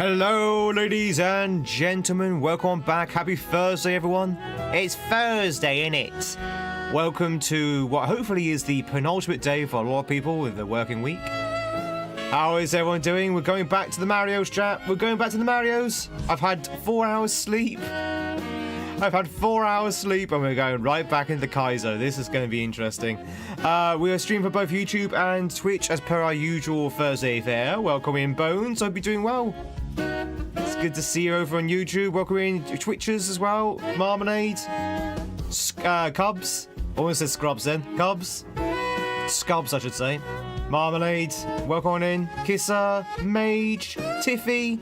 Hello, ladies and gentlemen. Welcome back. Happy Thursday, everyone. It's Thursday, innit? Welcome to what hopefully is the penultimate day for a lot of people with the working week. How is everyone doing? We're going back to the Marios, chat. We're going back to the Marios. I've had 4 hours sleep. I've had 4 hours sleep and we're going right back into Kaizo. This is going to be interesting. We are streaming for both YouTube and Twitch as per our usual Thursday fare. Welcome in, Bones. Hope you're doing well. It's good to see you over on YouTube. Welcome in, Twitchers as well. Marmalade. Cubs. Almost said Scrubs then. Cubs. Scubs, I should say. Marmalade. Welcome on in. Kisser. Mage. Tiffy.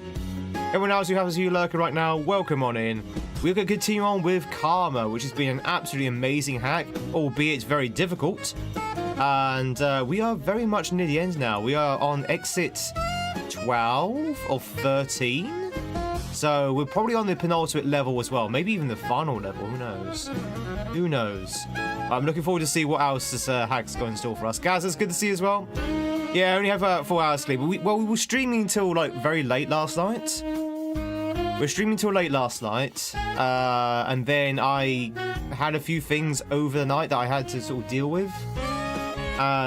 Everyone else who happens to be lurking right now, welcome on in. We're going to continue on with Karma, which has been an absolutely amazing hack, albeit very difficult. And we are very much near the end now. We are on exit 12 or 13. So we're probably on the penultimate level as well. Maybe even the final level. Who knows? Who knows? I'm looking forward to see what else this hack's got in store for us. Gaz, it's good to see you as well. Yeah, I only have about 4 hours sleep. We were streaming until like very late last night. We're streaming until late last night, and then I had a few things over the night that I had to sort of deal with.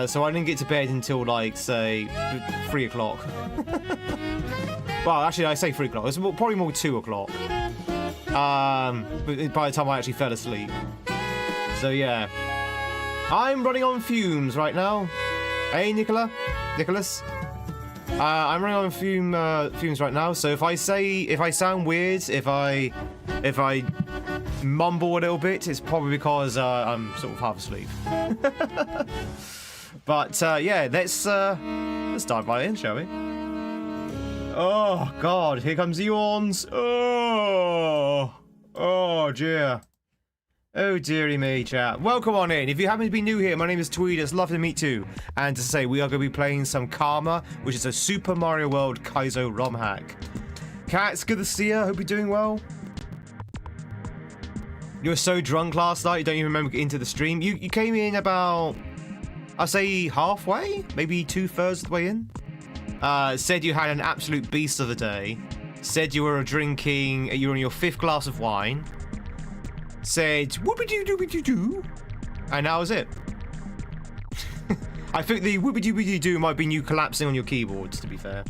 So I didn't get to bed until like, say, 3 o'clock. Well, actually, I say 3 o'clock. It's probably more 2 o'clock. But by the time I actually fell asleep. So yeah, I'm running on fumes right now. Hey, Nicholas. I'm running on fumes right now, so if I sound weird, if I mumble a little bit, it's probably because I'm sort of half asleep. But yeah, let's dive right in, shall we? Oh God, here comes the yawns. Oh dear. Oh dearie me, chat. Welcome on in. If you happen to be new here, my name is Tweed. It's lovely to meet you. And to say, we are going to be playing some Karma, which is a Super Mario World Kaizo ROM hack. Kat, it's good to see you. Hope you're doing well. You were so drunk last night, you don't even remember getting into the stream. You came in about, I'll say halfway, maybe 2/3 of the way in. Said you had an absolute beast of the day. Said you were drinking, you were on your 5th glass of wine. Said whoopity-doopity-doo, and that was it. I think the whoopity-doopity-doo might be you collapsing on your keyboards, to be fair.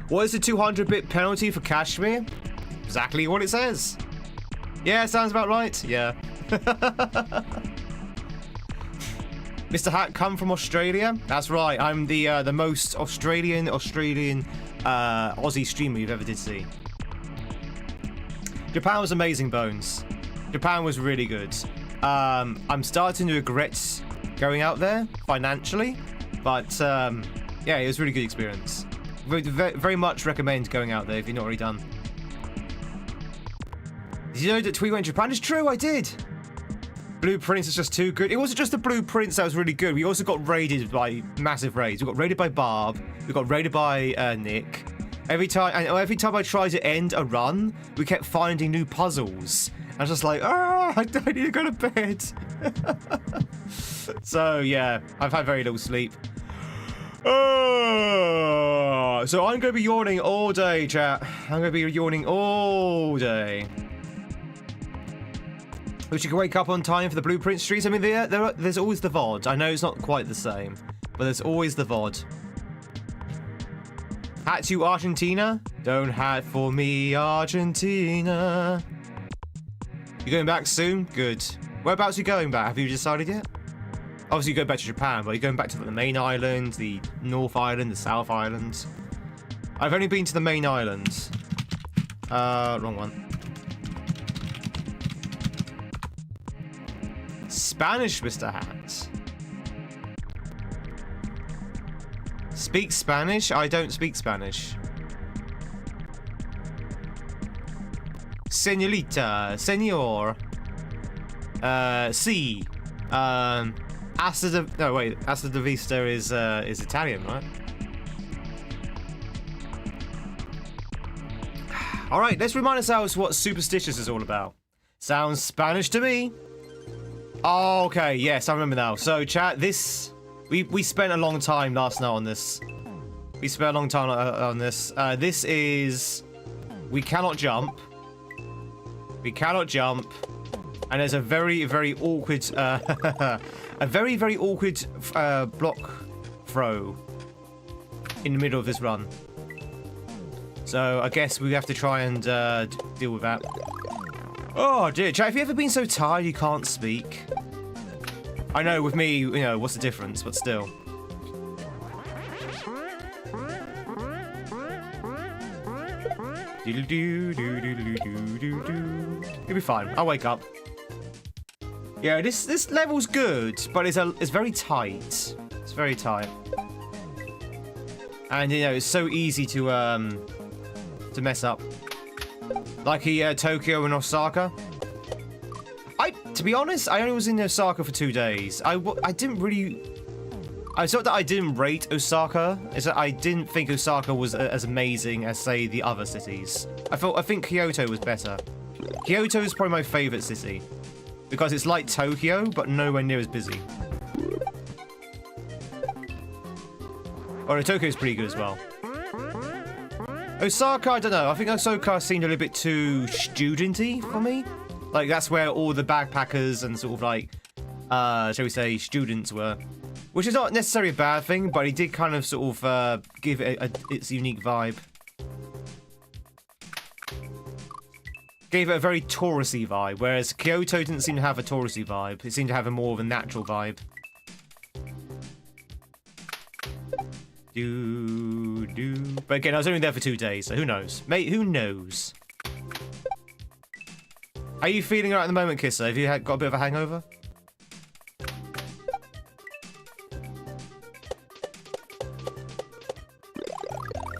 What is the 200-bit penalty for Kashmir? Exactly what it says. Yeah, sounds about right. Yeah. Mr. Hack come from Australia? That's right. I'm the most Australian Aussie streamer you've ever did see. Japan was amazing, Bones. Japan was really good. I'm starting to regret going out there financially, but yeah, it was a really good experience. Very much recommend going out there if you're not already done. Did you know that Tweed went to Japan? It's true, I did. Blueprints is just too good. It wasn't just the blueprints that was really good. We also got raided by massive raids. We got raided by Barb. We got raided by Nick. Every time I tried to end a run, we kept finding new puzzles. I was just like, I need to go to bed. So yeah, I've had very little sleep. So I'm going to be yawning all day, chat. I'm going to be yawning all day. Wish you could wake up on time for the blueprint streets. I mean, there's always the VOD. I know it's not quite the same, but there's always the VOD. Hat to Argentina? Don't hat for me, Argentina. You going back soon? Good. Whereabouts are you going back? Have you decided yet? Obviously, you go back to Japan, but you're going back to the main island, the North Island, the South Island. I've only been to the main island. Wrong one. Spanish, Mr. Hat. Speak Spanish? I don't speak Spanish. Señorita, señor. Si. Asta de Vista is Italian, right? All right, let's remind ourselves what superstitious is all about. Sounds Spanish to me. Oh, okay, yes, I remember now. So, chat, we spent a long time last night on this. We spent a long time on this. This is... We cannot jump. We cannot jump. And there's a very, very awkward... a very, very awkward block throw in the middle of this run. So I guess we have to try and deal with that. Oh dear, Jack, have you ever been so tired you can't speak? I know, with me, you know, what's the difference, but still. You'll be fine. I'll wake up. Yeah, this level's good, but it's very tight. It's very tight. And you know, it's so easy to mess up. Like Tokyo and Osaka. To be honest, I only was in Osaka for 2 days. I didn't really... It's not that I didn't rate Osaka. It's that I didn't think Osaka was as amazing as, say, the other cities. I think Kyoto was better. Kyoto is probably my favourite city. Because it's like Tokyo, but nowhere near as busy. Or Tokyo's pretty good as well. Osaka, I don't know. I think Osaka seemed a little bit too studenty for me. Like, that's where all the backpackers and sort of like, shall we say, students were. Which is not necessarily a bad thing, but it did kind of sort of give it its unique vibe. Gave it a very touristy vibe, whereas Kyoto didn't seem to have a touristy vibe. It seemed to have a more of a natural vibe. But again, I was only there for 2 days, so who knows? Mate, who knows? How are you feeling right at the moment, Kisser? Have you got a bit of a hangover?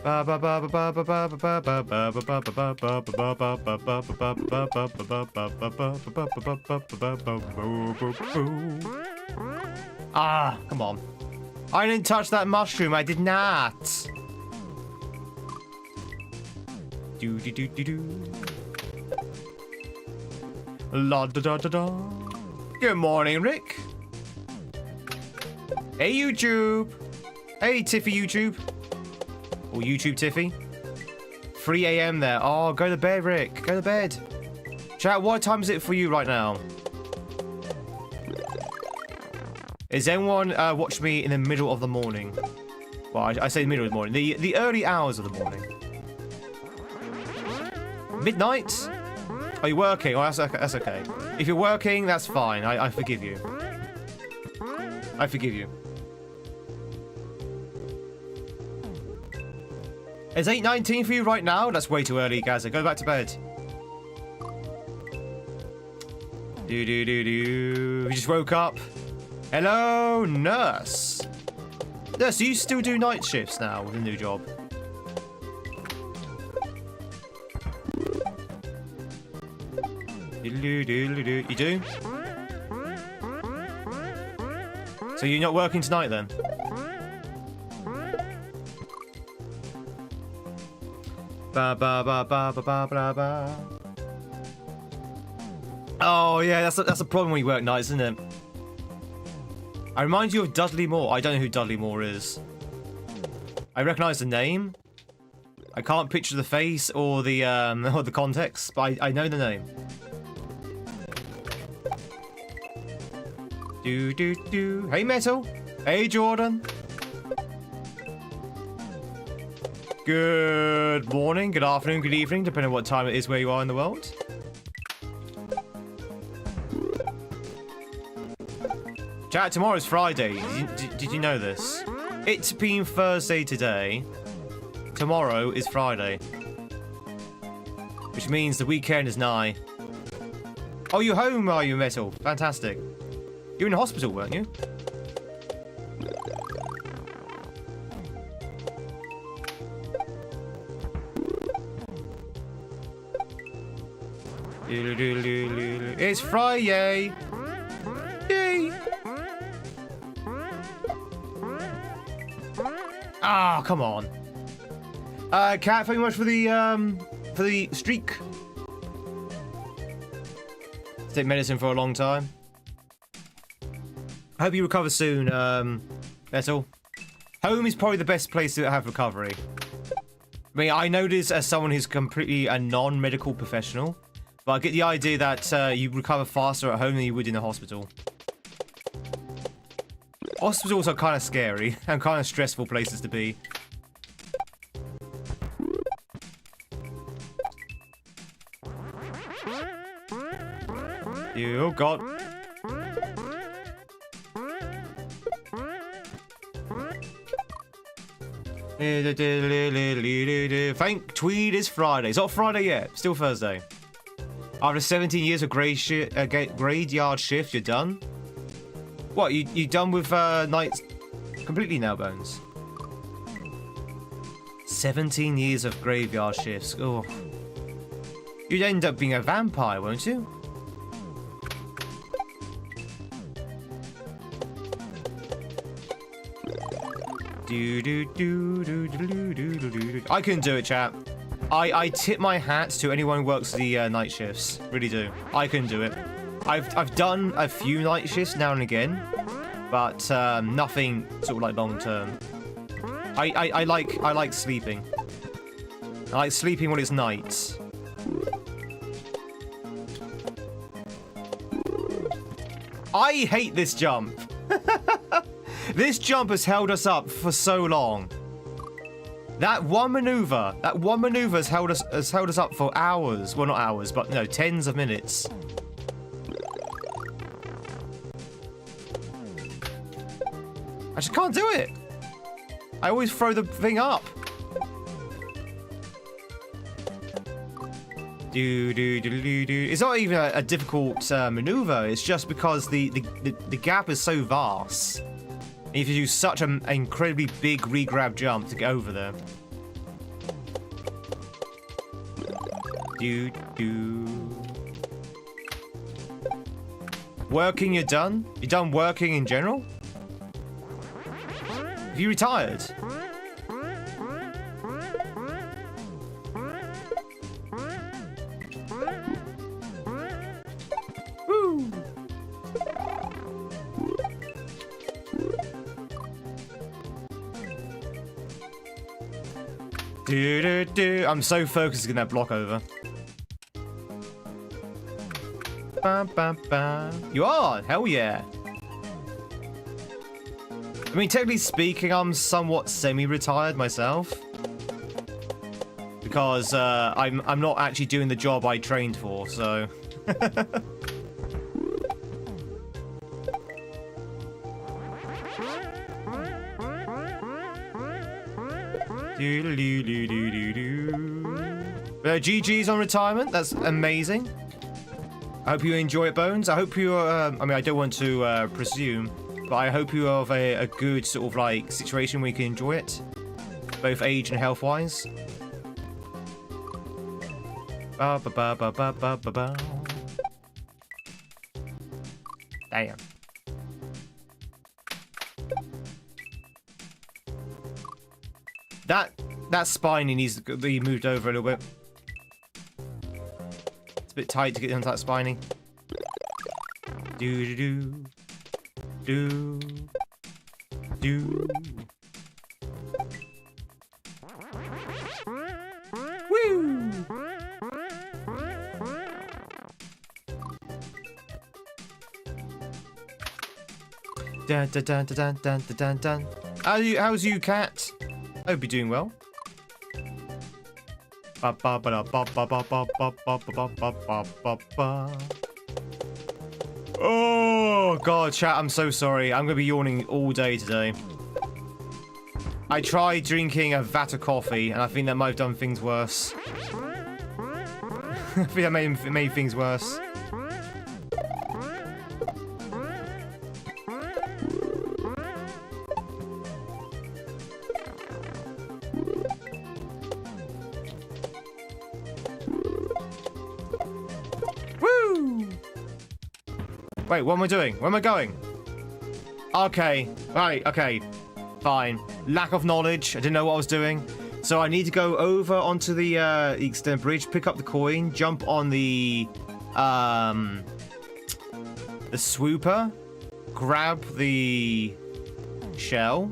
Ah, come on. I didn't touch that mushroom, I did not. La da da da da. Good morning, Rick. Hey, YouTube. Hey, Tiffy YouTube. Or YouTube Tiffy. 3 a.m. there. Oh, go to bed, Rick. Go to bed. Chat, what time is it for you right now? Is anyone watching me in the middle of the morning? Well, I say the middle of the morning. The early hours of the morning. Midnight? Are you working? Oh, that's okay. If you're working, that's fine. I forgive you. I forgive you. It's 8:19 for you right now? That's way too early, Gaza. Go back to bed. You just woke up. Hello, nurse. Nurse, do you still do night shifts now with a new job? You do? So you're not working tonight then? Ba ba ba ba ba ba ba ba. Oh yeah, that's a problem when you work nights, isn't it? I remind you of Dudley Moore. I don't know who Dudley Moore is. I recognise the name. I can't picture the face or the context, but I know the name. Hey Metal. Hey Jordan. Good morning, good afternoon, good evening, depending on what time it is where you are in the world. Chat, tomorrow's Friday. Did you know this? It's been Thursday today. Tomorrow is Friday. Which means the weekend is nigh. Oh, you're home, are you, Metal? Fantastic. You were in the hospital, weren't you? It's Friday. Yay! Ah, come on. Cat, thank you very much for the streak. Take medicine for a long time. I hope you recover soon, Metal. Home is probably the best place to have recovery. I mean, I know this as someone who's completely a non-medical professional, but I get the idea that you recover faster at home than you would in a hospital. Hospitals are kind of scary and kind of stressful places to be. Oh god. Thank Tweed is Friday. It's not Friday yet. Still Thursday. After 17 years of graveyard shift, you're done? What, you done with nights completely now, Bones? 17 years of graveyard shifts. Oh. You'd end up being a vampire, won't you? I couldn't do it, chat. I tip my hat to anyone who works the night shifts. Really do. I couldn't do it. I've done a few night shifts now and again, but nothing sort of like long term. I like sleeping. I like sleeping when it's night. I hate this jump. This jump has held us up for so long. That one maneuver has held us up for hours. Well, not hours, but no, tens of minutes. I just can't do it. I always throw the thing up. It's not even a difficult maneuver. It's just because the gap is so vast. You have to do such an incredibly big re-grab jump to get over there. Working, you're done? You're done working in general? Have you retired? Woo! I'm so focused on that block over. You are? Hell yeah. I mean, technically speaking, I'm somewhat semi-retired myself. Because I'm not actually doing the job I trained for, so... GG's on retirement. That's amazing. I hope you enjoy it, Bones. I hope you I mean, I don't want to presume, but I hope you have a good sort of like situation where you can enjoy it, both age and health wise. Damn. That spiny needs to be moved over a little bit. It's a bit tight to get onto that spiny. Woo! Dun dun dun dun dun dun dun. How's you, cat? I hope you're doing well. Oh god, chat, I'm so sorry. I'm gonna be yawning all day today. I tried drinking a vat of coffee, and I think that might have done things worse. I think that made things worse. Wait, what am I doing? Where am I going? Okay. Right, okay. Fine. Lack of knowledge. I didn't know what I was doing. So I need to go over onto the extended bridge, pick up the coin, jump on the swooper, grab the shell,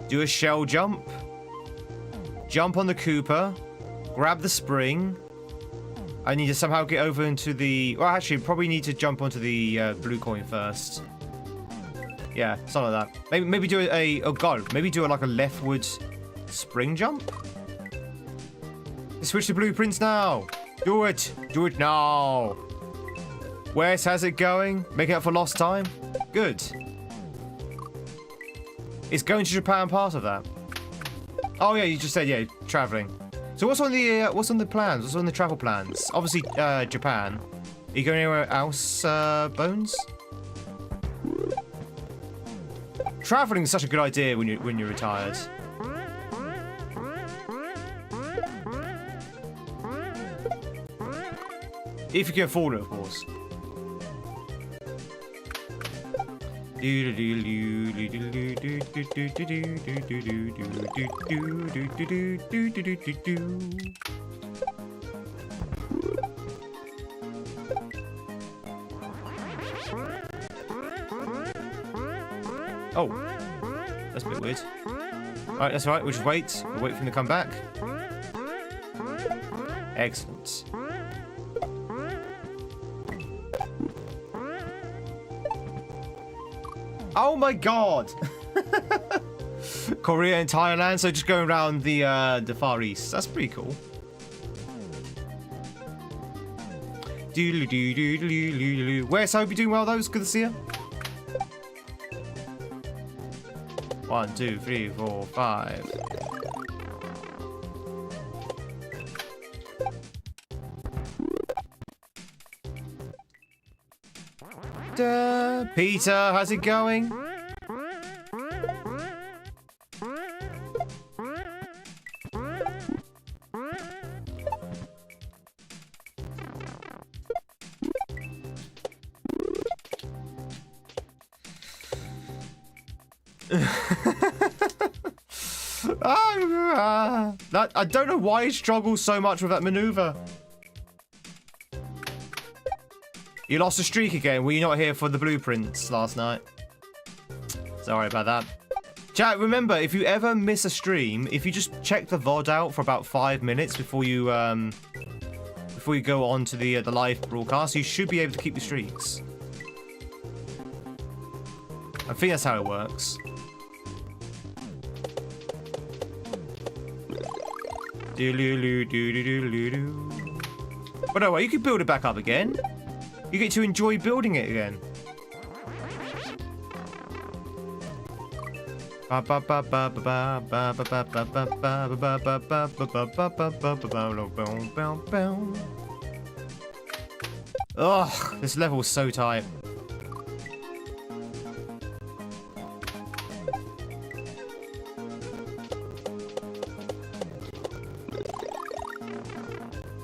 Do a shell jump. Jump on the Koopa. Grab the spring. I need to somehow get over into the... Well, actually, probably need to jump onto the blue coin first. Yeah, something like that. Maybe do a... Oh, God. Maybe do like a leftward spring jump? Switch to blueprints now. Do it. Do it now. Where's it going? Making up for lost time? Good. It's going to Japan part of that. Oh, yeah, you just said, yeah, traveling. So what's on the plans? What's on the travel plans? Obviously, Japan. Are you going anywhere else, Bones? Traveling is such a good idea when you're retired. If you can afford it, of course. Oh, that's a bit weird. Alright, that's alright, we'll just wait. We'll wait for him to come back. Excellent. Oh my god! Korea and Thailand, so just going around the Far East. That's pretty cool. Wes, I hope you're doing well, those. Good to see you. 1, 2, 3, 4, 5. Peter, how's it going? I don't know why he struggles so much with that maneuver. You lost a streak again. Were you not here for the blueprints last night? Sorry about that. Chat, remember, if you ever miss a stream, if you just check the VOD out for about 5 minutes before you go on to the live broadcast, you should be able to keep the streaks. I think that's how it works. But no way, you can build it back up again. You get to enjoy building it again. Ugh, this level is so tight.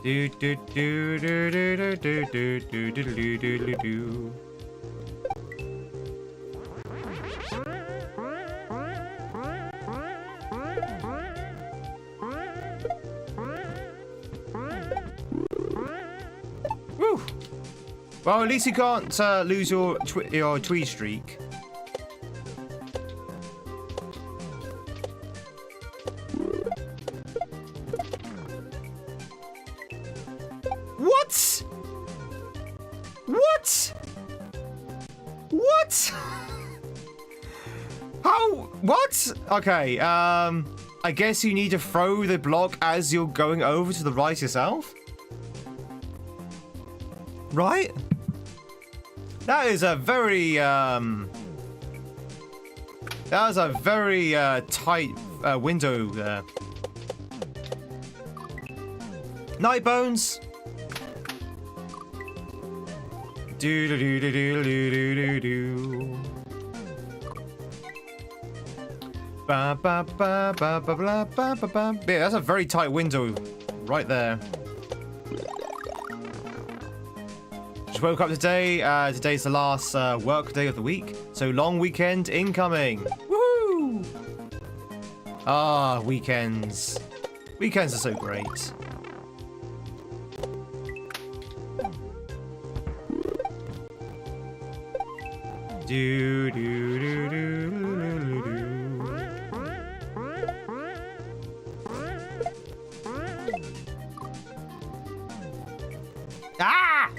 Do do do do do do do do do do do do. Woo! Well, at least you can't lose your Tweed streak. Okay, I guess you need to throw the block as you're going over to the right yourself? Right? That is a very, tight window there. Night, Bones! Do-do-do-do-do-do-do-do. Ba, ba, ba, ba, ba, ba, ba, ba, ba. Yeah, that's a very tight window right there. Just woke up today. Today's the last work day of the week, so long weekend incoming. Woohoo! Ah, weekends. Weekends are so great. Do do do do do do do. Ah!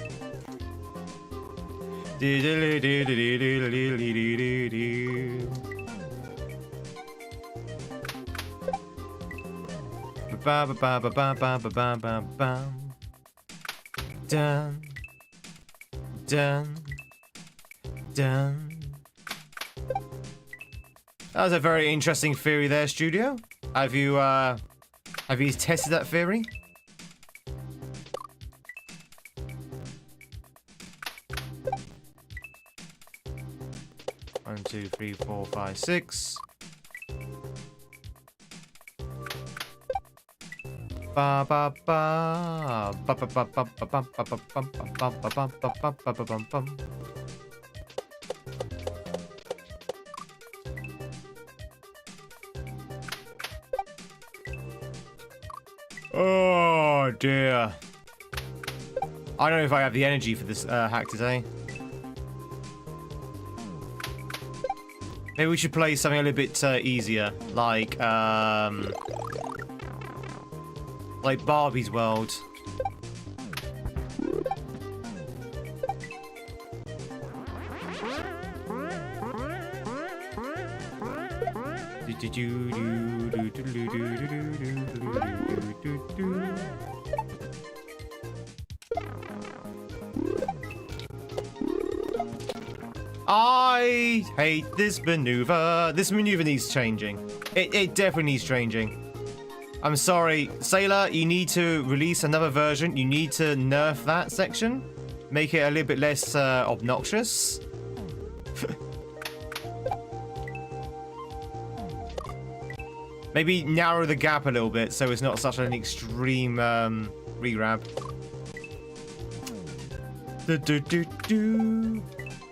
Dun, dun, dun. That was a very interesting theory there, Studio. Have you tested that theory? One, two, three, four, five, six. Ba ba ba ba ba ba ba ba ba ba ba ba ba ba ba ba ba. Oh dear. I don't know if I have the energy for this hack today. Maybe we should play something a little bit easier, like Barbie's World. I hate this maneuver. This maneuver needs changing. It definitely needs changing. I'm sorry, Sailor, you need to release another version. You need to nerf that section. Make it a little bit less obnoxious. Maybe narrow the gap a little bit so it's not such an extreme re-grab.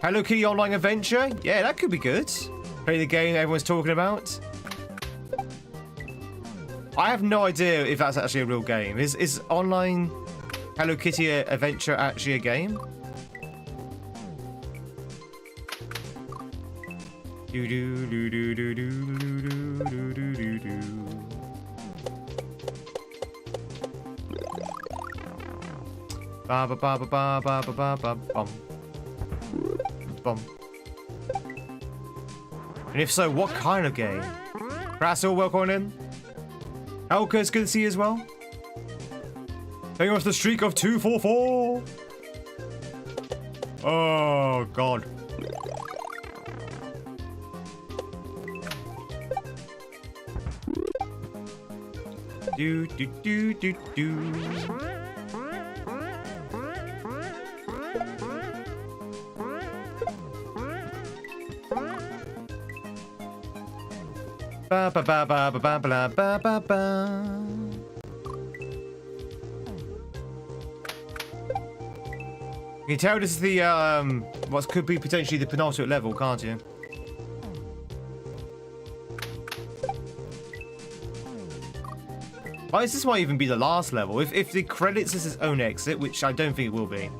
Hello Kitty Online Adventure? Yeah, that could be good. Play the game everyone's talking about. I have no idea if that's actually a real game. Is online Hello Kitty Adventure actually a game? Do do do do do do do do do do do. Ba ba ba ba ba ba ba ba bum bum. And if so, what kind of game? Rassel, welcome in. Elka, it's good to see you as well. Taking off the streak of 244. Oh god. Do do do do do. Ba ba ba ba ba ba ba ba ba ba. You can tell this is the what could be potentially the penultimate level, can't you? Why is this might even be the last level? If the credits is its own exit, which I don't think it will be.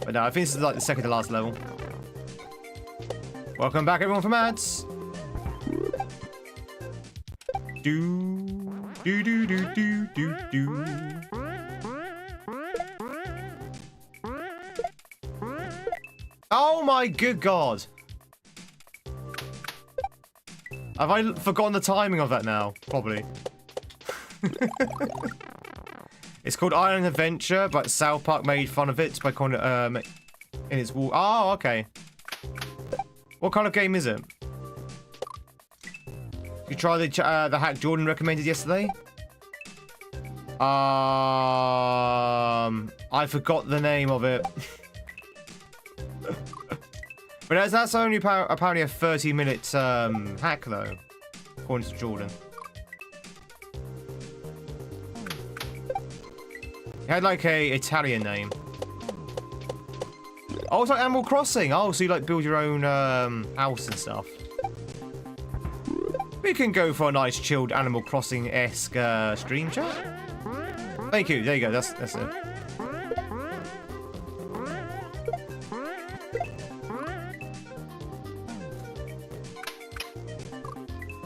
But no, I think this is like the second to last level. Welcome back everyone from ads. Do do do do do do do. Oh my good god! Have I forgotten the timing of that now? Probably. It's called Island Adventure, but South Park made fun of it by calling it in its wall. Oh, okay. What kind of game is it? You try the hack Jordan recommended yesterday? I forgot the name of it. But that's only apparently a 30-minute hack, though, according to Jordan. It had like a Italian name. Oh, it's like Animal Crossing. Oh, so you like build your own house and stuff. We can go for a nice chilled Animal Crossing-esque stream chat. Thank you. There you go. That's it.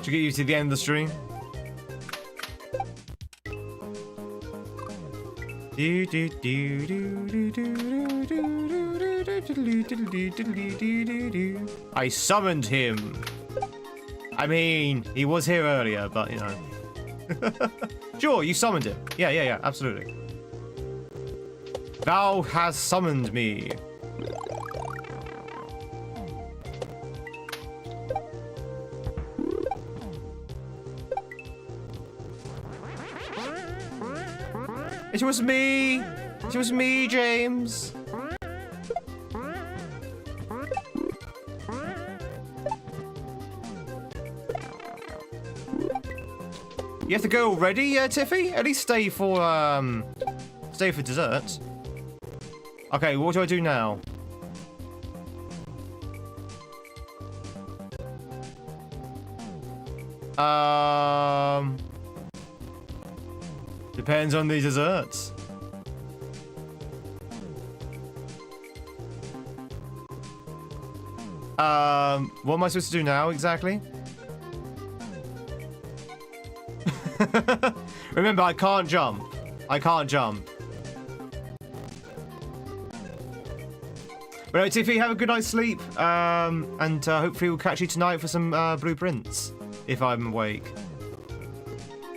To get you to the end of the stream. I summoned him. I mean, he was here earlier, but you know. Sure, you summoned him. Yeah, absolutely. Thou hast summoned me. It was me. It was me, James. You have to go already, Tiffy? At least stay for dessert. Okay, what do I do now? Depends on the desserts. What am I supposed to do now exactly? Remember, I can't jump. I can't jump. But Tiffy, have a good night's sleep. And hopefully we'll catch you tonight for some blueprints, if I'm awake.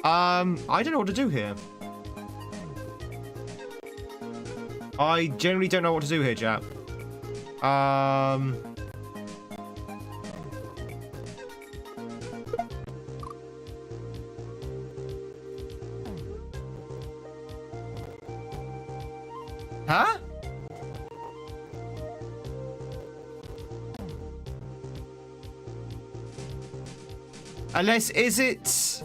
I don't know what to do here. I generally don't know what to do here, chap. Huh? Unless, is this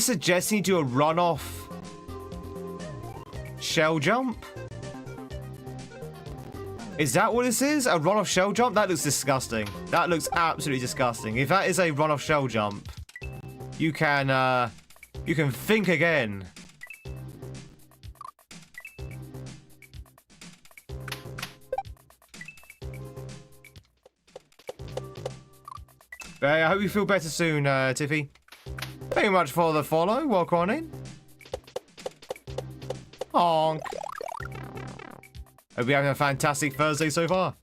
suggesting you do a runoff shell jump? Is that what this is? A runoff shell jump? That looks disgusting. That looks absolutely disgusting. If that is a runoff shell jump, you can think again. I hope you feel better soon, Tiffy. Thank you much for the follow. Welcome on in. Honk. Hope you're having a fantastic Thursday so far.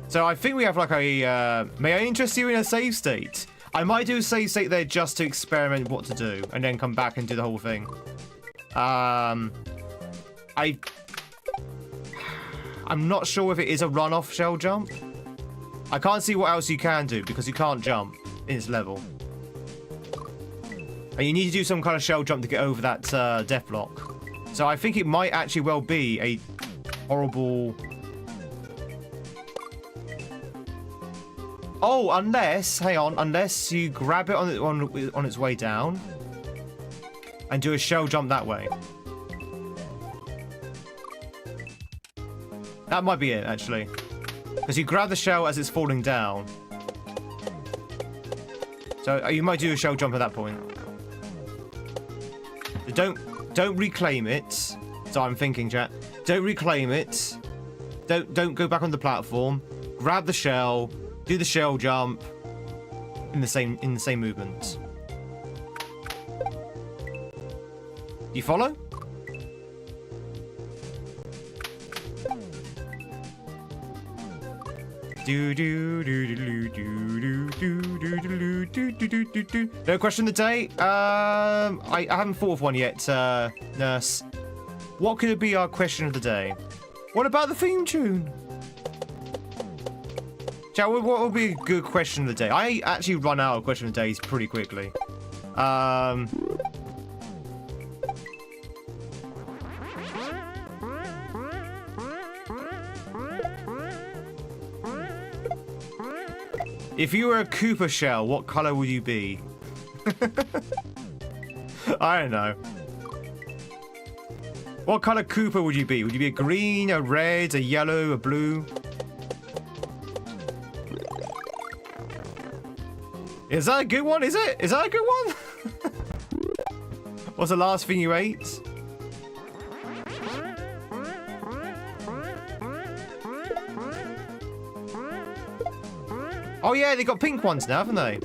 So I think we have like a, may I interest you in a save state? I might do a save state there just to experiment what to do and then come back and do the whole thing. I'm not sure if it is a runoff shell jump. I can't see what else you can do because you can't jump in this level. And you need to do some kind of shell jump to get over that death block. So I think it might actually well be a horrible... Oh, unless, hang on, unless you grab it on its way down and do a shell jump that way. That might be it, actually. Because you grab the shell as it's falling down. So you might do a shell jump at that point. So don't reclaim it. So I'm thinking, chat. Don't reclaim it. Don't go back on the platform. Grab the shell. Do the shell jump in the same movement. Do you follow? No question of the day. I haven't thought of one yet, nurse. What could it be our question of the day? What about the theme tune? Chat, what would be a good question of the day? I actually run out of question of the days pretty quickly. If you were a Koopa shell, what color would you be? I don't know. What color Koopa would you be? Would you be a green, a red, a yellow, a blue? Is that a good one? Is it? Is that a good one? What's the last thing you ate? Oh yeah, they got pink ones now, haven't they?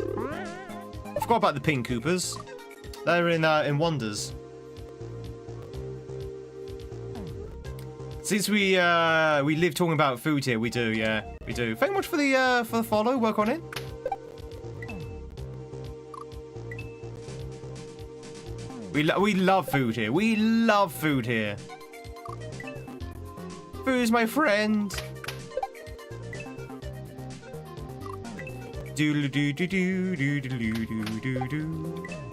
I forgot about the pink Koopas. They're in Wonders. Since we live talking about food here, we do, yeah, we do. Thank you much for the follow. Work on it. We love food here. We love food here. Food's my friend.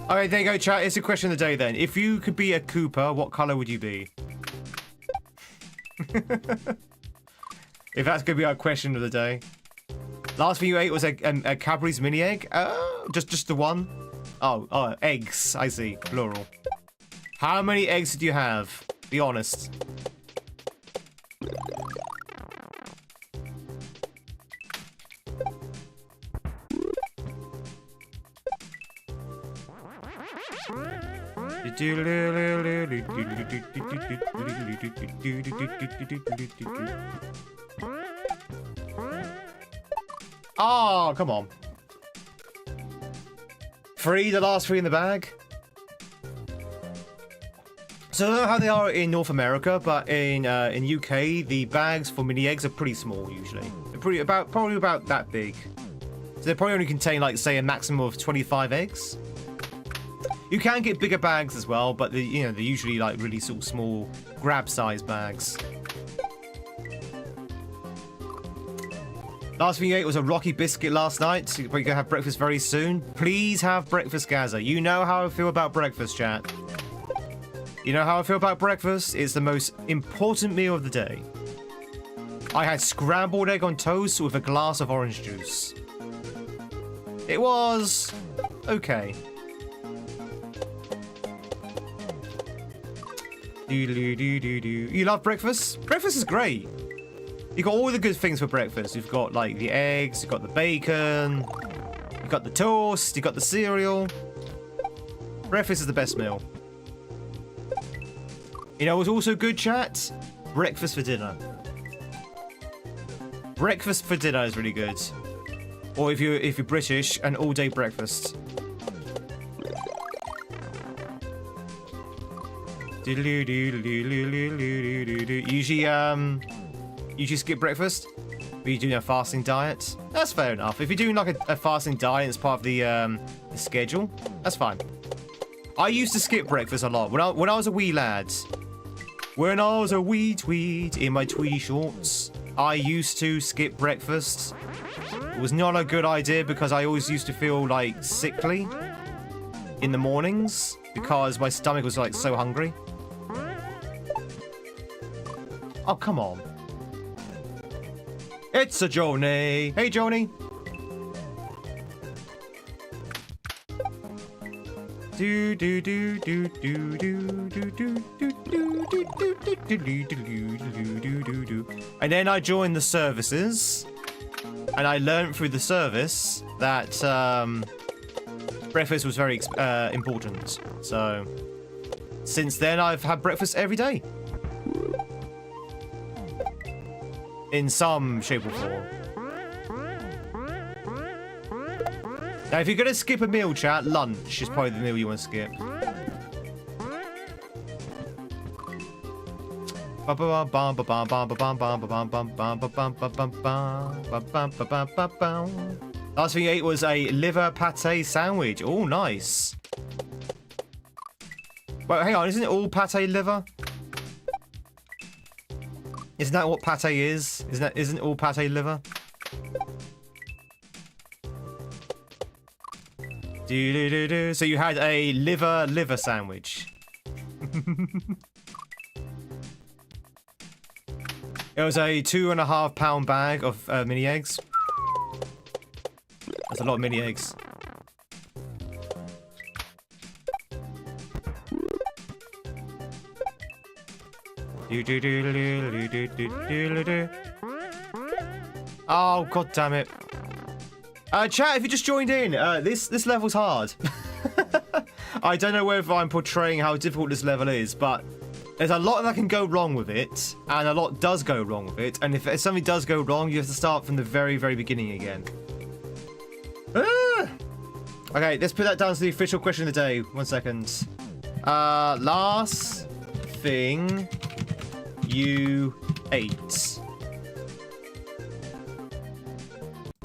Alright, there you go, chat. It's a question of the day then. If you could be a Koopa, what colour would you be? If that's gonna be our question of the day. Last thing you ate was a Cadbury's mini egg? Just the one? Oh, eggs. I see. Plural. How many eggs did you have? Be honest. Oh, come on. The last 3 in the bag. So I don't know how they are in North America, but in UK, the bags for mini eggs are pretty small usually. They're probably about that big. So they probably only contain, like, say, a maximum of 25 eggs. You can get bigger bags as well, but they're usually like really sort of small grab size bags. Last thing you ate was a Rocky biscuit last night. So you're gonna have breakfast very soon. Please have breakfast, Gaza. You know how I feel about breakfast, chat. You know how I feel about breakfast? It's the most important meal of the day. I had scrambled egg on toast with a glass of orange juice. It was okay. You love breakfast? Breakfast is great. You got all the good things for breakfast. You've got like the eggs, you've got the bacon, you've got the toast, you've got the cereal. Breakfast is the best meal. You know what's also good, chat? Breakfast for dinner. Breakfast for dinner is really good. Or if you're British, an all-day breakfast. Usually skip breakfast, but you're doing a fasting diet. That's fair enough. If you're doing like a fasting diet as part of the schedule, that's fine. I used to skip breakfast a lot when I was a wee lad. When I was a wee tweed in my tweedy shorts, I used to skip breakfast. It was not a good idea because I always used to feel like sickly in the mornings because my stomach was like so hungry. Oh, come on. It's a Joni. Hey, Joni. And then I joined the services, and I learned through the service that breakfast was very important. So since then, I've had breakfast every day. In some shape or form. Now, if you're going to skip a meal, chat, lunch is probably the meal you want to skip. Last thing you ate was a liver pate sandwich. Oh, nice. Wait, hang on. Isn't it all pate liver? Isn't that what pate is? Isn't all pate liver? So you had a liver sandwich. It was a 2.5 pound bag of mini eggs. That's a lot of mini eggs. Oh, god damn it. Chat, if you just joined in, this level's hard. I don't know whether I'm portraying how difficult this level is, but there's a lot that can go wrong with it, and a lot does go wrong with it, and if something does go wrong, you have to start from the very, very beginning again. Ah! Okay, let's put that down to the official question of the day. 1 second. Last thing you ate.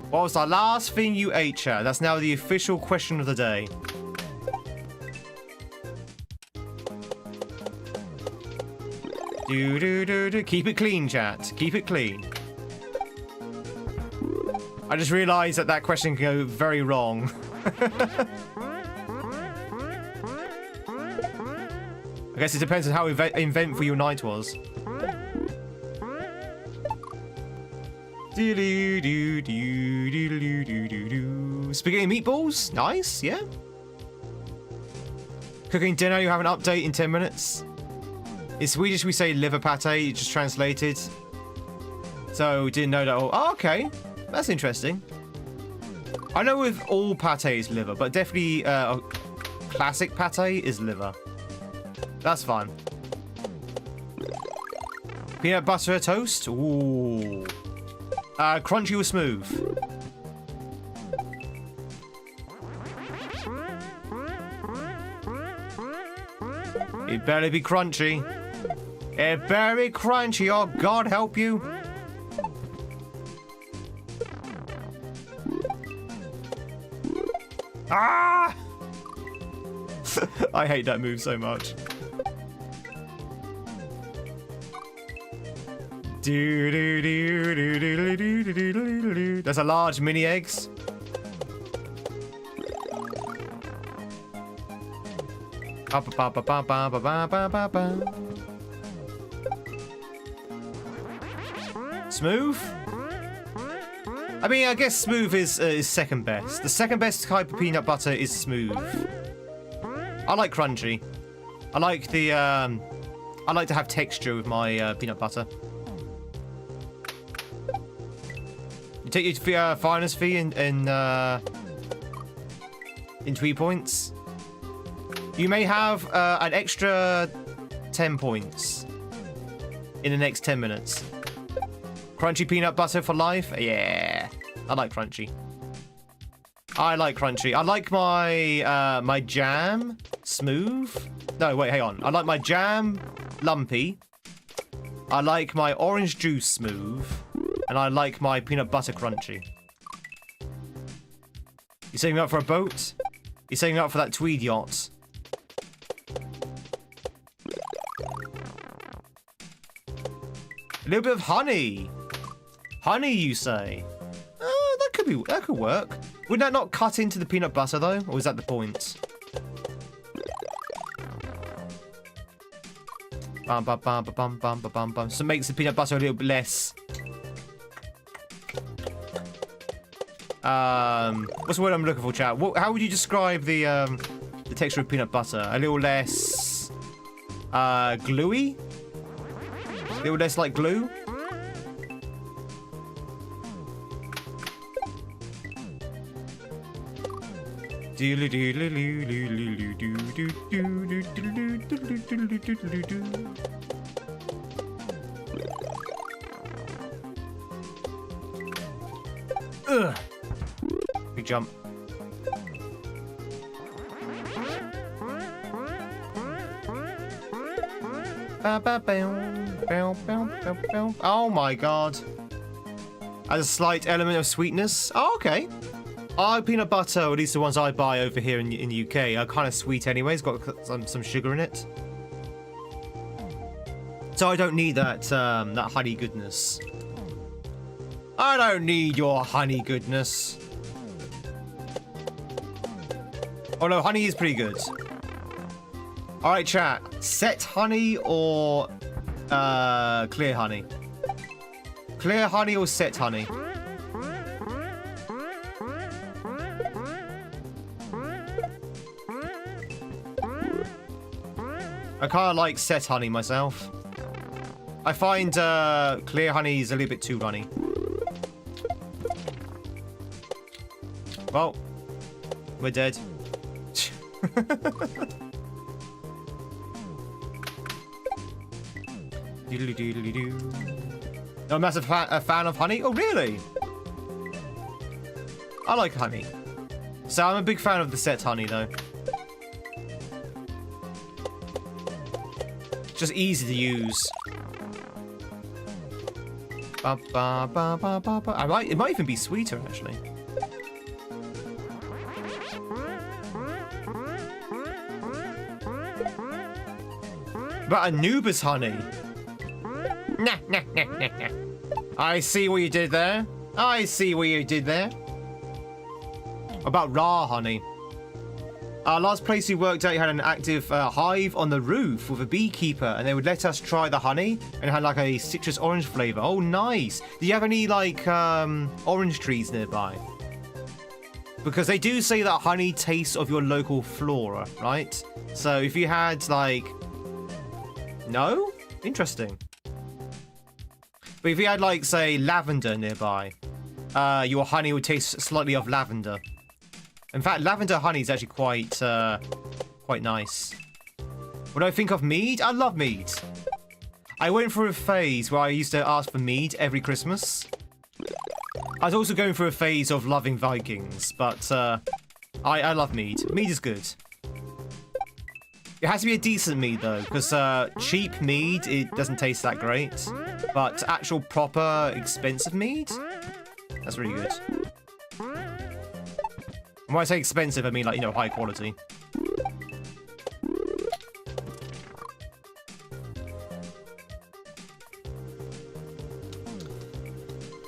What was the last thing you ate, chat? That's now the official question of the day. Do. Keep it clean, chat. Keep it clean. I just realised that question can go very wrong. I guess it depends on how eventful your night was. Spaghetti and meatballs? Nice, yeah. Cooking dinner, you have an update in 10 minutes. In Swedish, we say liver pate, just translated. So, didn't know that all. Oh, okay. That's interesting. I know with all pate is liver, but definitely classic pate is liver. That's fun. Peanut butter toast? Ooh. Crunchy or smooth? It better be crunchy. It better be crunchy, or God help you. Ah! I hate that move so much. That's a large mini eggs. Smooth? I mean, I guess smooth is second best. The second best type of peanut butter is smooth. I like crunchy. I like the I like to have texture with my peanut butter. You take your finder's fee in Tweed points. You may have an extra 10 points in the next 10 minutes. Crunchy peanut butter for life? Yeah. I like crunchy. I like crunchy. I like my my jam smooth. No, wait, hang on. I like my jam lumpy. I like my orange juice smooth. And I like my peanut butter crunchy. You setting me up for a boat? You setting me up for that Tweed yacht? A little bit of honey. Honey, you say? That could work. Would that not cut into the peanut butter though, or is that the point? Bum bum bum bum bum bum bum. So it makes the peanut butter a little bit less. What's the word I'm looking for, chat? How would you describe the texture of peanut butter? A little less gluey? A little less like glue? Ugh. Big jump. Oh my god. Has a slight element of sweetness. Oh, okay. Our peanut butter, or at least the ones I buy over here in the UK, are kind of sweet anyway. It's got some sugar in it. So I don't need that that honey goodness. I don't need your honey goodness. Oh no, honey is pretty good. Alright, chat. Set honey or clear honey? Clear honey or set honey? I kind of like set honey myself. I find clear honey is a little bit too runny. Well, we're dead. I'm a massive fan of honey. Oh, really? I like honey. So I'm a big fan of the set honey, though. Just easy to use. Ba, ba, ba, ba, ba, ba. It might even be sweeter, actually. But Anubis honey. Nah, nah, nah, nah, nah. I see what you did there. I see what you did there. About raw honey. Last place we worked out, you had an active hive on the roof with a beekeeper, and they would let us try the honey, and it had like a citrus orange flavor. Oh, nice. Do you have any like orange trees nearby? Because they do say that honey tastes of your local flora, right? So if you had like... No? Interesting. But if you had like, say, lavender nearby, your honey would taste slightly of lavender. In fact, lavender honey is actually quite nice. When I think of mead, I love mead. I went through a phase where I used to ask for mead every Christmas. I was also going through a phase of loving Vikings, but I love mead. Mead is good. It has to be a decent mead, though, because cheap mead, it doesn't taste that great. But actual proper expensive mead, that's really good. And when I say expensive, I mean, like, you know, high quality.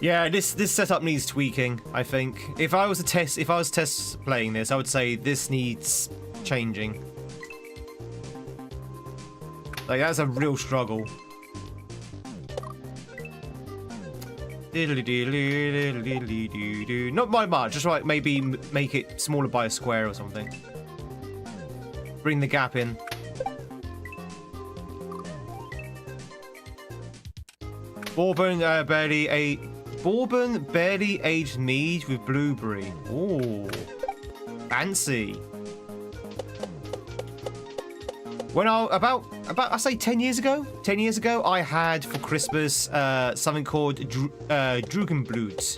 Yeah, this setup needs tweaking, I think. If I was test playing this, I would say this needs changing. Like, that's a real struggle. Not by much, just like maybe make it smaller by a square or something. Bring the gap in. Bourbon barely aged mead with blueberry. Ooh, fancy. When about I say 10 years ago, I had for Christmas something called Dragonblut.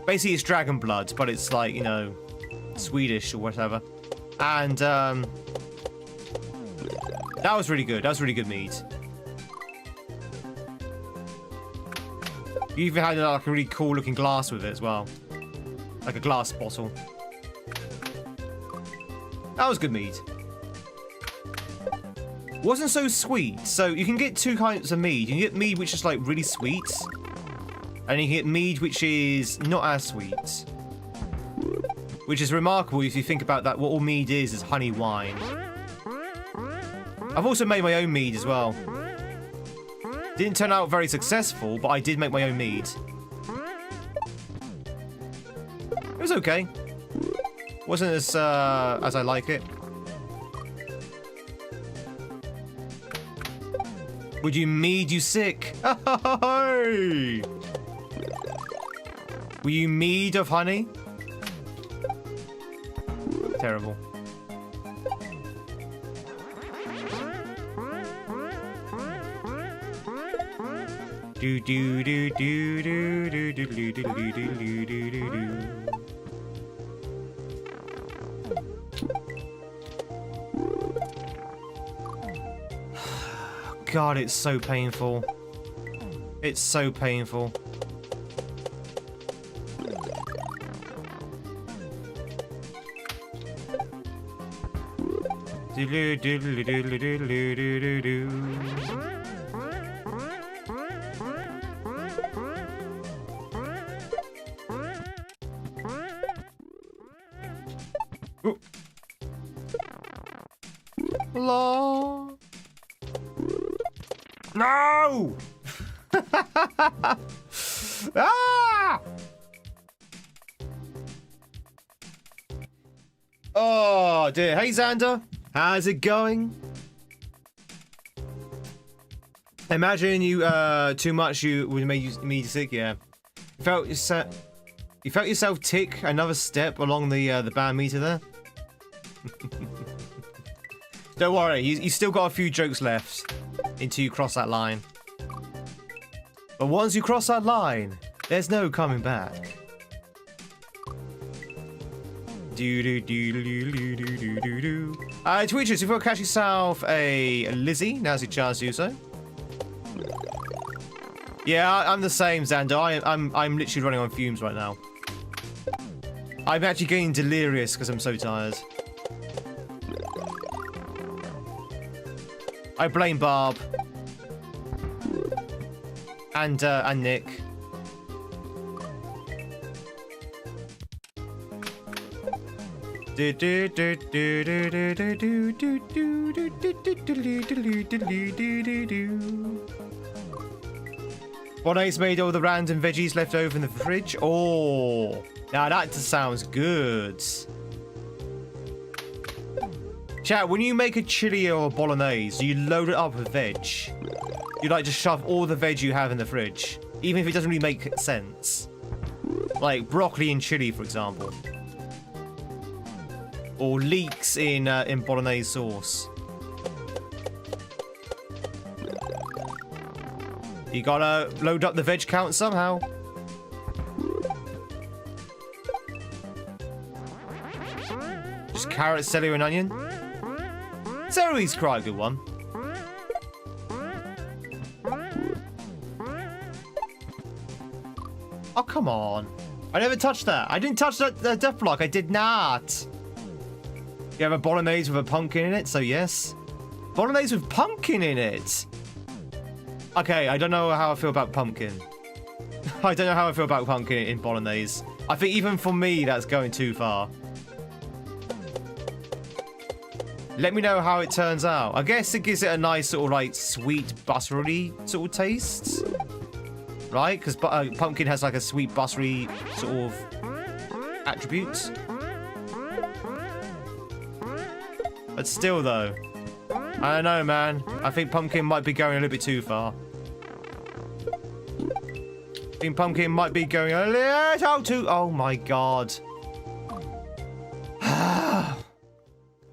Basically, it's dragon blood, but it's like, you know, Swedish or whatever. And that was really good. That was really good mead. You even had like a really cool looking glass with it as well, like a glass bottle. That was good mead. Wasn't so sweet. So you can get two kinds of mead. You can get mead which is like really sweet, and you can get mead which is not as sweet. Which is remarkable if you think about that. What all mead is honey wine. I've also made my own mead as well. Didn't turn out very successful, but I did make my own mead. It was okay. Wasn't as I like it. Would you mead you sick? Hey! Were you mead of honey? Terrible. Do do do do do do do do do do do do do. God, it's so painful. It's so painful. Do do do do do do do do. Hello. No! Ah! Oh dear. Hey Xander, how's it going? Imagine you too much you would make me sick. Yeah. You felt yourself tick another step along the band meter there. Don't worry, you still got a few jokes left until you cross that line. But once you cross that line, There's no coming back. Tweeters, if you want to catch yourself a Lizzie, now's your chance to do so. Yeah, I'm the same, Xander. I'm literally running on fumes right now. I'm actually getting delirious because I'm so tired. I blame Barb and Nick. Bonnie's made all the random veggies left over in the fridge. Oh, now that sounds good. Chat, when you make a chili or a bolognese, you load it up with veg. You like to shove all the veg you have in the fridge, even if it doesn't really make sense. Like broccoli and chili, for example. Or leeks in bolognese sauce. You gotta load up the veg count somehow. Just carrot, celery, and onion. Celery's quite a good one. Oh, come on. I never touched that. I didn't touch that death block. I did not. You have a bolognese with a pumpkin in it, so yes. Bolognese with pumpkin in it. Okay, I don't know how I feel about pumpkin. I don't know how I feel about pumpkin in bolognese. I think even for me, that's going too far. Let me know how it turns out. I guess it gives it a nice sort of like sweet buttery sort of taste. Right? Because pumpkin has like a sweet buttery sort of attributes. But still though, I don't know, man. I think pumpkin might be going a little bit too far. I think pumpkin might be going a little too... Oh my god.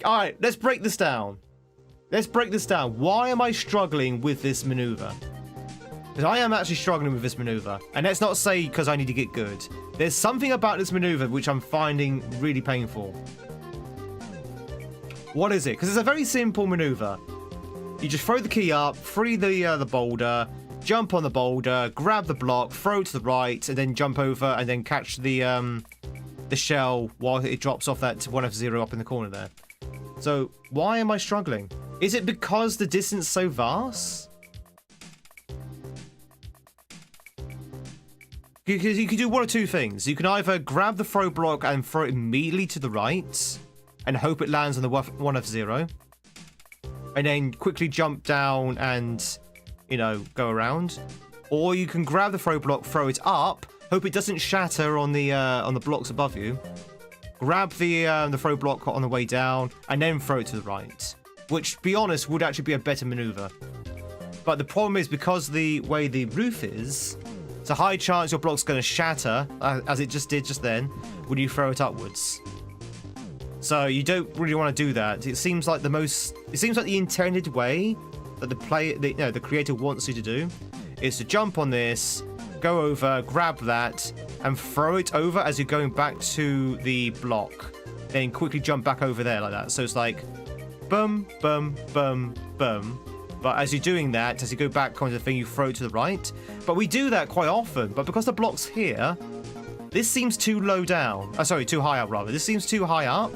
Alright, let's break this down. Let's break this down. Why am I struggling with this maneuver? Because I am actually struggling with this maneuver. And let's not say because I need to get good. There's something about this maneuver which I'm finding really painful. What is it? Because it's a very simple maneuver. You just throw the key up, free the boulder, jump on the boulder, grab the block, throw it to the right, and then jump over and then catch the shell while it drops off that 1F0 up in the corner there. So why am I struggling? Is it because the distance is so vast? Because you can do one of two things. You can either grab the throw block and throw it immediately to the right and hope it lands on the 1F0, and then quickly jump down and, you know, go around. Or you can grab the throw block, throw it up, hope it doesn't shatter on the blocks above you, grab the throw block on the way down, and then throw it to the right. Which, to be honest, would actually be a better maneuver. But the problem is, because the way the roof is, it's a high chance your block's going to shatter, as it just did just then, when you throw it upwards. So you don't really want to do that. It seems like the intended way that the creator wants you to do is to jump on this, go over, grab that, and throw it over as you're going back to the block. Then quickly jump back over there like that. So it's like boom, boom, boom, boom. But as you're doing that, as you go back onto the thing, you throw it to the right. But we do that quite often. But because the block's here, this seems too low down. Oh, sorry, too high up, rather. This seems too high up.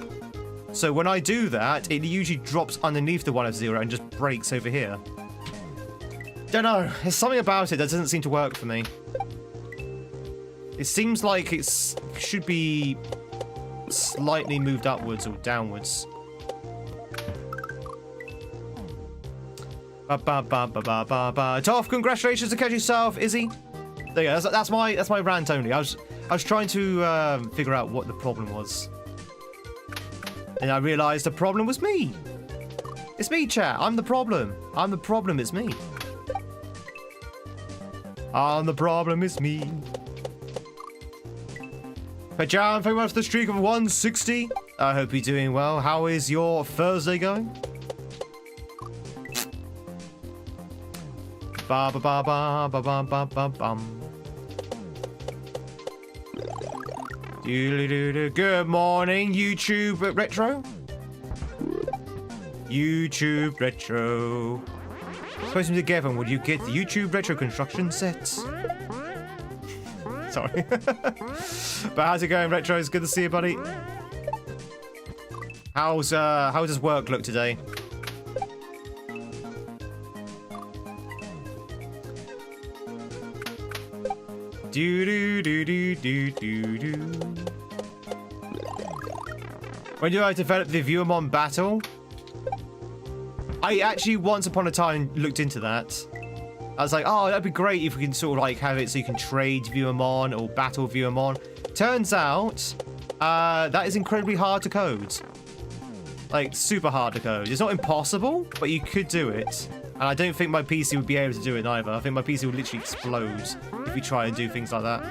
So when I do that, it usually drops underneath the 1F0 and just breaks over here. Don't know. There's something about it that doesn't seem to work for me. It seems like it should be slightly moved upwards or downwards. Toph, congratulations to catch yourself, Izzy. There you go. That's my rant only. I was trying to figure out what the problem was, and I realised the problem was me. It's me, chat. I'm the problem. I'm the problem. It's me. I'm the problem. It's me. Hey, Jan, thank you much for the streak of 160. I hope you're doing well. How is your Thursday going? Ba ba ba ba ba ba ba ba bum. Good morning, YouTube Retro. YouTube Retro. Post them together, would you get the YouTube Retro construction sets? Sorry. But how's it going, Retro? It's good to see you, buddy. How does work look today? When did I develop the Viewamon battle? I actually once upon a time looked into that. I was like, oh, that'd be great if we can sort of like have it so you can trade Viewamon or battle Viewamon. Turns out, that is incredibly hard to code. Like, super hard to code. It's not impossible, but you could do it. And I don't think my PC would be able to do it either. I think my PC would literally explode if we try and do things like that.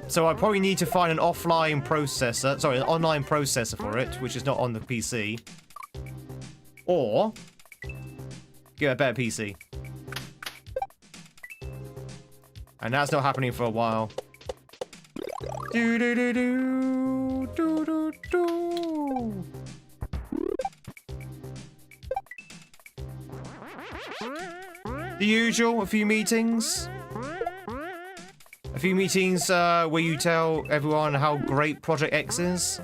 So I probably need to find an offline processor, sorry, an online processor for it, which is not on the PC. Or get a better PC. And that's not happening for a while. The usual, a few meetings. A few meetings where you tell everyone how great Project X is.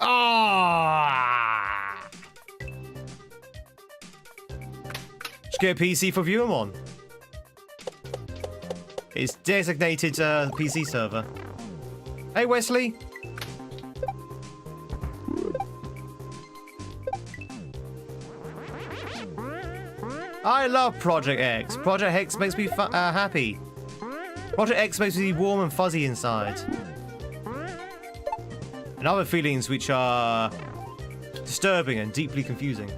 Ah! Just get a PC for Viewamon. It's designated PC server. Hey, Wesley. I love Project X. Project X makes me happy. Project X makes me warm and fuzzy inside. And other feelings which are disturbing and deeply confusing.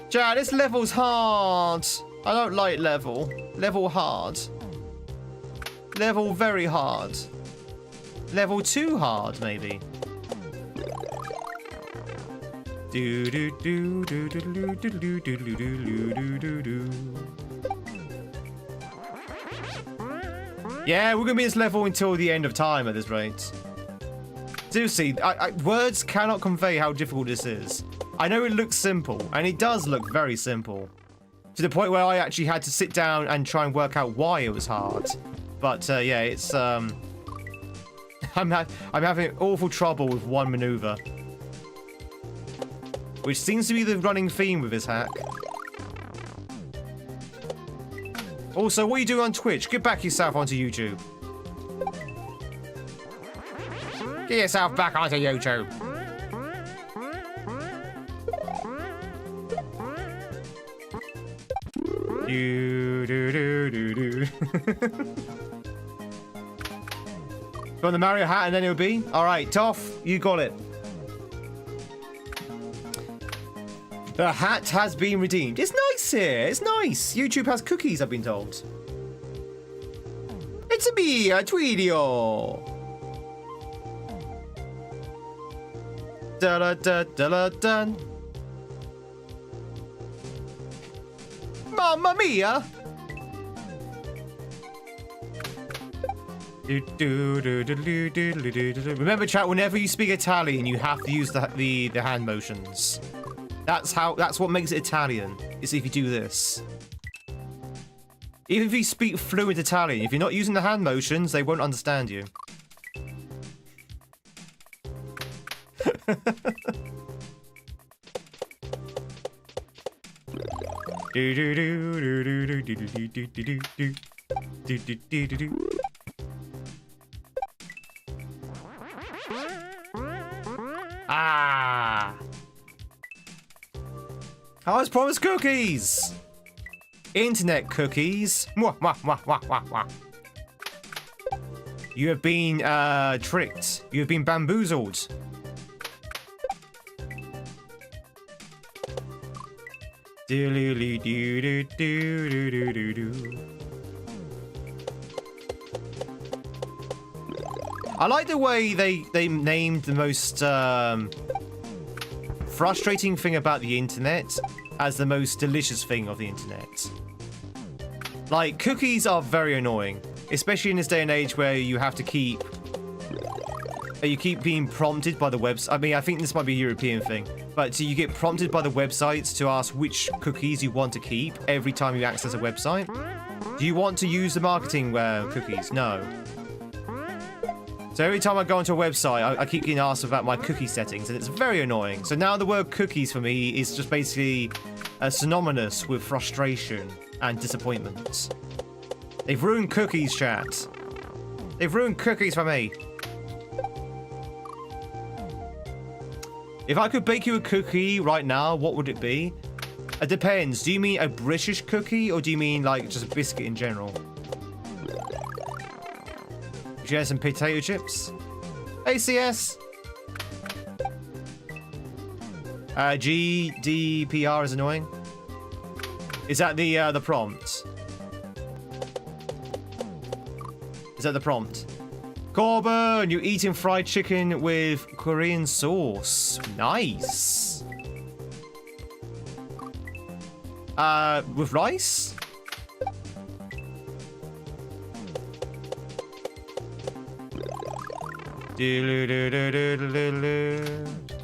Chad, this level's hard. I don't like level. Level hard. Level very hard. Level too hard, maybe. Yeah, we're gonna be this level until the end of time at this rate. Seriously, words cannot convey how difficult this is. I know it looks simple, and it does look very simple. To the point where I actually had to sit down and try and work out why it was hard. But yeah, it's I'm having awful trouble with one maneuver. Which seems to be the running theme with this hack. Also, what are you doing on Twitch? Get back yourself onto YouTube. Get yourself back onto YouTube. Got the Mario hat and then it'll be? Alright, Toph, you got it. The hat has been redeemed. It's nice here. It's nice. YouTube has cookies, I've been told. It's a me, a Tweedio. Da da da da da. Mamma mia! Remember, chat. Whenever you speak Italian, you have to use the hand motions. That's what makes it Italian. Is if you do this. Even if you speak fluent Italian, if you're not using the hand motions, they won't understand you. Ah! I was promised cookies! Internet cookies. Mwah, mwah, mwah, mwah, mwah, mwah. You have been tricked. You have been bamboozled. I like the way they named the most frustrating thing about the internet as the most delicious thing of the internet. Like, cookies are very annoying, especially in this day and age where you have to keep being prompted by the website. I mean, I think this might be a European thing, but so you get prompted by the websites to ask which cookies you want to keep every time you access a website. Do you want to use the marketing cookies? No. So every time I go onto a website, I keep getting asked about my cookie settings, and it's very annoying. So now the word cookies for me is just basically synonymous with frustration and disappointment. They've ruined cookies, chat. They've ruined cookies for me. If I could bake you a cookie right now, what would it be? It depends. Do you mean a British cookie, or do you mean like just a biscuit in general? Would you have some potato chips? ACS. GDPR is annoying. Is that the prompt? Is that the prompt? Corbin, you eating fried chicken with Korean sauce. Nice. With rice?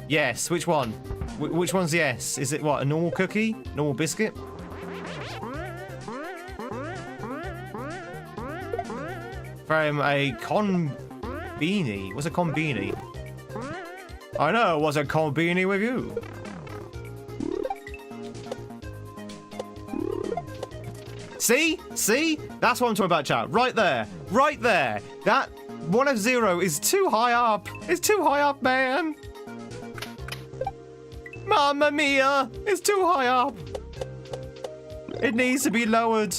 Yes, which one? Which one's yes? Is it what, a normal cookie? Normal biscuit? From a conbini. What's a conbini? I know, what's a conbini with you? See? See? That's what I'm talking about, chat. Right there. Right there. That 1 of 0 is too high up. It's too high up, man. Mamma mia. It's too high up. It needs to be lowered.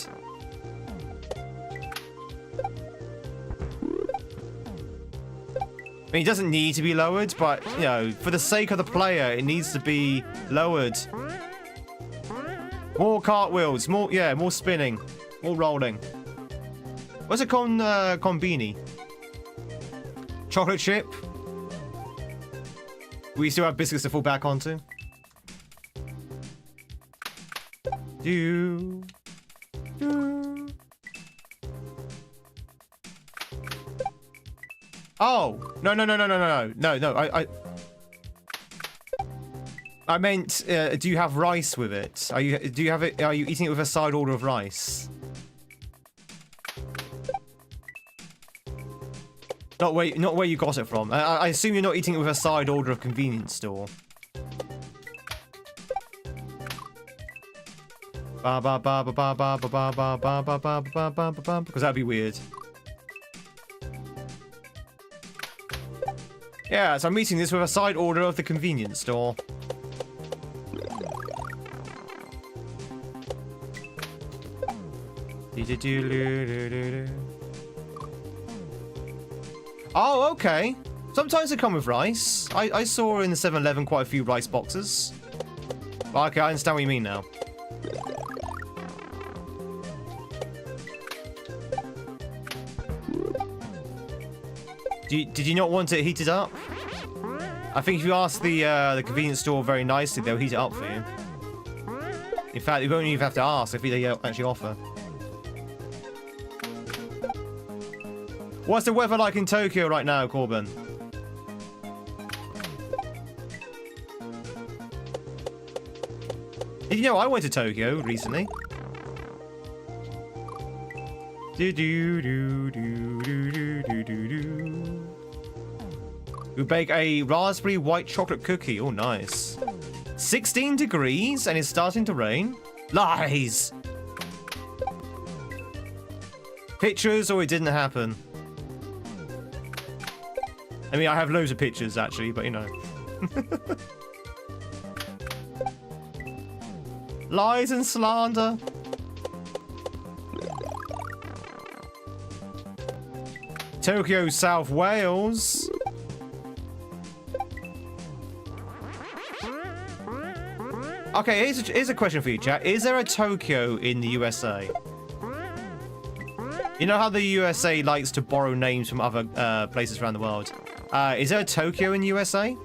I mean, it doesn't need to be lowered, but, you know, for the sake of the player, it needs to be lowered. More cartwheels, more spinning, more rolling. What's a conbini? Chocolate chip? We still have biscuits to fall back onto. Do. Oh, no. I meant, do you have rice with it? Are you eating it with a side order of rice? Not where you got it from. I assume you're not eating it with a side order of convenience store. Because that'd be weird. Yeah, so I'm eating this with a side order of the convenience store. Oh, okay. Sometimes they come with rice. I saw in the 7-Eleven quite a few rice boxes. Okay, I understand what you mean now. Did you not want it heated up? I think if you ask the convenience store very nicely, they'll heat it up for you. In fact, you won't even have to ask if they actually offer. What's the weather like in Tokyo right now, Corbin? Did you know I went to Tokyo recently? We bake a raspberry white chocolate cookie. Oh, nice. 16 degrees and it's starting to rain. Lies! Pictures or it didn't happen. I mean, I have loads of pictures actually, but you know. Lies and slander. Tokyo, South Wales. Okay, here's a question for you, chat. Is there a Tokyo in the USA? You know how the USA likes to borrow names from other places around the world? Is there a Tokyo in the USA?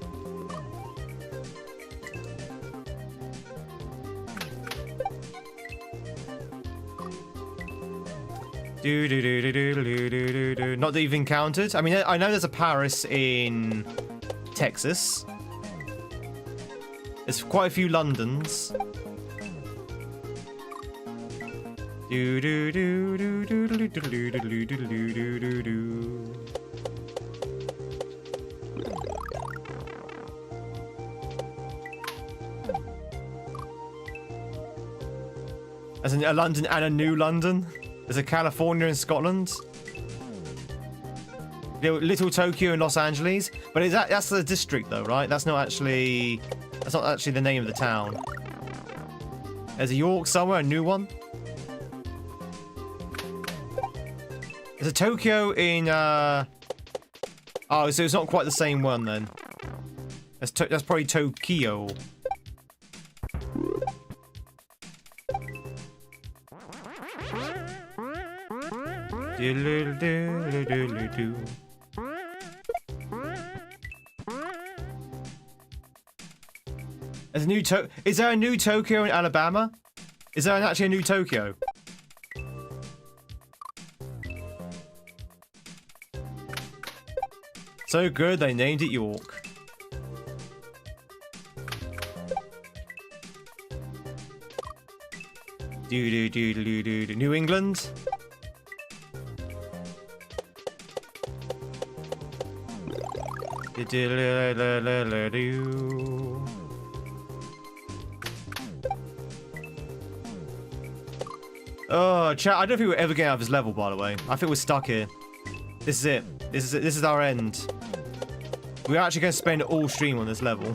Not that you've encountered. I mean, I know there's a Paris in Texas. There's quite a few Londons. As in a London and a new London. There's a California and Scotland. Little Tokyo in Los Angeles. But that's the district though, right? That's not actually the name of the town. There's a York somewhere, a new one. There's a Tokyo in oh, so it's not quite the same one then. That's probably Tokyo. There's a new Is there a new Tokyo in Alabama? Is there actually a new Tokyo? So good, they named it York. New England? Oh, chat, I don't think we'll ever get out of this level, by the way. I think we're stuck here. This is it. This is our end. We're actually going to spend all stream on this level.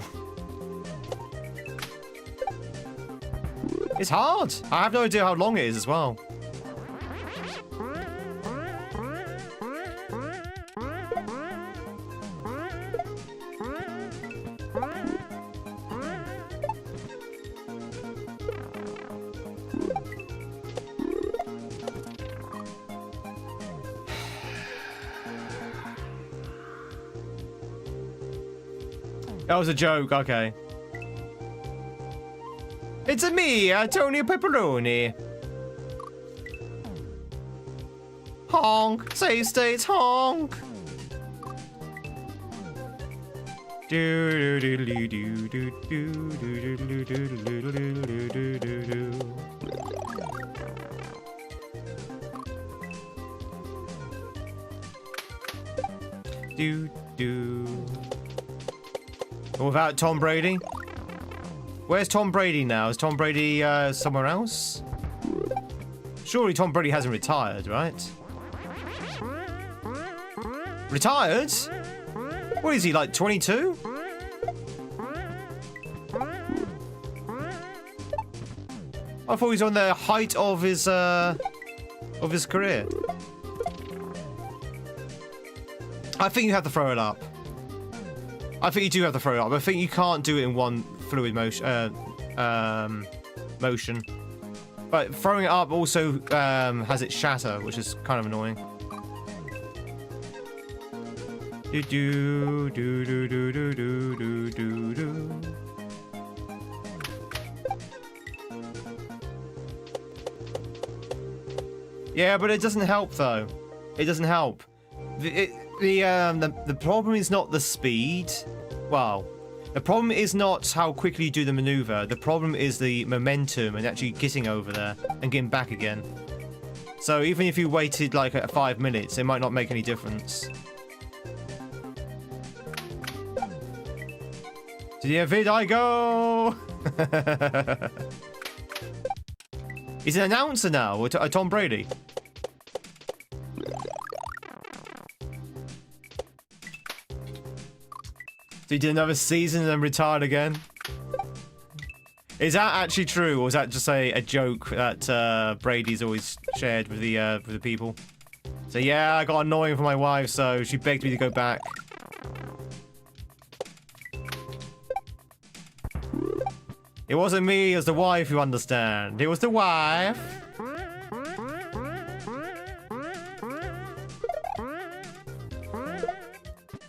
It's hard. I have no idea how long it is as well. That was a joke, okay. It's a me, Tony Pepperoni. Honk, save states, honk. Without Tom Brady? Where's Tom Brady now? Is Tom Brady somewhere else? Surely Tom Brady hasn't retired, right? Retired? What is he, like 22? I thought he was on the height of his career. I think you have to throw it up. I think you do have to throw it up. I think you can't do it in one fluid motion. But throwing it up also has it shatter, which is kind of annoying. Yeah, but it doesn't help though. It doesn't help. The problem is not the speed. Well, the problem is not how quickly you do the maneuver. The problem is the momentum and actually getting over there and getting back again. So even if you waited like 5 minutes, it might not make any difference. To the vid I go! He's an announcer now, Tom Brady. So he did another season and then retired again. Is that actually true, or is that just a joke that Brady's always shared with the people? So yeah, I got annoying for my wife, so she begged me to go back. It wasn't me, it was the wife, you understand. It was the wife.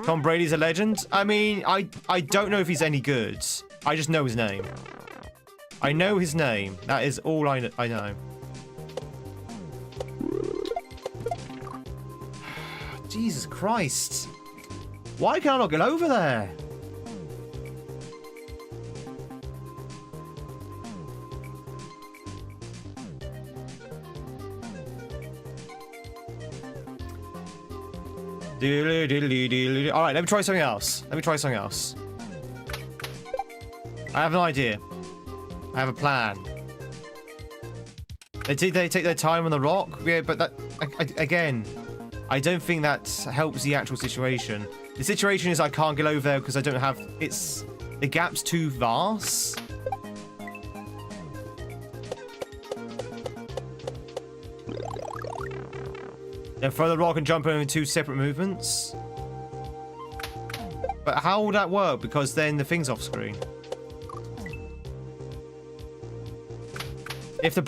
Tom Brady's a legend? I mean, I don't know if he's any good. I just know his name. I know his name. That is all I know. Jesus Christ. Why can I not get over there? Alright, let me try something else. I have an idea. I have a plan. They take their time on the rock? Yeah, but that... Again, I don't think that helps the actual situation. The situation is I can't get over there because I don't have... The gap's too vast. Then throw the rock and jump over in 2 separate movements. But how will that work? Because then the thing's off screen. If the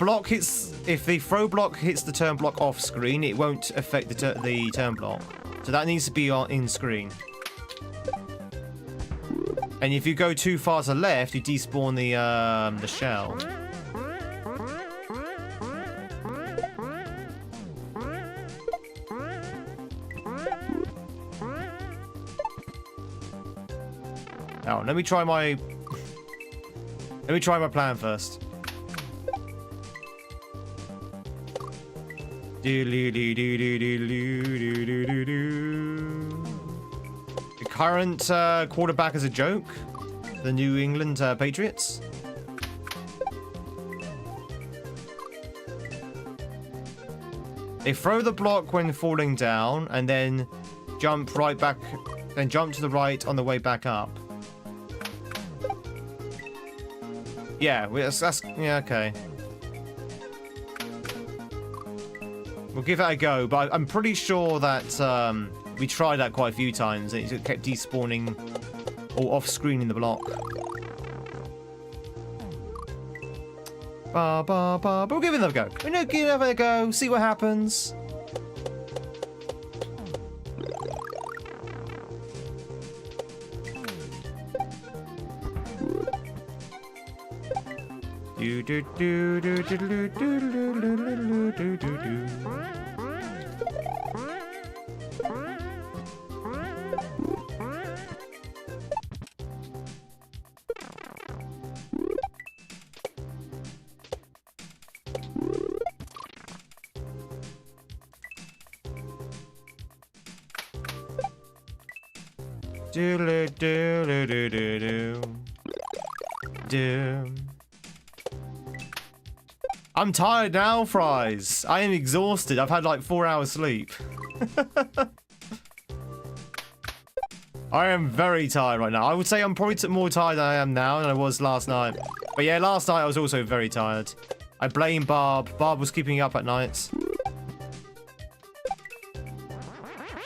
throw block hits the turn block off screen, it won't affect the turn block. So that needs to be in screen. And if you go too far to the left, you despawn the shell. Oh, let me try my plan first. The current quarterback is a joke. The New England Patriots. They throw the block when falling down and then jump right back, then jump to the right on the way back up. Yeah, yeah, okay. We'll give that a go, but I'm pretty sure that we tried that quite a few times and it kept despawning or off-screening the block. But we'll give it another go. We'll give it another go, see what happens. I'm tired now, Fries. I am exhausted. I've had like 4 hours sleep. I am very tired right now. I would say I'm probably more tired than I am now than I was last night. But yeah, last night I was also very tired. I blame Barb. Barb was keeping me up at night.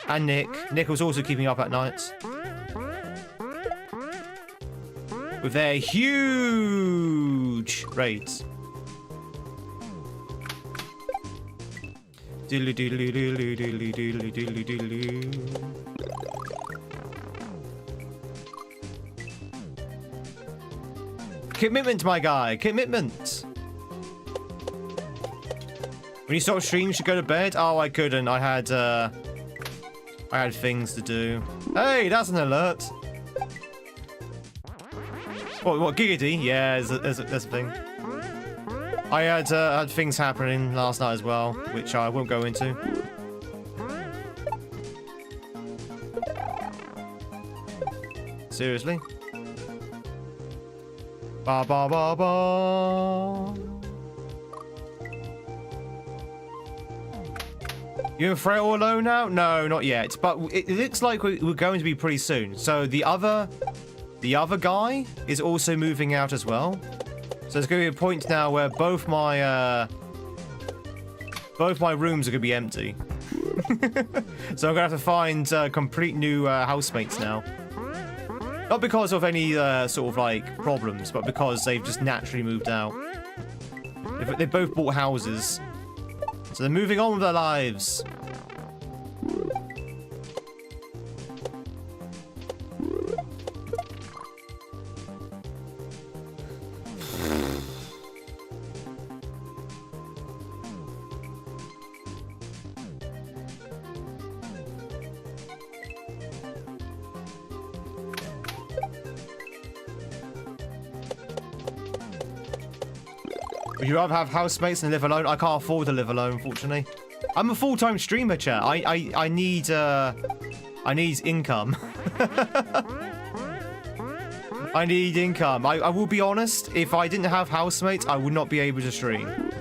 And Nick. Nick was also keeping up at night. With their huge raids. Commitment, my guy. Commitment. When you stop stream, you should go to bed. Oh, I couldn't. I had things to do. Hey, that's an alert. What giggity? Yeah, there's a thing. I had things happening last night as well, which I won't go into. Seriously? Ba ba ba ba. You and Freya all alone now? No, not yet. But it looks like we're going to be pretty soon. So the other guy is also moving out as well. So there's going to be a point now where both my rooms are going to be empty. So I'm gonna have to find complete new housemates now. Not because of any sort of like problems, but because they've just naturally moved out. They both bought houses, so they're moving on with their lives. Would you rather have housemates than live alone? I can't afford to live alone, unfortunately. I'm a full-time streamer, chat. I need income. I need income. I will be honest. If I didn't have housemates, I would not be able to stream.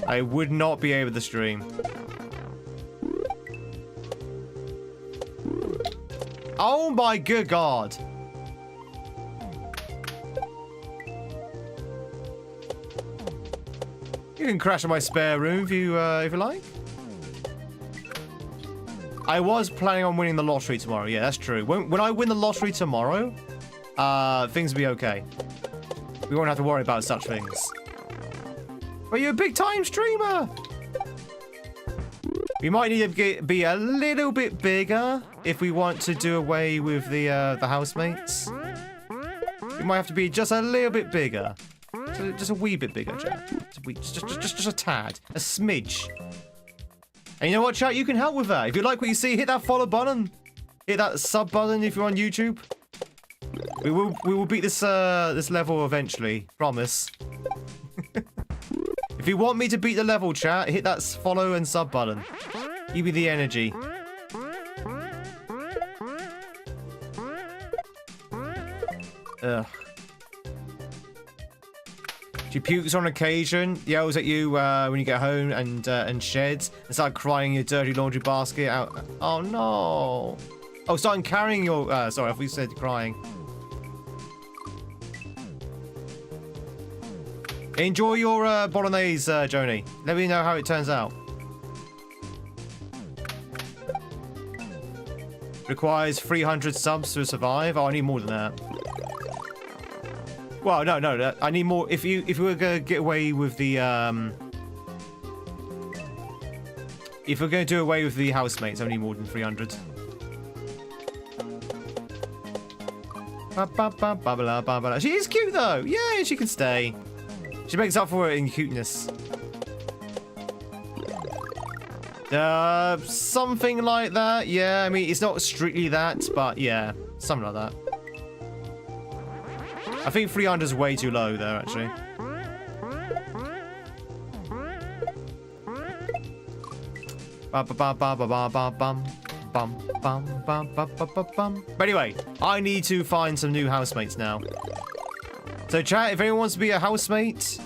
I would not be able to stream. Oh my good God. You can crash in my spare room if you like. I was planning on winning the lottery tomorrow. Yeah, that's true. When I win the lottery tomorrow, things will be okay. We won't have to worry about such things. But you're a big-time streamer. We might need to be a little bit bigger if we want to do away with the housemates. We might have to be just a little bit bigger. Just a wee bit bigger, chat. Just a tad. A smidge. And you know what, chat? You can help with that. If you like what you see, hit that follow button. Hit that sub button if you're on YouTube. We will beat this this level eventually. Promise. If you want me to beat the level, chat, hit that follow and sub button. Give me the energy. Ugh. She pukes on occasion, yells at you when you get home, and sheds, and start crying in your dirty laundry basket out. Oh no! Oh, starting carrying your. Sorry, I thought you said crying. Enjoy your bolognese, Joni. Let me know how it turns out. Requires 300 subs to survive. Oh, I need more than that. Well, no, I need more. If we were gonna get away with the if we're gonna do away with the housemates, I need more than 300. She is cute though. Yeah, she can stay. She makes up for it in cuteness. Something like that. Yeah, I mean, it's not strictly that, but yeah, something like that. I think 300 is way too low there, actually. But anyway, I need to find some new housemates now. So chat, if anyone wants to be a housemate,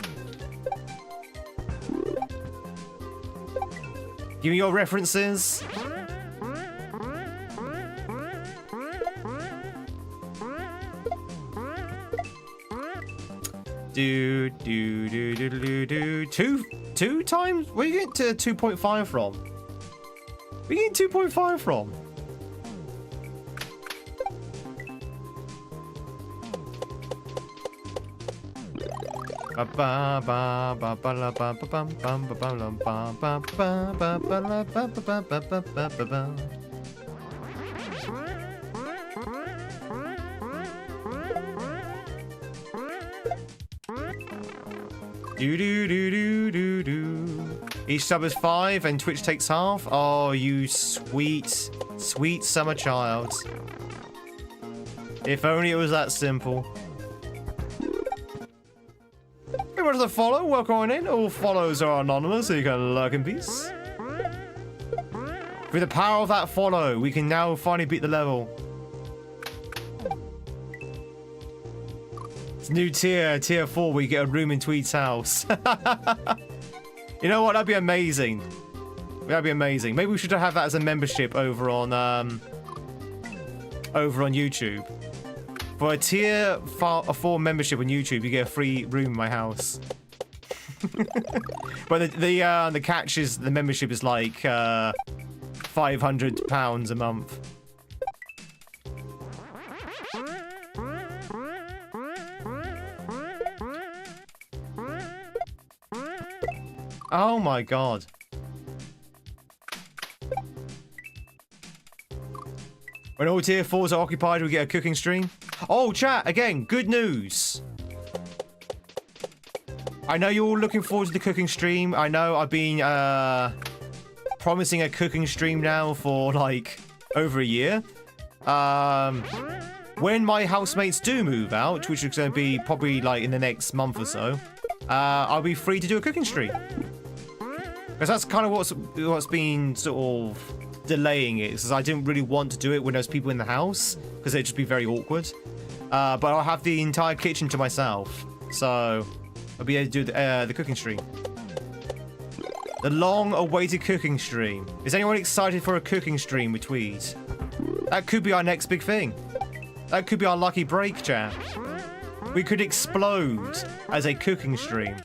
give me your references. Two times? Where are you getting to 2.5 from? Where are you getting 2.5 from? Each sub is 5 and Twitch takes half. Oh, you sweet, sweet summer child. If only it was that simple. Hey, what's the follow? Welcome on in. All follows are anonymous, so you can lurk in peace. With the power of that follow, we can now finally beat the level. It's new tier 4, where you get a room in Tweed's house. You know what? That'd be amazing. That'd be amazing. Maybe we should have that as a membership over on YouTube. For a tier 4 membership on YouTube, you get a free room in my house. But the catch is the membership is like £500 a month. Oh my god. When all tier 4s are occupied, we get a cooking stream. Oh, chat, again, good news. I know you're all looking forward to the cooking stream. I know I've been promising a cooking stream now for like over a year. When my housemates do move out, which is going to be probably like in the next month or so, I'll be free to do a cooking stream. Because that's kind of what's been sort of delaying it, because I didn't really want to do it when there's people in the house, because it'd just be very awkward. But I'll have the entire kitchen to myself, so I'll be able to do the cooking stream. The long-awaited cooking stream. Is anyone excited for a cooking stream with Tweed? That could be our next big thing. That could be our lucky break, chat. We could explode as a cooking stream.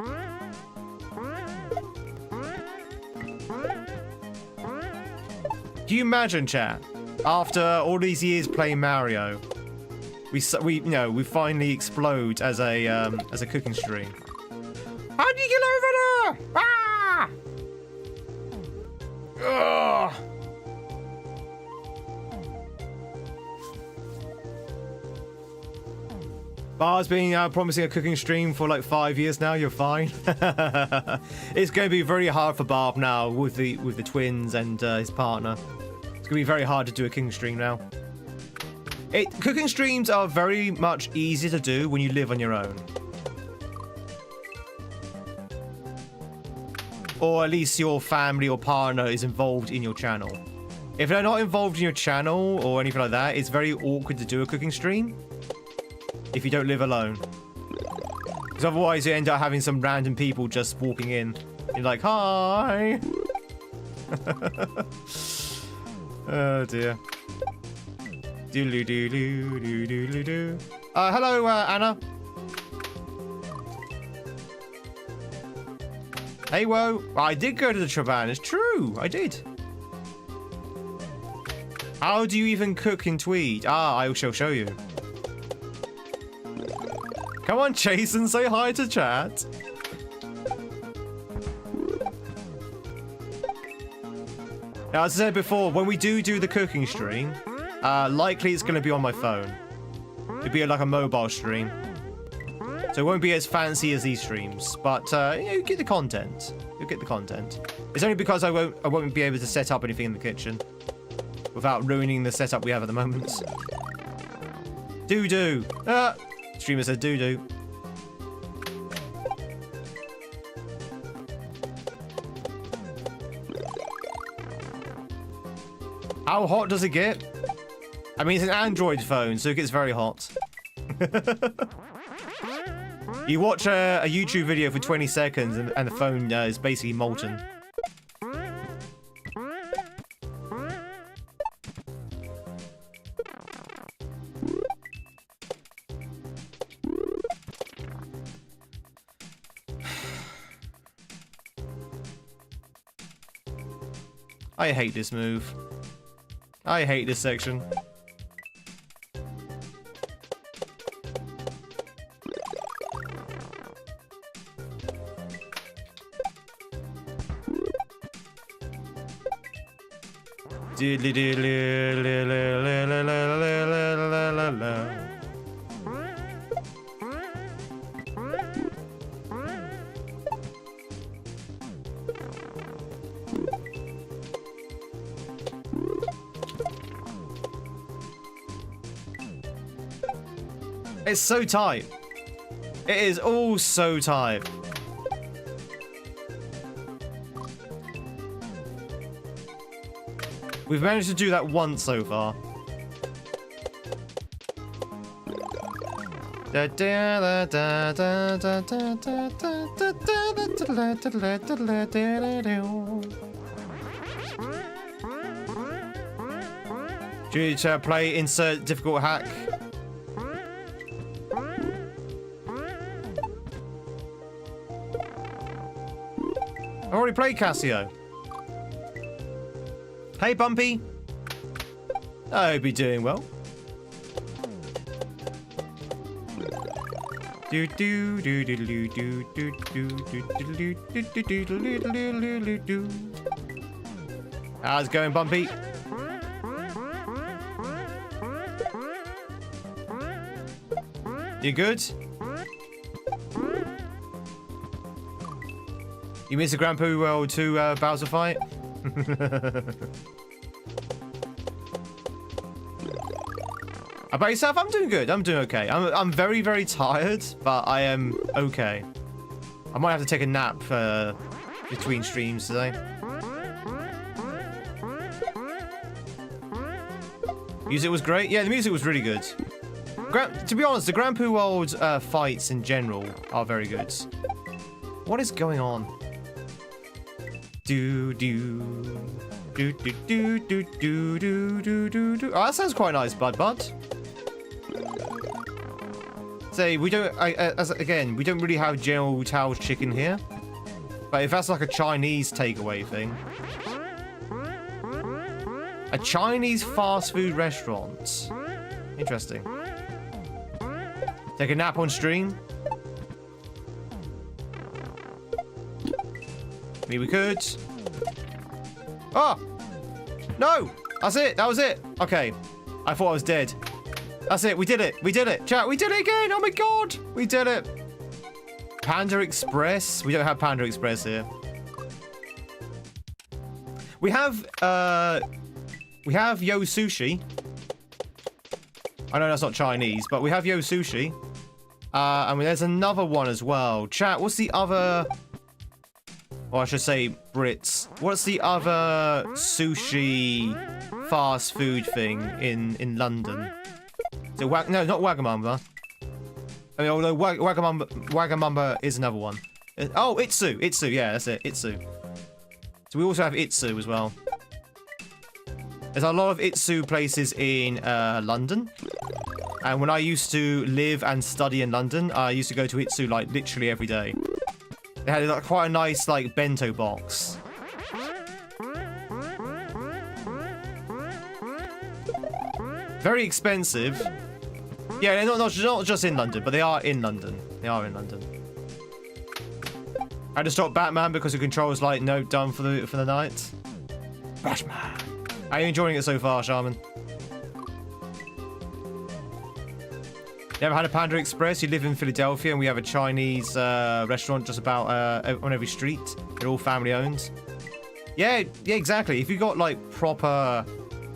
Can you imagine, chat? After all these years playing Mario, we finally explode as a cooking stream. How do you get over there? Ah! Ugh. Bar's been promising a cooking stream for like 5 years now. You're fine. It's going to be very hard for Barb now with the twins and his partner. It's going to be very hard to do a cooking stream now. Cooking streams are very much easier to do when you live on your own. Or at least your family or partner is involved in your channel. If they're not involved in your channel or anything like that, it's very awkward to do a cooking stream if you don't live alone. Because otherwise you end up having some random people just walking in. You're like, hi! Oh dear. Doodly-doo-doo-doo-doo-doo-doo. Hello, Anna. Hey, whoa. I did go to the Traban. It's true. I did. How do you even cook in Tweed? I shall show you. Come on, Jason. Say hi to chat. Now, as I said before, when we do the cooking stream, likely it's going to be on my phone. It'll be like a mobile stream. So it won't be as fancy as these streams, but you get the content. You'll get the content. It's only because I won't be able to set up anything in the kitchen without ruining the setup we have at the moment. Doo-doo. Streamer said doo-doo. How hot does it get? I mean, it's an Android phone, so it gets very hot. You watch a YouTube video for 20 seconds and the phone is basically molten. I hate this move. I hate this section. It's so tight. It is all so tight. We've managed to do that once so far. Should we play insert difficult hack? I already played Cassio. Hey, Bumpy. I hope you're doing well. Do do do do do do do do do do do do. How's it going, Bumpy? You good? You missed the Grand Poo World 2 Bowser fight? About yourself? I'm doing good. I'm doing okay. I'm very, very tired, but I am okay. I might have to take a nap between streams today. Music was great. Yeah, the music was really good. To be honest, the Grand Poo World fights in general are very good. What is going on? Do do do do do do do do do do. Oh, that sounds quite nice, Bud. Say we don't. Again, we don't really have General Tao's chicken here. But if that's like a Chinese takeaway thing, a Chinese fast food restaurant. Interesting. Take a nap on stream. Maybe we could. Oh! No! That's it. That was it. Okay. I thought I was dead. That's it. We did it. We did it. Chat, we did it again. Oh my god. We did it. Panda Express. We don't have Panda Express here. We have Yo Sushi. I know that's not Chinese, but we have Yo Sushi. And there's another one as well. Chat, what's the other... Or I should say Brits. What's the other sushi fast food thing in London? Is it no, not Wagamama. I mean, although Wagamama is another one. Oh, Itsu. Itsu, yeah, that's it. Itsu. So we also have Itsu as well. There's a lot of Itsu places in London. And when I used to live and study in London, I used to go to Itsu like literally every day. They had like quite a nice like bento box. Very expensive. Yeah, they're not just in London, but they are in London. They are in London. I had to stop Batman because the controller's like, no, done for the night. Batman. Are you enjoying it so far, Shaman? Never had a Panda Express? You live in Philadelphia and we have a Chinese restaurant just about on every street. They're all family owned. Yeah, exactly. If you got like proper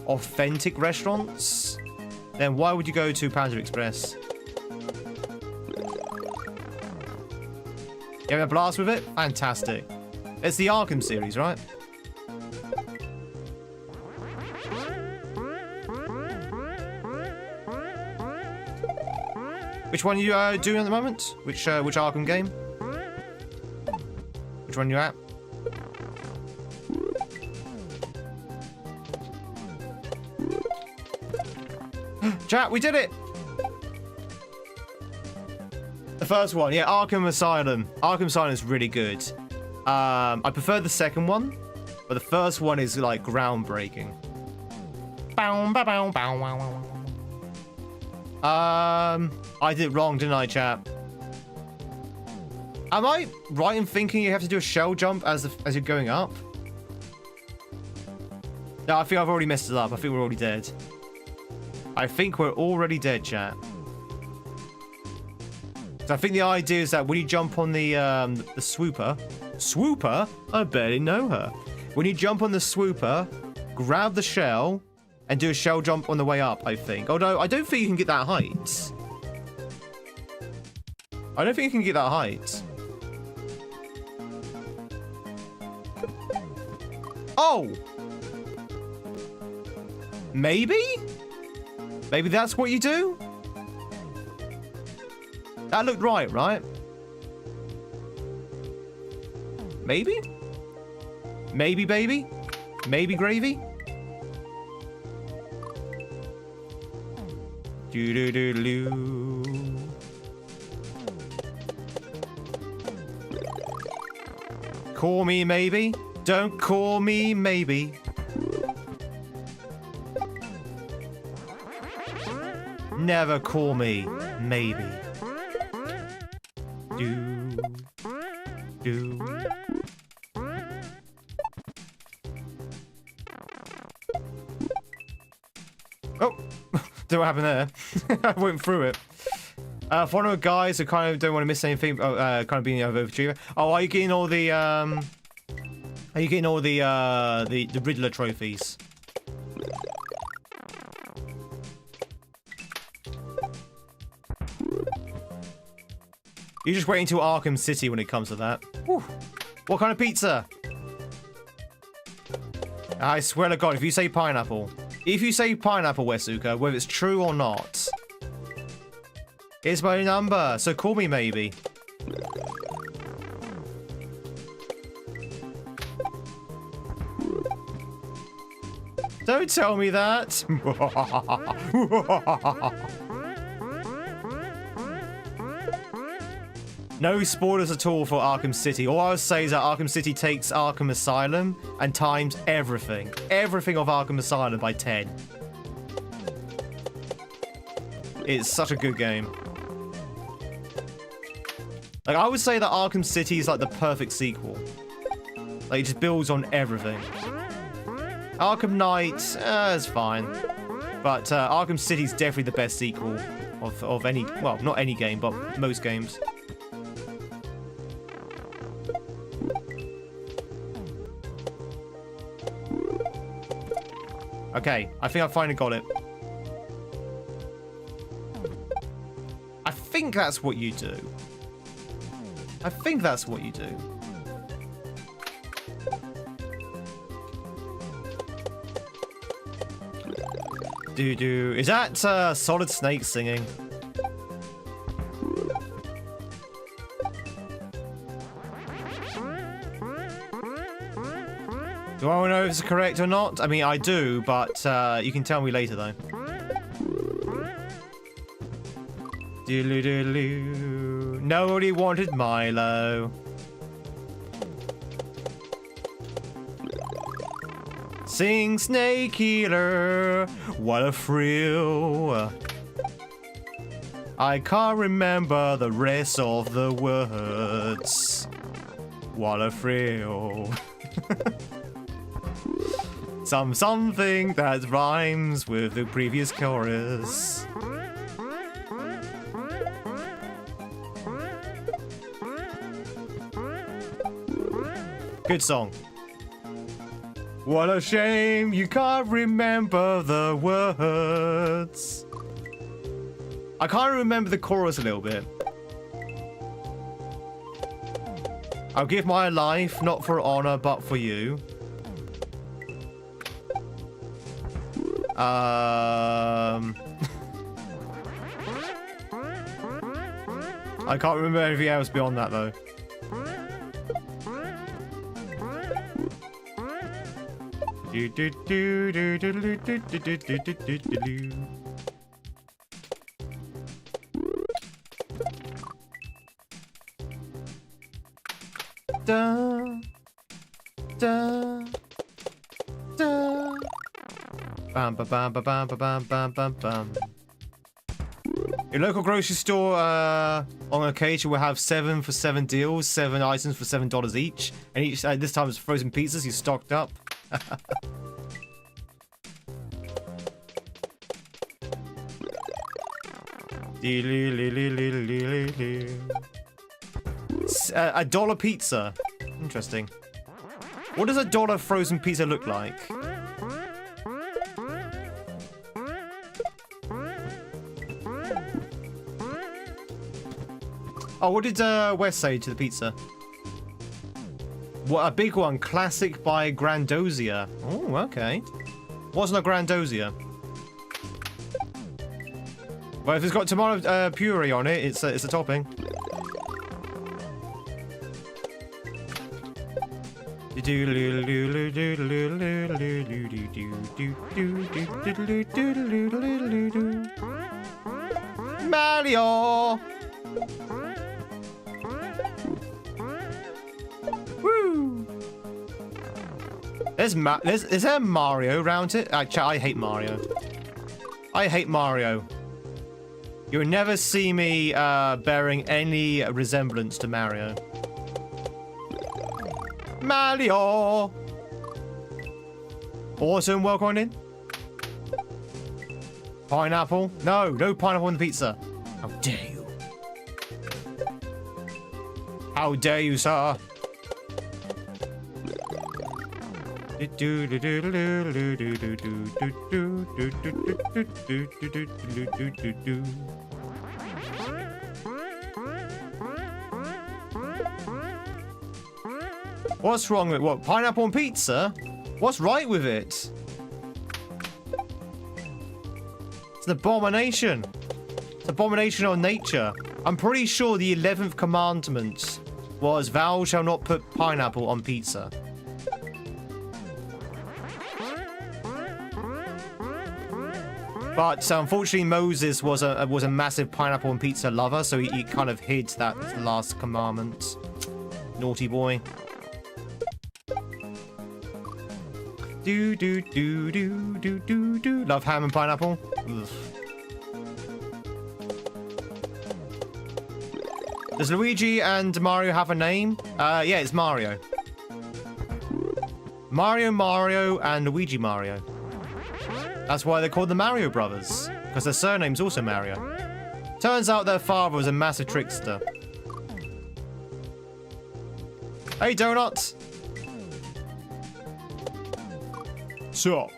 authentic restaurants, then why would you go to Panda Express? You having a blast with it? Fantastic. It's the Arkham series, right? Which one are you doing at the moment? Which Arkham game? Which one are you at? Chat, we did it! The first one, yeah, Arkham Asylum. Arkham Asylum is really good. I prefer the second one, but the first one is like groundbreaking. I did it wrong, didn't I, chat? Am I right in thinking you have to do a shell jump as you're going up? No, I think I've already messed it up. I think we're already dead. I think we're already dead, chat. So I think the idea is that when you jump on the swooper... Swooper? I barely know her. When you jump on the swooper, grab the shell, and do a shell jump on the way up, I think. Although, I don't think you can get that height. I don't think you can get that height. Oh! Maybe? Maybe that's what you do? That looked right, right? Maybe? Maybe, baby? Maybe gravy? Do-do-do-do. Call me maybe. Don't call me maybe. Never call me maybe. Do. Oh, don't know what happened there. I went through it. For one of the guys who kind of don't want to miss anything, kind of being an overachiever. Oh, are you getting all the the Riddler trophies? You're just waiting till Arkham City when it comes to that. Whew. What kind of pizza? I swear to God, if you say pineapple, Wesuka, whether it's true or not, it's my number, so call me maybe. Don't tell me that. No spoilers at all for Arkham City. All I would say is that Arkham City takes Arkham Asylum and times everything. Everything of Arkham Asylum by 10. It's such a good game. Like, I would say that Arkham City is like the perfect sequel. Like, it just builds on everything. Arkham Knight, is fine. But Arkham City is definitely the best sequel of any, well, not any game, but most games. Okay, I think I finally got it. I think that's what you do. I think that's what you do. Do. Is that Solid Snake singing? Do I want to know if it's correct or not? I mean, I do, but you can tell me later, though. Doodle-doodle-doo. Nobody wanted Milo. Sing Snake Eater, what a thrill. I can't remember the rest of the words. What a thrill. Something that rhymes with the previous chorus. Good song. What a shame you can't remember the words. I can't remember the chorus a little bit. I'll give my life not for honor but for you. I can't remember anything else beyond that though. Da, da, da. Bam, ba, bam, ba, bam, ba, bam, bam, bam, bam. Your local grocery store on occasion will have 7 for 7 deals, 7 items for $7 each, and each this time it's frozen pizzas. You stocked up. $1 pizza. Interesting. What does $1 frozen pizza look like? Oh, what did Wes say to the pizza? What, a big one. Classic by Grandozia. Oh, okay. Wasn't a Grandozia. But if it's got tomato puree on it, it's a topping. Mario! Woo! Is there Mario around it? Actually, I hate Mario. I hate Mario. You'll never see me bearing any resemblance to Mario. Mario! Awesome, welcome in. Pineapple? No, no pineapple on the pizza. How dare you? How dare you, sir? What's wrong with what? Pineapple on pizza? What's right with it? It's an abomination. It's an abomination on nature. I'm pretty sure the 11th commandment was thou shalt not put pineapple on pizza. But unfortunately, Moses was a massive pineapple and pizza lover, so he kind of hid that last commandment. Naughty boy. Do do do do do do do. Love ham and pineapple. Ugh. Does Luigi and Mario have a name? Yeah, it's Mario. Mario, and Luigi Mario. That's why they're called the Mario Brothers, because their surname's also Mario. Turns out their father was a massive trickster. Hey, Donut! Sup?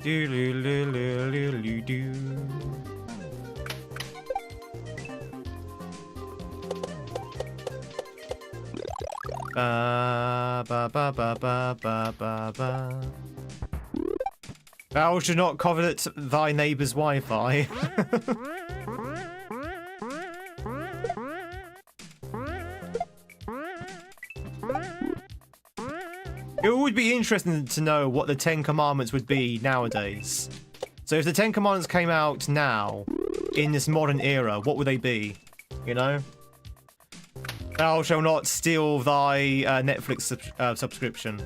Do do do do do do. Ba ba ba ba ba ba ba ba. Thou should not covet thy neighbour's Wi-Fi. It would be interesting to know what the 10 Commandments would be nowadays. So if the 10 Commandments came out now, in this modern era, what would they be? You know? Thou shalt not steal thy Netflix subscription.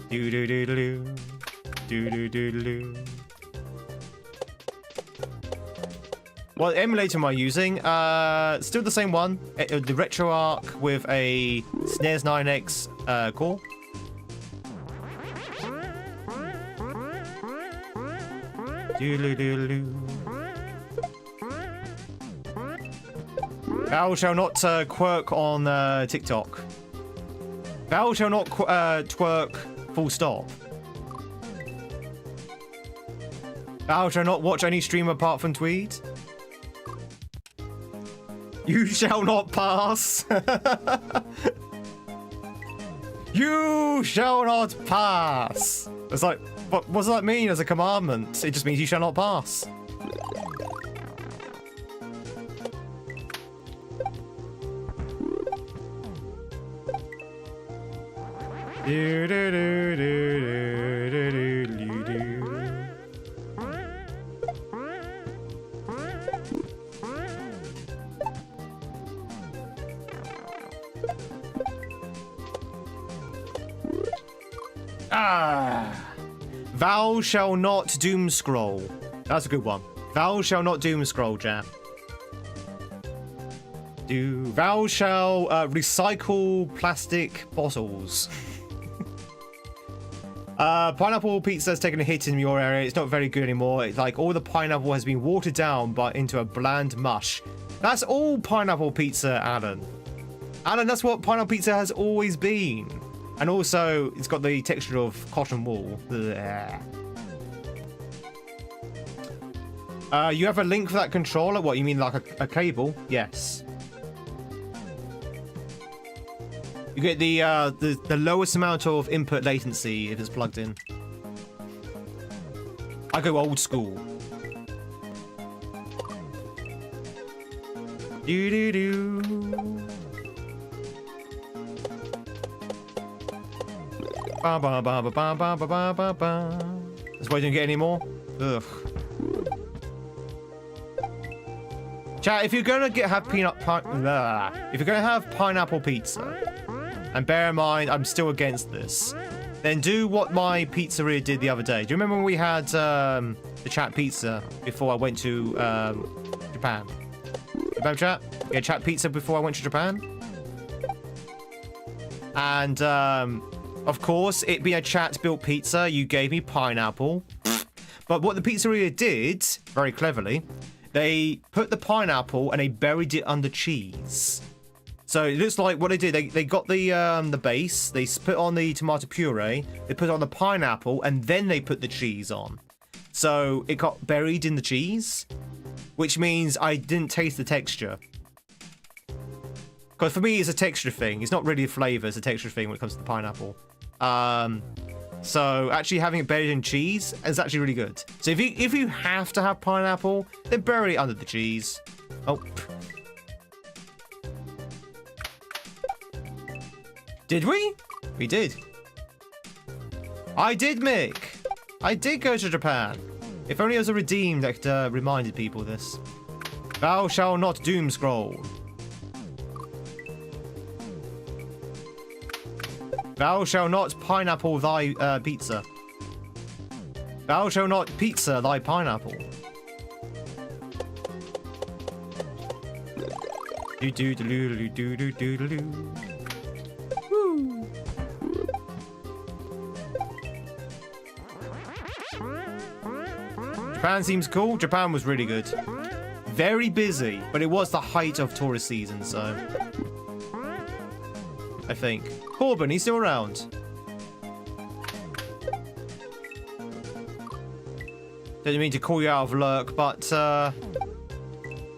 Do do do do do do do do. What emulator am I using? Still the same one. The RetroArch with a SNES 9X core. Doodle doodle. Thou shall not quirk on TikTok. Thou shall not twerk full stop. Thou shall not watch any stream apart from Tweed. You shall not pass. You shall not pass. It's like, what does that mean as a commandment? It just means you shall not pass. Do do do do do do do do. Thou shall not doom scroll. That's a good one. Thou shall not doom scroll, Jam. Thou shall recycle plastic bottles. Pineapple pizza has taken a hit in your area. It's not very good anymore. It's like all the pineapple has been watered down into a bland mush. That's all pineapple pizza, Alan. Alan, that's what pineapple pizza has always been. And also, it's got the texture of cotton wool. You have a link for that controller? What, you mean like a cable? Yes. You get the lowest amount of input latency if it's plugged in. I go old school. Do do do. Ba ba ba ba ba ba ba ba ba. That's why you don't get any more. Ugh. Chat, if you're gonna if you're gonna have pineapple pizza, and bear in mind I'm still against this, then do what my pizzeria did the other day. Do you remember when we had the chat pizza before I went to Japan? Remember chat? Yeah, chat pizza before I went to Japan. And of course, it being a chat-built pizza, you gave me pineapple. But what the pizzeria did, very cleverly, they put the pineapple and they buried it under cheese. So it looks like what they did, they got the base, they put on the tomato puree, they put on the pineapple, and then they put the cheese on. So it got buried in the cheese, which means I didn't taste the texture. Because for me, it's a texture thing. It's not really a flavor, it's a texture thing when it comes to the pineapple. So actually having it buried in cheese is actually really good. So if you have to have pineapple, then bury it under the cheese. Oh. Did we? We did. I did, Mick. I did go to Japan. If only there was a redeem that reminded people of this. Thou shalt not doom scroll. Thou shalt not pineapple thy pizza. Thou shalt not pizza thy pineapple. Do do do do do do do do do. Woo. Japan seems cool. Japan was really good. Very busy, but it was the height of tourist season, so I think. Corbin, he's still around. Didn't mean to call you out of lurk, but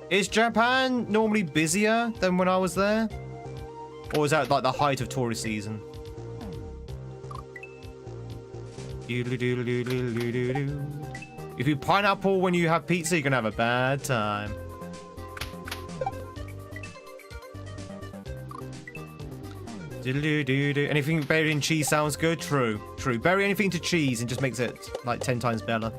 is Japan normally busier than when I was there? Or is that like the height of tourist season? If you pineapple when you have pizza, you're gonna have a bad time. Anything buried in cheese sounds good? True. True. Bury anything to cheese and just makes it like 10 times better.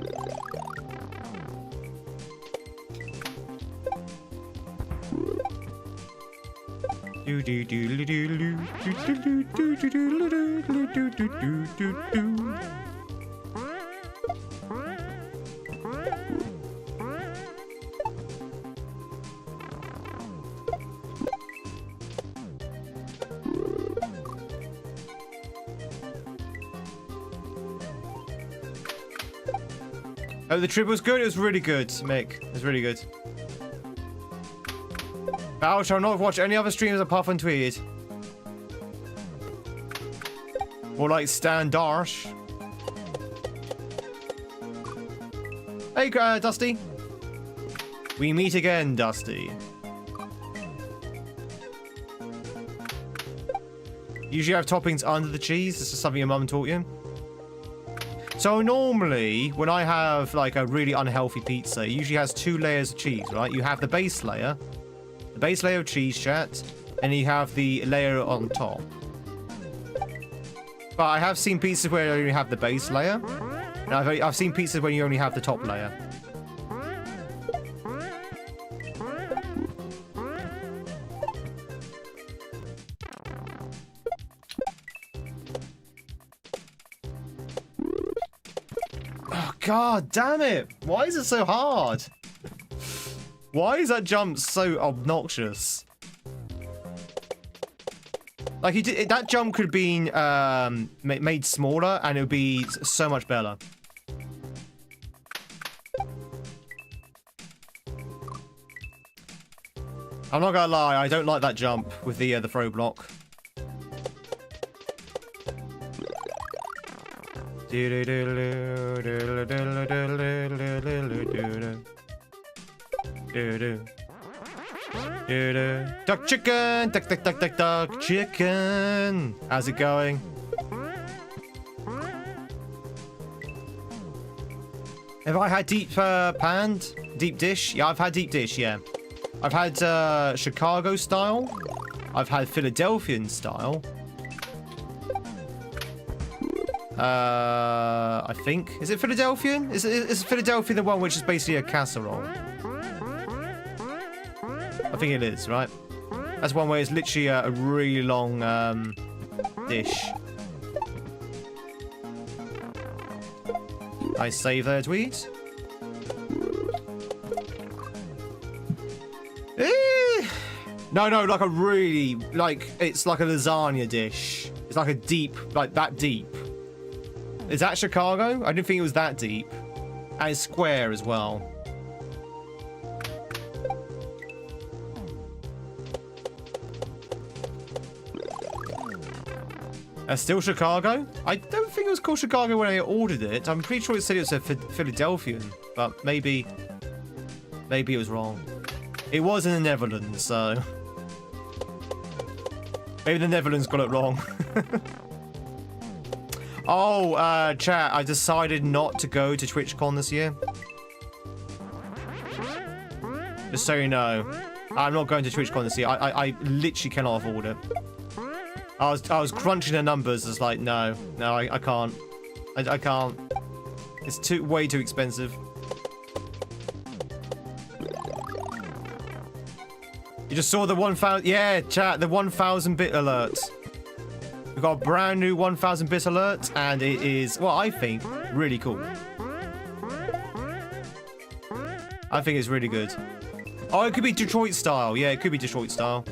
Oh, the trip was good? It was really good, Mick. It was really good. Thou shalt not watch any other streams apart from Tweed. More like Stan Darsh. Hey, Dusty. We meet again, Dusty. Usually have toppings under the cheese. This is something your mum taught you. So normally, when I have like a really unhealthy pizza, it usually has 2 layers of cheese, right? You have the base layer of cheese, chat, and you have the layer on top. But I have seen pizzas where you only have the base layer, and I've seen pizzas where you only have the top layer. God damn it! Why is it so hard? Why is that jump so obnoxious? Like that jump could have been made smaller, and it would be so much better. I'm not gonna lie, I don't like that jump with the throw block. Duck chicken! Duck, duck, duck, duck, duck chicken! How's it going? Have I had deep panned? Deep dish? Yeah, I've had deep dish, yeah. I've had Chicago style. I've had Philadelphian style. I think. Is it Philadelphian? Is Philadelphia the one which is basically a casserole? I think it is, right? That's one way. It's literally a really long dish. I save there, Tweed. No, like a really, like, it's like a lasagna dish. It's like a deep, like that deep. Is that Chicago? I didn't think it was that deep. And it's square as well. Still Chicago? I don't think it was called Chicago when I ordered it. I'm pretty sure it said it was a Philadelphian, but maybe it was wrong. It was in the Netherlands, so maybe the Netherlands got it wrong. Oh, chat, I decided not to go to TwitchCon this year. Just so you know, I'm not going to TwitchCon this year. I literally cannot afford it. I was crunching the numbers. It's like, no, I can't. I can't. It's way too expensive. You just saw the 1,000. Yeah, chat, the 1,000-bit alert. We've got a brand new 1,000-bit alert, and it is, well, I think, really cool. I think it's really good. Oh, it could be Detroit style. Yeah, it could be Detroit style.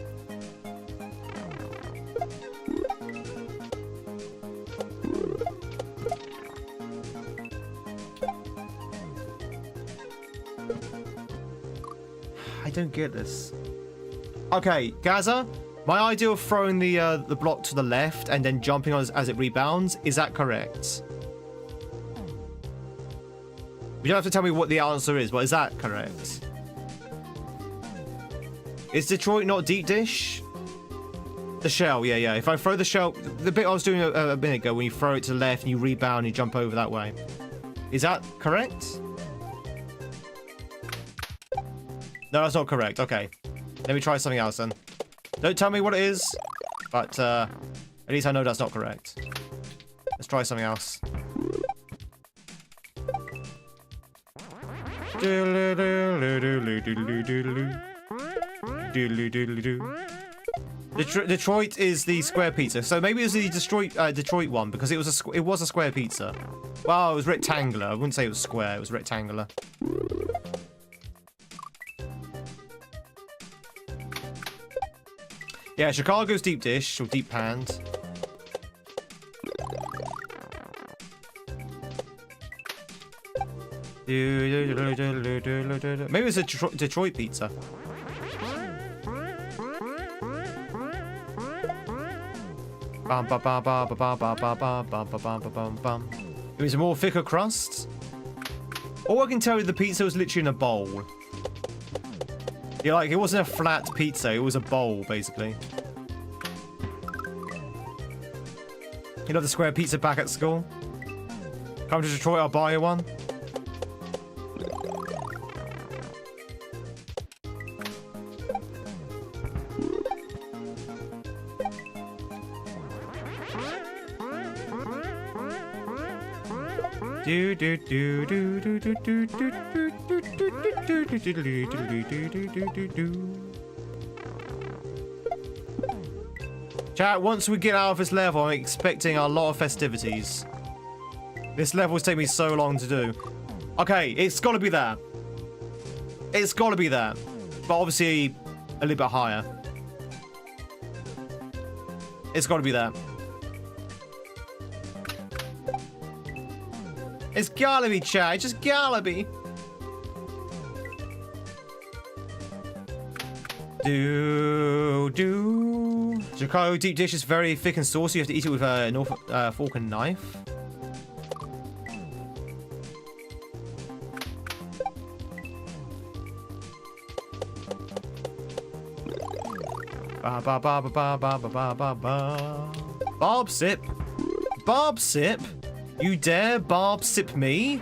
I don't get this. Okay, Gaza, my idea of throwing the block to the left and then jumping on as it rebounds, is that correct? You don't have to tell me what the answer is, but is that correct? Is Detroit not deep dish? The shell, yeah. If I throw the shell, the bit I was doing a minute ago, when you throw it to the left and you rebound and you jump over that way. Is that correct? No, that's not correct. Okay. Let me try something else then. Don't tell me what it is, but at least I know that's not correct. Let's try something else. Detroit is the square pizza, so maybe it was the Detroit one because it was a square pizza. Well, it was rectangular. I wouldn't say it was square. It was rectangular. Yeah, Chicago's deep dish or deep panned. Maybe it's a Detroit pizza. It was a more thicker crust. All I can tell you, the pizza was literally in a bowl. Yeah, like, it wasn't a flat pizza, it was a bowl, basically. You know the square pizza back at school? Come to Detroit, I'll buy you one. Chat, once we get out of this level, I'm expecting a lot of festivities. This level's taken me so long to do. Okay, it's gotta be there. It's gotta be there. But obviously, a little bit higher. It's gotta be there. It's gotta be, chat. It's just gotta be. Chicago deep dish is very thick and saucy. You have to eat it with a fork and knife. Barb sip. Barb sip. You dare barb sip me?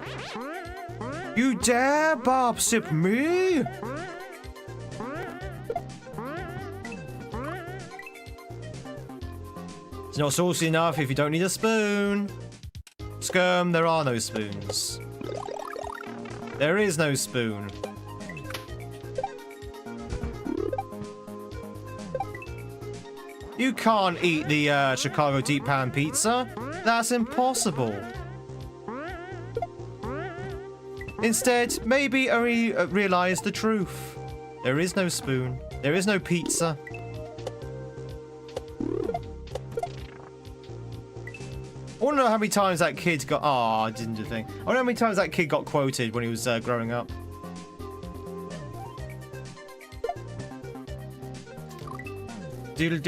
You dare barb sip me? It's not saucy enough if you don't need a spoon. Skirm, there are no spoons. There is no spoon. You can't eat the Chicago deep pan pizza. That's impossible. Instead, maybe only realize the truth. There is no spoon. There is no pizza. I want to know how many times that kid got... Oh, I didn't do the thing. I want to know how many times that kid got quoted when he was growing up. In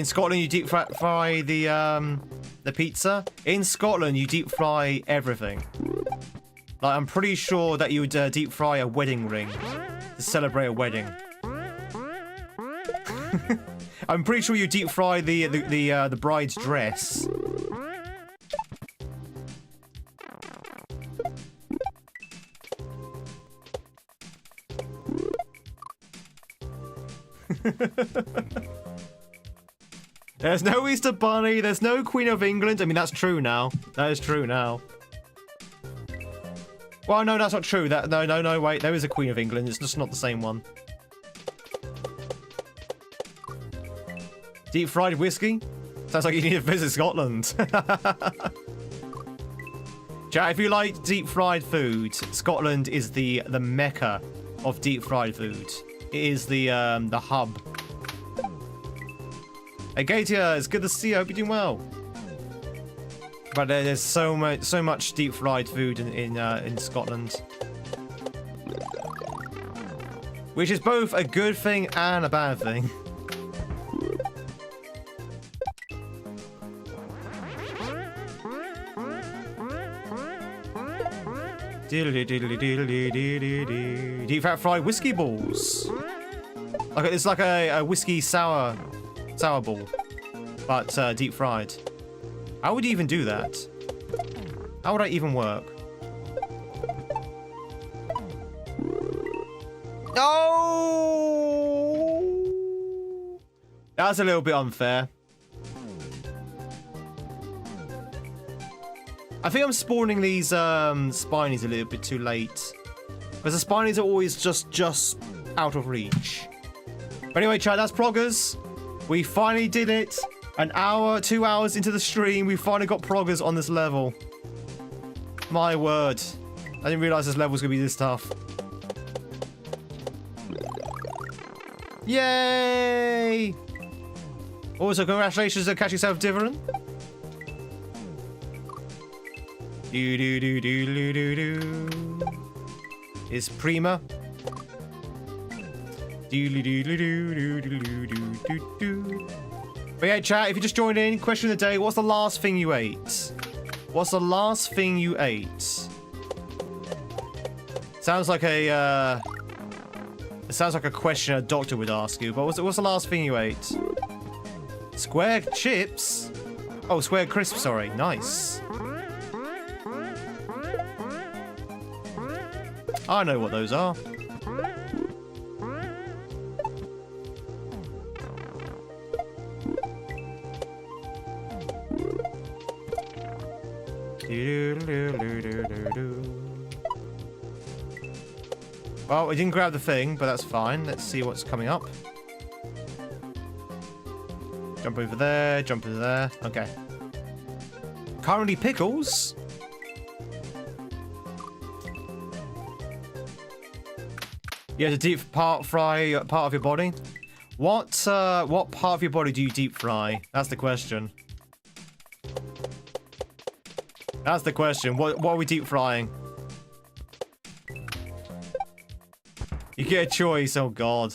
Scotland, you deep fry the pizza. In Scotland, you deep fry everything. Like, I'm pretty sure that you would deep fry a wedding ring to celebrate a wedding. I'm pretty sure you deep fry the bride's dress. There's no Easter Bunny, there's no Queen of England. I mean, that's true now. That is true now. Well, no, that's not true. No, wait. There is a Queen of England. It's just not the same one. Deep fried whiskey? Sounds like you need to visit Scotland. Chat, if you like deep fried food, Scotland is the mecca of deep fried food. It is the hub. Hey Gatia, it's good to see you. I hope you're doing well. But there's so much deep fried food in Scotland, which is both a good thing and a bad thing. Deep fried whiskey balls. Like it's like a whiskey sour ball, but deep fried. How would you even do that? How would I even work? Oh! That's a little bit unfair. I think I'm spawning these spinies a little bit too late. Because the spinies are always just out of reach. But anyway, chat, that's Proggers. We finally did it. An hour, 2 hours into the stream, we finally got Proggers on this level. My word. I didn't realize this level was going to be this tough. Yay! Also, congratulations on catching yourself, Diverin. Is Prima. But yeah, chat, if you just joined in, question of the day, what's the last thing you ate? What's the last thing you ate? Sounds like a it sounds like a question a doctor would ask you, but what's the last thing you ate? Square chips? Oh, square crisps, sorry. Nice. I know what those are. Well, we didn't grab the thing, but that's fine. Let's see what's coming up. Jump over there, jump over there. Okay. Currently pickles. You have to deep fry part of your body. What part of your body do you deep fry? That's the question. That's the question. What are we deep frying? You get a choice. Oh god.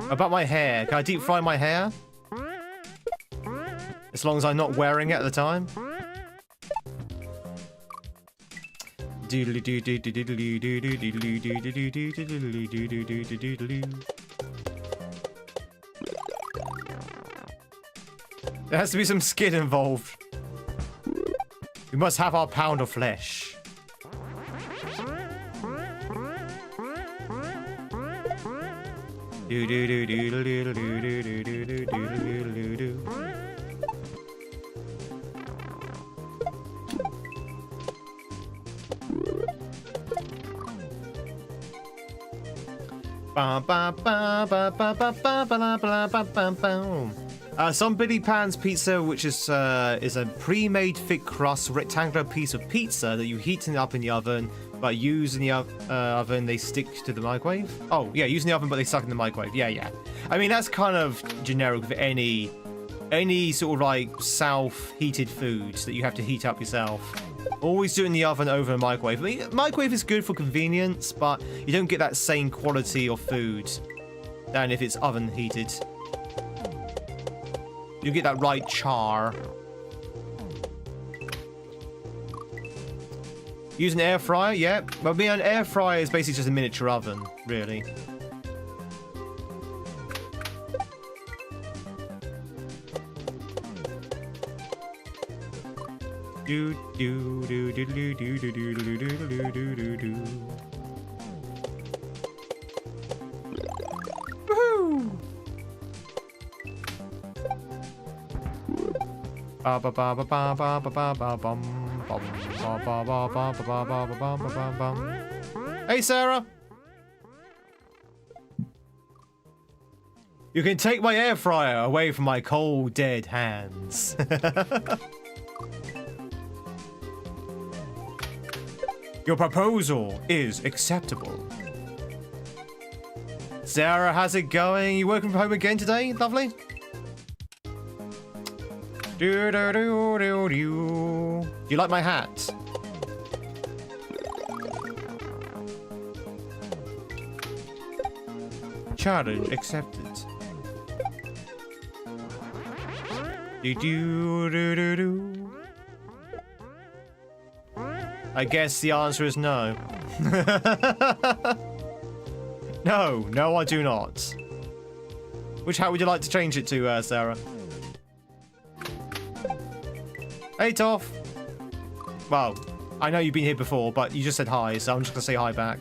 About my hair. Can I deep fry my hair? As long as I'm not wearing it at the time. There has to be some skin involved. We must have our pound of flesh. Some Billy Pan's pizza, which is a pre-made thick crust rectangular piece of pizza that you heat up in the oven, but use in the oven they stick to the microwave. Oh yeah, use in the oven but they stuck in the microwave. Yeah. I mean that's kind of generic for any sort of like self-heated foods that you have to heat up yourself. Always do it in the oven over a microwave. I mean, microwave is good for convenience, but you don't get that same quality of food than if it's oven heated. You get that right char. Use an air fryer, yeah. But I mean, an air fryer is basically just a miniature oven, really. Do do do do do do do do do do do do do. Woohoo! Ba ba ba ba ba ba ba ba ba bum bum ba ba ba ba ba ba ba ba ba ba bum. Hey Sarah! You can take my air fryer away from my cold dead hands. Your proposal is acceptable. Sarah, how's it going? You working from home again today? Lovely. Do do do do do. Do you like my hat? Challenge accepted. Do do do do do. I guess the answer is no. No, I do not. Which hat would you like to change it to, Sarah? Hey, Toff. Well, I know you've been here before, but you just said hi, so I'm just gonna say hi back.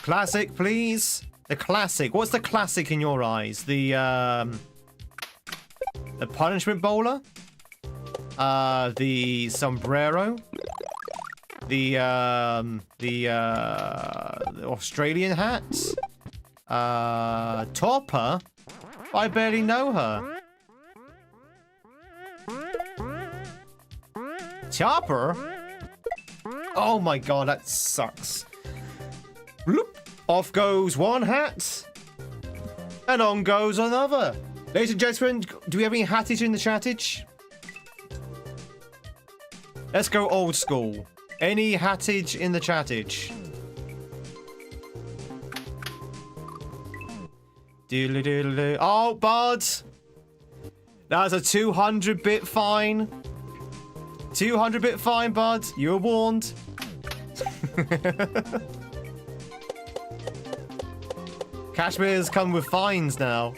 Classic, please. The classic. What's the classic in your eyes? The punishment bowler? The sombrero? The Australian hat? Topper? I barely know her. Chopper? Oh my god, that sucks. Bloop. Off goes one hat, and on goes another. Ladies and gentlemen, do we have any hattage in the chattage? Let's go old school. Any hattage in the chattage? Doodle-doodle-doo. Oh, Bud! That's a 200-bit fine. 200-bit fine, Bud. You were warned. Kashmir's come with fines now.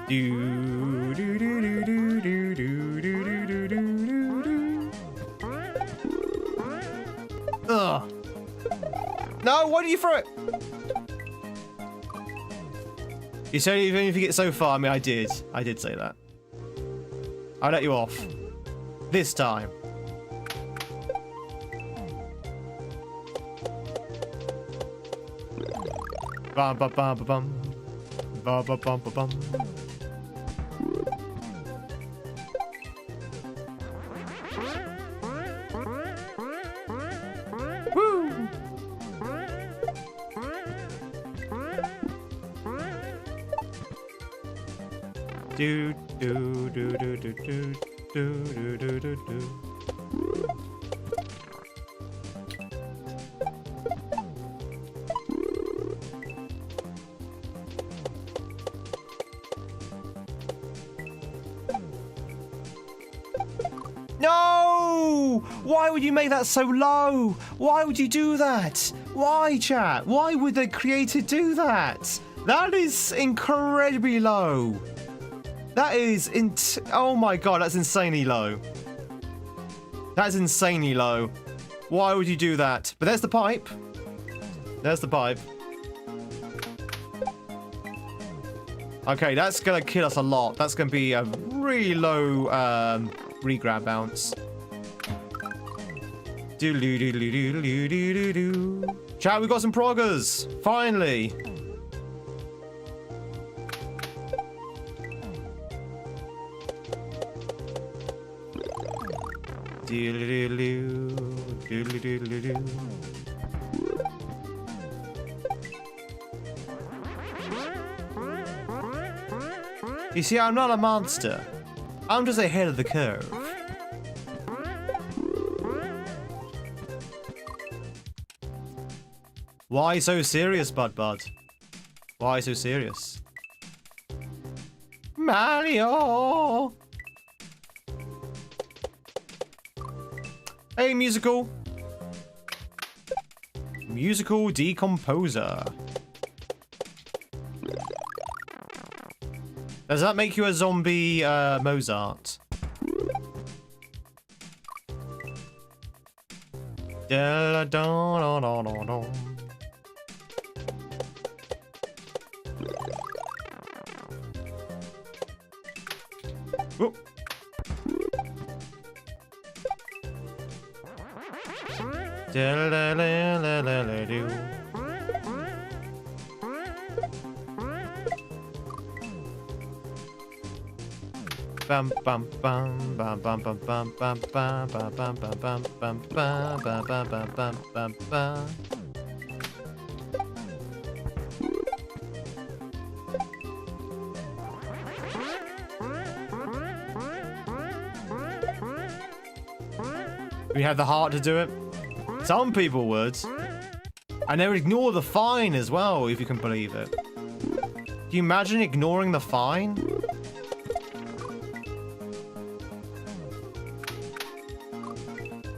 Do do do do do do do do do do do. Ugh. No, why did you throw it? You said even if you get so far, I mean I did say that. I'll let you off. This time. Bum bum bum bum bum bum bum bum bum. Woo! Do do do do do do. Do, do, do, do, do. No! Why would you make that so low? Why would you do that? Why, chat? Why would the creator do that? That is incredibly low. That is oh my god, that's insanely low. That's insanely low. Why would you do that? But there's the pipe. There's the pipe. Okay, that's gonna kill us a lot. That's gonna be a really low regrab bounce. Chat, we got some proggers. Finally. You see, I'm not a monster. I'm just ahead of the curve. Why so serious, Bud? Why so serious? Mario! Hey, musical. Musical decomposer. Does that make you a zombie Mozart? Da da da da da da. Whoop. Da la la la la la do. Bum bum bum bum bum bum bum bum bum bum bum bum bum bum bum bum bum bum bum. We have the heart to do it. Some people would. And they would ignore the fine as well, if you can believe it. Can you imagine ignoring the fine?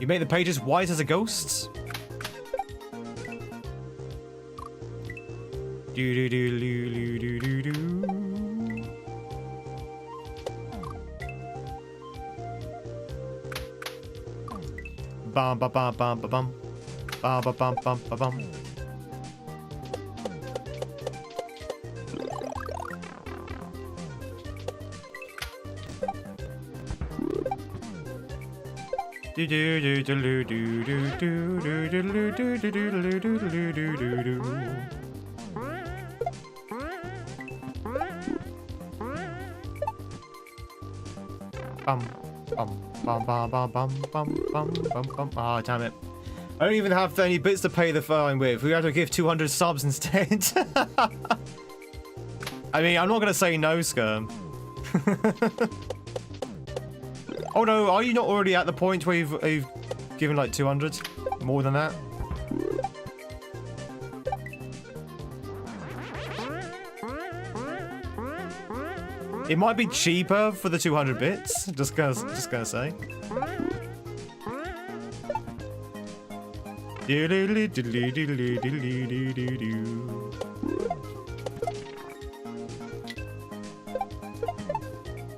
You make the pages white as a ghost? Do do do do do do do. Bum bum bum bum bum bum bum bum bum bum bum. Do do do do do do do do do do do do do do do do. Bum bum bum bum bum bum bum bum bum. Ah, damn it! I don't even have any bits to pay the fine with. We have to give 200 subs instead. I mean, I'm not gonna say no, Skirm. Oh no, are you not already at the point where you've given like 200? More than that? It might be cheaper for the 200 bits. Just gonna say.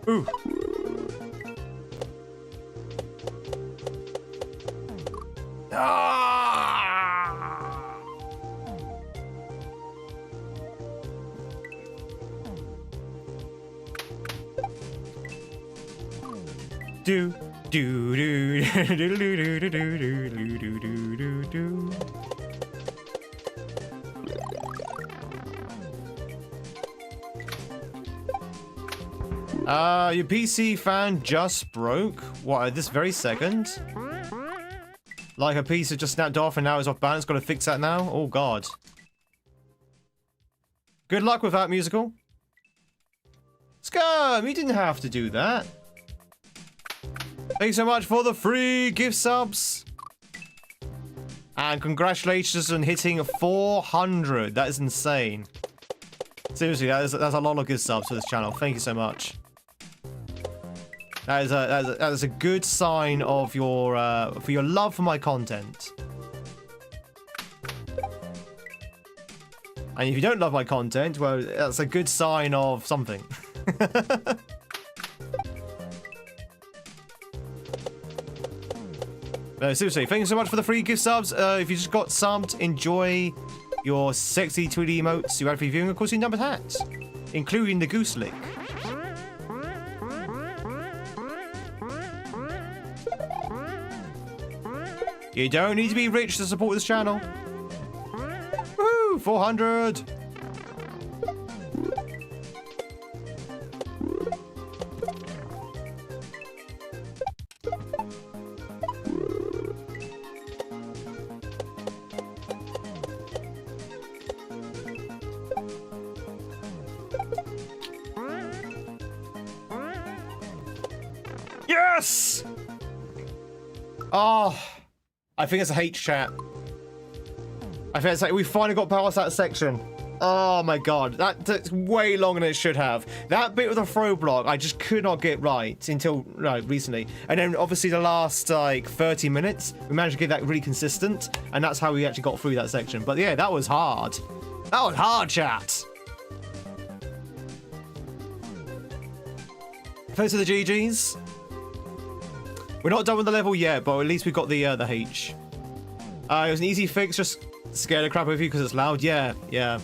Ooh. Do do do do do do do do do do do. Your PC fan just broke? What, at this very second? Like a piece that just snapped off and now it's off balance. Gotta fix that now? Oh god. Good luck with that, musical. Skirm, you didn't have to do that. Thanks so much for the free gift subs. And congratulations on hitting 400. That is insane. Seriously, that's a lot of good subs for this channel. Thank you so much. That is a good sign of your for your love for my content. And if you don't love my content, well, that's a good sign of something. No, seriously, thank you so much for the free gift subs. If you just got subbed, enjoy your sexy Tweedy emotes you add for viewing, of course, your numbered hats, including the goose lick. You don't need to be rich to support this channel. Woo! 400! Yes! Oh, I think it's a H chat. I think it's like we finally got past that section. Oh my god, that took way longer than it should have. That bit with the throw block, I just could not get right until recently. And then obviously the last like 30 minutes, we managed to get that really consistent, and that's how we actually got through that section. But yeah, that was hard. That was hard, chat. Thanks to the GGs. We're not done with the level yet, but at least we got the H. It was an easy fix, just scare the crap out of you because it's loud. Yeah, yeah.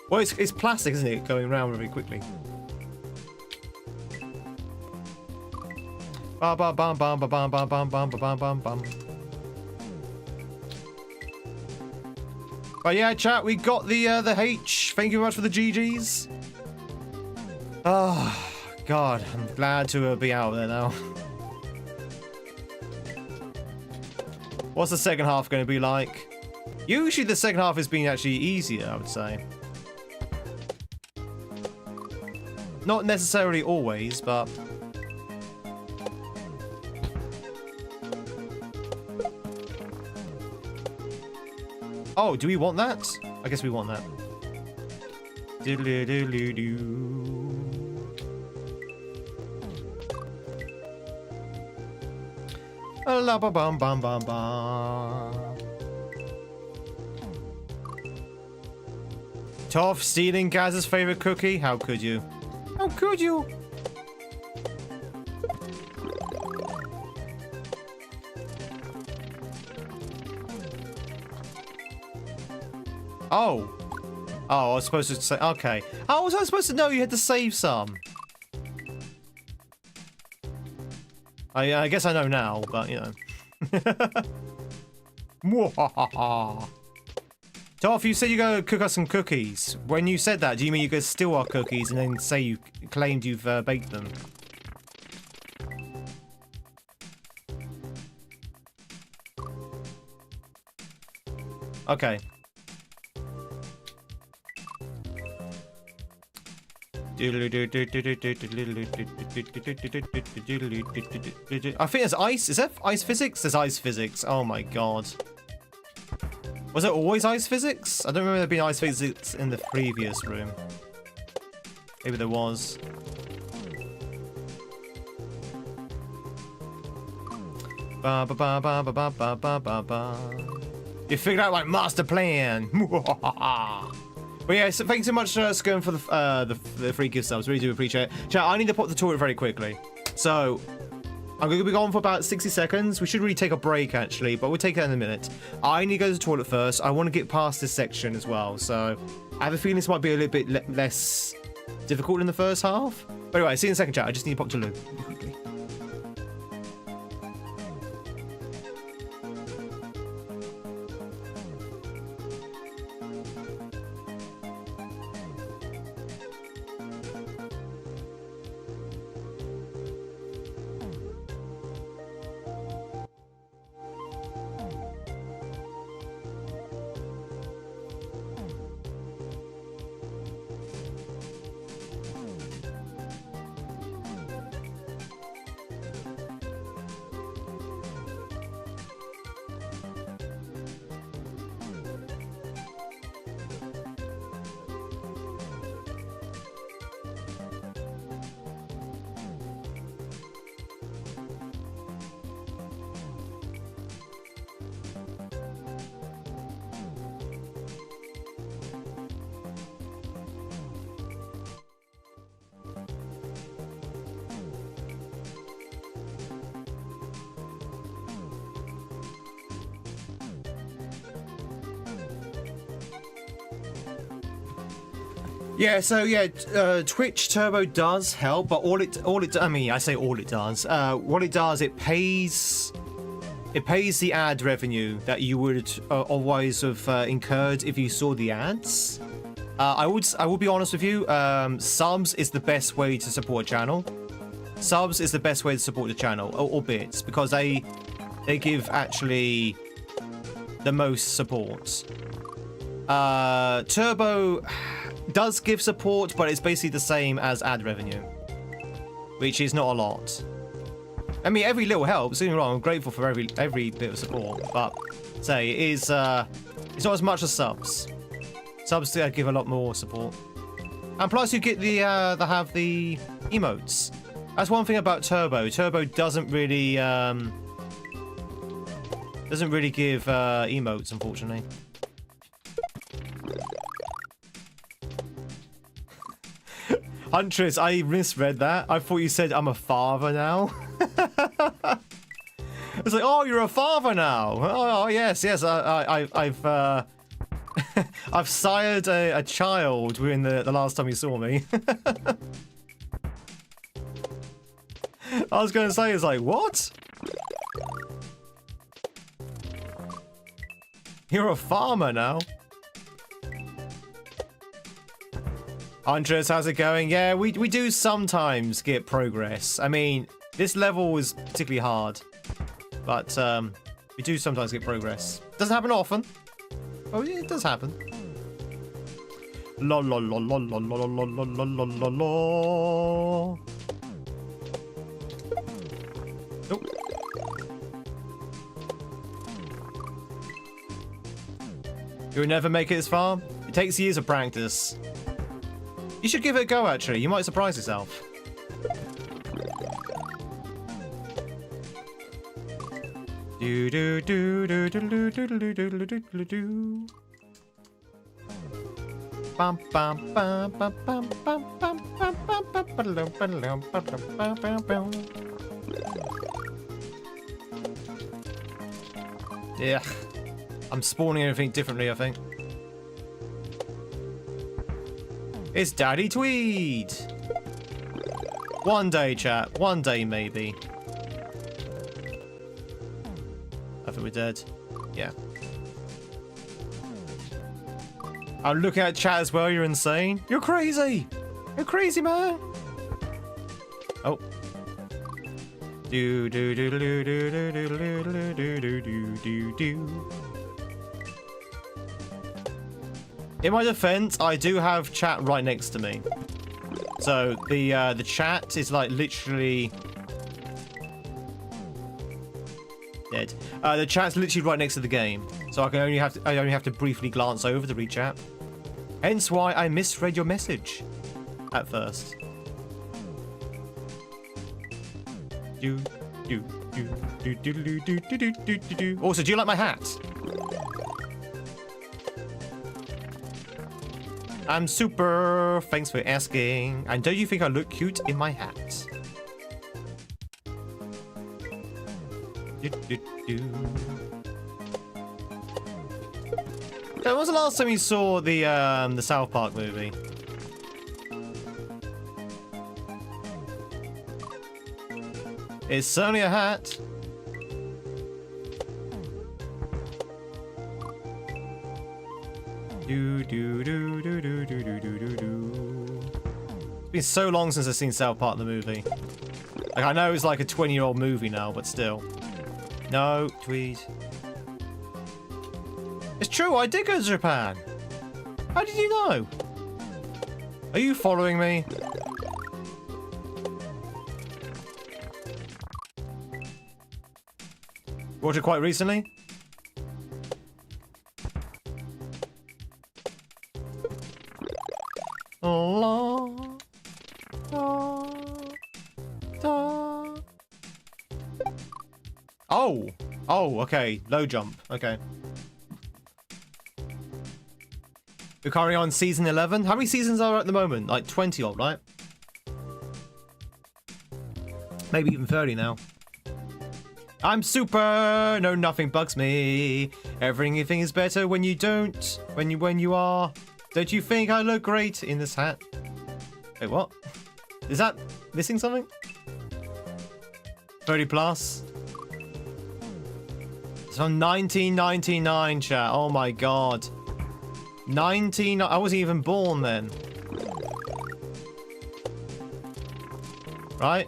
Well, it's plastic, isn't it? Going around really quickly. Bum bum bum bum bum bum bum bum bum bum bum. But yeah, chat, we got the H. Thank you very much for the GGs. Oh God, I'm glad to be out there now. What's the second half going to be like? Usually the second half has been actually easier, I would say. Not necessarily always, but... Oh, do we want that? I guess we want that. Doodle-doodle-doo. La ba bum bum bum bum. Toph stealing Gaz's favorite cookie? How could you? How could you? Oh. Oh, I was supposed to say, okay. How was I supposed to know you had to save some? I guess I know now, but you know. Toph, you said you're going to cook us some cookies. When you said that, do you mean you're going to steal our cookies and then say you claimed you've baked them? Okay. I think there's ice. Is that ice physics? There's ice physics. Oh my god. Was it always ice physics? I don't remember there being ice physics in the previous room. Maybe there was. Ba ba ba ba ba ba ba ba ba ba. You figured out my master plan. But yeah, so thanks so much Skirm for the free gift subs. Really do appreciate it. Chat, I need to pop the toilet very quickly. So I'm going to be gone for about 60 seconds. We should really take a break actually, but we'll take that in a minute. I need to go to the toilet first. I want to get past this section as well. So I have a feeling this might be a little bit less difficult in the first half. But anyway, see you in a second, chat. I just need to pop to loo quickly. Yeah, so yeah, Twitch Turbo does help, but I mean, I say all it does. What it does, it pays the ad revenue that you would otherwise have incurred if you saw the ads. I would be honest with you. Subs is the best way to support a channel. Subs is the best way to support the channel, or bits, because they give actually the most support. Turbo does give support, but it's basically the same as ad revenue, which is not a lot. I mean, every little helps. Don't get me wrong, I'm grateful for every bit of support, but say it is it's not as much as subs. Subs give a lot more support, and plus you get the have the emotes. That's one thing about Turbo. Turbo doesn't really give emotes, unfortunately. Huntress, I misread that. I thought you said I'm a father now. It's like, oh, you're a father now. Oh yes. I've I've sired a child within the last time you saw me. I was going to say, it's like, what? You're a farmer now. Huntress, how's it going? Yeah, we do sometimes get progress. I mean, this level is particularly hard, but we do sometimes get progress. Doesn't happen often. Oh, yeah, it does happen. La la la la la la la la la la la. Nope. You'll never make it this far. It takes years of practice. You should give it a go, actually. You might surprise yourself. Do do do do do do do do do do do do. Bum bum bum bum bum bum bum bum bum bum bum. Yeah, I'm spawning everything differently, I think. It's Daddy Tweed! One day, chat. One day, maybe. I think we're dead. Yeah. I'm looking at chat as well. You're insane. You're crazy! You're crazy, man! Oh. Do do do do do do do do do do do do. In my defense, I do have chat right next to me. So the chat is like literally dead. The chat's literally right next to the game, so I only have to briefly glance over to read chat. Hence why I misread your message at first. Do do do do do do do do do do. Also, do you like my hat? I'm super. Thanks for asking. And don't you think I look cute in my hat? When was the last time you saw the South Park movie? It's certainly a hat. Do do do do do do do do do do. It's been so long since I've seen South Park the movie. Like, I know it's like a 20-year-old movie now, but still. No, Tweed. It's true, I did go to Japan. How did you know? Are you following me? Watched it quite recently? La, da, da. Oh! Oh, okay. Low jump. Okay. We're currently on season 11. How many seasons are at the moment? Like 20 odd, right? Maybe even 30 now. I'm super! No, nothing bugs me. Everything is better when you don't. When you are. Don't you think I look great in this hat? Wait, what? Is that missing something? 30 plus. It's from 1999, chat. Oh my god. 19. I wasn't even born then. Right?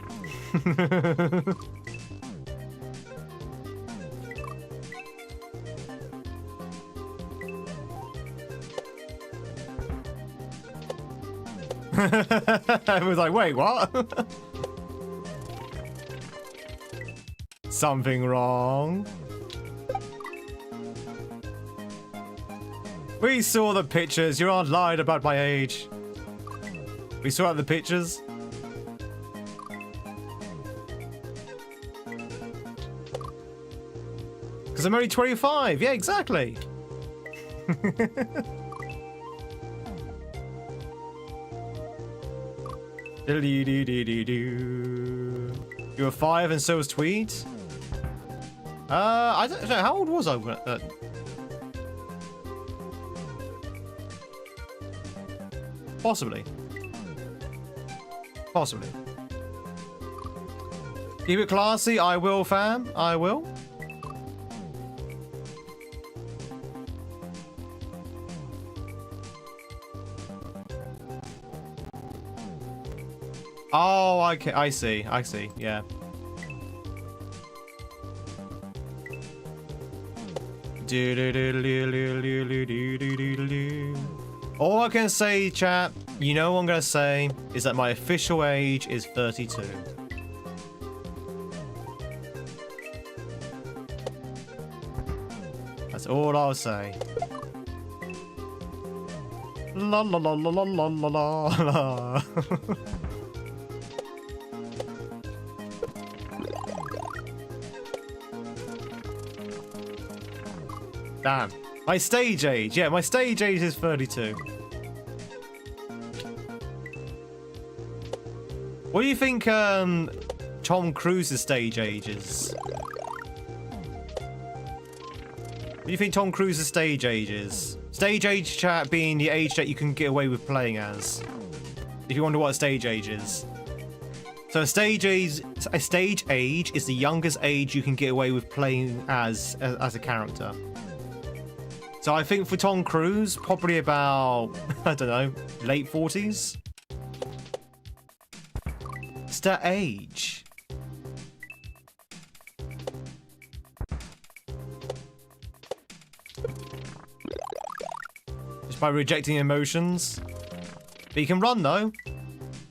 I was like, wait, what? Something wrong? We saw the pictures. You aren't lied about my age. We saw the pictures. Because I'm only 25. Yeah, exactly. You were 5 and so was Tweed? I don't know. How old was I? Possibly. Possibly. Keep it classy. I will, fam. I will. Oh, okay. I see. I see. Yeah. All I can say, chat, you know what I'm going to say, is that my official age is 32. That's all I'll say. La la la la la la la la. Damn. My stage age. Yeah, my stage age is 32. What do you think Tom Cruise's stage age is? What do you think Tom Cruise's stage age is? Stage age, chat, being the age that you can get away with playing as. If you wonder what a stage age is. So a stage age is the youngest age you can get away with playing as a character. So I think for Tom Cruise, probably about, I don't know, late 40s? It's that age. Just by rejecting emotions. But he can run, though.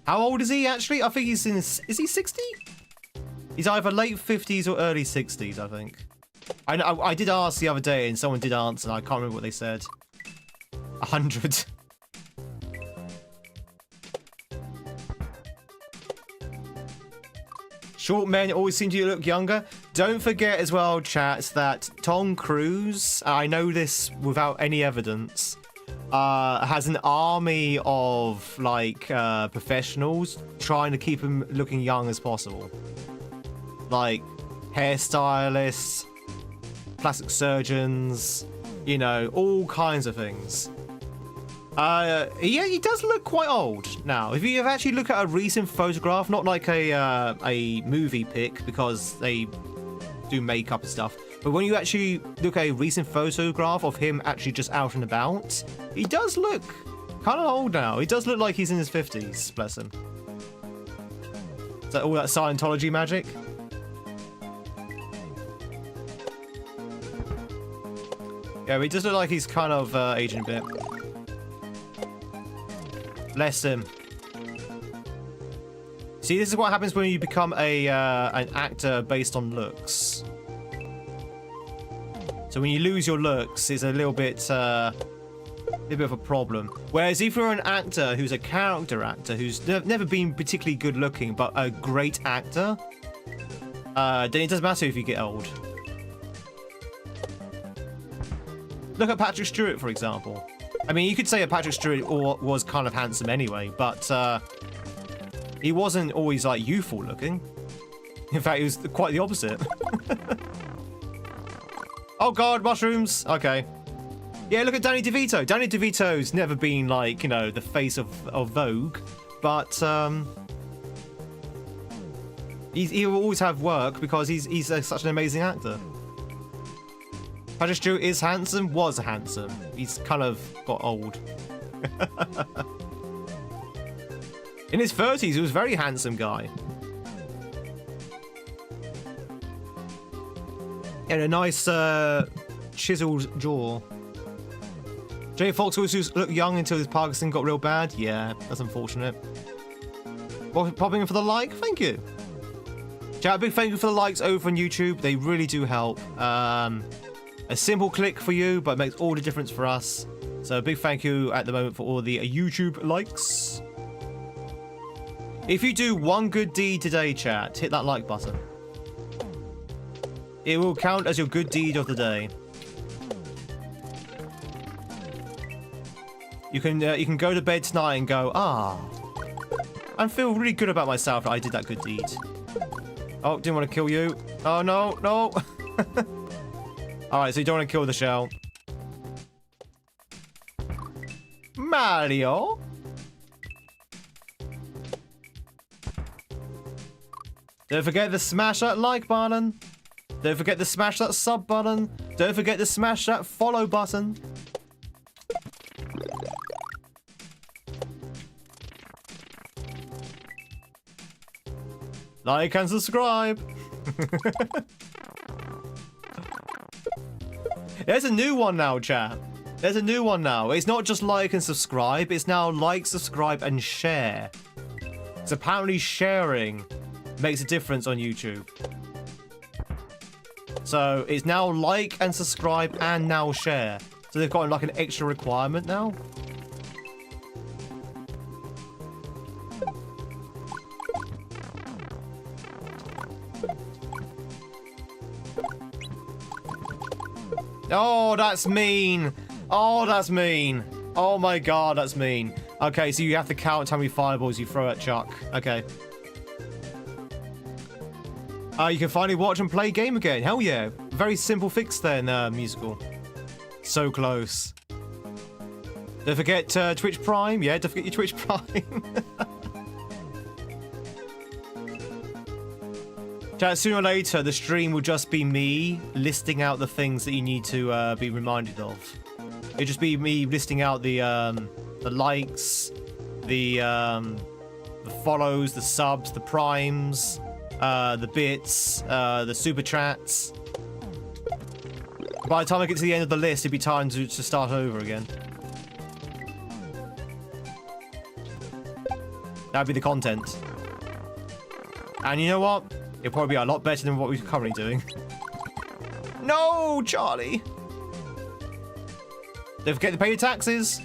How old is he, actually? I think he's in his... Is he 60? He's either late 50s or early 60s, I think. I did ask the other day, and someone did answer, and I can't remember what they said. 100. Short men always seem to look younger. Don't forget as well, chat, that Tom Cruise, I know this without any evidence, has an army of, like, professionals trying to keep him looking young as possible. Like, hairstylists, plastic surgeons, you know, all kinds of things. Yeah, he does look quite old now. If you actually look at a recent photograph, not like a movie pic because they do makeup and stuff, but when you actually look at a recent photograph of him actually just out and about, he does look kind of old now. He does look like he's in his 50s, bless him. Is that all that Scientology magic? Yeah, he does look like he's kind of aging a bit. Bless him. See, this is what happens when you become an actor based on looks. So when you lose your looks, it's a little bit of a problem. Whereas if you're an actor who's a character actor, who's never been particularly good looking, but a great actor, then it doesn't matter if you get old. Look at Patrick Stewart, for example. I mean, you could say that Patrick Stewart was kind of handsome anyway, but he wasn't always, like, youthful looking. In fact, he was quite the opposite. Oh god, mushrooms! Okay. Yeah, look at Danny DeVito. Danny DeVito's never been like, you know, the face of Vogue, but he will always have work because he's such an amazing actor. Patrick Stewart is handsome, was handsome. He's kind of got old. In his 30s, he was a very handsome guy. And a nice chiseled jaw. Jay Fox always looked young until his Parkinson got real bad. Yeah, that's unfortunate. Well, popping in for the like, thank you. Chat, a big thank you for the likes over on YouTube. They really do help. A simple click for you, but it makes all the difference for us. So a big thank you at the moment for all the YouTube likes. If you do one good deed today, chat, hit that like button. It will count as your good deed of the day. You can go to bed tonight and go, I feel really good about myself that I did that good deed. Oh, didn't want to kill you. Oh, no, no. Alright, so you don't want to kill the shell. Mario? Don't forget to smash that like button. Don't forget to smash that sub button. Don't forget to smash that follow button. Like and subscribe. There's a new one now, chat. There's a new one now. It's not just like and subscribe. It's now like, subscribe, and share. So apparently sharing makes a difference on YouTube. So it's now like and subscribe and now share. So they've got like an extra requirement now. Oh, that's mean. Oh, that's mean. Oh my god, that's mean. Okay, so you have to count how many fireballs you throw at Chuck. Okay. You can finally watch and play game again. Hell yeah. Very simple fix then, musical. So close. Don't forget Twitch Prime. Yeah, don't forget your Twitch Prime. Chat, sooner or later, the stream will just be me listing out the things that you need to be reminded of. It'll just be me listing out the likes, the follows, the subs, the primes, the bits, the super chats. By the time I get to the end of the list, it'd be time to start over again. That'd be the content. And you know what? It'll probably be a lot better than what we're currently doing. No, Charlie! Don't forget to pay your taxes.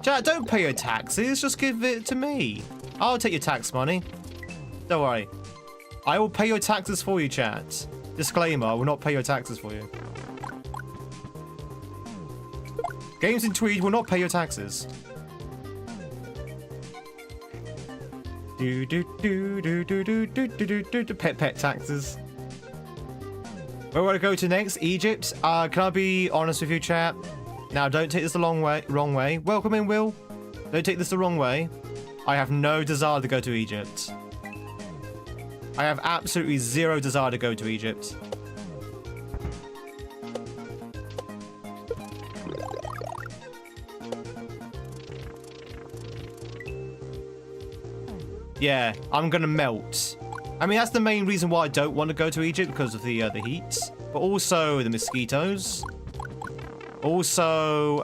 Chat, don't pay your taxes. Just give it to me. I'll take your tax money. Don't worry. I will pay your taxes for you, chat. Disclaimer, I will not pay your taxes for you. GamesInTweed will not pay your taxes. Pet taxes. Where do I go to next? Egypt. Can I be honest with you, chat? Now, don't take this the wrong way. Welcome in, Will. Don't take this the wrong way. I have no desire to go to Egypt. I have absolutely zero desire to go to Egypt. Yeah, I'm gonna melt. I mean, that's the main reason why I don't want to go to Egypt, because of the heat, but also the mosquitoes. Also,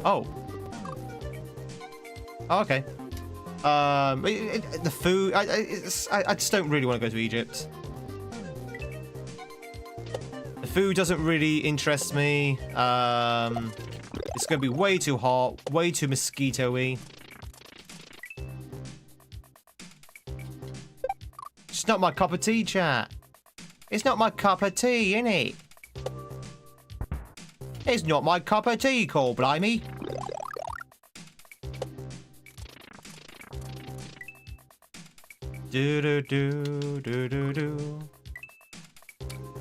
oh, okay. The food. I just don't really want to go to Egypt. The food doesn't really interest me. It's gonna be way too hot, way too mosquito-y. It's not my cup of tea, chat. It's not my cup of tea, innit? It's not my cup of tea, Cole Blimey. Do do do do do do.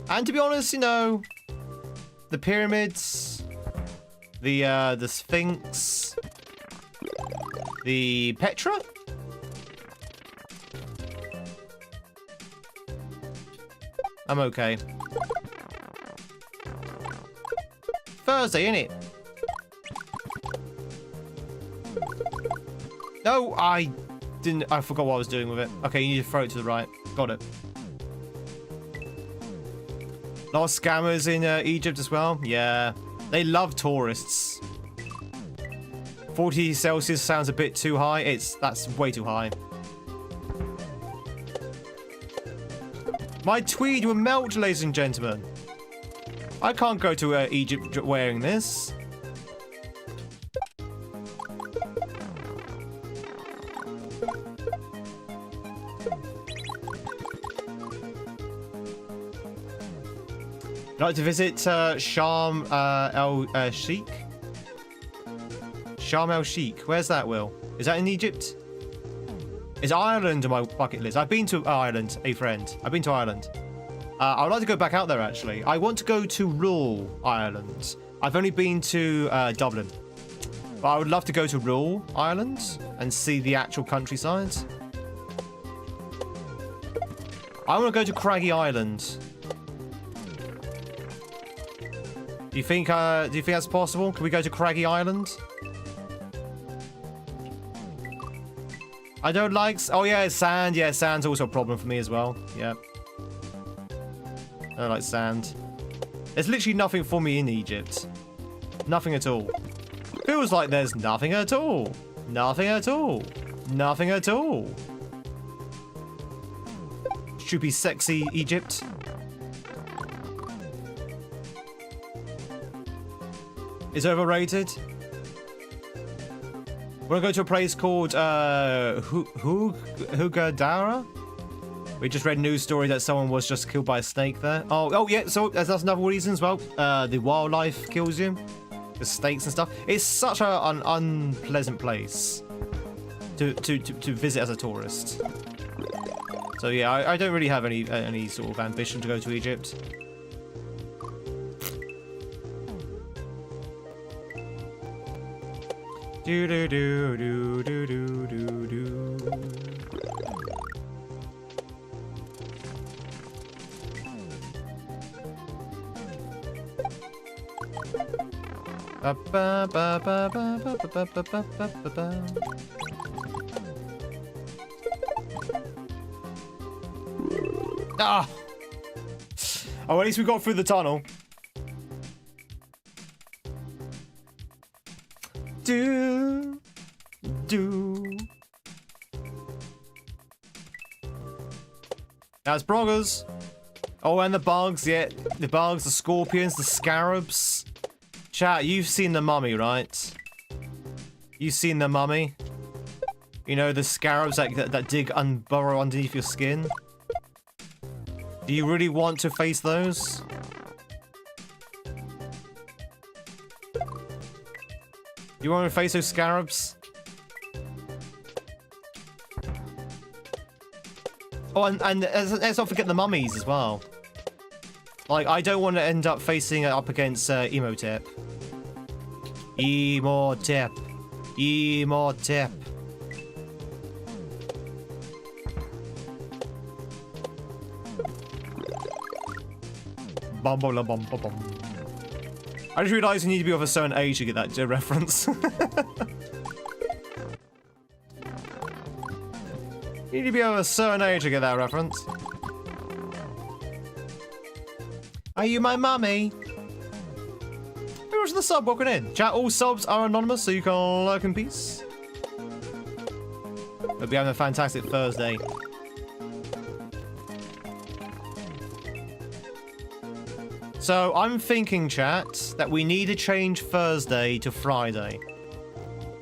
And to be honest, you know, the pyramids, the Sphinx, the Petra. I'm okay. Thursday, innit? No, I didn't. I forgot what I was doing with it. Okay, you need to throw it to the right. Got it. A lot of scammers in Egypt as well. Yeah, they love tourists. 40 Celsius sounds a bit too high. That's way too high. My tweed will melt, ladies and gentlemen. I can't go to Egypt wearing this. I'd like to visit Sharm el Sheikh. Sharm el Sheikh. Where's that, Will? Is that in Egypt? Is Ireland on my bucket list? I've been to Ireland, a friend. I've been to Ireland. I would like to go back out there, actually. I want to go to rural Ireland. I've only been to Dublin. But I would love to go to rural Ireland and see the actual countryside. I want to go to Craggy Island. Do you think that's possible? Can we go to Craggy Island? I don't like... Oh, yeah, sand. Yeah, sand's also a problem for me as well. Yeah. I don't like sand. There's literally nothing for me in Egypt. Nothing at all. Feels like there's nothing at all. Nothing at all. Nothing at all. Should be sexy Egypt. It's overrated. We're gonna go to a place called Hurghada. We just read a news story that someone was just killed by a snake there. Oh yeah, so that's another reason as well. The wildlife kills you. The snakes and stuff. It's such an unpleasant place to visit as a tourist. So yeah, I don't really have any sort of ambition to go to Egypt. Do do do do do do do do. Ba ba ba ba ba ba ba ba ba ba ba. Ah! Oh, at least we got through the tunnel. Do. That's Broggers. Oh, and the bugs, yeah. The bugs, the scorpions, the scarabs. Chat, you've seen the mummy, right? You've seen the mummy? You know, the scarabs that dig and burrow underneath your skin? Do you really want to face those? You want to face those scarabs? Oh, and let's not forget the mummies as well. Like, I don't want to end up facing it up against Emotep. Emotep. Emotep. Bum bum bum bum bum. I just realised you need to be of a certain age to get that reference. You need to be of a certain age to get that reference. Are you my mummy? Who was the sub walking in? Chat, all subs are anonymous, so you can lurk in peace. Hope you're having a fantastic Thursday. So, I'm thinking, chat, that we need to change Thursday to Friday.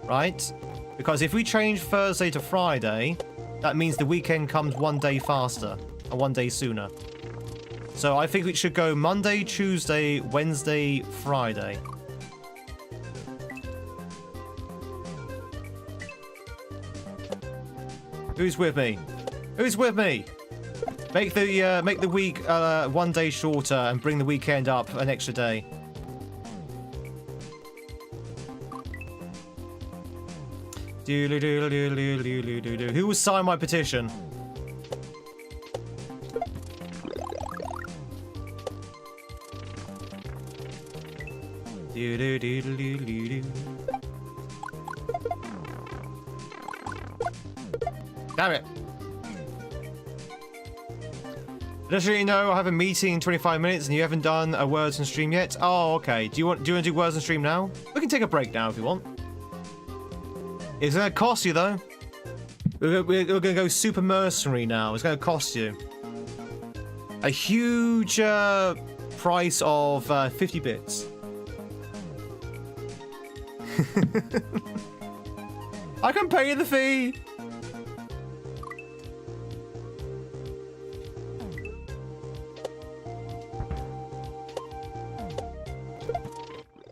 Right? Because if we change Thursday to Friday, that means the weekend comes one day faster, and one day sooner. So I think we should go Monday, Tuesday, Wednesday, Friday. Who's with me? Who's with me? Make the week 1 day shorter and bring the weekend up an extra day. Who will sign my petition? Damn it. Just so you know, I have a meeting in 25 minutes and you haven't done a words on stream yet. Oh, okay. Do you want to do words on stream now? We can take a break now if you want. It's going to cost you though. We're going to go super mercenary now. It's going to cost you a huge price of 50 bits. I can pay you the fee.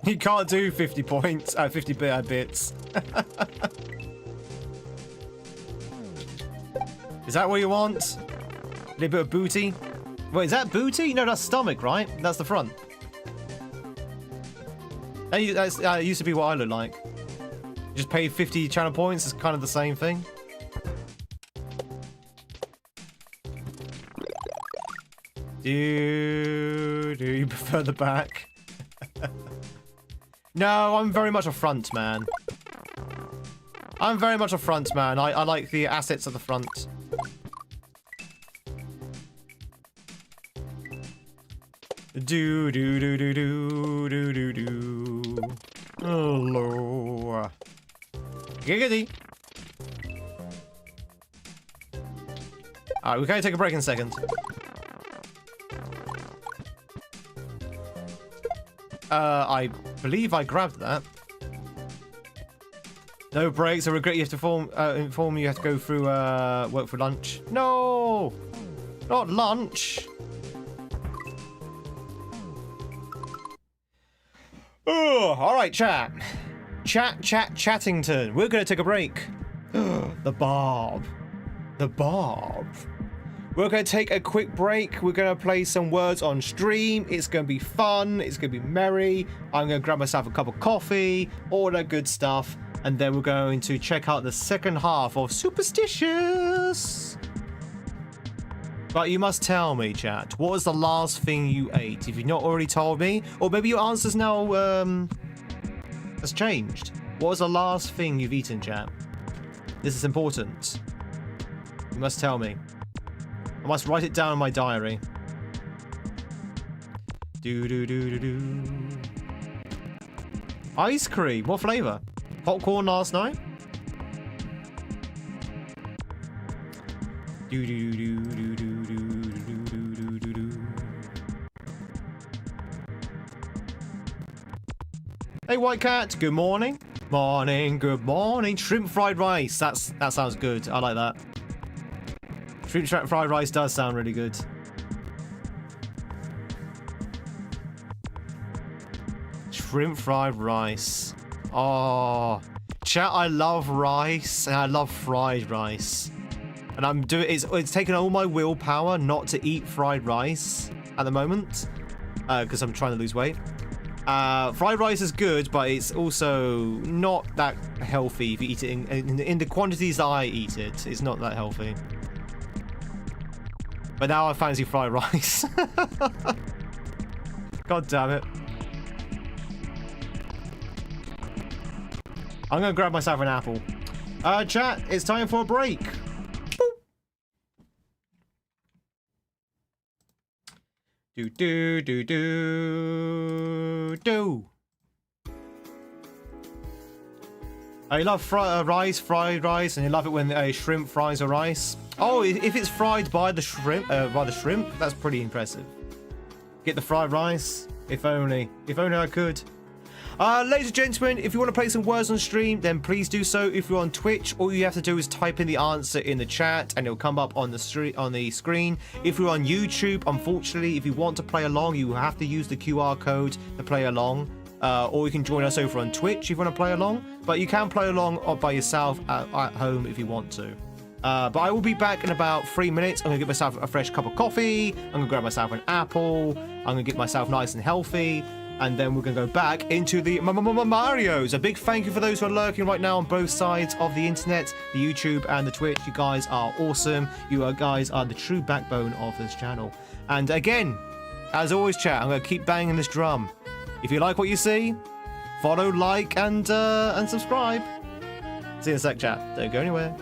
You can't do 50 points, 50 bits. Is that what you want? A little bit of booty? Wait, is that booty? No, that's stomach, right? That's the front. That used to be what I look like. You just pay 50 channel points, it's kind of the same thing. Do you prefer the back? No, I'm very much a front man. I'm very much a front man. I like the assets at the front. Do. Hello. Giggity. Alright, we're going to take a break in a second. I believe I grabbed that. No breaks. I regret you have to inform you have to go through work for lunch. No, not lunch. Oh, all right, Chattington. We're gonna take a break. The Barb. We're going to take a quick break. We're going to play some words on stream. It's going to be fun. It's going to be merry. I'm going to grab myself a cup of coffee, all that good stuff. And then we're going to check out the second half of Superstitious. But you must tell me, chat, what was the last thing you ate? If you've not already told me, or maybe your answer's now has changed. What was the last thing you've eaten, chat? This is important. You must tell me. I must write it down in my diary. Ice cream. What flavor? Popcorn last night? Hey, White Cat. Good morning. Good morning. Shrimp fried rice. That sounds good. I like that. Shrimp fried rice does sound really good. Shrimp fried rice. Oh, chat, I love rice and I love fried rice. And I'm doing it's taken all my willpower not to eat fried rice at the moment because I'm trying to lose weight. Fried rice is good, but it's also not that healthy if you eat it in the quantities that I eat it. It's not that healthy. But now I fancy fried rice. God damn it. I'm gonna grab myself an apple. Chat, it's time for a break. Do. I love fried rice, and you love it when shrimp fries a rice. Oh, if it's fried by the shrimp, that's pretty impressive. Get the fried rice. If only I could. Ladies and gentlemen, if you want to play some words on stream, then please do so. If you're on Twitch, all you have to do is type in the answer in the chat, and it'll come up on the screen. If you're on YouTube, unfortunately, if you want to play along, you have to use the QR code to play along. Or you can join us over on Twitch if you want to play along. But you can play along by yourself at home if you want to. But I will be back in about 3 minutes. I'm going to get myself a fresh cup of coffee. I'm going to grab myself an apple. I'm going to get myself nice and healthy. And then we're going to go back into the Marios. A big thank you for those who are lurking right now on both sides of the internet, the YouTube and the Twitch. You guys are awesome. Guys are the true backbone of this channel. And again, as always, chat, I'm going to keep banging this drum. If you like what you see, follow, like, and subscribe. See you in a sec, chat. Don't go anywhere.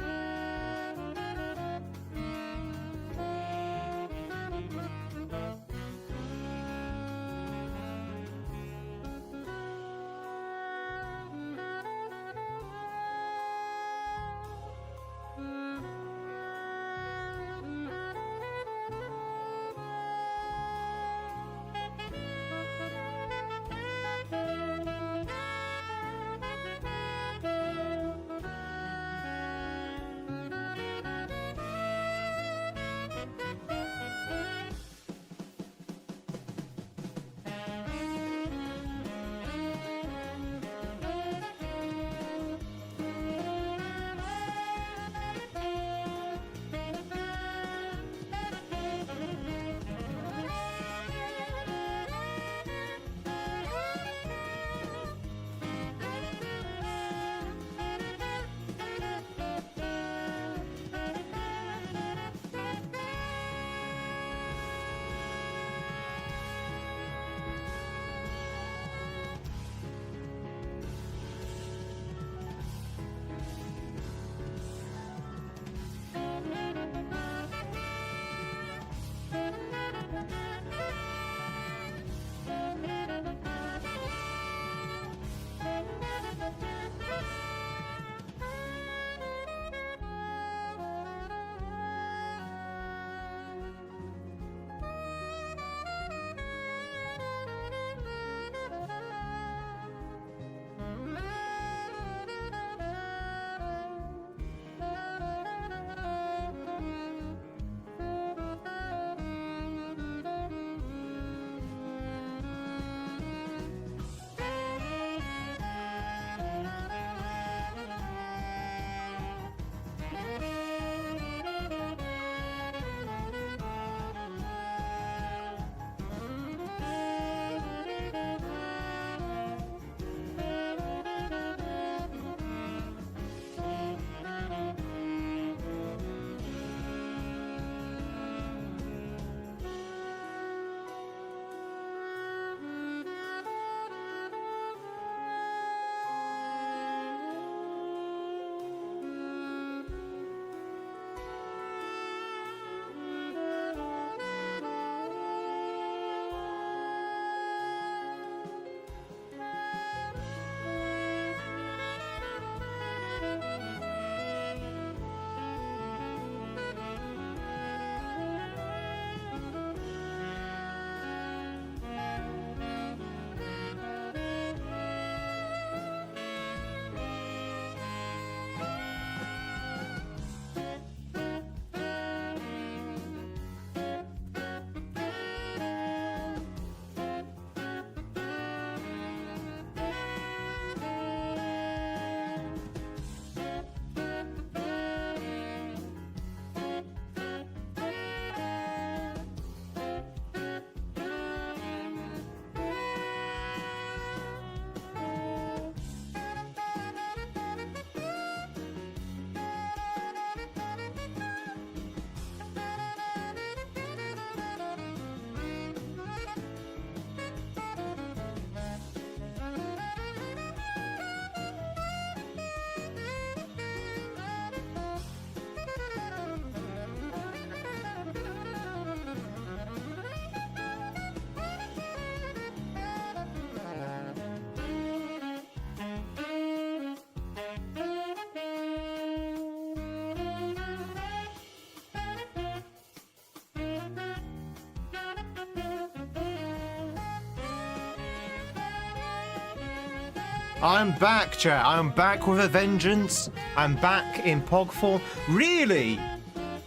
I'm back, chat. I'm back with a vengeance. I'm back in Pog form. Really?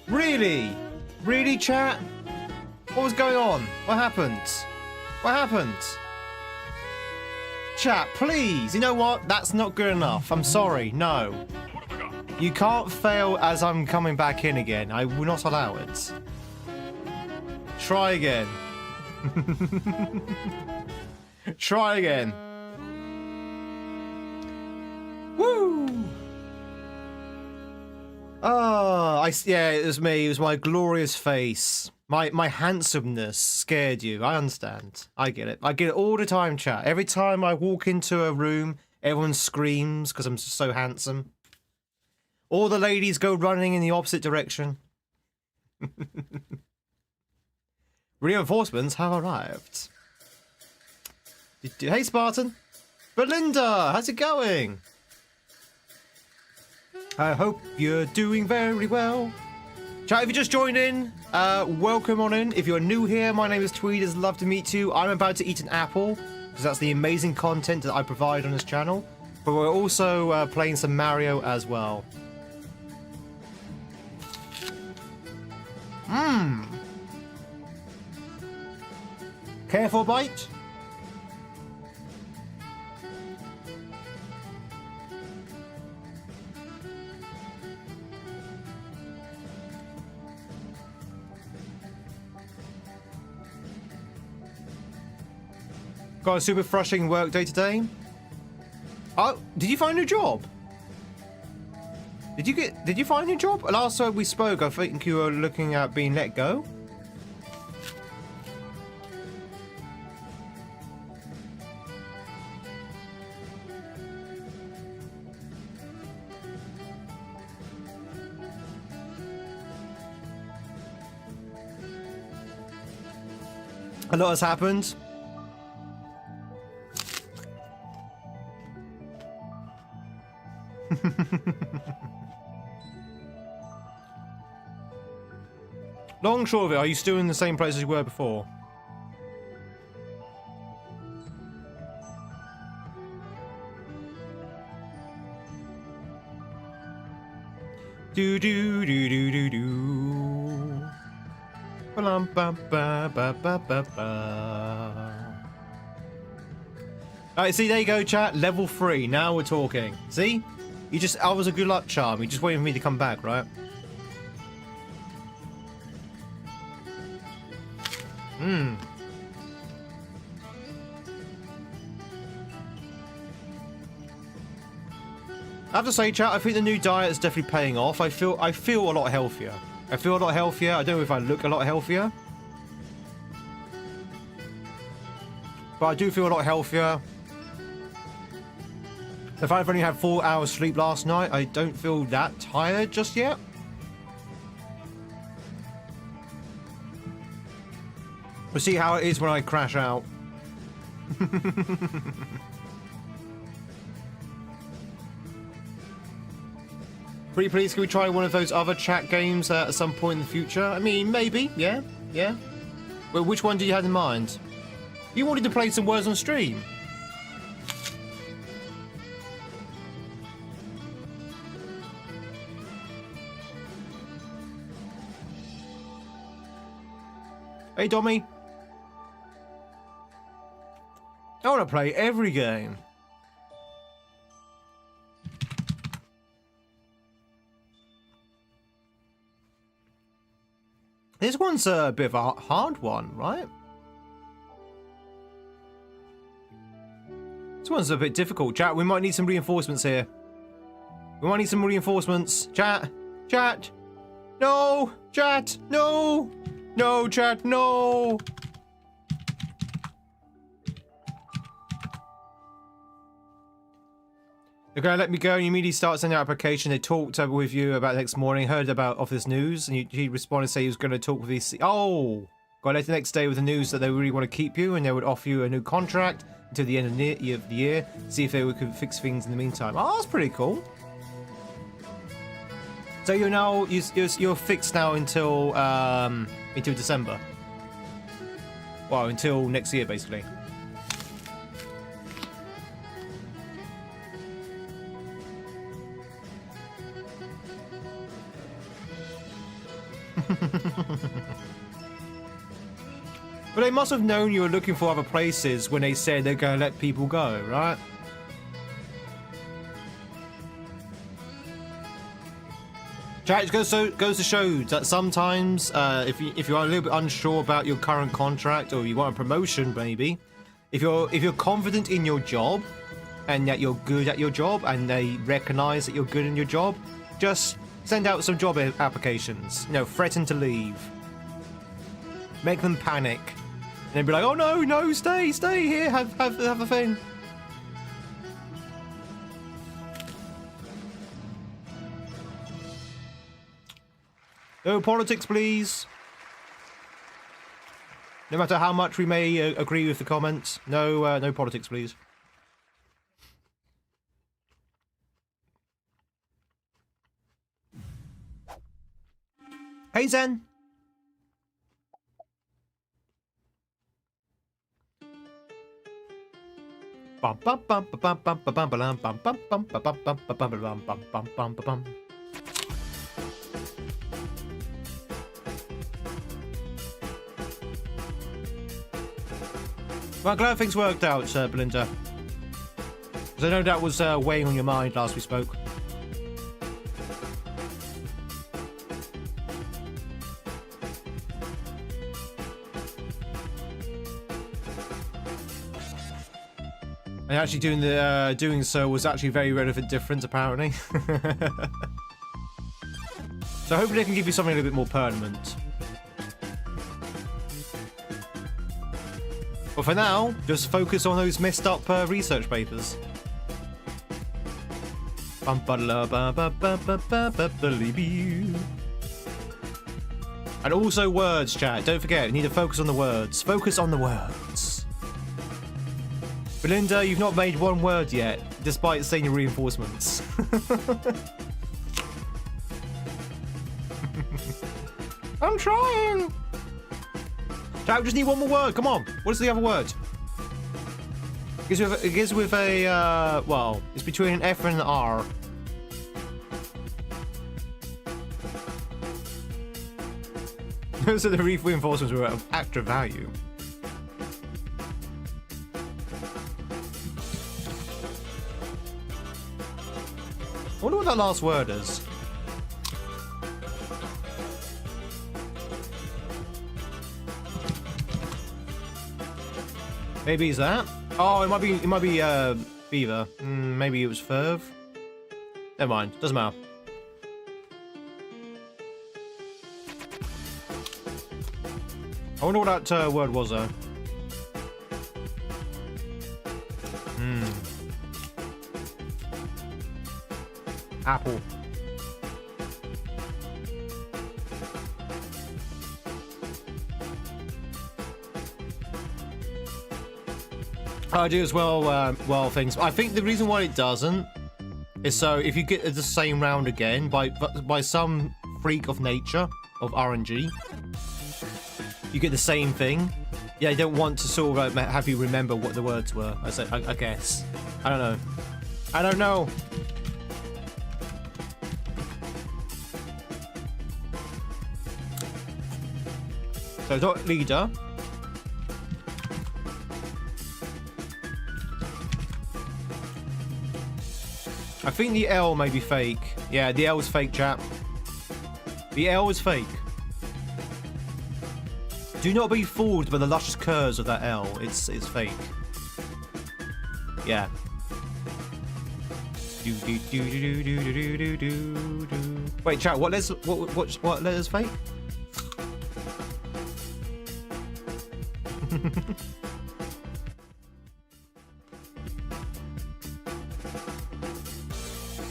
Really? Really, chat? What was going on? What happened? What happened? Chat, please. You know what? That's not good enough. I'm sorry. No. You can't fail as I'm coming back in again. I will not allow it. Try again. Try again. Woo! Oh, yeah, it was me. It was my glorious face. My handsomeness scared you. I understand. I get it. I get it all the time, chat. Every time I walk into a room, everyone screams because I'm so handsome. All the ladies go running in the opposite direction. Reinforcements have arrived. Hey, Spartan. Belinda, how's it going? I hope you're doing very well. Chat, if you just joined in, welcome on in. If you're new here, my name is Tweed. It's love to meet you. I'm about to eat an apple, because that's the amazing content that I provide on this channel. But we're also playing some Mario as well. Mmm. Careful bite. Got a super frustrating work day today. Oh, did you find a job? Did you find a job? Last time we spoke, I think you were looking at being let go. A lot has happened. Long short of it, are you still in the same place as you were before? Do do do do do do. Ba ba ba ba ba ba ba. Alright, see, there you go, chat. Level 3. Now we're talking. See? I was a good luck charm. You just waiting for me to come back, right? Hmm. I have to say, chat, I think the new diet is definitely paying off. I feel a lot healthier. I feel a lot healthier. I don't know if I look a lot healthier. But I do feel a lot healthier. The fact I've only had 4 hours sleep last night, I don't feel that tired just yet. We'll see how it is when I crash out. Pretty please, can we try one of those other chat games at some point in the future? I mean, maybe, yeah. Well, which one do you have in mind? You wanted to play some words on stream. Hey, Dommy. I want to play every game. This one's a bit of a hard one, right? This one's a bit difficult. Chat, we might need some reinforcements here. We might need some reinforcements. Chat. No. Chat. No. No, chat. No. They're going to let me go, and you immediately start sending out application. They talked with you about the next morning, heard about office news, and he responded to say he was going to talk with his... Oh! Got later the next day with the news that they really want to keep you, and they would offer you a new contract until the end of the year, see if they could fix things in the meantime. Oh, that's pretty cool. So you're now... You're fixed now until December. Well, until next year, basically. But they must have known you were looking for other places when they said they're going to let people go, right? Chat, it goes to show that sometimes if you are a little bit unsure about your current contract or you want a promotion, maybe, if you're confident in your job and that you're good at your job and they recognize that you're good in your job, just send out some job applications. You know, threaten to leave, make them panic, and then be like, "Oh no, stay here, have a thing." No politics, please. No matter how much we may agree with the comments, no politics, please. Hey, Zen. Bum bum bum bum bum bum bum bum bum bum bum bum bum bum bum bum bum. Well, glad things worked out, Belinda. Because I know that was weighing on your mind last we spoke. And actually doing so was actually very relevant difference, apparently. So hopefully they can give you something a little bit more permanent. But for now, just focus on those messed up research papers. And also words, chat. Don't forget, you need to focus on the words. Focus on the words. Belinda, you've not made one word yet, despite saying your reinforcements. I'm trying. Chat, we just need one more word. Come on. What is the other word? It gives with a, well, it's between an F and an R. So the reinforcements were of extra value. I wonder what that last word is. Maybe it's that. Oh, it might be beaver. Maybe it was ferv. Never mind. Doesn't matter. I wonder what that word was though. Apple. I do as well, well things. I think the reason why it doesn't is so if you get the same round again by some freak of nature of RNG, you get the same thing. Yeah, I don't want to sort of have you remember what the words were. I guess. I don't know. I don't know. So dot leader. I think the L may be fake. Yeah, the L is fake, chap. The L is fake. Do not be fooled by the luscious curves of that L. It's fake. Yeah. Wait, chat. What letters fake?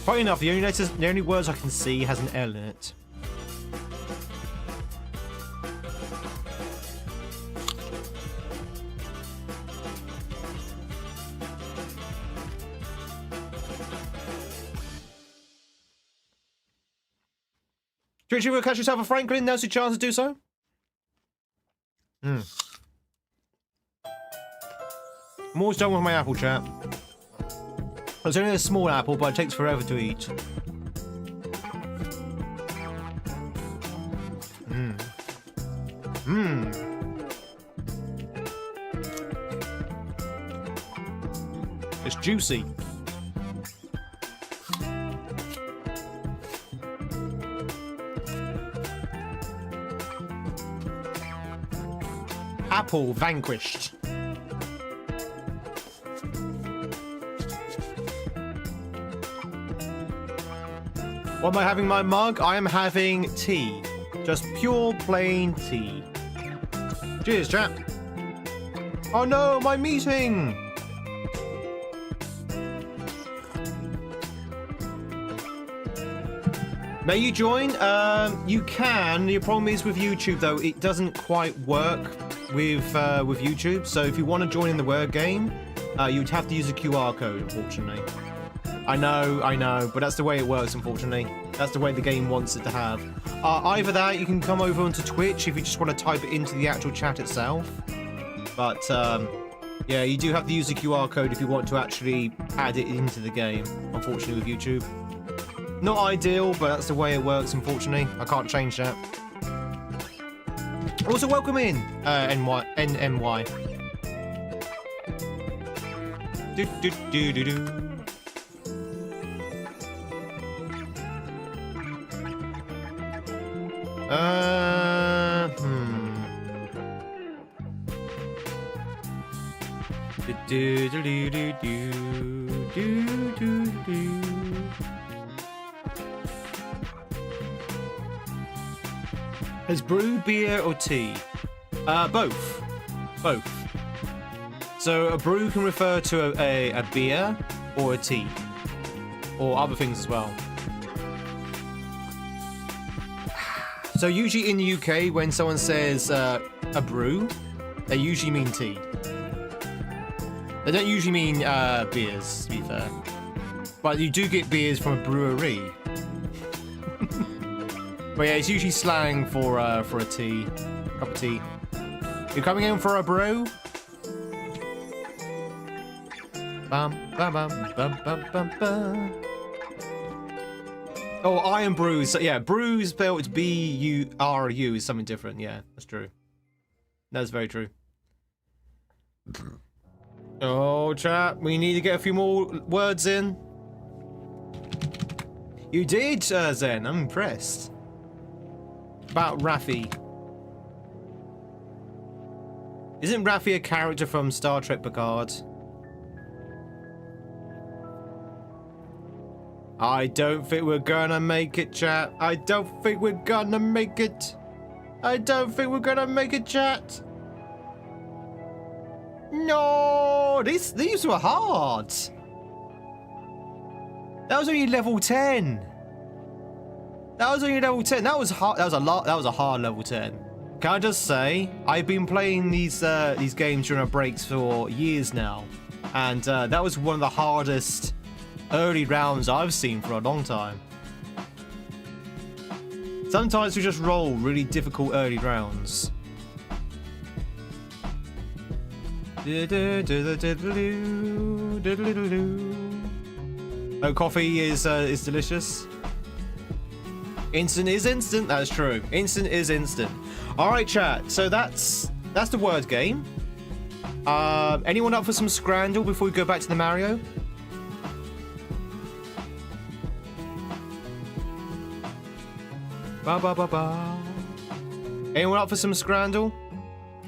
Funny enough, the only words I can see has an L in it. Richie, will catch yourself a Franklin. Now's your chance to do so. I'm almost done with my apple, chat. It's only a small apple, but it takes forever to eat. It's juicy. Hartlepool vanquished. What am I having in my mug? I am having tea. Just pure plain tea. Cheers, chap. Oh no, my meeting! May you join? You can. The problem is with YouTube though, it doesn't quite work with YouTube. So if you want to join in the word game, you'd have to use a QR code, unfortunately. I know, but that's the way it works, unfortunately. That's the way the game wants it to have. Either that, you can come over onto Twitch if you just want to type it into the actual chat itself. But, yeah, you do have to use a QR code if you want to actually add it into the game, unfortunately, with YouTube. Not ideal, but that's the way it works, unfortunately. I can't change that. Also, welcome in, NMY. Do. Is brew beer or tea? Both. So a brew can refer to a beer or a tea, or other things as well. So usually in the UK, when someone says a brew, they usually mean tea. They don't usually mean beers, to be fair. But you do get beers from a brewery. But yeah, it's usually slang for a tea, cup of tea. You coming in for a brew? Bum bum bum bum bum bum bum. Oh, iron brews. So, yeah, brews spelled B-U-R-U is something different. Yeah, that's true. That's very true. Oh, chat, we need to get a few more words in. You did, Zen. I'm impressed. About Raffi. Isn't Raffi a character from Star Trek Picard? I don't think we're gonna make it, chat. I don't think we're gonna make it. I don't think we're gonna make it, chat. No, these were hard. That was only level 10. That was only level 10. That was hard. That was a hard level 10. Can I just say, I've been playing these games during our breaks for years now, and that was one of the hardest early rounds I've seen for a long time. Sometimes we just roll really difficult early rounds. Oh, coffee is delicious. Instant is instant. That's true. Instant is instant. All right, chat. So that's the word game. Anyone up for some Scrandle before we go back to the Mario? Ba ba ba ba. Anyone up for some Scrandle?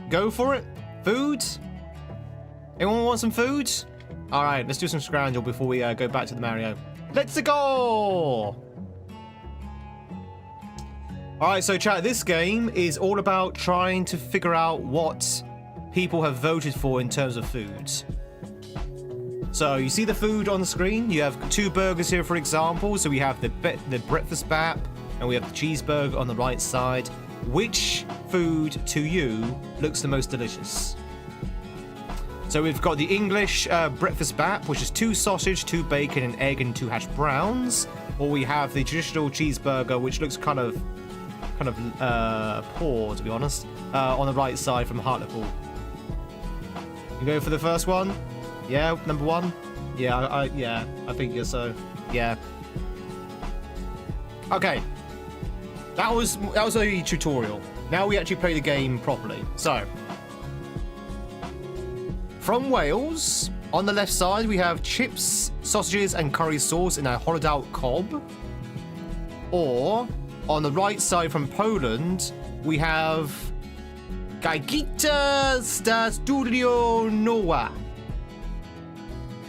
Go for it. Food? Anyone want some food? All right, let's do some Scrandle before we go back to the Mario. Let's go! All right, so chat, this game is all about trying to figure out what people have voted for in terms of foods. So you see the food on the screen? You have 2 burgers here, for example. So we have the breakfast bap, and we have the cheeseburger on the right side. Which food to you looks the most delicious? So we've got the English breakfast bap, which is 2 sausage, 2 bacon, an egg, and 2 hash browns. Or we have the traditional cheeseburger, which looks kind of poor, to be honest, on the right side from Hartlepool. You go for the first one? Yeah, number 1? Yeah, I think you're so. Yeah. Okay. That was a tutorial. Now we actually play the game properly. So, from Wales, on the left side we have chips, sausages, and curry sauce in a hollowed out cob. Or on the right side from Poland, we have Gaigita sta Studio Noa,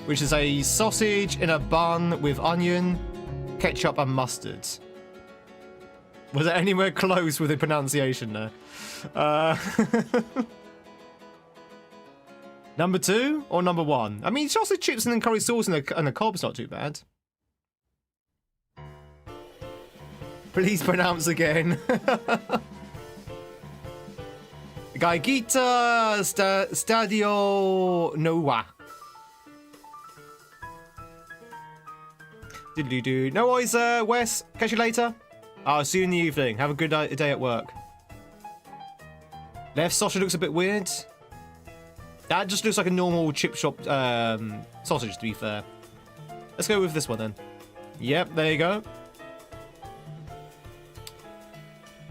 which is a sausage in a bun with onion, ketchup, and mustard. Was it anywhere close with the pronunciation there? Number 2 or number 1? I mean, sausage chips and then curry sauce and a cob's not too bad. Please pronounce again. Gaigita Stadio Noa. Diddly-doo. No worries, Wes. Catch you later. I'll see you in the evening. Have a good day at work. Left sausage looks a bit weird. That just looks like a normal chip shop sausage, to be fair. Let's go with this one then. Yep, there you go.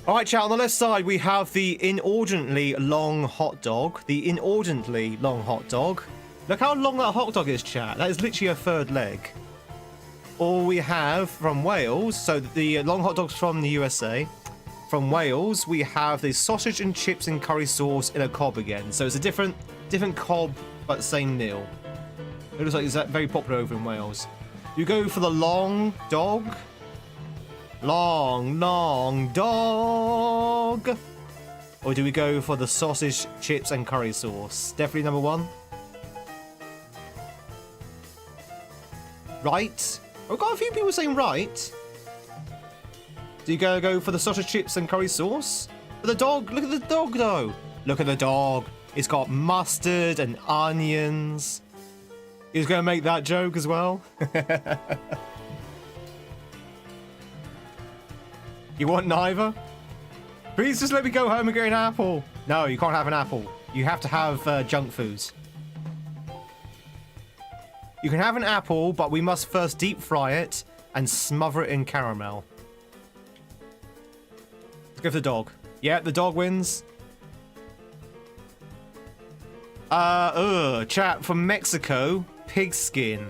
Alright, chat, on the left side we have the inordinately long hot dog. The inordinately long hot dog. Look how long that hot dog is, chat. That is literally a third leg. Or we have from Wales, so the long hot dogs from the USA. From Wales, we have the sausage and chips and curry sauce in a cob again. So it's a different cob, but same meal. It looks like it's very popular over in Wales. You go for the long dog. Long dog. Or do we go for the sausage, chips, and curry sauce? Definitely number 1. Right. We've got a few people saying right. Do you go for the sausage, chips, and curry sauce? But the dog, look at the dog though. Look at the dog. It's got mustard and onions. He's going to make that joke as well. You want neither? Please just let me go home and get an apple. No, you can't have an apple. You have to have junk foods. You can have an apple, but we must first deep fry it and smother it in caramel. Let's go for the dog. Yeah, the dog wins. Chat from Mexico, pigskin.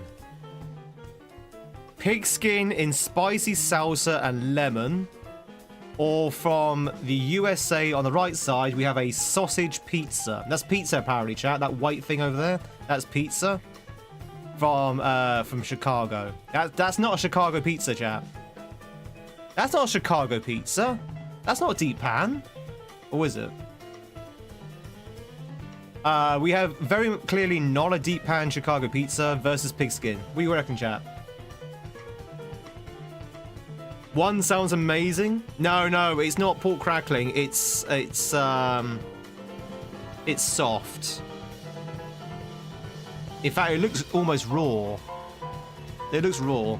Pigskin in spicy salsa and lemon. Or from the USA on the right side, we have a sausage pizza. That's pizza apparently, chat. That white thing over there, that's pizza. From Chicago. That's not a Chicago pizza, chat. That's not a Chicago pizza. That's not a deep pan. Or is it? We have very clearly not a deep pan Chicago pizza versus pigskin. What do you reckon, chat? One sounds amazing. No, it's not pork crackling. It's soft. In fact, it looks almost raw. It looks raw.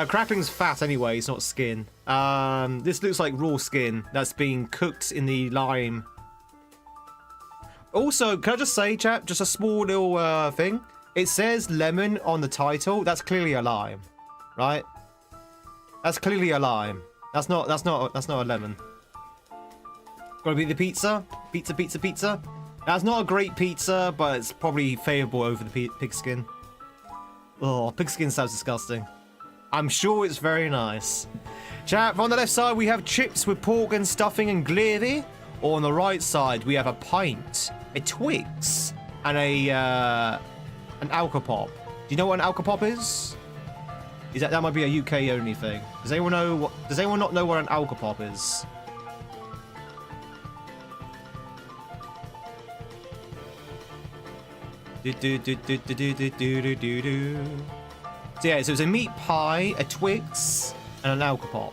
Crackling's fat anyway, it's not skin. This looks like raw skin that's being cooked in the lime. Also, can I just say, chat, just a small little thing. It says lemon on the title. That's clearly a lime, right? That's clearly a lime. That's not a lemon. Gotta be the pizza. Pizza. That's not a great pizza, but it's probably favourable over the pigskin. Oh, pigskin sounds disgusting. I'm sure it's very nice. Chat, on the left side we have chips with pork and stuffing and gravy. Or on the right side we have a pint, a Twix, and an Alcopop. Do you know what an Alcopop is? That might be a UK only thing. Does anyone not know what an Alcopop is? So yeah, so it's a meat pie, a Twix, and an Alcopop.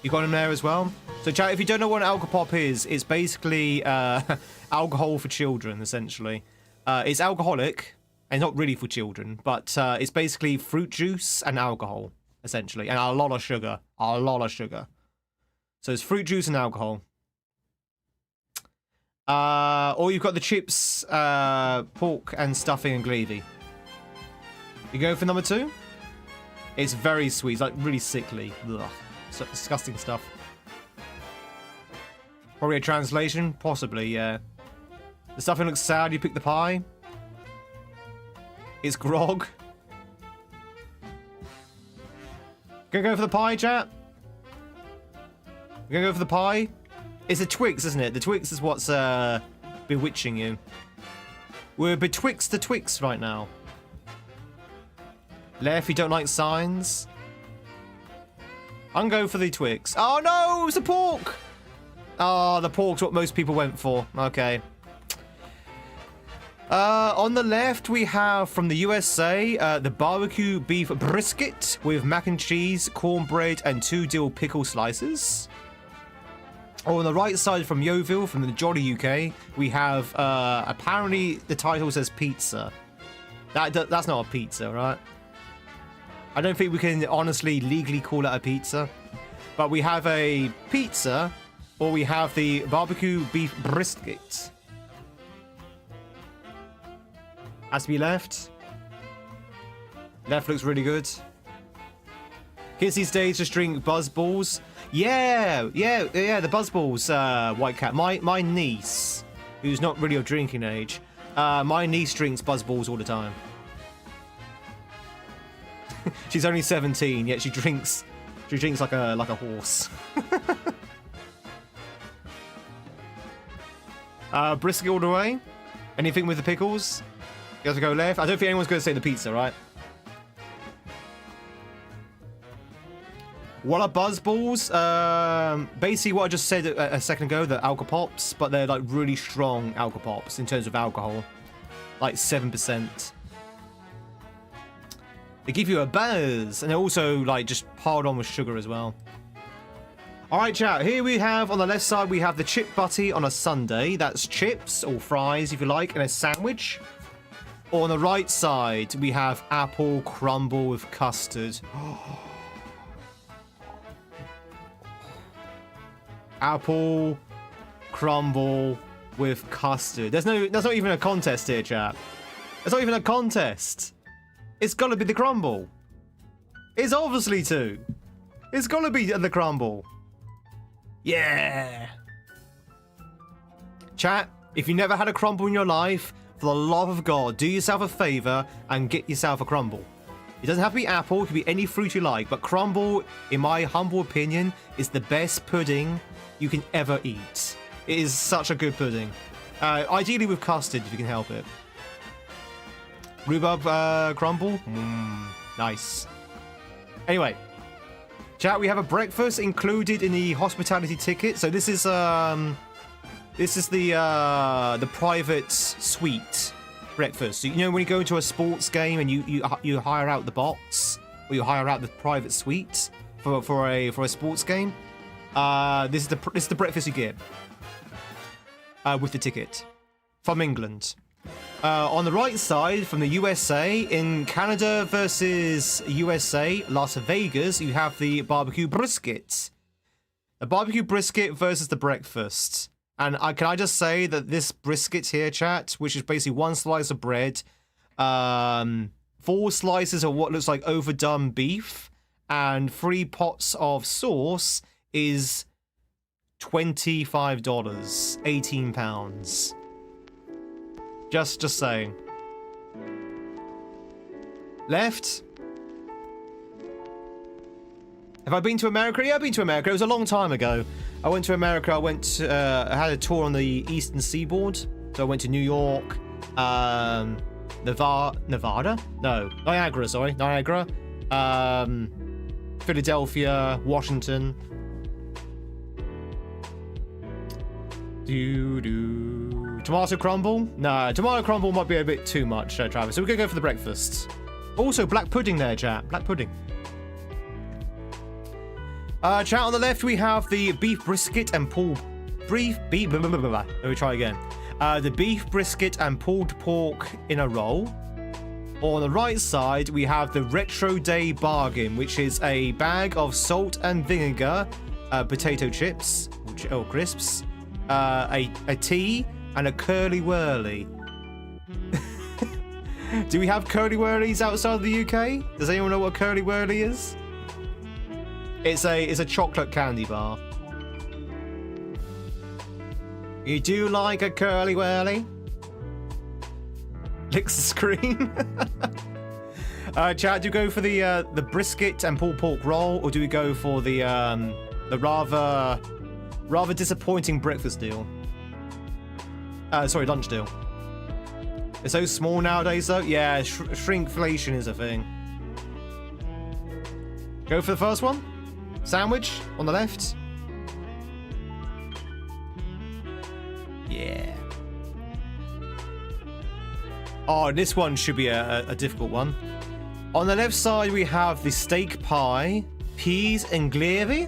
You got them there as well? So chat, if you don't know what an Alcopop is, it's basically alcohol for children, essentially. It's alcoholic, and not really for children, but it's basically fruit juice and alcohol, essentially, and a lot of sugar. A lot of sugar. So it's fruit juice and alcohol. Or you've got the chips, pork and stuffing and gravy. You go for number 2? It's very sweet. It's like really sickly. Ugh. So disgusting stuff. Probably a translation? Possibly, yeah. The stuffing looks sad. You pick the pie. It's grog. Gonna go for the pie, chat? We're gonna go for the pie. It's the Twix, isn't it? The Twix is what's bewitching you. We're betwixt the Twix right now. Left, you don't like signs. I'm going for the Twix. Oh no, it's the pork. Oh, the pork's what most people went for. Okay. On the left, we have from the USA the barbecue beef brisket with mac and cheese, cornbread, and 2 dill pickle slices. On the right side from Yeovil, from the Jolly UK, we have apparently the title says pizza. That's not a pizza, right? I don't think we can honestly legally call it a pizza. But we have a pizza, or we have the barbecue beef brisket. Has to be left. Left looks really good. Kids these days just drink Buzz Balls. Yeah, the Buzz Balls, White Cat. My niece, who's not really of drinking age, my niece drinks Buzz Balls all the time. She's only 17, yet she drinks like a horse. Brisket all the way. Anything with the pickles? You have to go left. I don't think anyone's going to say the pizza, right? What are Buzz Balls? Basically what I just said a second ago, the Alka Pops, but they're like really strong Alka Pops in terms of alcohol. Like 7%. They give you a buzz, and they're also like just piled on with sugar as well. Alright chat, here we have on the left side we have the chip butty on a sundae. That's chips or fries if you like, and a sandwich. Or on the right side we have apple crumble with custard. Apple crumble with custard. That's not even a contest here, chat. It's not even a contest. It's gotta be the crumble. It's obviously two. It's gotta be the crumble. Yeah. Chat, if you never had a crumble in your life, for the love of God, do yourself a favor and get yourself a crumble. It doesn't have to be apple, it can be any fruit you like, but crumble, in my humble opinion, is the best pudding you can ever eat. It is such a good pudding. Ideally with custard, if you can help it. Rhubarb crumble? Nice. Anyway, chat, we have a breakfast included in the hospitality ticket. So this is the private suite breakfast. So, you know when you go into a sports game and you hire out the box, or you hire out the private suite for a sports game. This is the breakfast you get with the ticket from England. On the right side, from the USA, in Canada versus USA, Las Vegas, you have the barbecue brisket. The barbecue brisket versus the breakfast. And can I just say that this brisket here, chat, which is basically 1 slice of bread, 4 slices of what looks like overdone beef, and 3 pots of sauce, is $25, £18. Just saying. Left. Have I been to America? Yeah, I've been to America. It was a long time ago. I went to America. I had a tour on the eastern seaboard. So I went to New York, Nevada? No, Niagara, sorry. Niagara. Philadelphia, Washington. Tomato crumble? Nah, tomato crumble might be a bit too much, Travis. So we're going to go for the breakfast. Also, black pudding there, chat. Black pudding. Chat, on the left, we have the beef brisket and pulled... Let me try again. The beef brisket and pulled pork in a roll. On the right side, we have the Retro Day Bargain, which is a bag of salt and vinegar, potato chips, or crisps, a tea, and a curly whirly. Do we have curly whirlies outside of the UK? Does anyone know what curly whirly is? It's a chocolate candy bar. You do like a curly whirly? Licks the screen. Chat, do you go for the brisket and pulled pork roll, or do we go for the rather Rather disappointing breakfast deal. Sorry, lunch deal. It's so small nowadays, though. Yeah, shrinkflation is a thing. Go for the first one. Sandwich on the left. Yeah. Oh, this one should be a difficult one. On the left side, we have the steak pie, peas and gravy.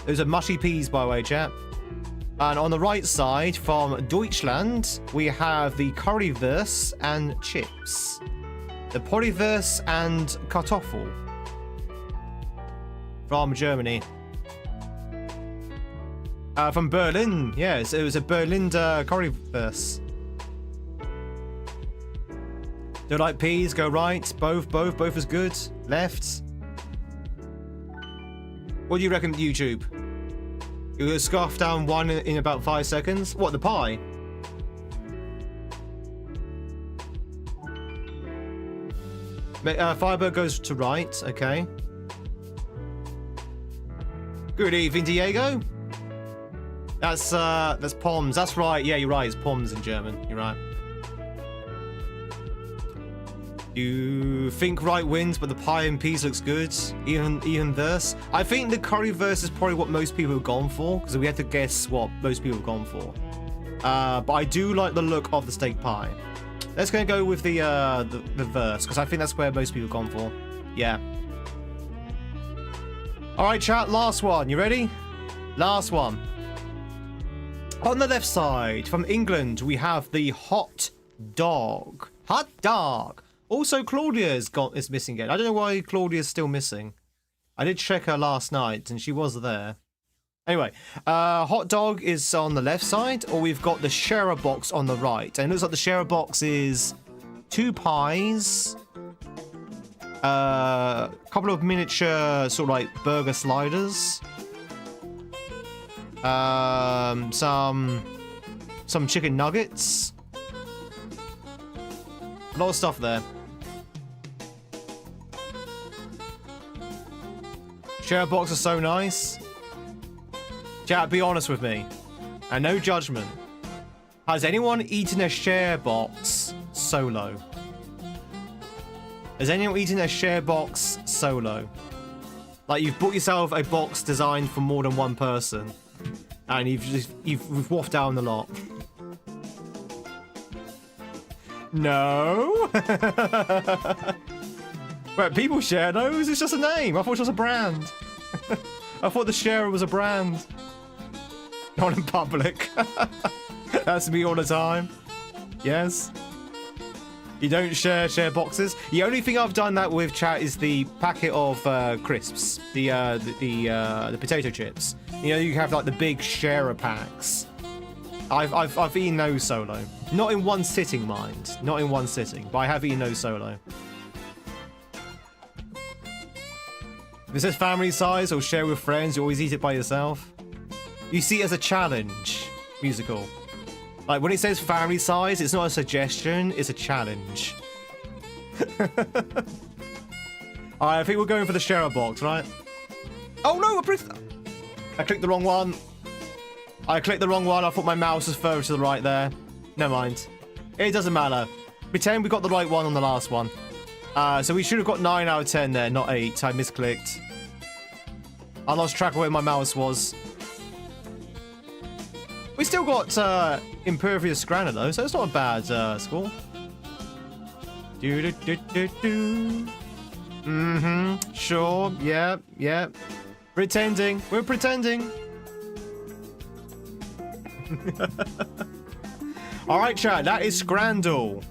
Those are mushy peas, by the way, chat. And on the right side, from Deutschland, we have the currywurst and chips. The currywurst and Kartoffel. From Germany. From Berlin. Yes, it was a Berliner currywurst. Do you like peas? Go right. Both is good. Left. What do you reckon, YouTube? You're gonna scarf down one in about 5 seconds? What, the pie? Fiber goes to right, okay. Good evening, Diego. That's Poms. That's right. Yeah, you're right. It's Poms in German. You're right. You think right wins, but the pie and peas looks good. Even this. I think the currywurst is probably what most people have gone for, because we had to guess what most people have gone for. But I do like the look of the steak pie. Let's go with the verse, because I think that's where most people have gone for. Yeah. All right, chat. Last one. You ready? Last one. On the left side, from England, we have the hot dog. Hot dog. Also, Claudia is missing again. I don't know why Claudia is still missing. I did check her last night, and she was there. Anyway, hot dog is on the left side, or we've got the sharer box on the right. And it looks like the sharer box is 2 pies, a couple of miniature sort of like burger sliders, some chicken nuggets, a lot of stuff there. Share box is so nice. Chat, be honest with me, and no judgment. Has anyone eaten a share box solo? Has anyone eaten a share box solo? Like, you've bought yourself a box designed for more than one person, and you've waffed down the lot. No. Wait, people share those? It's just a name. I thought it was a brand. I thought the sharer was a brand. Not in public. That's me all the time. Yes. You don't share boxes. The only thing I've done that with, chat, is the packet of crisps, the potato chips. You know, you have like the big sharer packs. I've eaten those solo. Not in one sitting, mind. Not in one sitting, but I have eaten those solo. If it says family size or share with friends, you always eat it by yourself. You see it as a challenge, musical. Like, when it says family size, it's not a suggestion, it's a challenge. Alright, I think we're going for the sharer box, right? Oh no, I clicked the wrong one. I clicked the wrong one. I thought my mouse was further to the right there. Never mind. It doesn't matter. Pretend we got the right one on the last one. So we should have got 9 out of 10 there, not 8. I misclicked. I lost track of where my mouse was. We still got Impervious Granite though, so it's not a bad score. Sure. Yeah. Pretending. We're pretending. Alright, chat, that is Scrandal.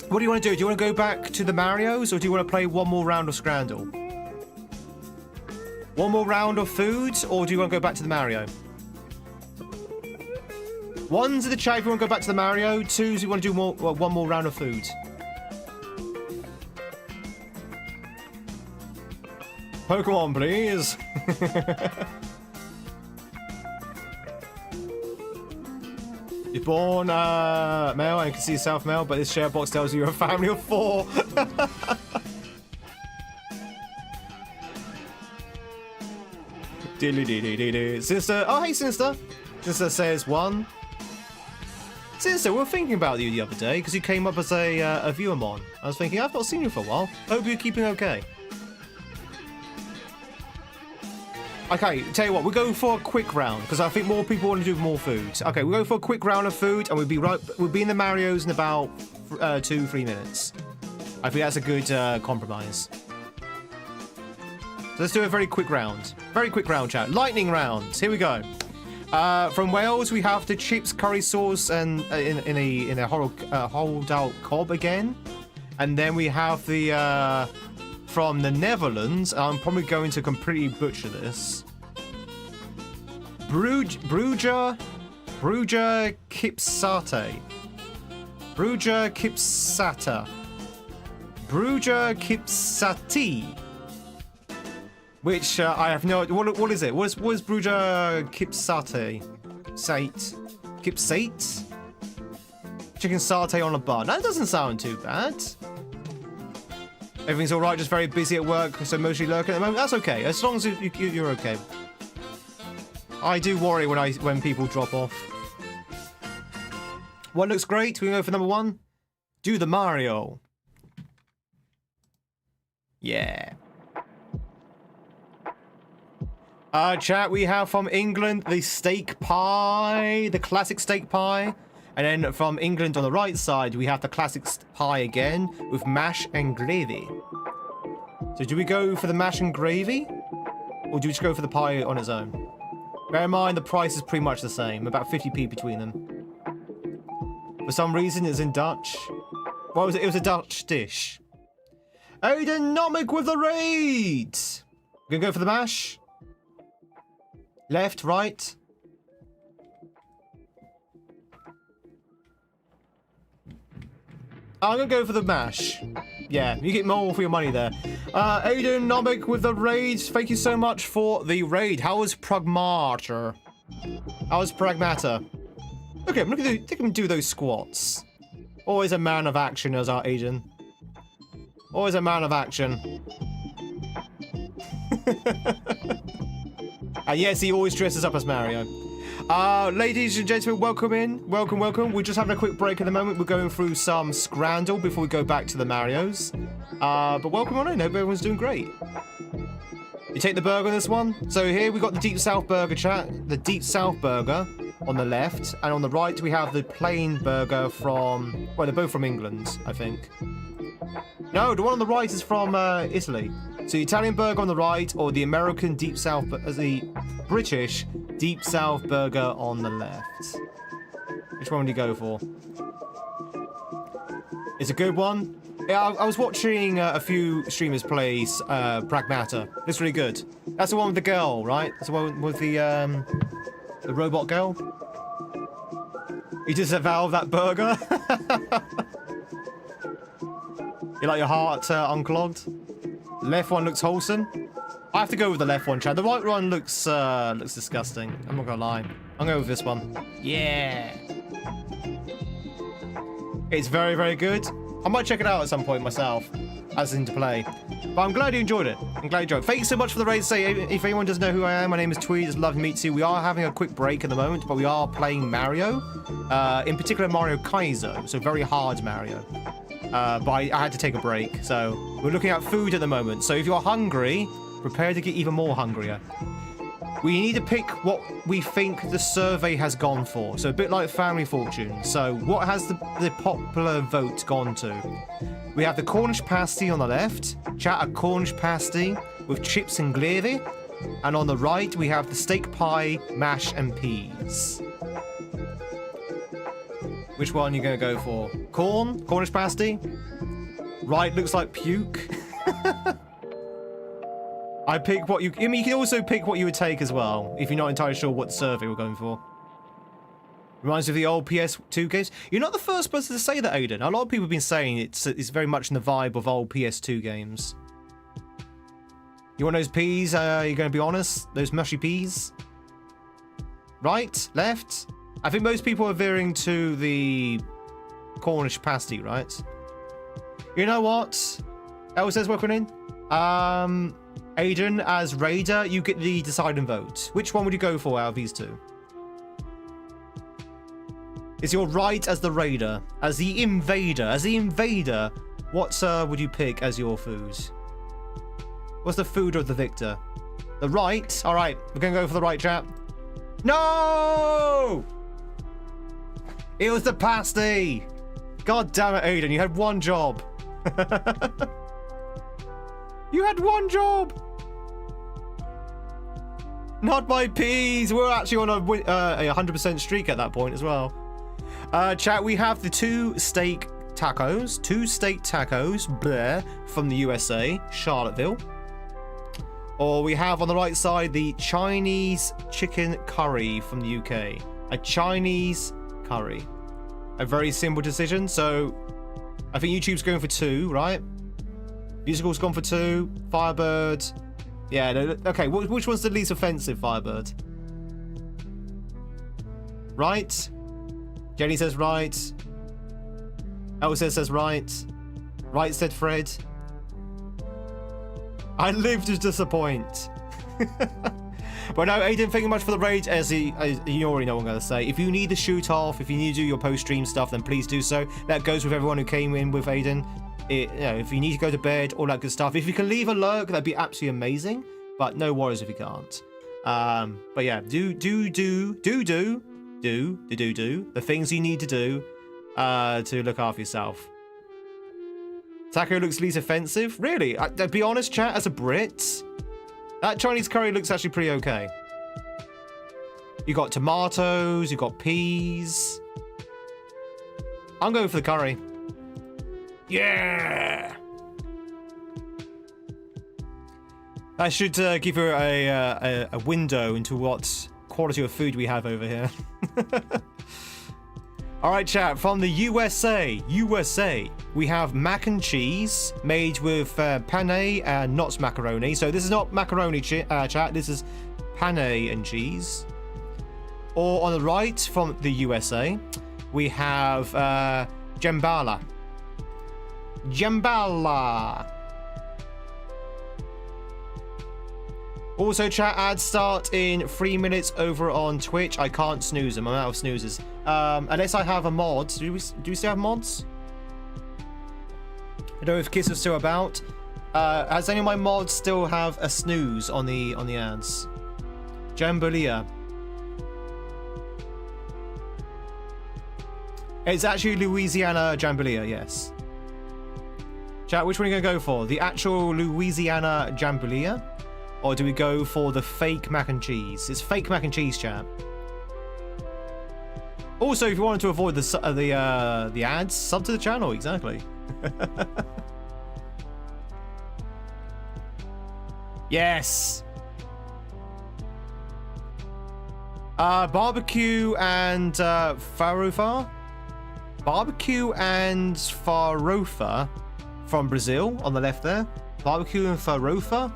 What do you want to do? Do you want to go back to the Marios, or do you want to play one more round of Scrandal? One more round of food, or do you want to go back to the Mario? One's in the chat if you want to go back to the Mario. Two's if you want to do one more round of food. Pokemon, please. You're born male, and you can see yourself male, but this share box tells you you're a family of 4. Sinister. Oh, hey, Sinister. Sinister says 1. Sinister, we were thinking about you the other day because you came up as a viewer mon. I was thinking, I've not seen you for a while. Hope you're keeping okay. Okay, tell you what, we'll go for a quick round because I think more people want to do more food. Okay, we'll go for a quick round of food and we'll be in the Marios in about 2-3 minutes. I think that's a good compromise. So let's do a very quick round. Very quick round, chat. Lightning round. Here we go. From Wales, we have the chips, curry sauce, and in a holdout cob again. And then we have the from the Netherlands. I'm probably going to completely butcher this. Bruja kipsate. Bruja kipsata. Bruja kipsati. Which I have no idea. What is it? What is Bruja kipsate? Kipsate? Chicken satay on a bun. That doesn't sound too bad. Everything's alright, just very busy at work, so mostly lurking at the moment. That's okay, as long as you're okay. I do worry when people drop off. One looks great. We can go for number 1. Do the Mario. Yeah. Chat, we have from England the steak pie, the classic steak pie. And then from England on the right side, we have the classic pie again with mash and gravy. So do we go for the mash and gravy? Or do we just go for the pie on its own? Bear in mind, the price is pretty much the same, about 50p between them. For some reason, it's in Dutch. What was it? It was a Dutch dish. Aidenomic with the raid! We're gonna go for the mash. Left, right. I'm gonna go for the mash. Yeah, you get more for your money there. Aidenomic with the raid. Thank you so much for the raid. How was Pragmata? How was Pragmata? Okay, I'm gonna take him do those squats. Always a man of action as our Aiden. Always a man of action. And yes, he always dresses up as Mario. Ladies and gentlemen, welcome in. Welcome, welcome. We're just having a quick break at the moment. We're going through some Scrandle before we go back to the Marios. But welcome on in. Hope everyone's doing great. You take the burger on this one. So here we got the Deep South Burger, chat. The Deep South Burger on the left. And on the right, we have the plain burger from... Well, they're both from England, I think. No, the one on the right is from Italy. So the Italian burger on the right, or the American Deep South, the British Deep South Burger on the left. Which one would you go for? It's a good one. Yeah, I was watching a few streamers play Pragmata. It's really good. That's the one with the girl, right? That's the one with the robot girl. You disavow that burger. You like your heart unclogged? Left one looks wholesome. I have to go with the left one, Chad. The right one looks disgusting. I'm not gonna lie. I'm going with this one. Yeah. It's very, very good. I might check it out at some point myself, as into play. But I'm glad you enjoyed it. I'm glad you enjoyed it. Thank you so much for the raid. Say, if anyone doesn't know who I am, my name is Tweed. It's lovely to meet you. We are having a quick break at the moment, but we are playing Mario. In particular, Mario Kaizo. So very hard Mario. But I had to take a break. So we're looking at food at the moment. So if you're hungry, prepare to get even more hungrier. We need to pick what we think the survey has gone for. So a bit like Family Fortune. So what has the popular vote gone to? We have the Cornish pasty on the left. Chat, a Cornish pasty with chips and gravy. And on the right, we have the steak pie, mash and peas. Which one are you going to go for? Cornish pasty? Right, looks like puke. I pick what you... I mean, you can also pick what you would take as well, if you're not entirely sure what survey we're going for. Reminds me of the old PS2 games. You're not the first person to say that, Aiden. A lot of people have been saying it's very much in the vibe of old PS2 games. You want those peas? You're going to be honest? Those mushy peas? Right? Left? I think most people are veering to the Cornish pasty, right? You know what? Elsa's working in. Aiden, as Raider, you get the deciding vote. Which one would you go for out of these two? Is your right as the Raider, as the Invader, what would you pick as your food? What's the food of the victor? The right? Alright, we're gonna go for the right, chat. No! It was the pasty! God damn it, Aiden, you had one job. You had one job! Not my peas! We're actually on a 100% streak at that point as well. Chat, we have the two steak tacos, bleh, from the USA, Charlottesville. Or we have on the right side the Chinese chicken curry from the UK. A Chinese curry. A very simple decision. So I think YouTube's going for 2, right? Musical's gone for 2. Firebird. Yeah, no, okay. Which one's the least offensive, Firebird? Right? Jenny says right. Elsa says right. Right said Fred. I live to disappoint. But no, Aiden, thank you much for the raid. As you already know what I'm going to say. If you need to shoot off, if you need to do your post-stream stuff, then please do so. That goes with everyone who came in with Aiden. If you need to go to bed, all that good stuff. If you can leave a lurk, that'd be absolutely amazing. But no worries if you can't. But yeah, do the things you need to do to look after yourself. Taco looks least offensive. Really? To be honest, chat, as a Brit, that Chinese curry looks actually pretty okay. You got tomatoes, you got peas. I'm going for the curry. Yeah! I should give her a window into what quality of food we have over here. Alright, chat, from the USA, we have mac and cheese made with penne and not macaroni. So this is not macaroni, chat, this is penne and cheese. Or on the right, from the USA, we have Jambala. Also, chat, ads start in 3 minutes over on Twitch. I can't snooze them. I'm out of snoozes. Unless I have a mod. Do we still have mods? I don't know if Kiss is still about. Does any of my mods still have a snooze on the ads? Jambalaya. It's actually Louisiana Jambalaya, yes. Chat, which one are you going to go for? The actual Louisiana Jambalaya? Or do we go for the fake mac and cheese? It's fake mac and cheese, chat. Also, if you wanted to avoid the ads, sub to the channel, exactly. Yes. Barbecue and farofa. Barbecue and farofa from Brazil on the left there. Barbecue and farofa.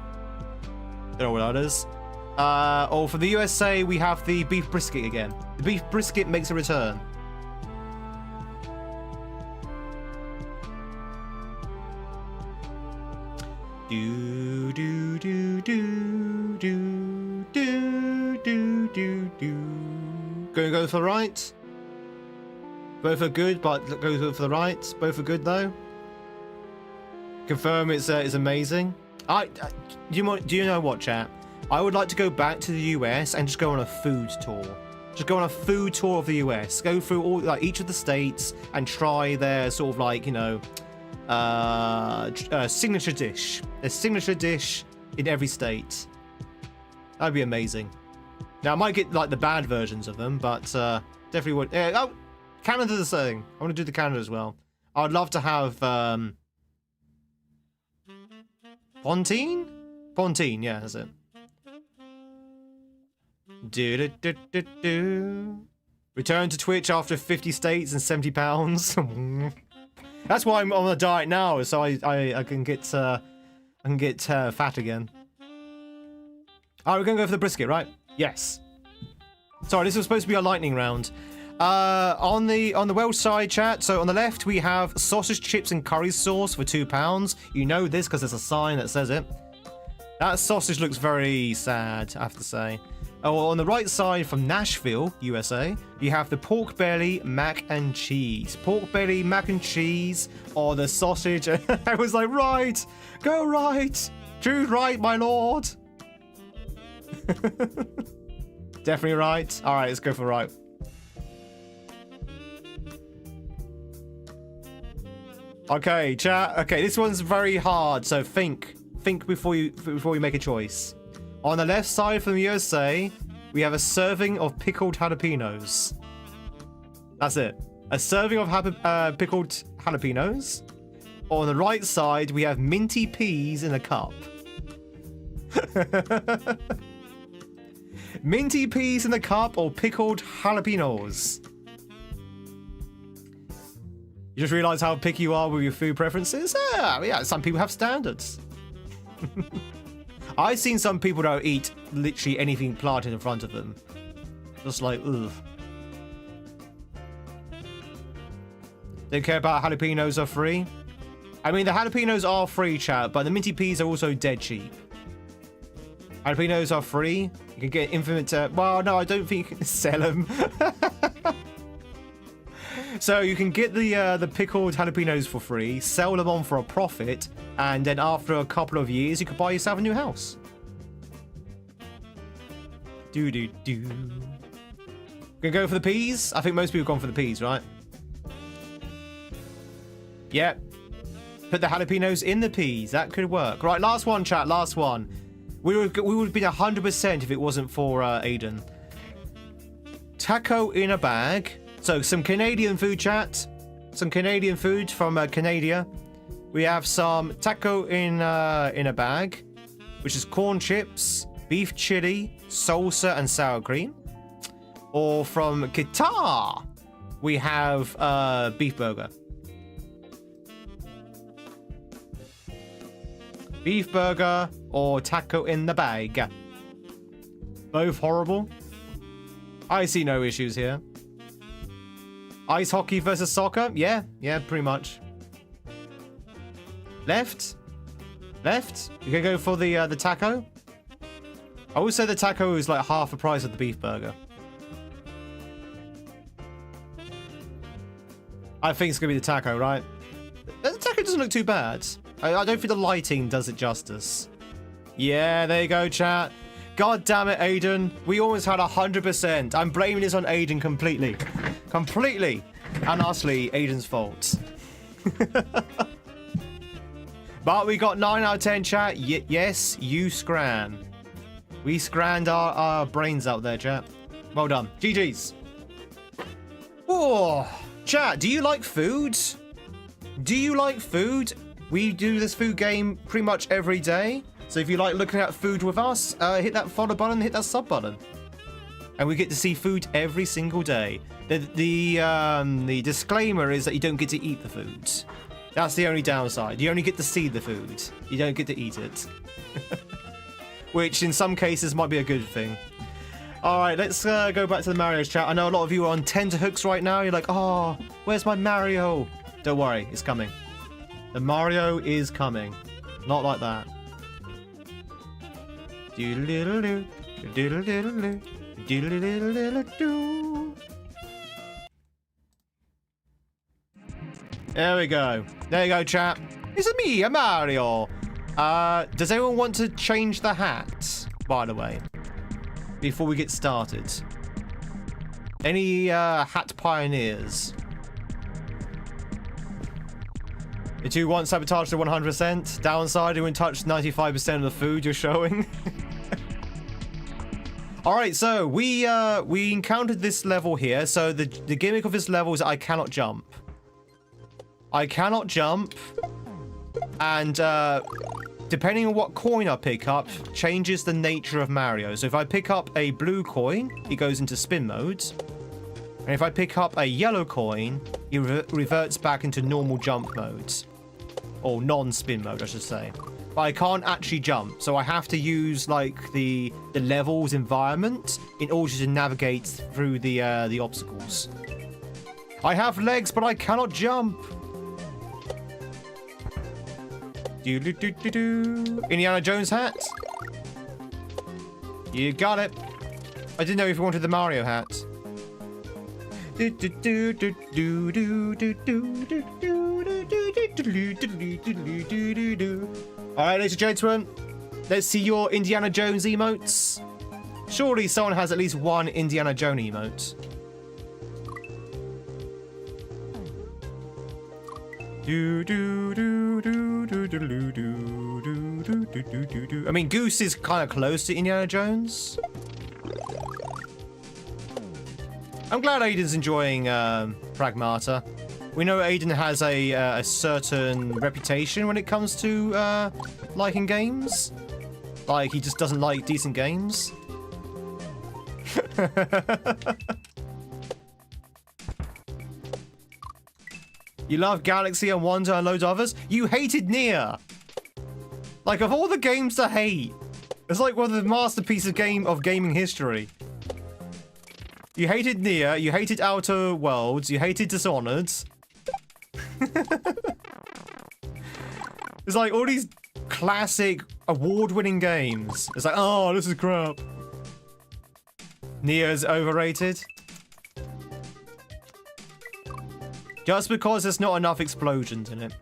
Don't know what that is. Or for the USA, we have the beef brisket again. The beef brisket makes a return. Do do do do do do do do do. Gonna go for the right. Both are good, but go for the right. Both are good though. Confirm it's amazing. Do you know what, chat? I would like to go back to the US and just go on a food tour. Just go on a food tour of the US. Go through all each of the states and try their sort of like, you know, signature dish. A signature dish in every state. That'd be amazing. Now I might get like the bad versions of them, but definitely would. Oh, Canada's the same. I want to do the Canada as well. I'd love to have Pontine? Pontine, yeah, that's it. Return to Twitch after 50 states and 70 pounds. That's why I'm on a diet now, so I can get fat again. Alright, we're gonna go for the brisket, right? Yes. Sorry, this was supposed to be a lightning round. On the Welsh side, chat, so on the left we have sausage, chips and curry sauce for £2. You know this because there's a sign that says it. That sausage looks very sad, I have to say. Oh, on the right side from Nashville, USA, you have the pork belly mac and cheese. Pork belly mac and cheese, or the sausage. I was like, right, go right. Choose right, my lord. Definitely right. All right, let's go for right. Okay, chat. Okay, this one's very hard, so think before you make a choice. On the left side from the USA, we have a serving of pickled jalapenos. That's it. A serving of pickled jalapenos. On the right side, we have minty peas in a cup. Minty peas in a cup or pickled jalapenos. You just realize how picky you are with your food preferences? Yeah, some people have standards. I've seen some people that eat literally anything planted in front of them. Just like, ugh. Don't care about jalapenos are free. I mean, the jalapenos are free, chat, but the minty peas are also dead cheap. Jalapenos are free. You can get infinite... well, no, I don't think you can sell them. So you can get the pickled jalapenos for free, sell them on for a profit, and then after a couple of years, you could buy yourself a new house. Gonna go for the peas? I think most people have gone for the peas, right? Yep. Put the jalapenos in the peas. That could work. Right, last one, chat. Last one. We would have been 100% if it wasn't for Aiden. Taco in a bag. So some Canadian food, chat. Some Canadian food from Canada. We have some taco in a bag, which is corn chips, beef chili, salsa, and sour cream. Or from Qatar, we have beef burger. Beef burger or taco in the bag. Both horrible. I see no issues here. Ice hockey versus soccer? Yeah, pretty much. Left? You can go for the taco. I would say the taco is like half the price of the beef burger. I think it's gonna be the taco, right? The taco doesn't look too bad. I don't think the lighting does it justice. Yeah, there you go, chat. God damn it, Aiden. We almost had 100%. I'm blaming this on Aiden completely. Completely and utterly Aiden's fault. But we got 9 out of 10, chat. Yes, you scran. We scranned our brains out there, chat. Well done. GG's. Oh, chat, do you like food? Do you like food? We do this food game pretty much every day. So if you like looking at food with us, hit that follow button, hit that sub button. And we get to see food every single day. The disclaimer is that you don't get to eat the food. That's the only downside. You only get to see the food. You don't get to eat it. Which in some cases might be a good thing. Alright, let's go back to the Mario's chat. I know a lot of you are on tenterhooks right now. You're like, oh, where's my Mario? Don't worry, it's coming. The Mario is coming. Not like that. Doodle-doodle-doo, doodle-doodle-doo, doodle-doodle-doo. There we go. There you go, chat. It's me, a Mario. Does anyone want to change the hat, by the way, before we get started? Any hat pioneers? Did you want sabotage to 100%? Downside, you wouldn't touch 95% of the food you're showing. Alright, so we encountered this level here. So the gimmick of this level is that I cannot jump. I cannot jump. And depending on what coin I pick up, changes the nature of Mario. So if I pick up a blue coin, it goes into spin mode. And if I pick up a yellow coin, it reverts back into normal jump mode. Or non-spin mode, I should say. But I can't actually jump, so I have to use, like, the level's environment in order to navigate through the obstacles. I have legs, but I cannot jump! Indiana Jones hat? You got it. I didn't know if you wanted the Mario hat. Alright, ladies and gentlemen. Let's see your Indiana Jones emotes. Surely someone has at least one Indiana Jones emote. I mean, Goose is kind of close to Indiana Jones. I'm glad Aiden's enjoying Pragmata. We know Aiden has a certain reputation when it comes to liking games. Like, he just doesn't like decent games. You love Galaxy and Wonder and loads of others? You hated Nier! Like, of all the games to hate, it's like one of the masterpieces of gaming history. You hated Nier, you hated Outer Worlds, you hated Dishonored. It's like all these classic, award-winning games. It's like, oh, this is crap. Nier's overrated. Just because there's not enough explosions in it.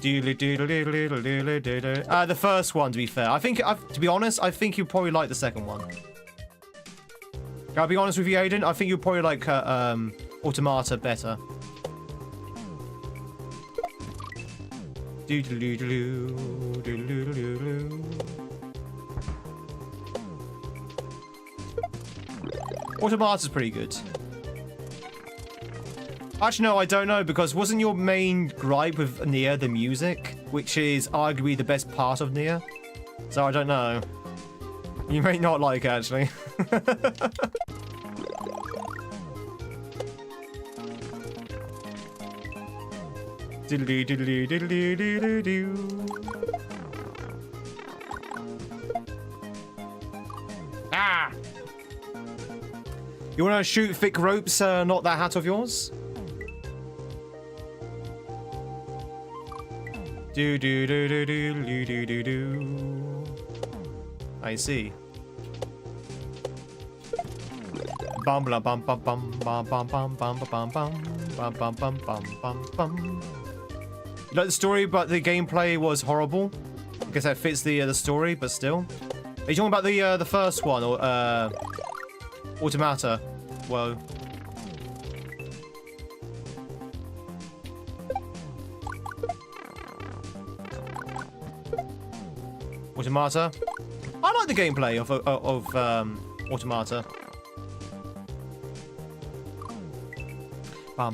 The first one, to be fair. To be honest, I think you probably like the second one. Can I be honest with you, Aiden? I think you probably like Automata better. Automata's pretty good. Actually, no, I don't know, because wasn't your main gripe with Nier the music, which is arguably the best part of Nier? So I don't know. You may not like it, actually. Ah! You want to shoot thick ropes, not that hat of yours? I see. Bum bum bum bum bum bum bum bum bum bum bum bum bum bum bum bum. You like the story, but the gameplay was horrible. I guess that fits the story, but still. Are you talking about the first one or Automata? Well. Automata. I like the gameplay of Automata. I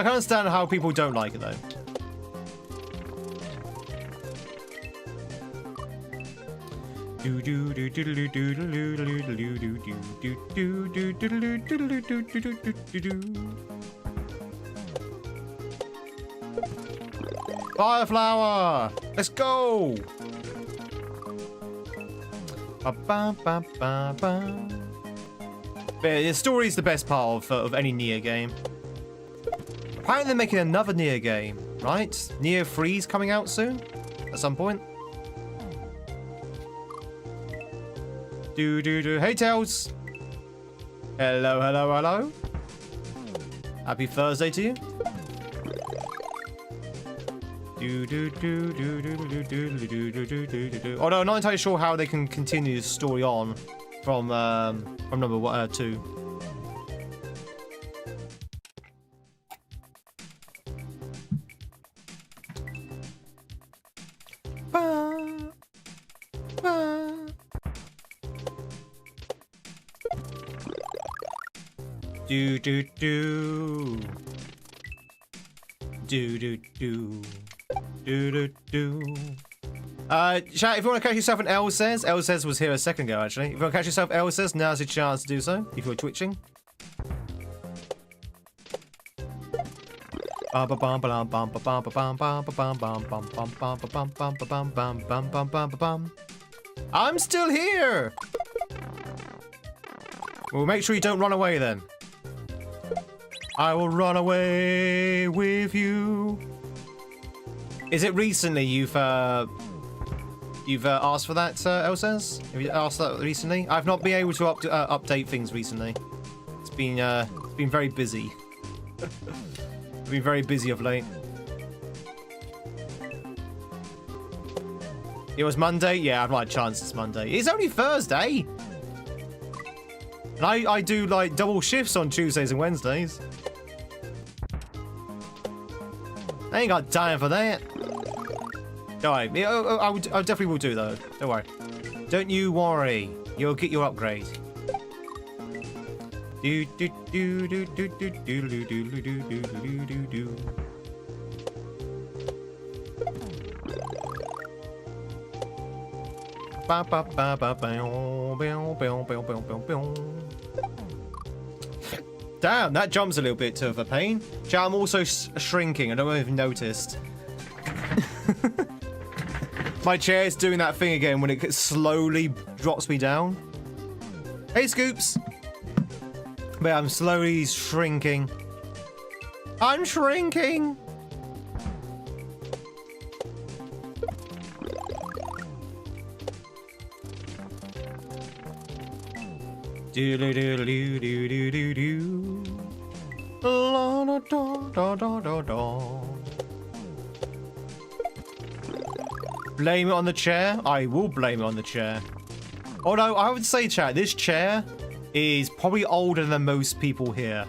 can understand how people don't like it though. Fireflower! Let's go! But the story is the best part of any Nier game. Apparently they're making another Nier game, right? Nier 3's coming out soon? At some point? Hey, Tails! Hello, hello, hello. Happy Thursday to you. Although I'm not entirely sure how they can continue the story on from number 2. Chat, if you want to catch yourself an L says was here a second ago actually. If you want to catch yourself L says, now's your chance to do so, if you're twitching. I'm still here! Well, make sure you don't run away then. I will run away with you. Is it recently you've asked for that, Elsa's? Have you asked that recently? I've not been able to update things recently. It's been very busy. I've been very busy of late. It was Monday? Yeah, I've not had a chance it's Monday. It's only Thursday! And I do, like, double shifts on Tuesdays and Wednesdays. I ain't got time for that. Don't worry. I definitely will do, though. Don't worry. Don't you worry. You'll get your upgrade. Do do do do do do do do do do do do do. Ba ba ba ba ba. Damn, that jump's a little bit of a pain. Chat, I'm also shrinking. I don't know if you've noticed. My chair's doing that thing again when it slowly drops me down. Hey, Scoops. But I'm slowly shrinking. I'm shrinking. Do do do do do do do do. La da da da da da. Blame it on the chair? I will blame it on the chair. Although I would say, chat, this chair is probably older than most people here.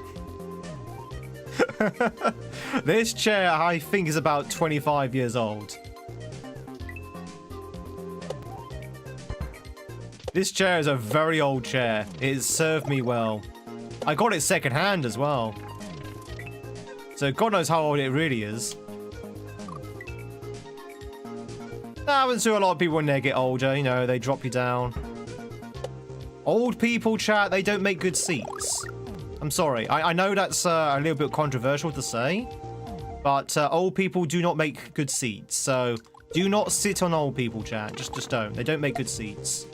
This chair, I think, is about 25 years old. This chair is a very old chair. It has served me well. I got it secondhand as well. So God knows how old it really is. That happens to a lot of people when they get older, you know, they drop you down. Old people, chat, they don't make good seats. I'm sorry. I know that's a little bit controversial to say, but old people do not make good seats. So do not sit on old people, chat. Just don't. They don't make good seats.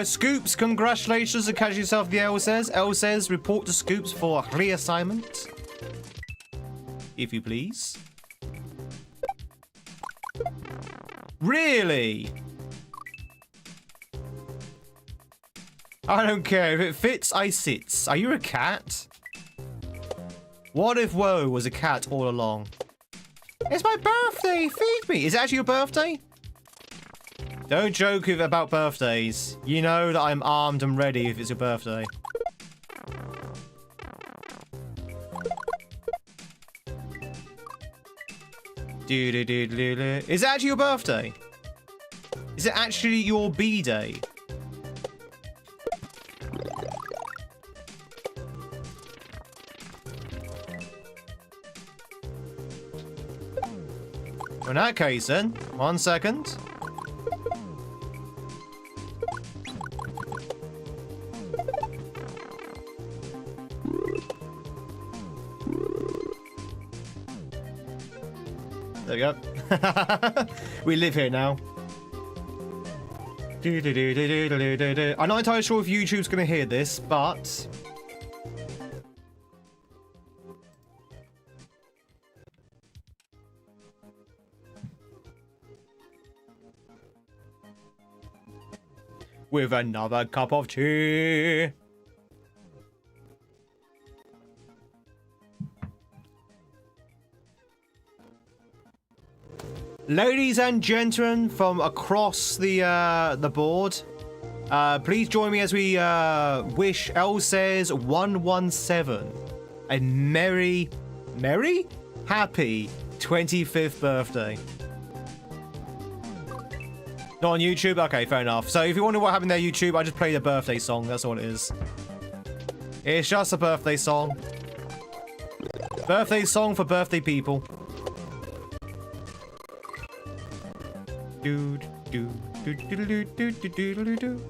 Scoops, congratulations on catching yourself, the L says. L says, report to Scoops for reassignment. If you please. Really? I don't care. If it fits, I sits. Are you a cat? What if Woe was a cat all along? It's my birthday! Feed me! Is it actually your birthday? Don't joke about birthdays. You know that I'm armed and ready if it's your birthday. Is it actually your birthday? Is it actually your B-day? In that case, then, 1 second. There we go. We live here now. I'm not entirely sure if YouTube's going to hear this, but with another cup of tea. Ladies and gentlemen from across the board, please join me as we wish Elsays 117 a merry, happy 25th birthday. Not on YouTube? Okay, fair enough. So if you wonder what happened there, YouTube, I just played a birthday song. That's all it is. It's just a birthday song. Birthday song for birthday people. Do do do do do do do do do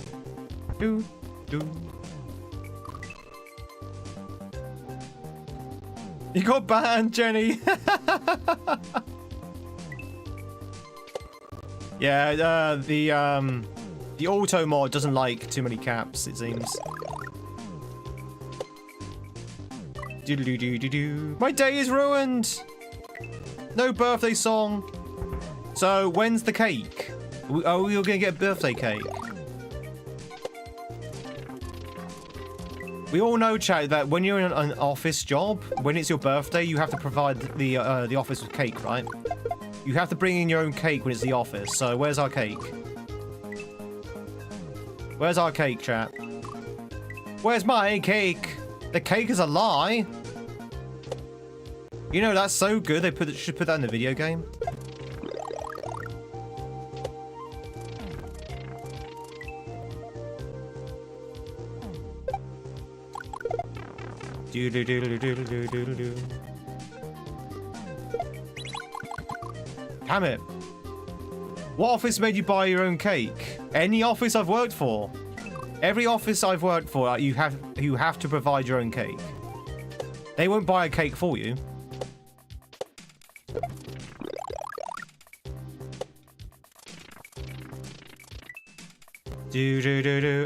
do do. You got banned, Jenny. Yeah, the auto mod doesn't like too many caps, it seems. Doodle-doo-doo-doo-doo. My day is ruined! No birthday song. So, when's the cake? Oh, you're gonna get a birthday cake. We all know, chat, that when you're in an office job, when it's your birthday, you have to provide the office with cake, right? You have to bring in your own cake when it's the office. So, where's our cake? Where's our cake, chat? Where's my cake? The cake is a lie. You know, that's so good, they should put that in the video game. Damn it. What office made you buy your own cake? Any office I've worked for. Every office I've worked for, you have to provide your own cake. They won't buy a cake for you.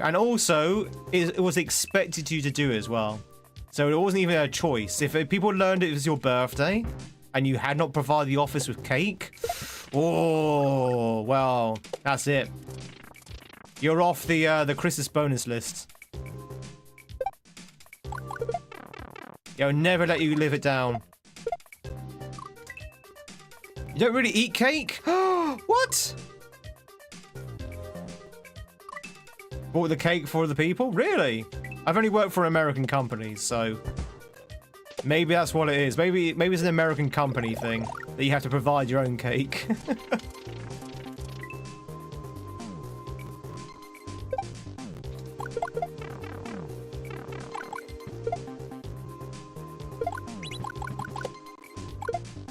And also, it was expected you to do as well. So it wasn't even a choice. If people learned it was your birthday and you had not provided the office with cake, oh, well, that's it. You're off the Christmas bonus list. They'll never let you live it down. You don't really eat cake? What? Bought the cake for the people? Really? I've only worked for American companies, so maybe that's what it is. Maybe it's an American company thing that you have to provide your own cake.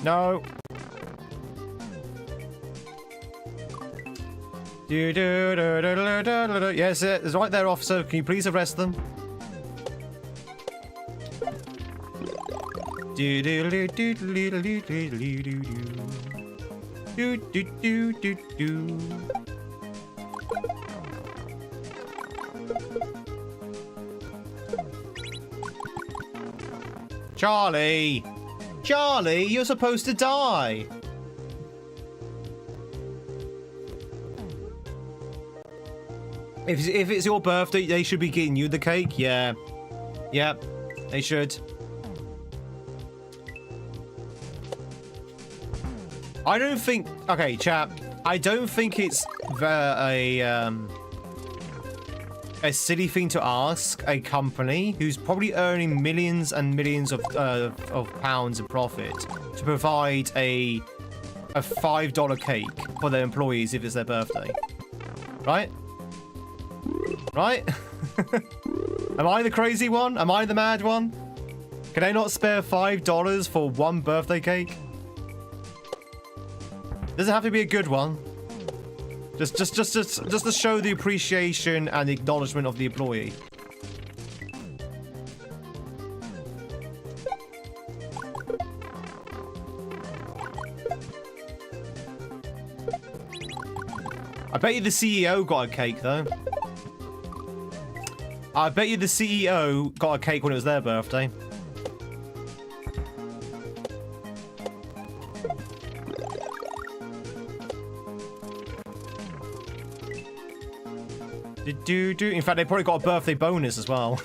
No. Yes, it's right there, officer. Can you please arrest them? Charlie! Charlie, you're supposed to die! If it's your birthday, they should be getting you the cake. Yeah. Yep. They should. I don't think... Okay, chap. I don't think it's a silly thing to ask a company who's probably earning millions and millions of pounds in profit to provide a $5 cake for their employees if it's their birthday. Right? Right? Am I the crazy one? Am I the mad one? Can I not spare $5 for one birthday cake? Doesn't have to be a good one. Just to show the appreciation and the acknowledgement of the employee. I bet you the CEO got a cake though. I bet you the CEO got a cake when it was their birthday. In fact, they probably got a birthday bonus as well.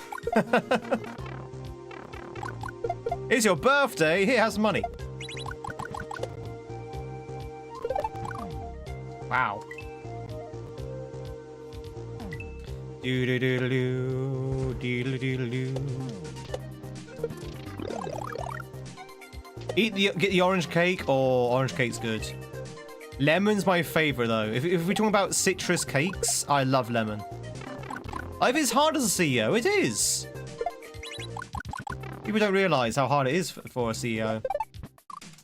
It's your birthday. Here, have some money. Wow. Get the orange cake, or orange cake's good. Lemon's my favorite though. If we're talking about citrus cakes, I love lemon. If it's hard as a CEO, it is. People don't realize how hard it is for a CEO.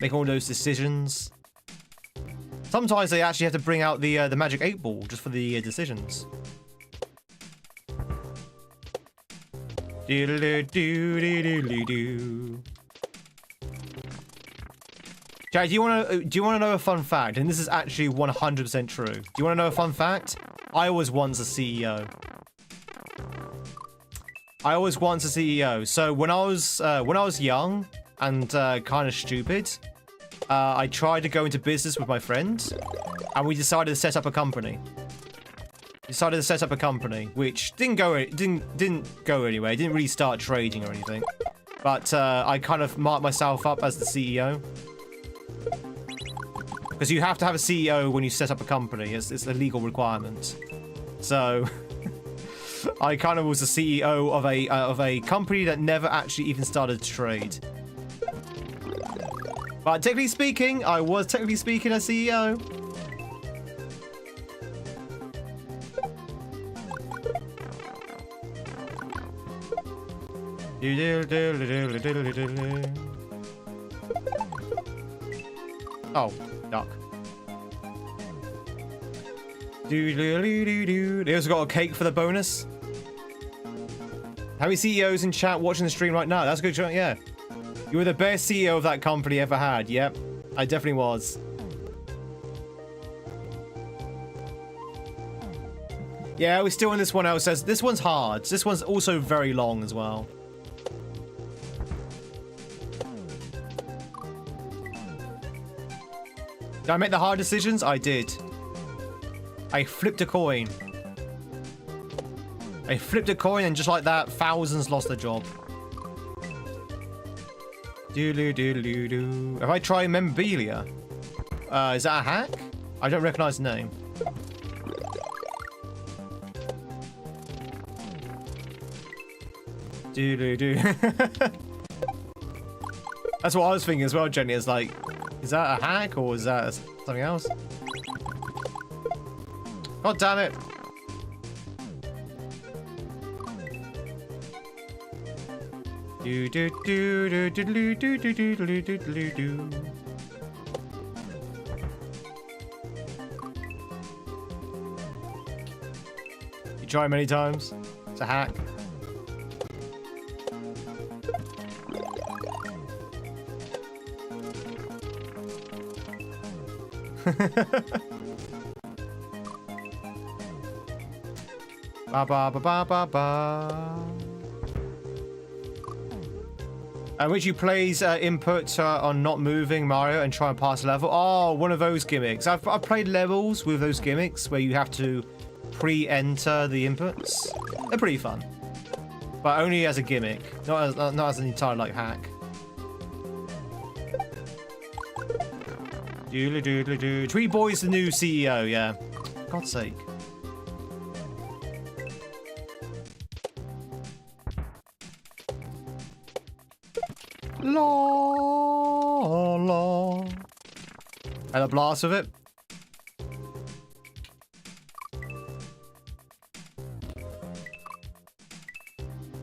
Make all those decisions. Sometimes they actually have to bring out the magic 8-ball just for the decisions. Jack, do you want to know a fun fact? And this is actually 100% true. Do you want to know a fun fact? I was once a CEO. So when I was young and kind of stupid, I tried to go into business with my friends, and we decided to set up a company. Which didn't go anywhere. It didn't really start trading or anything. But I kind of marked myself up as the CEO. Because you have to have a CEO when you set up a company. It's a legal requirement. So I kind of was the CEO of a company that never actually even started to trade. But technically speaking, I was technically speaking a CEO. Oh, duck. They also got a cake for the bonus. How many CEOs in chat watching the stream right now? That's a good shot, yeah. You were the best CEO of that company ever had. Yep, I definitely was. Yeah, we're still in this one. Else says this one's hard. This one's also very long as well. Did I make the hard decisions? I did. I flipped a coin. And just like that, thousands lost their job. Have I tried memorabilia? Is that a hack? I don't recognize the name. That's what I was thinking as well, Jenny. It's like, is that a hack or is that something else? God damn it. You try many times. It's a hack. Ba ba ba ba ba ba. Which you plays input on not moving Mario and try and pass a level. Oh, one of those gimmicks. I've played levels with those gimmicks where you have to pre-enter the inputs. They're pretty fun, but only as a gimmick, not as an entire like hack. Tweed Boy's the new CEO, yeah. God's sake. La la. And a blast of it.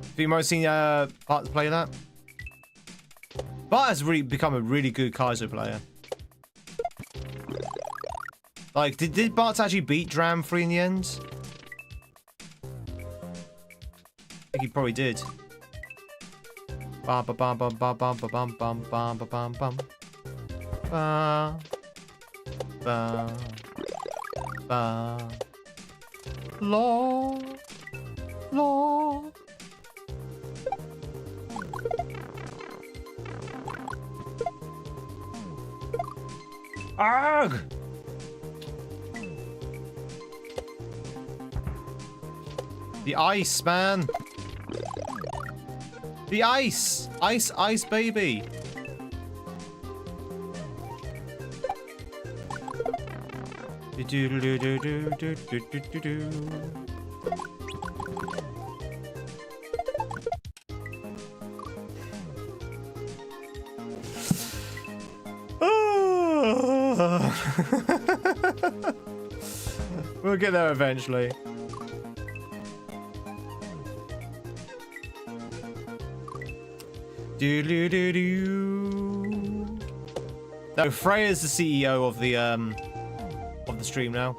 Have you most seen Bart play that? Bart has really become a really good Kaizo player. Like, did Bart actually beat Dram 3 in the end? I think he probably did. Bum bum bum bum bum bum bum bum bum bum bum bum bum bum. Law. Arg! The ice, man. The ice! Ice, baby! We'll get there eventually. No, Freya's the CEO of the stream now.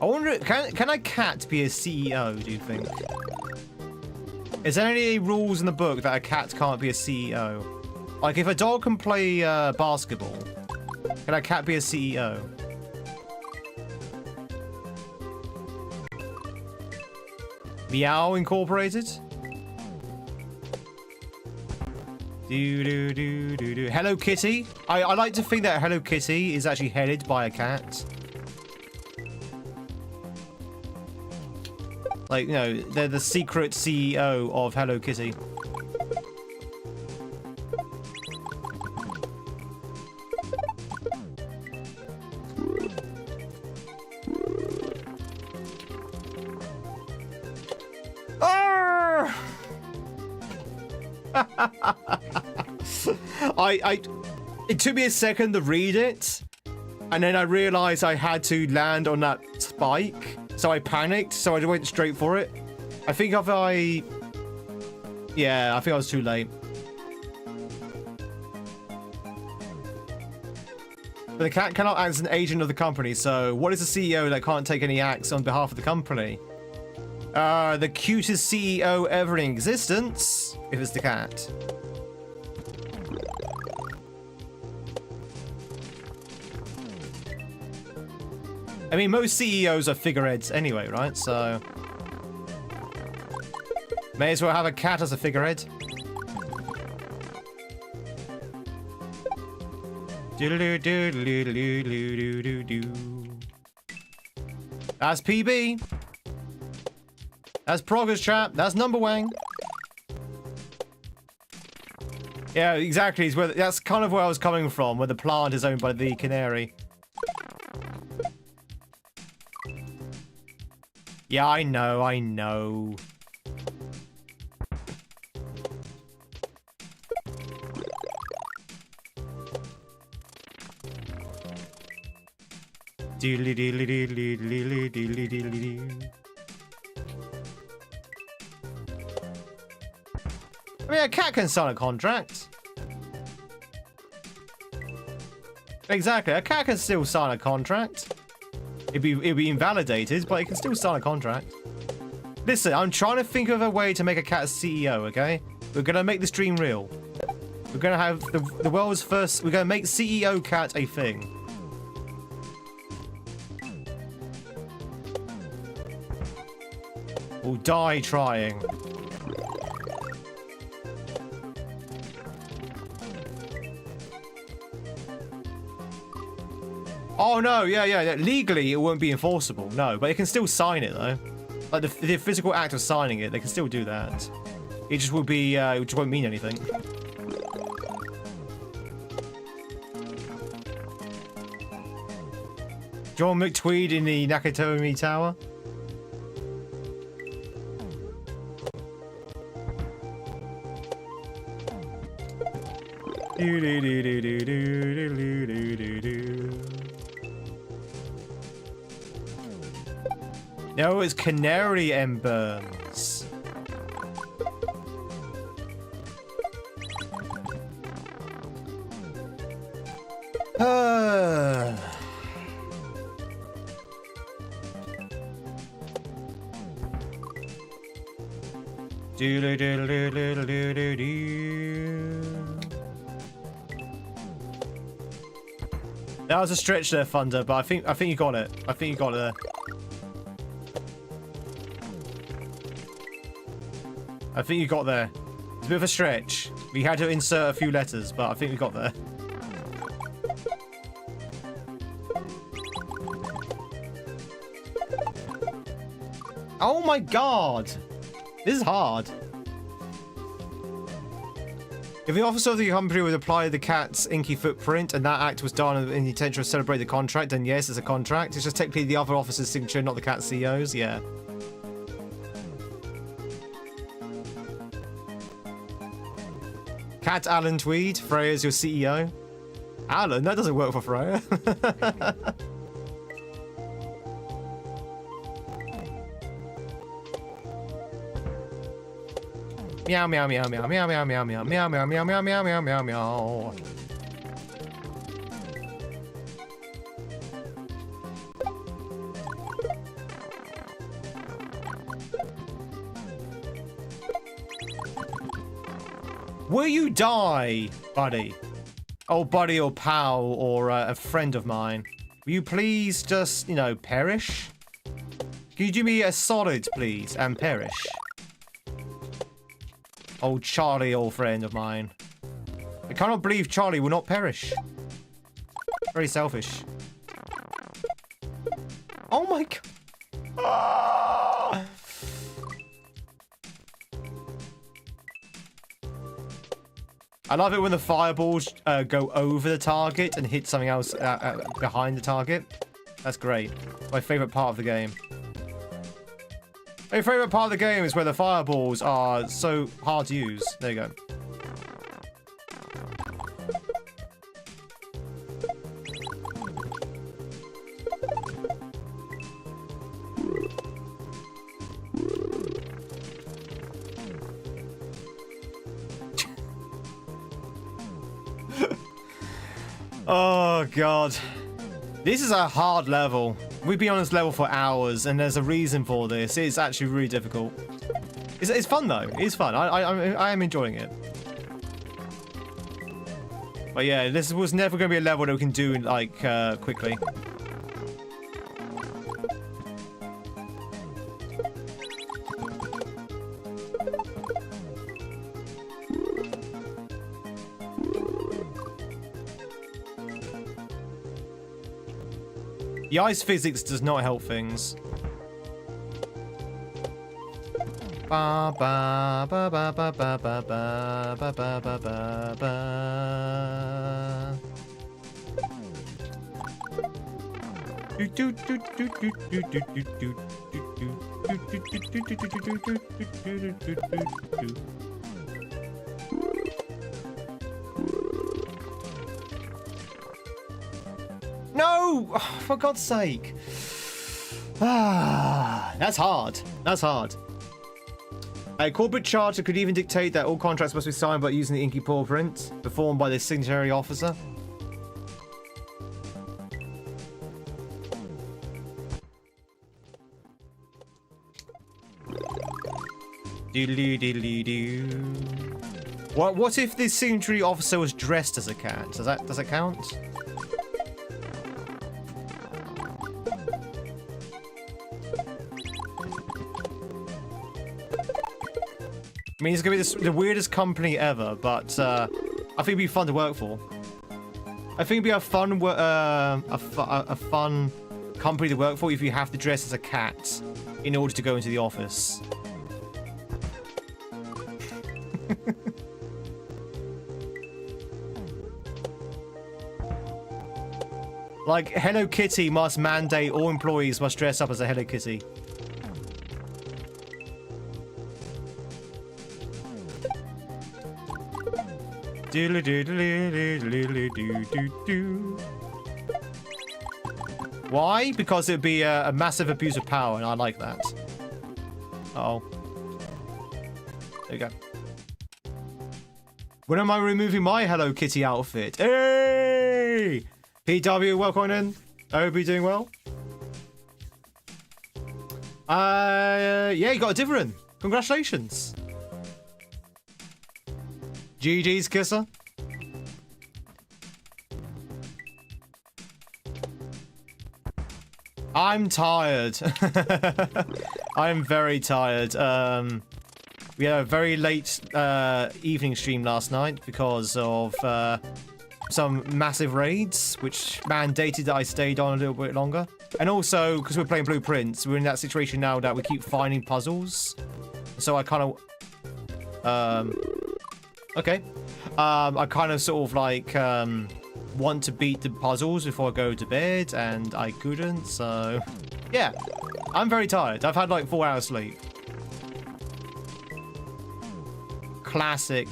I wonder, can a cat be a CEO, do you think? Is there any rules in the book that a cat can't be a CEO? Like, if a dog can play basketball, can a cat be a CEO? Meow Incorporated? Hello Kitty? I like to think that Hello Kitty is actually headed by a cat. Like, you know, they're the secret CEO of Hello Kitty. It took me a second to read it, and then I realized I had to land on that spike, so I panicked, so I went straight for it. I think yeah, I think I was too late. But the cat cannot act as an agent of the company, so what is a CEO that can't take any acts on behalf of the company? The cutest CEO ever in existence, if it's the cat. I mean, most CEOs are figureheads anyway, right? So may as well have a cat as a figurehead. That's PB. That's Progress Trap. That's Number Wang. Yeah, exactly. That's kind of where I was coming from, where the plant is owned by the canary. Yeah, I know, I know. I mean, a cat can sign a contract. Exactly, a cat can still sign a contract. It'd be invalidated, but it can still sign a contract. Listen, I'm trying to think of a way to make a cat a CEO, okay? We're gonna make this dream real. We're gonna have the world's first... We're gonna make CEO cat a thing. We'll die trying. Oh, no, yeah. Legally, it won't be enforceable, no. But they can still sign it, though. Like, the physical act of signing it, they can still do that. It just will be, it just won't mean anything. John McTweed in the Nakatomi Tower. No, it's Canary Embers. That was a stretch there, Thunder, but I think you got it. I think you got it there. I think you got there. It's a bit of a stretch. We had to insert a few letters, but I think we got there. Oh my god! This is hard. If the officer of the company would apply the cat's inky footprint and that act was done in the intention of celebrate the contract, then yes, it's a contract. It's just technically the other officer's signature, not the cat CEO's. Yeah. Cat Alan Tweed, Freya's your CEO. Alan, that doesn't work for Freya. Meow meow meow meow meow meow meow meow meow meow meow meow meow meow meow meow. Will you die, buddy? Oh, buddy or pal or a friend of mine. Will you please just, you know, perish? Can you do me a solid, please, and perish? Oh, Charlie, old friend of mine. I cannot believe Charlie will not perish. Very selfish. Oh my god. Ah! I love it when the fireballs go over the target and hit something else behind the target. That's great. My favorite part of the game. My favorite part of the game is where the fireballs are so hard to use. There you go. Oh god, this is a hard level. We've been on this level for hours, and there's a reason for this. It's actually really difficult. It's fun though. It's fun. I am enjoying it. But yeah, this was never going to be a level that we can do like quickly. The ice physics does not help things. Ba ba ba ba ba ba ba ba ba ba ba ba ba. Do do do do do do do do do do. No! Oh, for God's sake. Ah, that's hard. That's hard. A corporate charter could even dictate that all contracts must be signed by using the inky paw print, performed by the signatory officer. Doodly-doodly-doo. What if the signatory officer was dressed as a cat? Does that count? I mean, it's gonna be the weirdest company ever, but I think it'd be fun to work for. I think it'd be a fun company to work for if you have to dress as a cat in order to go into the office. Like, Hello Kitty must mandate all employees must dress up as a Hello Kitty. Why? Because it'd be a massive abuse of power, and I like that. Uh-oh. There you go. When am I removing my Hello Kitty outfit? Hey! PW, welcome in. I hope you're doing well. Yeah, you got a dividend. Congratulations. GG's, Kisser. I'm tired. I'm very tired. We had a very late evening stream last night because of some massive raids, which mandated that I stayed on a little bit longer. And also, because we're playing Blueprints, we're in that situation now that we keep finding puzzles. So I kind of... okay. I kind of sort of like want to beat the puzzles before I go to bed, and I couldn't, so... Yeah, I'm very tired. I've had like 4 hours sleep. Classic.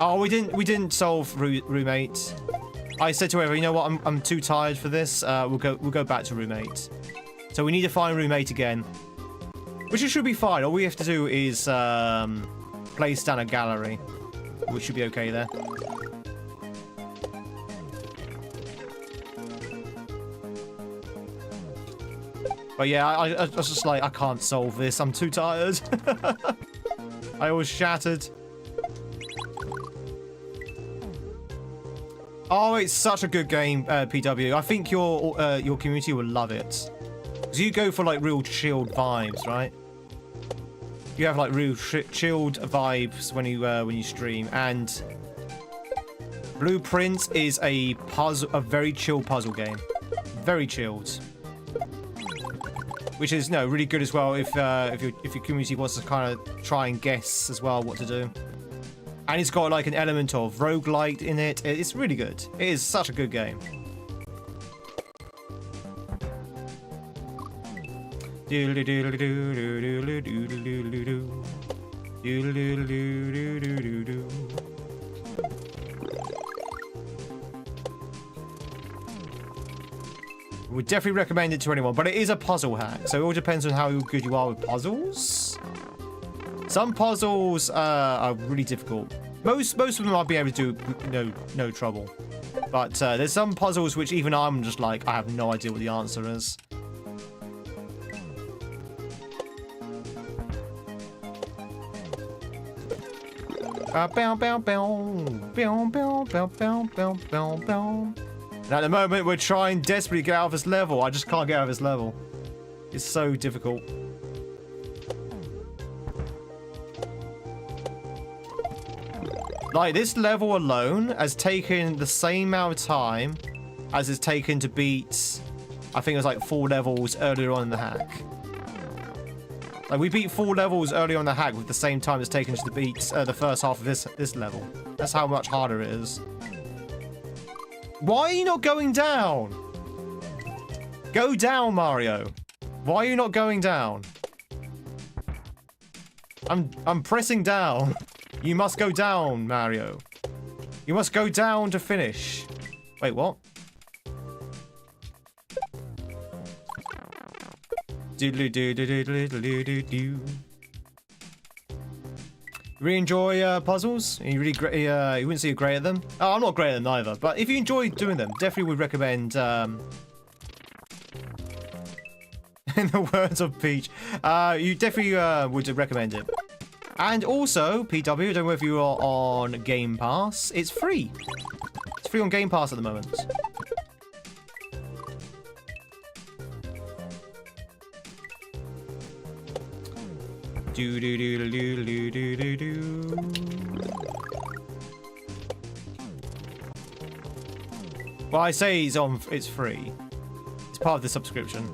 Oh, we didn't solve roommate. I said to her, you know what? I'm too tired for this. We'll go back to roommate. So we need to find roommate again, which should be fine. All we have to do is place down a gallery, which should be okay there. But yeah, I was just like, I can't solve this. I'm too tired. I always shattered. Oh, it's such a good game, PW. I think your community will love it. Because you go for like real chilled vibes, right? You have like real chilled vibes when you stream, and Blueprint is a very chill puzzle game, very chilled, which is really good as well if your community wants to kind of try and guess as well what to do. And it's got like an element of roguelite in it. It's really good. It is such a good game. Would definitely recommend it to anyone, but it is a puzzle hack, so it all depends on how good you are with puzzles. Some puzzles are really difficult. Most of them I'll be able to do no trouble. But there's some puzzles which even I'm just like, I have no idea what the answer is. Bow, bow, bow, bow, bow, bow, bow, bow, bow, bow. And at the moment, we're trying desperately to get out of this level. I just can't get out of this level. It's so difficult. Like, this level alone has taken the same amount of time as it's taken to beat, I think it was like 4 levels earlier on in the hack. Like, we beat 4 levels early on the hack with the same time it's taken to beat the first half of this level. That's how much harder it is. Why are you not going down? Go down, Mario. Why are you not going down? I'm pressing down. You must go down, Mario. You must go down to finish. Wait, what? You really enjoy puzzles? You really great? You wouldn't say you're great at them? Oh, I'm not great at them either. But if you enjoy doing them, definitely would recommend. In the words of Peach, you definitely would recommend it. And also, PW, I don't know if you are on Game Pass. It's free. It's free on Game Pass at the moment. Well, I say it's free. It's part of the subscription.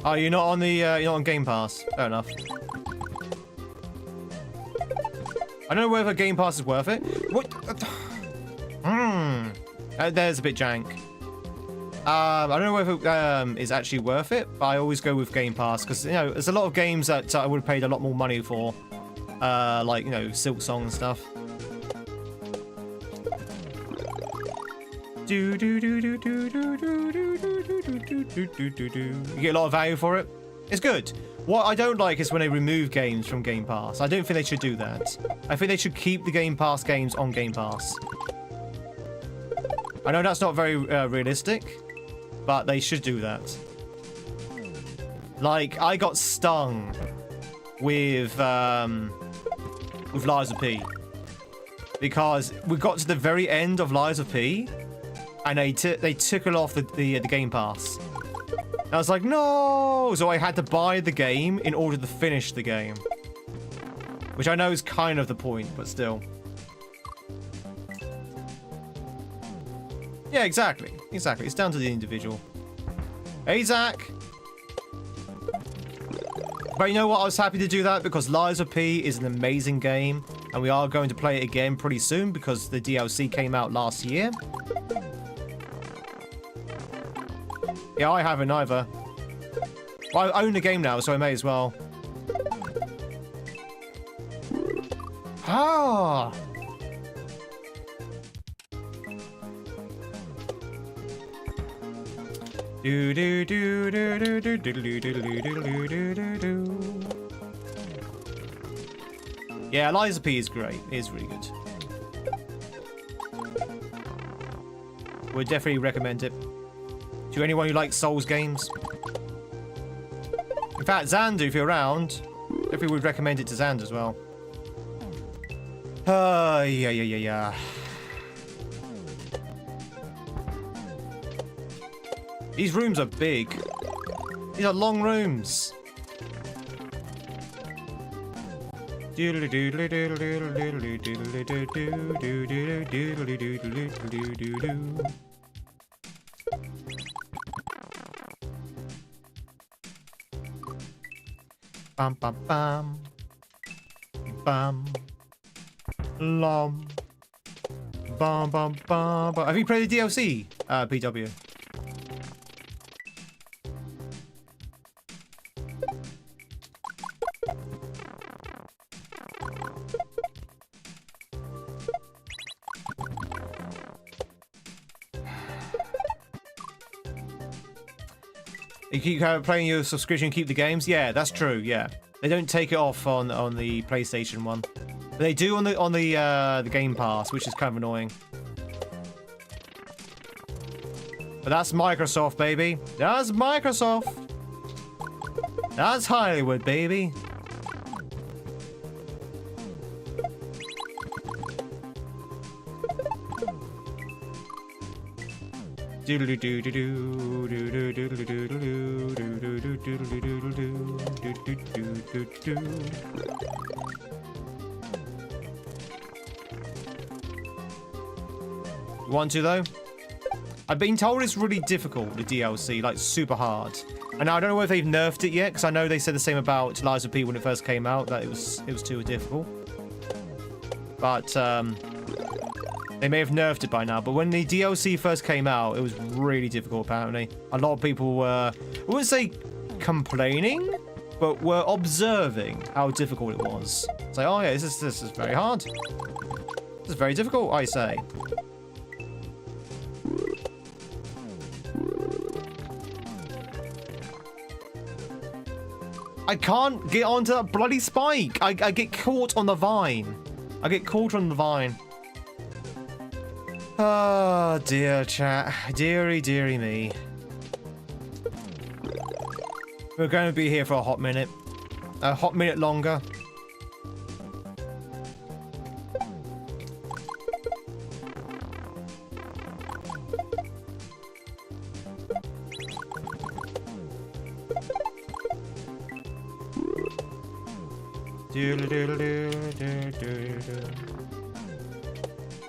Oh, you're not on the you're not on Game Pass. Fair enough. I don't know whether Game Pass is worth it. What? There's a bit jank. I don't know whether it's actually worth it, but I always go with Game Pass because there's a lot of games that I would have paid a lot more money for, like Silk Song and stuff. You get a lot of value for it. It's good. What I don't like is when they remove games from Game Pass. I don't think they should do that. I think they should keep the Game Pass games on Game Pass. I know that's not very realistic, but they should do that. Like, I got stung with Lies of P. Because we got to the very end of Lies of P, and they took it off the Game Pass. And I was like, no! So I had to buy the game in order to finish the game. Which I know is kind of the point, but still. Yeah, exactly. Exactly. It's down to the individual. Hey, Zach! But you know what? I was happy to do that because Lies of P is an amazing game. And we are going to play it again pretty soon because the DLC came out last year. Yeah, I haven't either. Well, I own the game now, so I may as well. Ah! Do do do do do do do do do do do do do. Yeah, Lies of P is great. It is really good. Would definitely recommend it to anyone who likes Souls games. In fact, Zandu, if you're around, Definitely would recommend it to Zand as well. Yeah. These rooms are big. These are long rooms. Bam bam bam. Bam. Lom. Bam bam bam. Have you played the DLC, PW? You keep playing your subscription, keep the games. Yeah, that's true. Yeah, they don't take it off on the PlayStation one, but they do on the Game Pass, which is kind of annoying. But that's Microsoft, baby. That's Microsoft. That's Hollywood, baby. Want to though? I've been told it's really difficult, the DLC, like super hard. And I don't know if they've nerfed it yet, because I know they said the same about Lies of P when it first came out, that it was too difficult. But they may have nerfed it by now. But when the DLC first came out, it was really difficult apparently. A lot of people were, I wouldn't say complaining, but were observing how difficult it was. It's like, oh yeah, this is very hard. This is very difficult, I say. I can't get onto that bloody spike. I get caught on the vine. I get caught on the vine. Oh, dear chat. Dearie, dearie me. We're going to be here for a hot minute. A hot minute longer.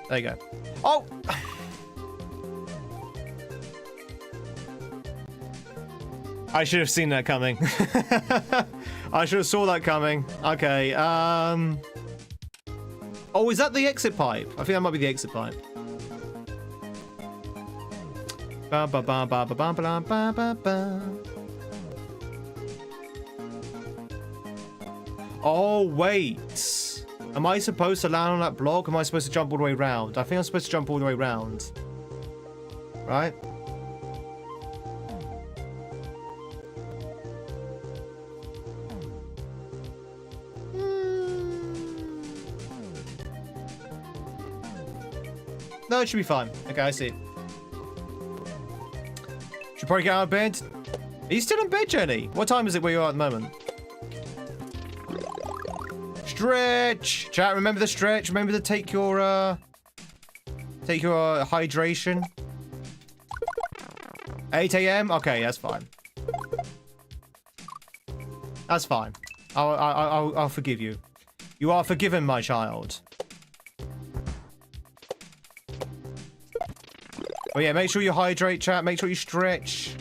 There you go. Oh! I should have seen that coming. I should have saw that coming. Okay, oh, is that the exit pipe? I think that might be the exit pipe. Ba ba ba ba ba ba ba ba ba ba. Oh, wait. Am I supposed to land on that block? Am I supposed to jump all the way around? I think I'm supposed to jump all the way around. Right? No, it should be fine. Okay, I see. Should probably get out of bed. Are you still in bed, Jenny? What time is it where you are at the moment? Stretch! Chat, remember the stretch. Remember to take your hydration. 8 AM? Okay, that's fine. That's fine. I'll forgive you. You are forgiven, my child. Oh yeah, make sure you hydrate, chat. Make sure you stretch.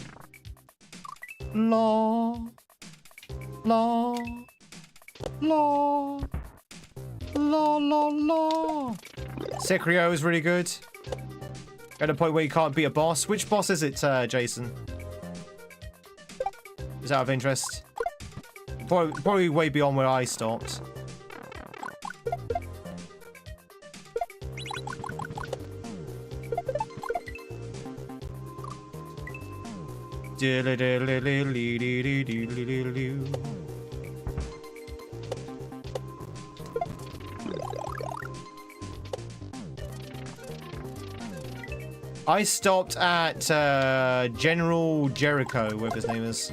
La. La. La. La la la. Sekiro is really good. At a point where you can't beat a boss. Which boss is it, Jason? Is out of interest? Probably way beyond where I stopped. I stopped at General Jericho, whatever his name is.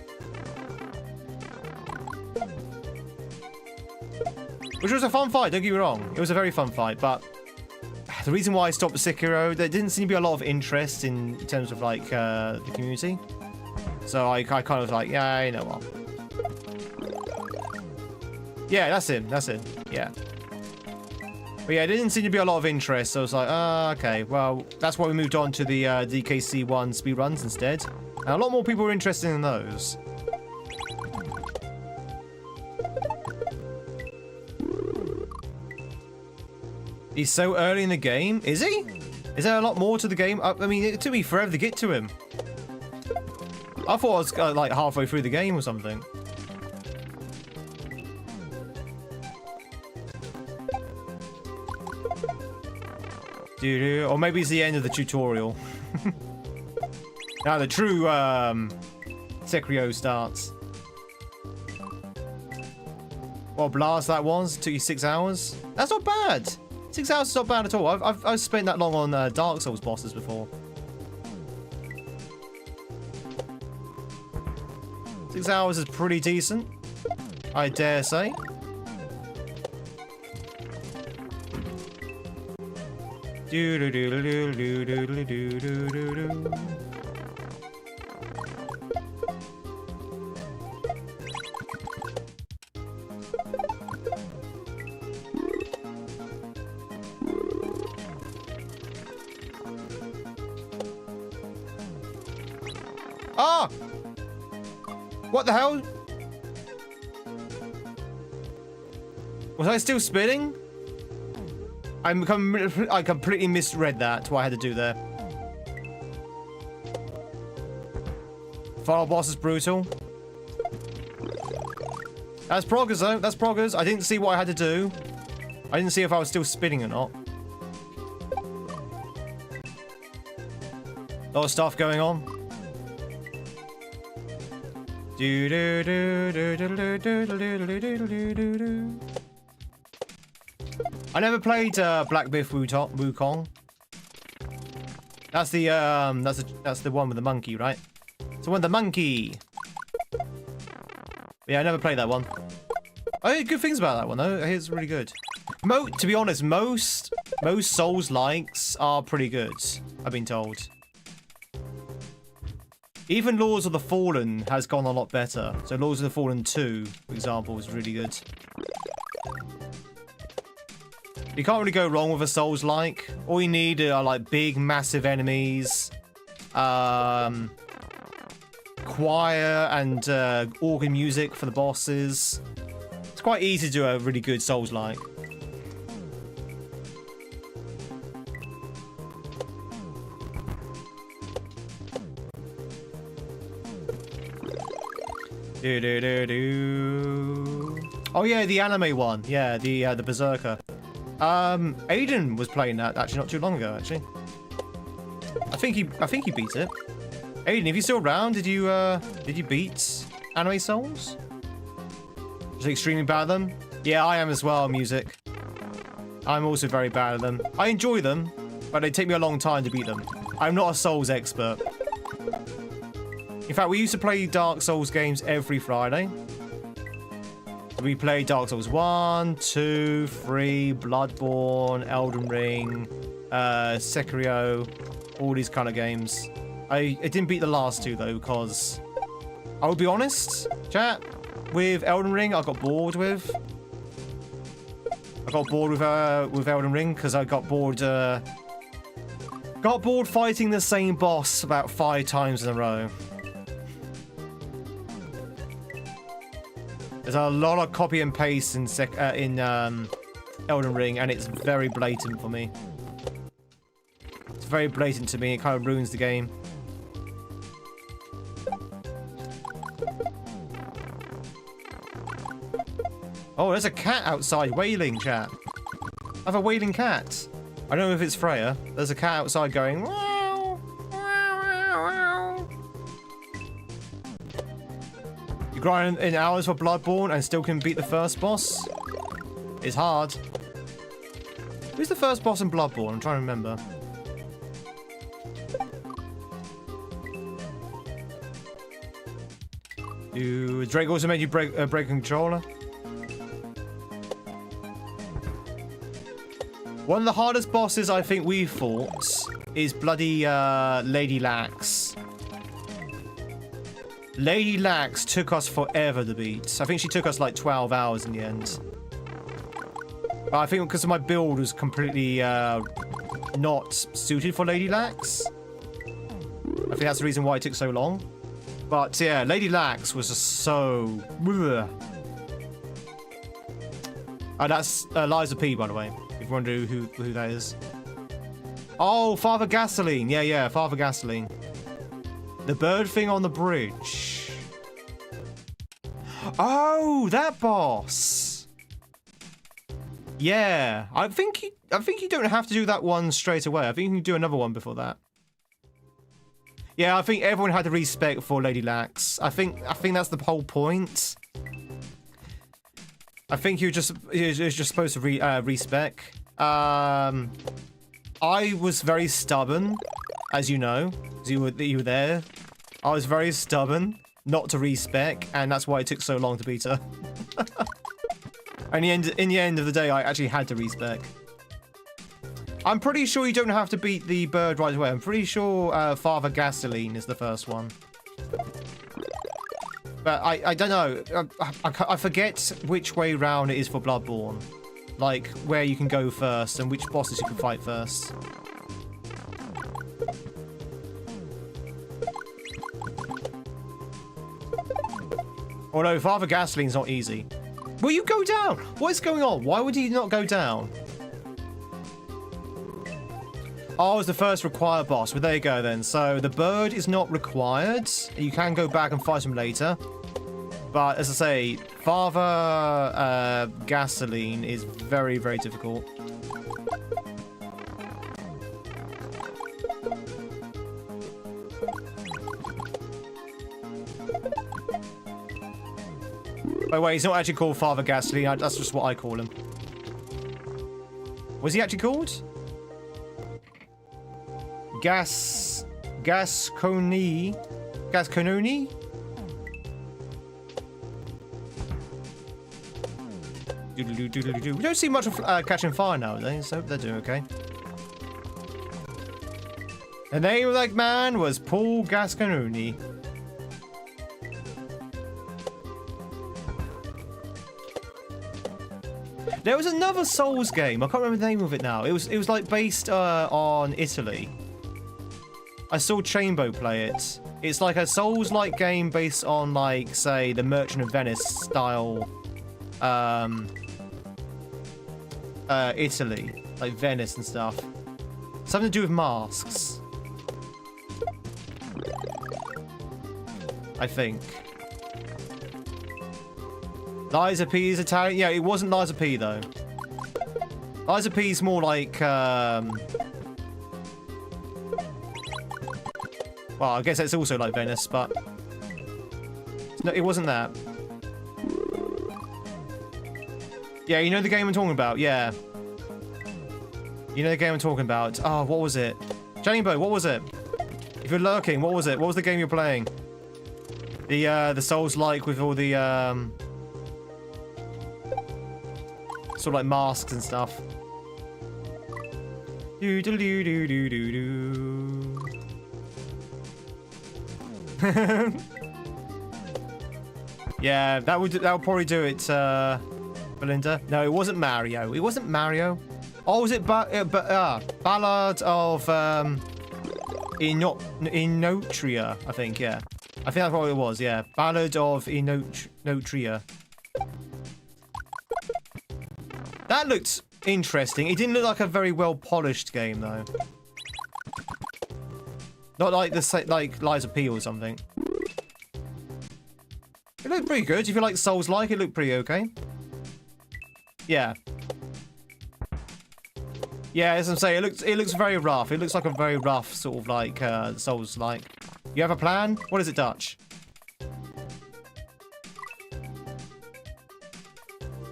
Which was a fun fight, don't get me wrong. It was a very fun fight, but the reason why I stopped Sekiro, there didn't seem to be a lot of interest in terms of like the community. So I kind of was like, yeah, you know what. Yeah, that's him. That's it. Yeah. But yeah, there didn't seem to be a lot of interest, so I was like, okay, well, that's why we moved on to the DKC1 speedruns instead. And a lot more people were interested in those. He's so early in the game. Is he? Is there a lot more to the game? I mean, it took me forever to get to him. I thought I was like halfway through the game or something. Or maybe it's the end of the tutorial. Now the true Sekiro starts. What blast that was? Took you 6 hours? That's not bad. 6 hours is not bad at all. I've spent that long on Dark Souls bosses before. 6 hours is pretty decent, I dare say. Ah! What the hell? Was I still spinning? I completely misread that, what I had to do there. Final boss is brutal. That's progress though, that's progress. I didn't see what I had to do. I didn't see if I was still spinning or not. A lot of stuff going on. I never played Black Myth Wukong. That's the one with the monkey, right? It's the one with the monkey. But yeah, I never played that one. I heard good things about that one though. I hear it's really good. To be honest, most Souls likes are pretty good, I've been told. Even Lords of the Fallen has gone a lot better. So Lords of the Fallen 2, for example, is really good. You can't really go wrong with a Souls-like. All you need are like big, massive enemies, choir and organ music for the bosses. It's quite easy to do a really good Souls-like. Oh yeah, the anime one. Yeah, the Berserker. Aiden was playing that actually not too long ago. Actually, I think he beat it. Aiden, if you're still around, did you beat Anime Souls? Is it extremely bad at them? Yeah, I am as well. Music. I'm also very bad at them. I enjoy them, but they take me a long time to beat them. I'm not a Souls expert. In fact, we used to play Dark Souls games every Friday. We played Dark Souls 1, 2, 3, Bloodborne, Elden Ring, Sekiro, all these kind of games. I didn't beat the last two though, because I will be honest, chat, with Elden Ring, I got bored with. I got bored with Elden Ring because I got bored fighting the same boss about 5 times in a row. There's a lot of copy and paste in Elden Ring, and it's very blatant for me. It's very blatant to me. It kind of ruins the game. Oh, there's a cat outside wailing, chat. I have a wailing cat. I don't know if it's Freya. There's a cat outside going. Wow, wow, wow. You grind in hours for Bloodborne and still can beat the first boss? It's hard. Who's the first boss in Bloodborne? I'm trying to remember. Drake also made you break a controller? One of the hardest bosses I think we fought is bloody Lady Lax. Lady Lax took us forever to beat. I think she took us like 12 hours in the end. But I think because my build was completely not suited for Lady Lax. I think that's the reason why it took so long. But yeah, Lady Lax was just so... that's Liza P, by the way. If you wonder who that is. Oh, Father Gasoline. Yeah, Father Gasoline. The bird thing on the bridge. Oh, that boss. Yeah, I think you don't have to do that one straight away. I think you can do another one before that. Yeah, I think everyone had to respec for Lady Lax. I think that's the whole point. I think you're just supposed to respec. I was very stubborn, as you know, because you were there. I was very stubborn not to respec, and that's why it took so long to beat her. And in the end of the day, I actually had to respec. I'm pretty sure you don't have to beat the bird right away. I'm pretty sure Father Gasoline is the first one. But I don't know. I forget which way round it is for Bloodborne. Like, where you can go first and which bosses you can fight first. Although Father Gasoline's not easy. Will you go down? What is going on? Why would he not go down? Oh, it's the first required boss. Well, there you go then. So the bird is not required. You can go back and fight him later. But as I say, Father Gasoline is very, very difficult. By the way, he's not actually called Father Gasoline. That's just what I call him. Was he actually called? Gascononi? We don't see much of catching fire nowadays, so they're doing okay. The name of that man was Paul Gascononi. There was another Souls game. I can't remember the name of it now. It was like based on Italy. I saw Chambo play it. It's like a Souls-like game based on, like, say, the Merchant of Venice style. Italy, like Venice and stuff. Something to do with masks, I think. Liza P is Italian. Yeah, it wasn't Liza P though. Liza P is more like well, I guess it's also like Venice, but no, it wasn't that. Yeah, you know the game I'm talking about. Yeah, you know the game I'm talking about. Oh, what was it? Jambo, what was it? If you're lurking, what was it? What was the game you're playing? The Souls-like with all the sort of like masks and stuff. Do do do do do do do. Yeah, that would probably do it, Belinda. No, it wasn't Mario. It wasn't Mario. Oh, was it Ballad of Inotria? I think. Yeah, I think that's what it was. Yeah, Ballad of Inotria. That looked interesting. It didn't look like a very well polished game though. Not like like Liza P or something. It looked pretty good. If you like Souls-like, it looked pretty okay. Yeah. Yeah, as I'm saying, it looks very rough. It looks like a very rough sort of like Souls-like. You have a plan? What is it, Dutch?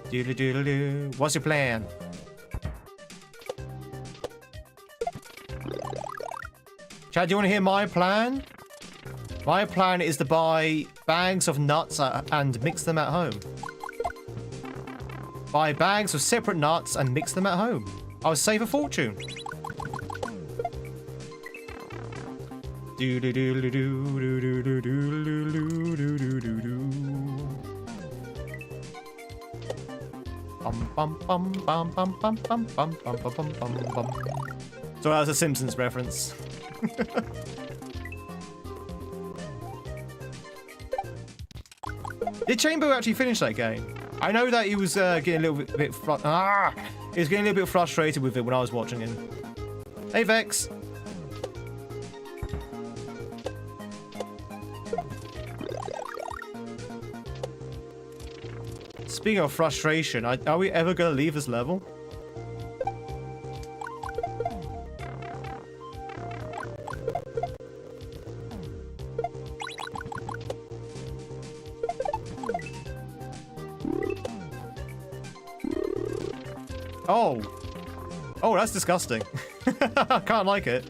Doodle doodle doo. What's your plan? Chad, do you want to hear my plan? My plan is to buy bags of nuts and mix them at home. Buy bags of separate nuts and mix them at home. I'll save a fortune. Do do do do do do do do do do do do do. Bum bum bum bum bum bum bum bum bum bum bum bum. So that was a Simpsons reference. Did Chamber actually finish that game? I know that he was getting a little bit he was getting a little bit frustrated with it when I was watching him. Hey Vex. Speaking of frustration, are we ever going to leave this level? Oh. Oh, that's disgusting. I can't like it.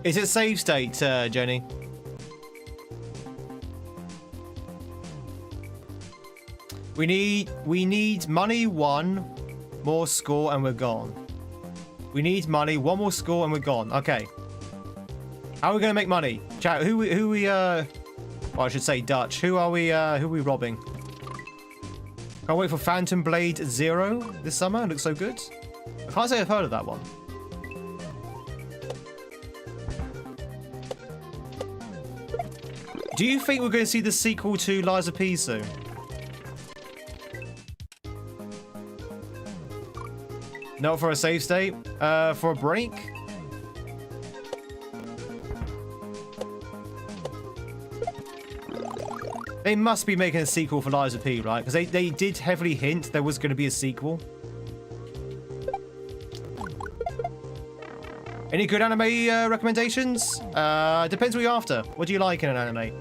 Is it save state, Jenny? We need money, 1 more score, and we're gone. We need money, 1 more score, and we're gone. Okay. How are we gonna make money? Chat. Who we well, I should say Dutch. Who are we robbing? Can't wait for Phantom Blade 0 this summer. It looks so good. I can't say I've heard of that one. Do you think we're going to see the sequel to Lies of P soon? Not for a save state? For a break? They must be making a sequel for Lies of P, right? Because they did heavily hint there was going to be a sequel. Any good anime recommendations? Depends what you're after. What do you like in an anime?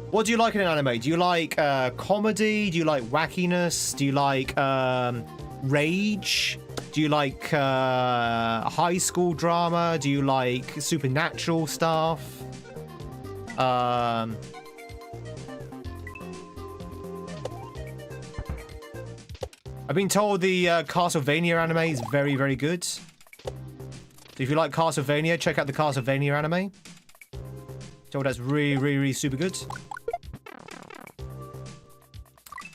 What do you like in an anime? Do you like comedy? Do you like wackiness? Do you like rage? Do you like high school drama? Do you like supernatural stuff? I've been told the Castlevania anime is very, very good. So if you like Castlevania, check out the Castlevania anime. Told that's really, really, really super good.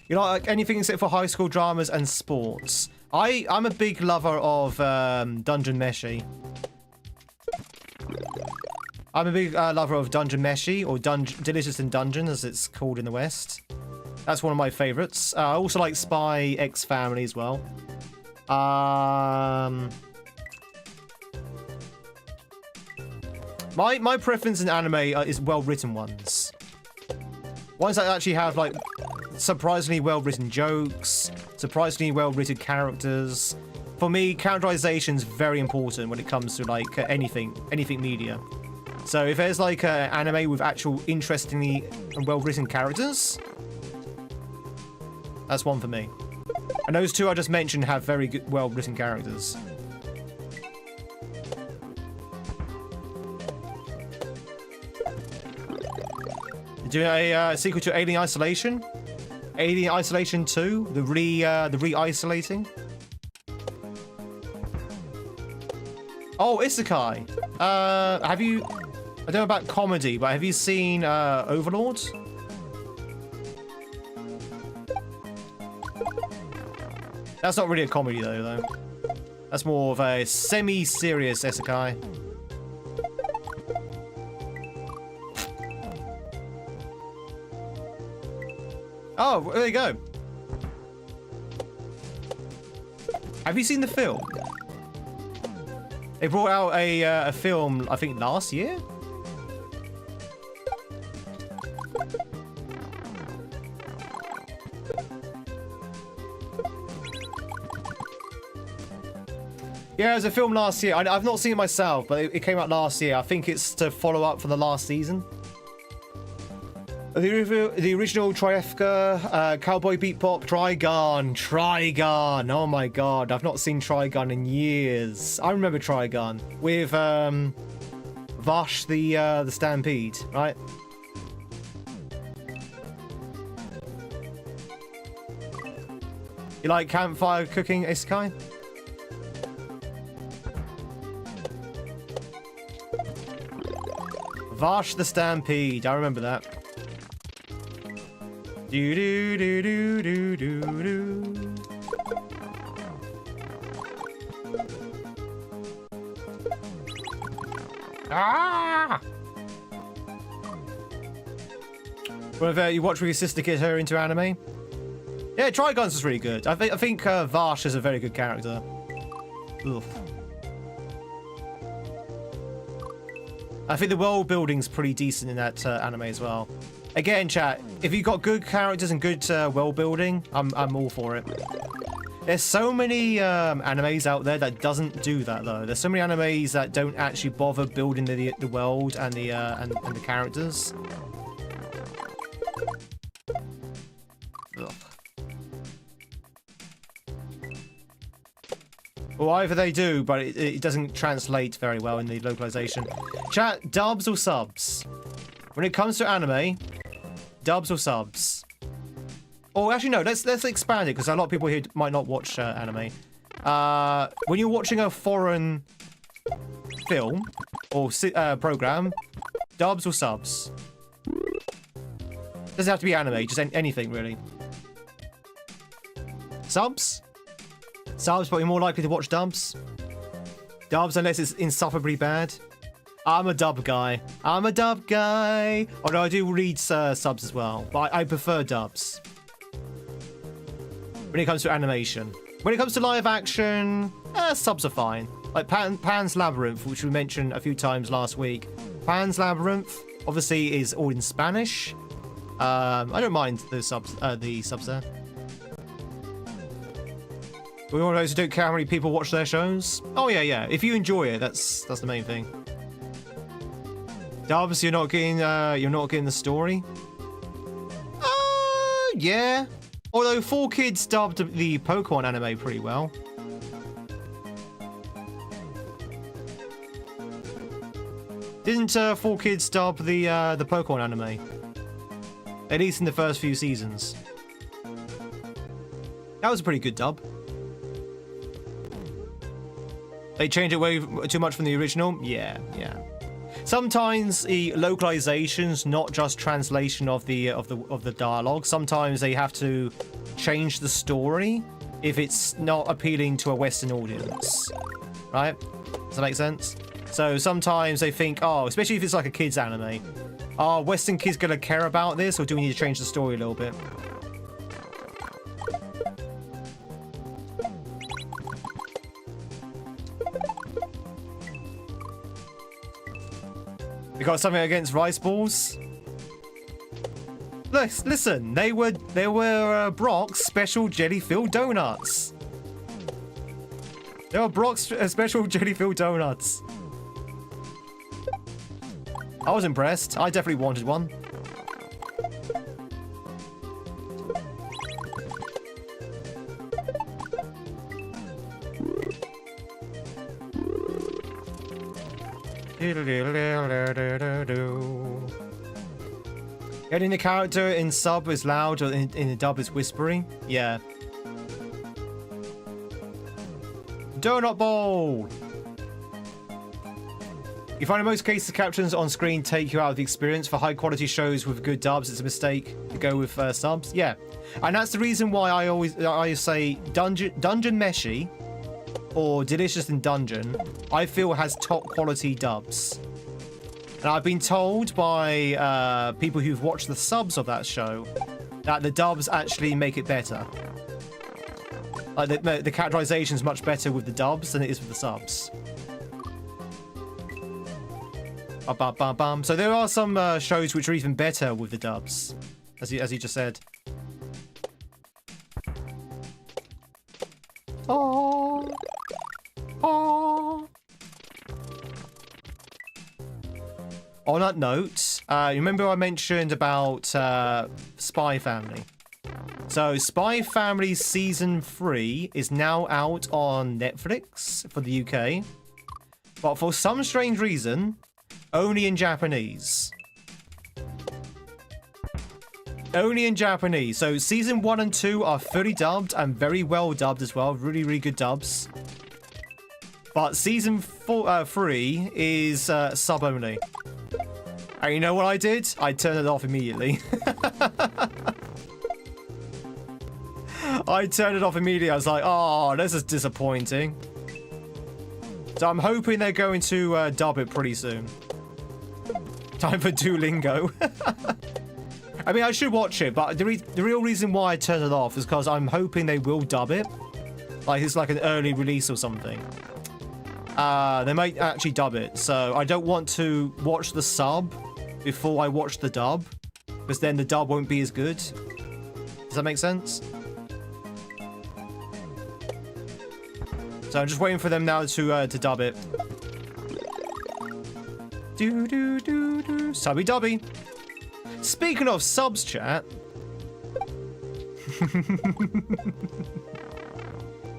You like anything except for high school dramas and sports. I'm a big lover of Dungeon Meshi. I'm a big lover of Dungeon Meshi, or Delicious in Dungeon, as it's called in the West. That's one of my favorites. I also like Spy X Family as well. My preference in anime is well-written ones. Ones that actually have like surprisingly well-written jokes, surprisingly well-written characters. For me, characterization is very important when it comes to like anything media. So if there's like an anime with actual interestingly and well-written characters, that's one for me. And those two I just mentioned have very good, well-written characters. Do a sequel to Alien Isolation, Alien Isolation 2, the re-isolating. Oh, Isekai. Have you? I don't know about comedy, but have you seen Overlord? That's not really a comedy though. That's more of a semi-serious Isekai. Oh, there you go. Have you seen the film? They brought out a film, I think, last year? Yeah, it was a film last year. I've not seen it myself, but it came out last year. I think it's to follow up for the last season. The original Triefka, Cowboy Bebop, Trigun. Oh my god, I've not seen Trigun in years. I remember Trigun with Vash the Stampede, right? You like campfire cooking, Isekai? Vash the Stampede. I remember that. Do do do do do do do. Ah! Well, if you watch with your sister, get her into anime. Yeah, Trigun's is really good. I think Vash is a very good character. Ugh. I think the world building's pretty decent in that anime as well. Again, chat, if you've got good characters and good world building, I'm all for it. There's so many animes out there that doesn't do that though. There's so many animes that don't actually bother building the world and the characters. Ugh. Well, either they do, but it doesn't translate very well in the localization. Chat, dubs or subs? When it comes to anime, dubs or subs? Or actually, no, let's expand it, because a lot of people here might not watch anime. When you're watching a foreign film or program, dubs or subs? Doesn't have to be anime, just anything, really. Subs? Subs, but you're more likely to watch dubs. Dubs, unless it's insufferably bad. I'm a dub guy. I'm a dub guy. Although I do read subs as well, but I prefer dubs. When it comes to animation. When it comes to live action, subs are fine. Like Pan's Labyrinth, which we mentioned a few times last week. Pan's Labyrinth, obviously, is all in Spanish. I don't mind the subs there. We're one of those who don't care how many people watch their shows. Oh yeah. If you enjoy it, that's the main thing. Dubs, you're not getting the story. Yeah. Although 4Kids dubbed the Pokemon anime pretty well. Didn't 4Kids dub the Pokemon anime? At least in the first few seasons. That was a pretty good dub. They changed it way too much from the original? Yeah. Sometimes the localization's not just translation of the dialogue. Sometimes they have to change the story if it's not appealing to a Western audience. Right? Does that make sense? So sometimes they think, oh, especially if it's like a kids anime, are Western kids gonna care about this, or do we need to change the story a little bit? We got something against rice balls. Listen, they were Brock's special jelly-filled donuts. They were Brock's special jelly-filled donuts. I was impressed. I definitely wanted one. Getting the character in sub is loud, or in the dub is whispery. Yeah. Donut bowl. You find in most cases captions on screen take you out of the experience. For high quality shows with good dubs, it's a mistake to go with subs. Yeah, and that's the reason why I say Dungeon Meshi or Delicious in Dungeon, I feel has top quality dubs. And I've been told by people who've watched the subs of that show that the dubs actually make it better. Like the characterization is much better with the dubs than it is with the subs. So there are some shows which are even better with the dubs, as you just said. Oh. On that note, you remember I mentioned about Spy Family? So Spy Family Season 3 is now out on Netflix for the UK. But for some strange reason, only in Japanese. Only in Japanese. So season 1 and 2 are fully dubbed and very well dubbed as well. Really, really good dubs. But season 3 is sub only. And you know what I did? I turned it off immediately. I turned it off immediately. I was like, oh, this is disappointing. So I'm hoping they're going to dub it pretty soon. Time for Duolingo. I mean, I should watch it, but the real reason why I turned it off is because I'm hoping they will dub it. Like, it's like an early release or something. They might actually dub it, so I don't want to watch the sub before I watch the dub, because then the dub won't be as good. Does that make sense? So I'm just waiting for them now to dub it. Subby dubby. Speaking of subs, chat.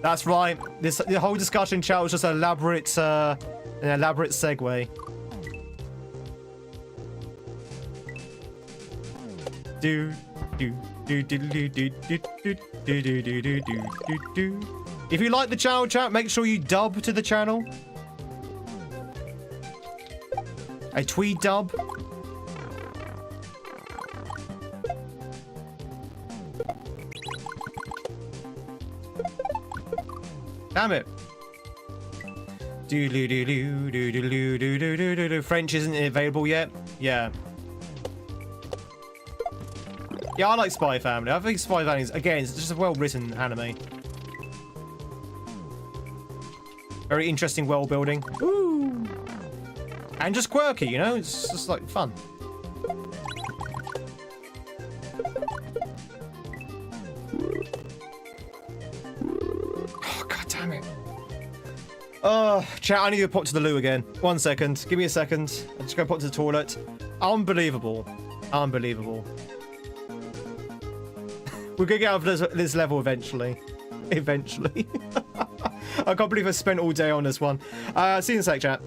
That's right. The whole discussion chat was just an elaborate segue. If you like the channel, chat, make sure you dub to the channel. A Tweed dub. Damn it. French isn't available yet? Yeah. Yeah, I like Spy Family. I think Spy Family is, again, it's just a well-written anime. Very interesting world building. Ooh. And just quirky, you know? It's just like fun. Oh, god damn it. Oh, chat, I need to pop to the loo again. 1 second. Give me a second. I'm just going to pop to the toilet. Unbelievable. Unbelievable. We're going to get out of this level eventually. Eventually. I can't believe I spent all day on this one. See you in a sec, chat.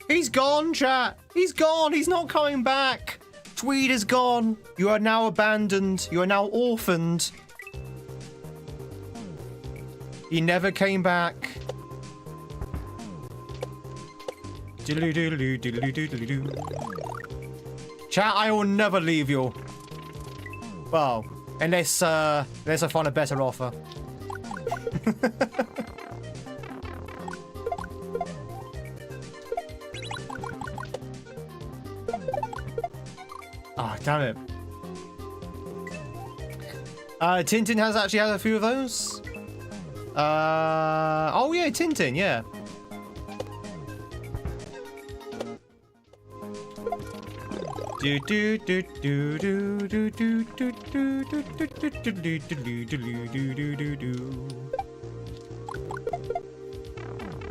He's gone, chat. He's gone. He's not coming back. Tweed is gone. You are now abandoned. You are now orphaned. He never came back. Chat, I will never leave you. Well, unless I find a better offer. Ah, oh, damn it. Tintin has actually had a few of those. Oh yeah, Tintin, yeah.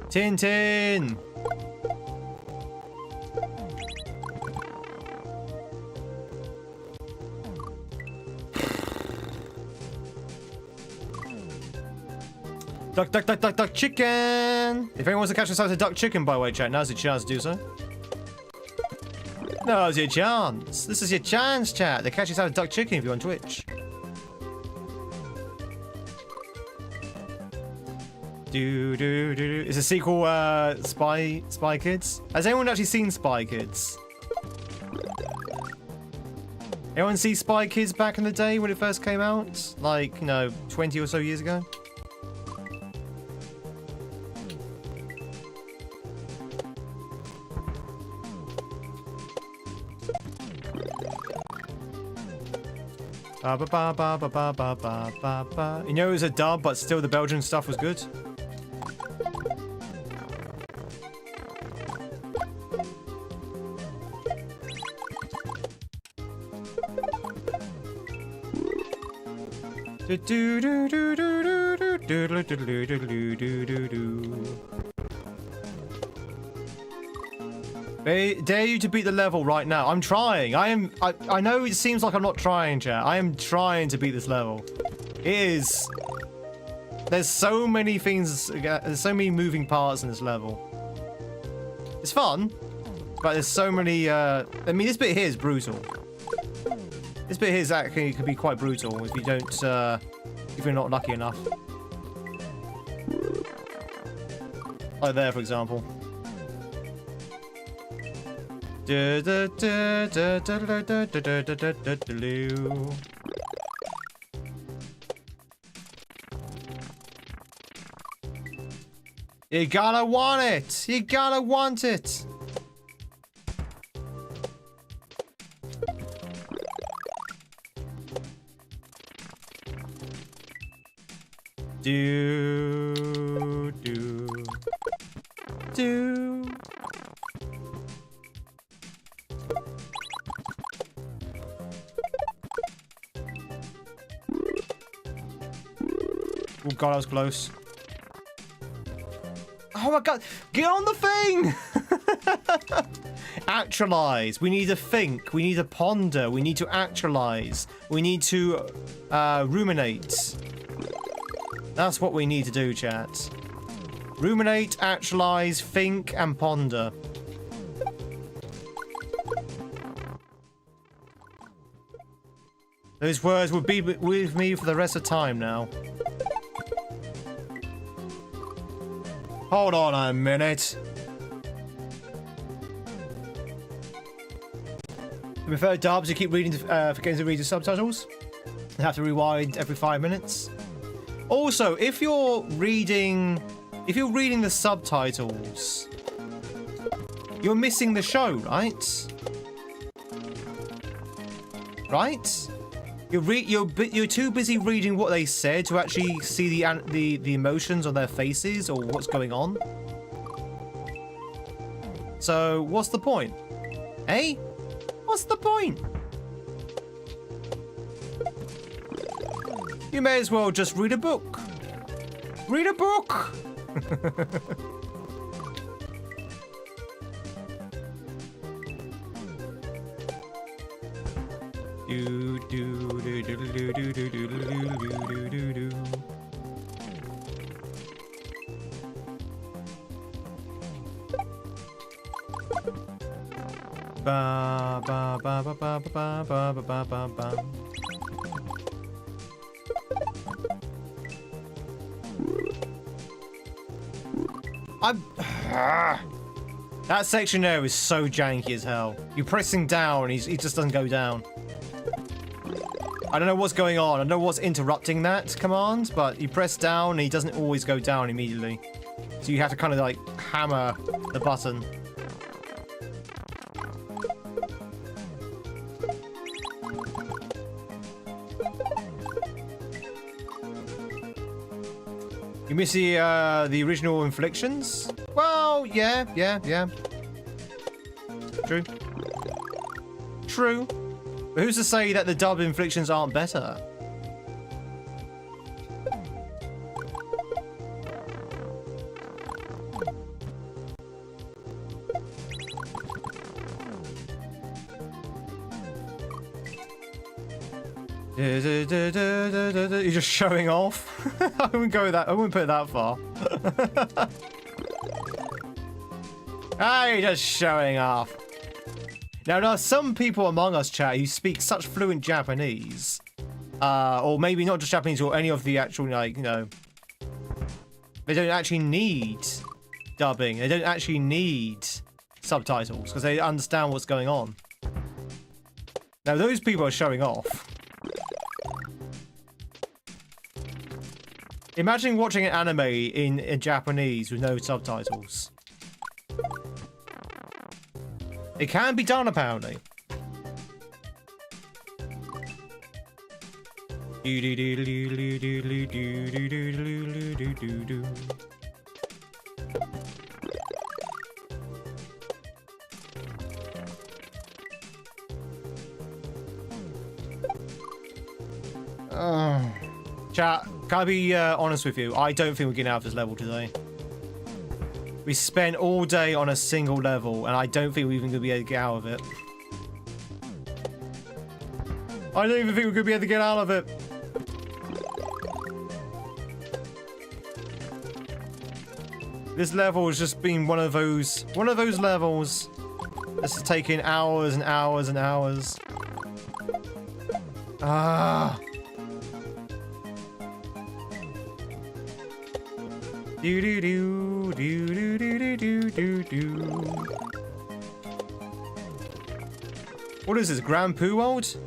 Tintin. Duck, duck, duck, duck, duck, chicken! If anyone wants to catch us out to duck chicken, by the way, chat, now's your chance to do so. Now's your chance. This is your chance, chat, to catch us out to duck chicken if you're on Twitch. It's a sequel, Spy Kids. Has anyone actually seen Spy Kids? Anyone see Spy Kids back in the day when it first came out? Like, 20 or so years ago? It was a dub, but still the Belgian stuff was good. Dare you to beat the level right now. I'm trying. I know it seems like I'm not trying, chat. I am trying to beat this level. It is. There's so many things. There's so many moving parts in this level. It's fun, but there's so many. I mean, this bit here is brutal. This bit here is actually could be quite brutal if you don't. If you're not lucky enough. Like there, for example. You gotta want it. You gotta want it. Do. Oh god, I was close. Oh my god, get on the thing! Actualize. We need to think. We need to ponder. We need to actualize. We need to ruminate. That's what we need to do, chat. Ruminate, actualize, think, and ponder. Those words will be with me for the rest of time now. Hold on a minute. You prefer dubs? You keep reading for games to read the subtitles? You have to rewind every 5 minutes. Also, if you're reading the subtitles, you're missing the show, right? Right? You're too busy reading what they said to actually see the emotions on their faces or what's going on. So what's the point? Eh? What's the point? You may as well just read a book. Read a book. Ba ba ba ba ba ba ba ba ba ba. That section there is so janky as hell. You're pressing down, he just doesn't go down. I don't know what's going on. I don't know what's interrupting that command, but you press down and he doesn't always go down immediately. So you have to kind of like hammer the button. You miss the original inflictions? Well, yeah. True. True. But who's to say that the dub inflictions aren't better? You're just showing off. I wouldn't go that. I wouldn't put it that far. You're just showing off. Now, there are some people among us, chat, who speak such fluent Japanese, or maybe not just Japanese, or any of the actual, like, They don't actually need dubbing. They don't actually need subtitles because they understand what's going on. Now those people are showing off. Imagine watching an anime in Japanese with no subtitles. It can be done apparently. Chat, can I be honest with you? I don't think we're getting out of this level today. We spent all day on a single level, and I don't think we're even going to be able to get out of it. I don't even think we're going to be able to get out of it. This level has just been one of those levels that's taking hours and hours and hours. Ah. Do do do do do do do do do. What is this, Grand Poo World?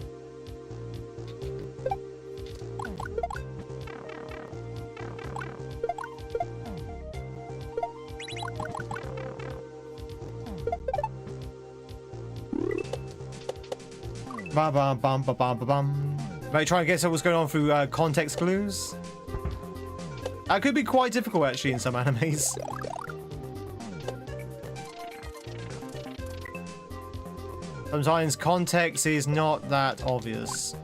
Ba ba bum ba bum ba bum. Maybe try and guess what's going on through context clues. That could be quite difficult actually in some animes. Sometimes context is not that obvious.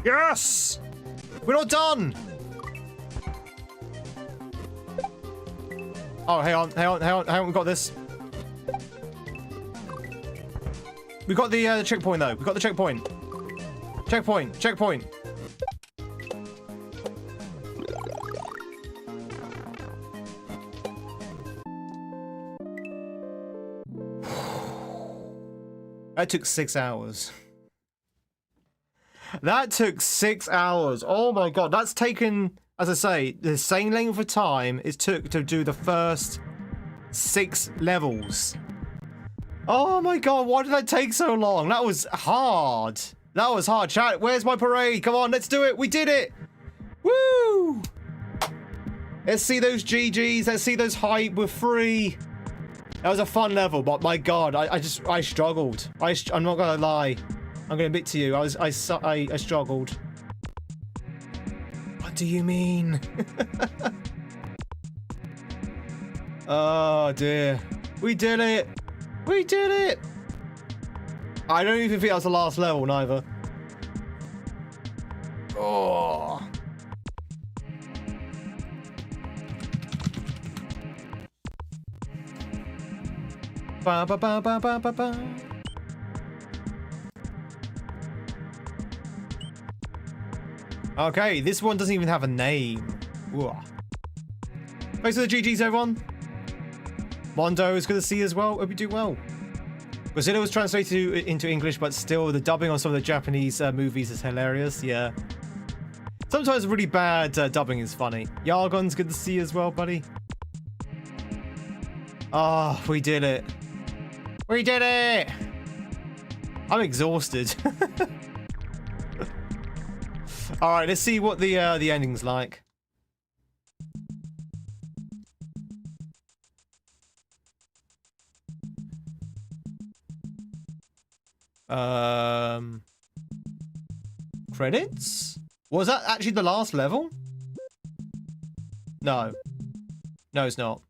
Yes! We're not done! Oh, hang on, we got this. We got the checkpoint though. We got the checkpoint. Checkpoint. That took 6 hours. That took 6 hours. Oh my god, that's taken, as I say, the same length of time it took to do the first 6 levels. Oh my god, why did that take so long? That was hard. That was hard. Chat, where's my parade? Come on, let's do it. We did it. Woo! Let's see those GGs. Let's see those hype. We're free. That was a fun level, but my god, I struggled. I'm not gonna lie. I'm gonna admit to you, I struggled. What do you mean? Oh dear. We did it! We did it! I don't even think that was the last level, neither. Oh. Ba ba ba ba ba ba ba. Okay, this one doesn't even have a name. Ooh. Thanks for the GGs, everyone. Mondo is good to see you as well. Hope you do well. Godzilla was translated into English, but still, the dubbing on some of the Japanese movies is hilarious. Yeah. Sometimes really bad dubbing is funny. Yargon's good to see you as well, buddy. Oh, we did it. We did it! I'm exhausted. Alright, let's see what the ending's like. Credits? Was that actually the last level? No. No, it's not.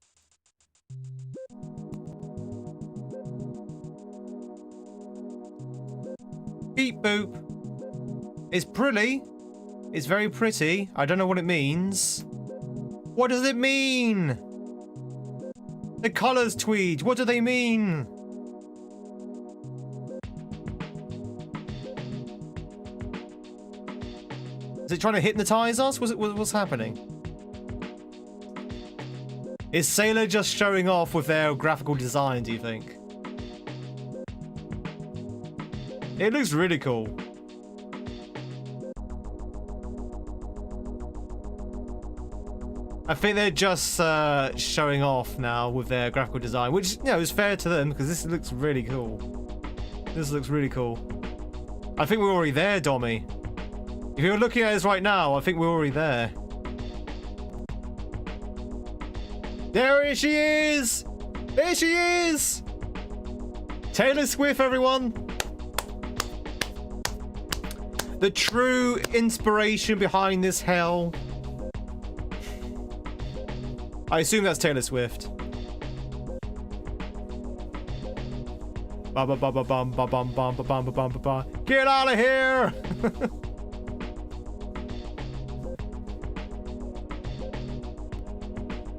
Beep boop. It's pretty. It's very pretty. I don't know what it means. What does it mean? The colors, Tweed. What do they mean? Is it trying to hypnotize us? What's happening? Is Sailor just showing off with their graphical design, do you think? It looks really cool. I think they're just showing off now with their graphical design, which, you know, is fair to them because this looks really cool. This looks really cool. I think we're already there, Dommy. If you're looking at us right now, I think we're already there. There she is! There she is! Taylor Swift, everyone! The true inspiration behind this hell. I assume that's Taylor Swift. Get out of here!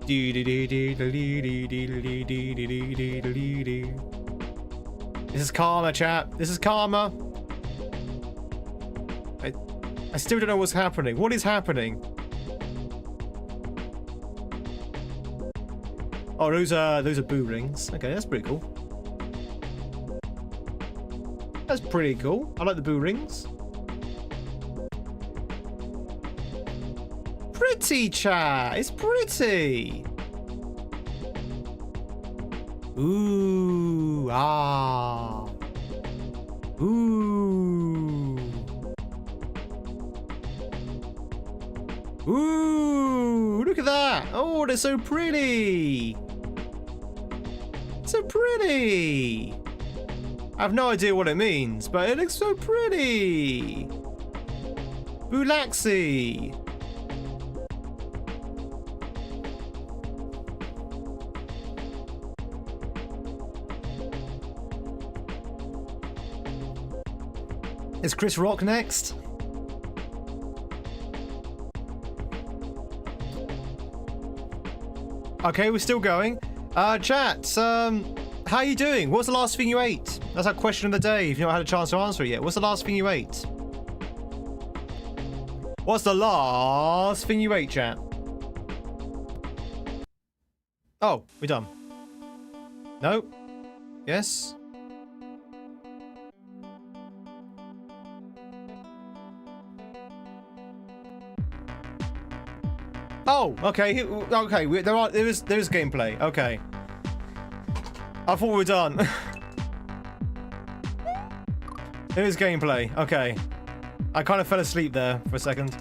This is karma, chat. This is karma. I still don't know what's happening. What is happening? Oh, those are boo rings. Okay, that's pretty cool. That's pretty cool. I like the boo rings. Pretty, chat. It's pretty. Ooh, ah. Ooh. Ooh, look at that. Oh, they're so pretty. So pretty. I have no idea what it means, but it looks so pretty. Boolaxy. Is Chris Rock next? Okay, we're still going. Chat, how you doing? What's the last thing you ate? That's our question of the day, if you've not had a chance to answer it yet. What's the last thing you ate? What's the last thing you ate, chat? Oh, we're done. No? Yes? Oh, okay. Okay, there is gameplay. Okay. I thought we were done. There is gameplay. Okay. I kind of fell asleep there for a second.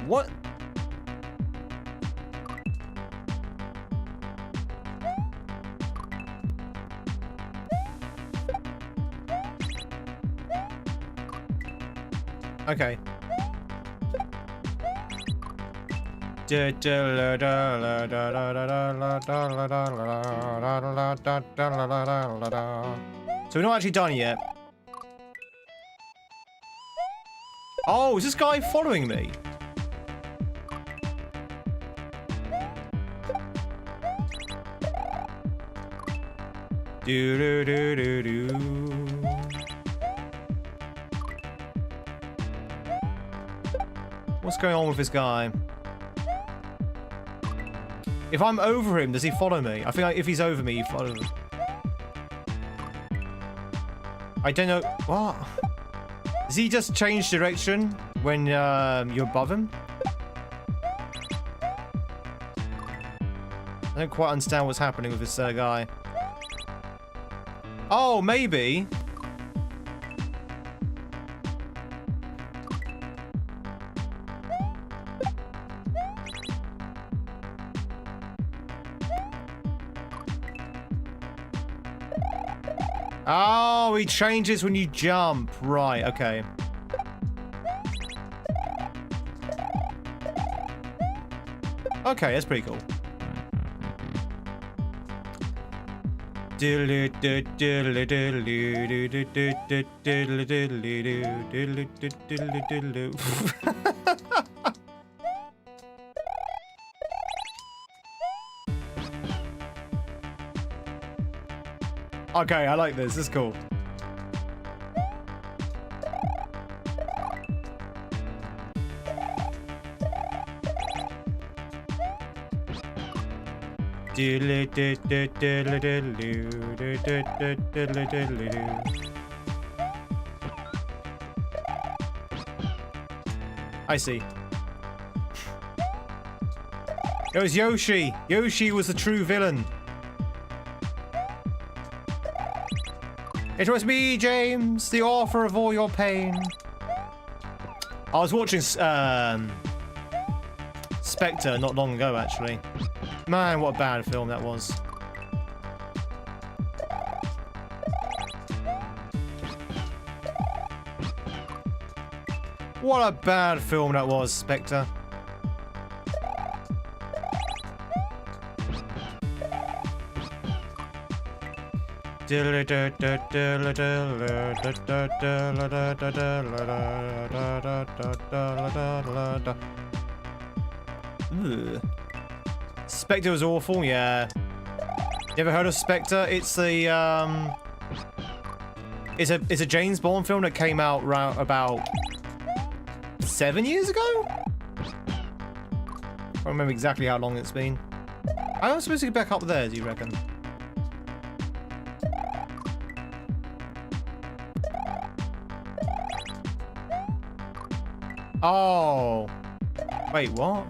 What? Okay. So we're not actually done yet. Oh, is this guy following me? Do do do do do. What's going on with this guy? If I'm over him, does he follow me? I think if he's over me, he follows me. I don't know. What? Does he just change direction when you're above him? I don't quite understand what's happening with this guy. Oh, maybe. Oh, he changes when you jump. Right, okay. Okay, that's pretty cool. Okay, I like this. This is cool. I see. It was Yoshi. Yoshi was the true villain. It was me, James, the author of all your pain. I was watching Spectre not long ago, actually. Man, what a bad film that was. What a bad film that was, Spectre. Ugh. Spectre was awful, yeah. You ever heard of Spectre? It's the it's a James Bond film that came out about 7 years ago? I don't remember exactly how long it's been. I'm supposed to get back up there, do you reckon? Oh. Wait, what?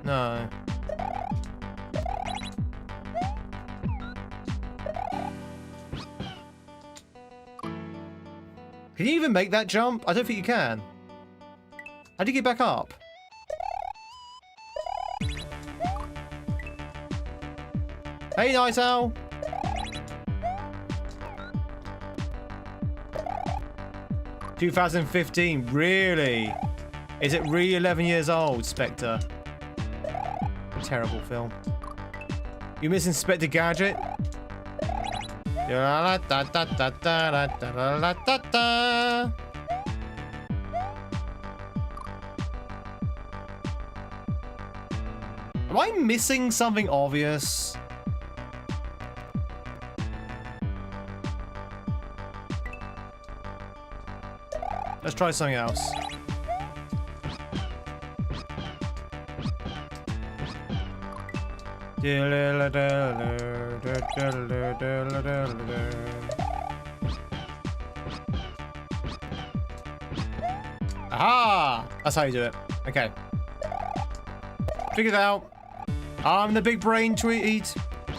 No. Can you even make that jump? I don't think you can. How do you get back up? Hey, Night Owl. $2015, really? Is it really 11 years old, Spectre? Terrible film. You miss Inspector Gadget? Am I missing something obvious? Let's try something else. Aha! That's how you do it. Okay. Figured it out. I'm the big brain Tweed.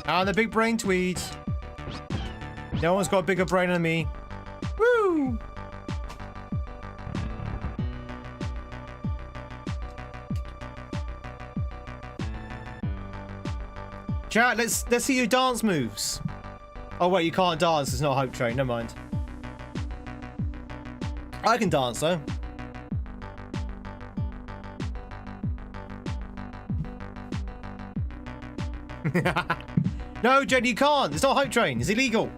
I'm the big brain Tweed. No one's got a bigger brain than me. Woo! Chat, let's see your dance moves. Oh wait, you can't dance. It's not a Hope Train. Never mind. I can dance though. No, Jen, you can't. It's not Hope Train. It's illegal.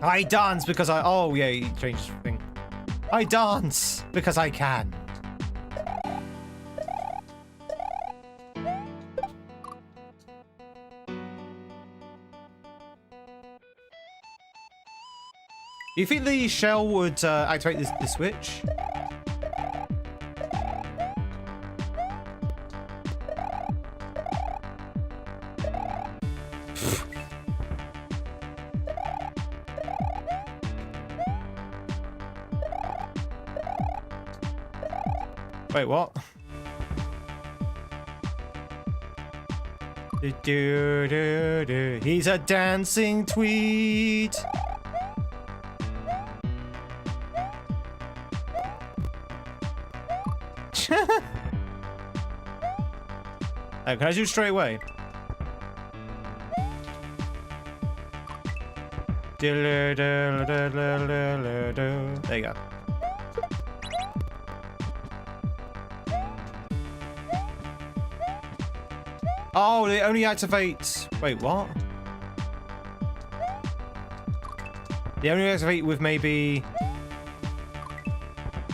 I dance because I... Oh, yeah, you changed the thing. I dance because I can. You think the shell would activate the switch? Wait, what? He's a dancing Tweed. Can I do it straight away? There you go. Oh, they only activate... Wait, what? They only activate with maybe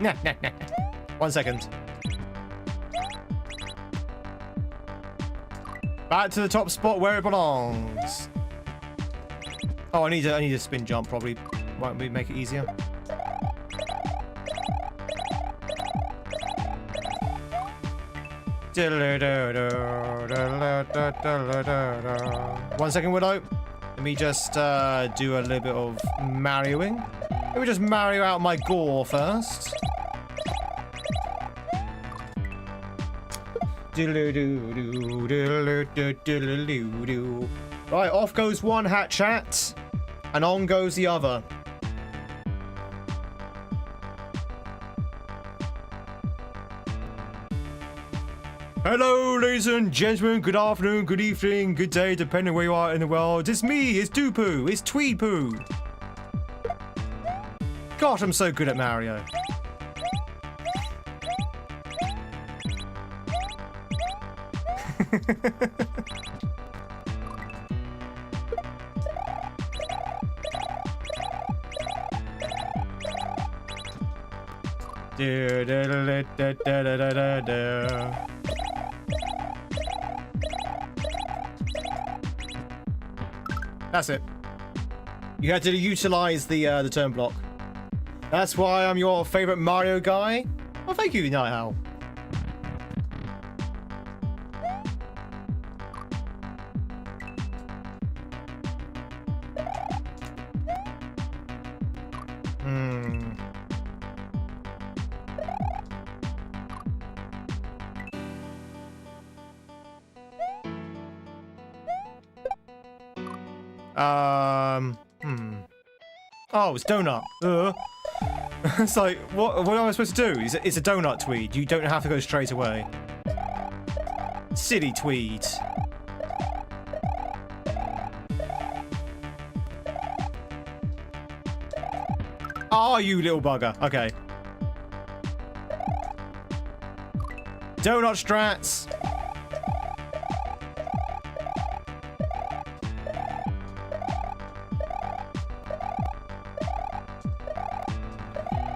Nah. 1 second. Back to the top spot where it belongs. Oh, I need a spin jump probably. Won't we make it easier? One second, Widow. Let me just do a little bit of Marioing. Let me just Mario out my gore first. Right, off goes one hat chat, and on goes the other. Hello, ladies and gentlemen. Good afternoon, good evening, good day, depending where you are in the world. It's me, it's Doo-Poo, it's Tweed Poo. Gosh, I'm so good at Mario. That's it. You had to utilize the turn block. That's why I'm your favorite Mario guy. Well, thank you, Night Owl. Oh, it's donut. It's like, what am I supposed to do? It's a donut, Tweed. You don't have to go straight away. Silly Tweed. Oh, you little bugger. Okay. Donut strats.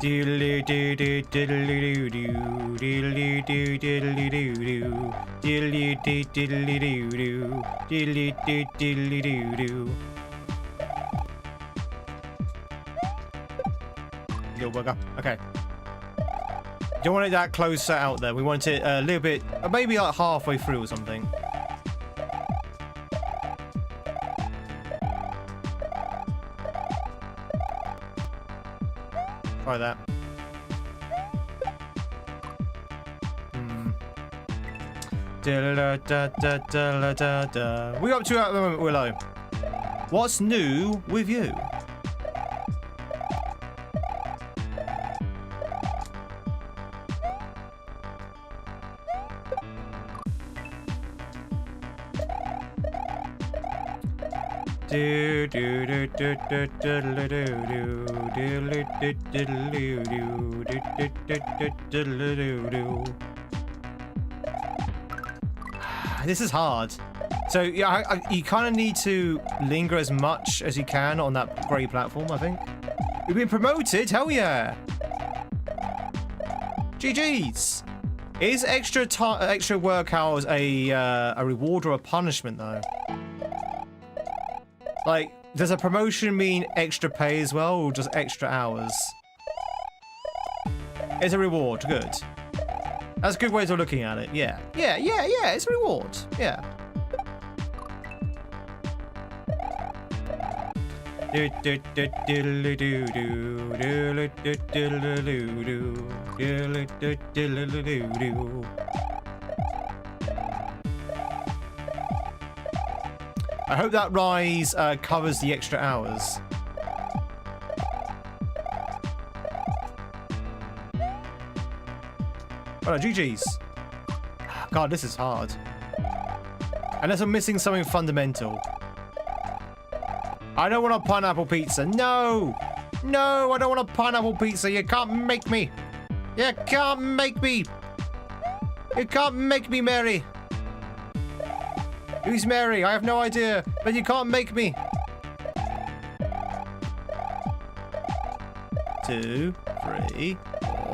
Diddly doo doo diddly doo doo diddly doo diddly doo doo diddly doo diddly doo doo diddly doo diddly doo doo. Little bugger. Okay. Don't want it that close out there. We want it a little bit, maybe like halfway through or something. Try that. We up to at the moment, Willow? What's new with you? Do do do do do do do do do. This is hard. So yeah, you kind of need to linger as much as you can on that grey platform. I think we've been promoted. Hell yeah! GG's. Is extra work hours a reward or a punishment though? Like, does a promotion mean extra pay as well, or just extra hours? It's a reward. Good. That's a good way of looking at it. Yeah. Yeah. It's a reward. Yeah. I hope that rise covers the extra hours. Oh, no, GG's. God, this is hard. Unless I'm missing something fundamental. I don't want a pineapple pizza. No! No, I don't want a pineapple pizza. You can't make me. You can't make me. You can't make me, Mary. Who's Mary? I have no idea, but you can't make me. 2, 3, 4.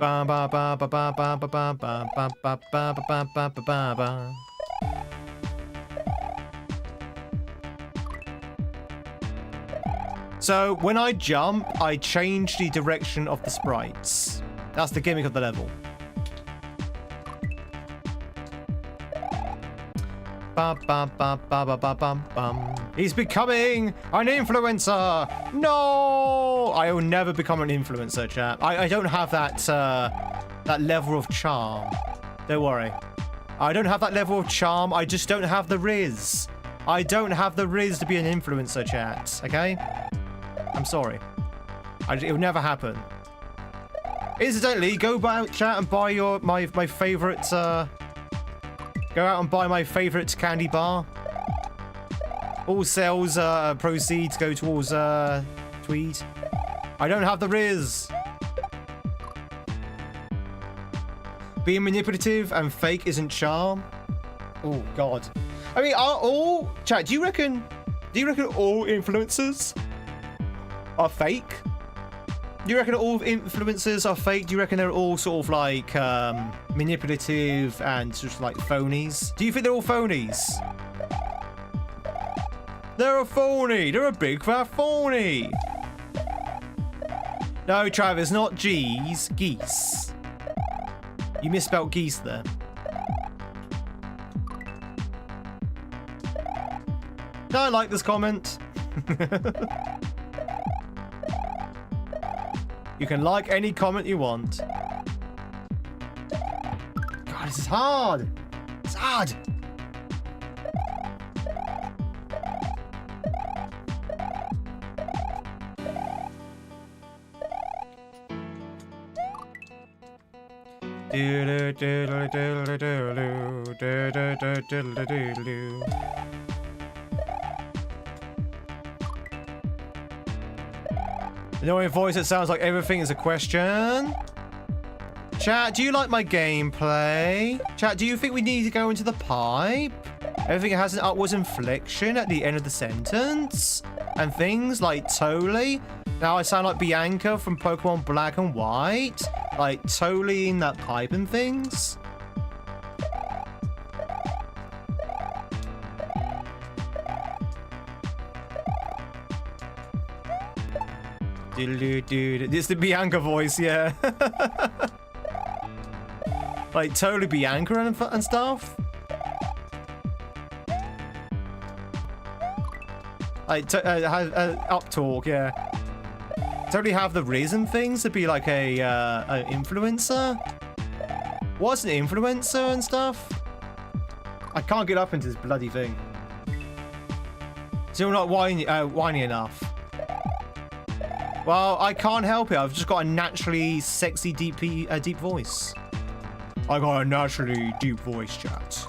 Ba ba ba ba ba ba ba ba ba ba ba ba ba ba ba ba. So when I jump, I change the direction of the sprites. That's the gimmick of the level. Ba ba ba ba ba ba bum bum. He's becoming an influencer. No, I will never become an influencer, chap. I don't have that that level of charm. Don't worry. I don't have that level of charm. I just don't have the riz. I don't have the riz to be an influencer, chat. Okay. I'm sorry. It'll never happen. Incidentally, go out, chat, and buy my favorite. Go out and buy my favorite candy bar. All sales proceeds go towards Tweed. I don't have the riz. Being manipulative and fake isn't charm. Oh God. I mean, are all chat? Do you reckon all influencers are fake? Do you reckon all influencers are fake? Do you reckon they're all sort of like manipulative and just like phonies? Do you think they're all phonies? They're a phony. They're a big fat phony. No, Travis, not G's. Geese. You misspelled geese there. No, I like this comment. You can like any comment you want. God, this is hard. It's hard. You know, in voice it sounds like everything is a question. Chat, do you like my gameplay? Chat, do you think we need to go into the pipe? Everything has an upwards inflection at the end of the sentence? And things like totally. Now I sound like Bianca from Pokemon Black and White. Like totally in that pipe and things. It's the Bianca voice, yeah. Like totally Bianca and stuff. Like up talk, yeah. Totally have the reason things to be like a influencer. What's an influencer and stuff? I can't get up into this bloody thing. Still not whiny enough. Well, I can't help it. I've just got a naturally sexy, deep voice. I got a naturally deep voice, chat.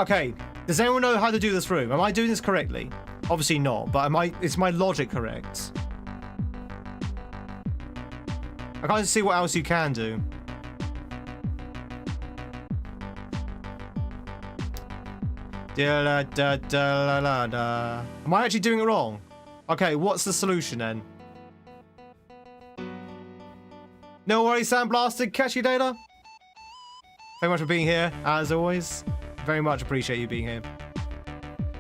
Okay. Does anyone know how to do this room? Am I doing this correctly? Obviously not, but is my logic correct? I can't see what else you can do. Am I actually doing it wrong? Okay, what's the solution then? No worries, Sandblasted. Catch you later. Very much for being here, as always. Very much appreciate you being here.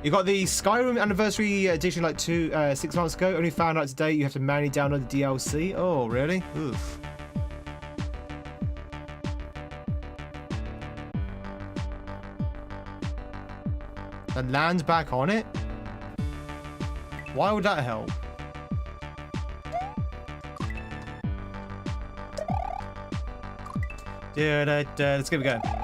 You got the Skyrim Anniversary Edition like 6 months ago. Only found out today you have to manually download the DLC. Oh, really? Oof. And land back on it? Why would that help? Yeah, let's give it a go.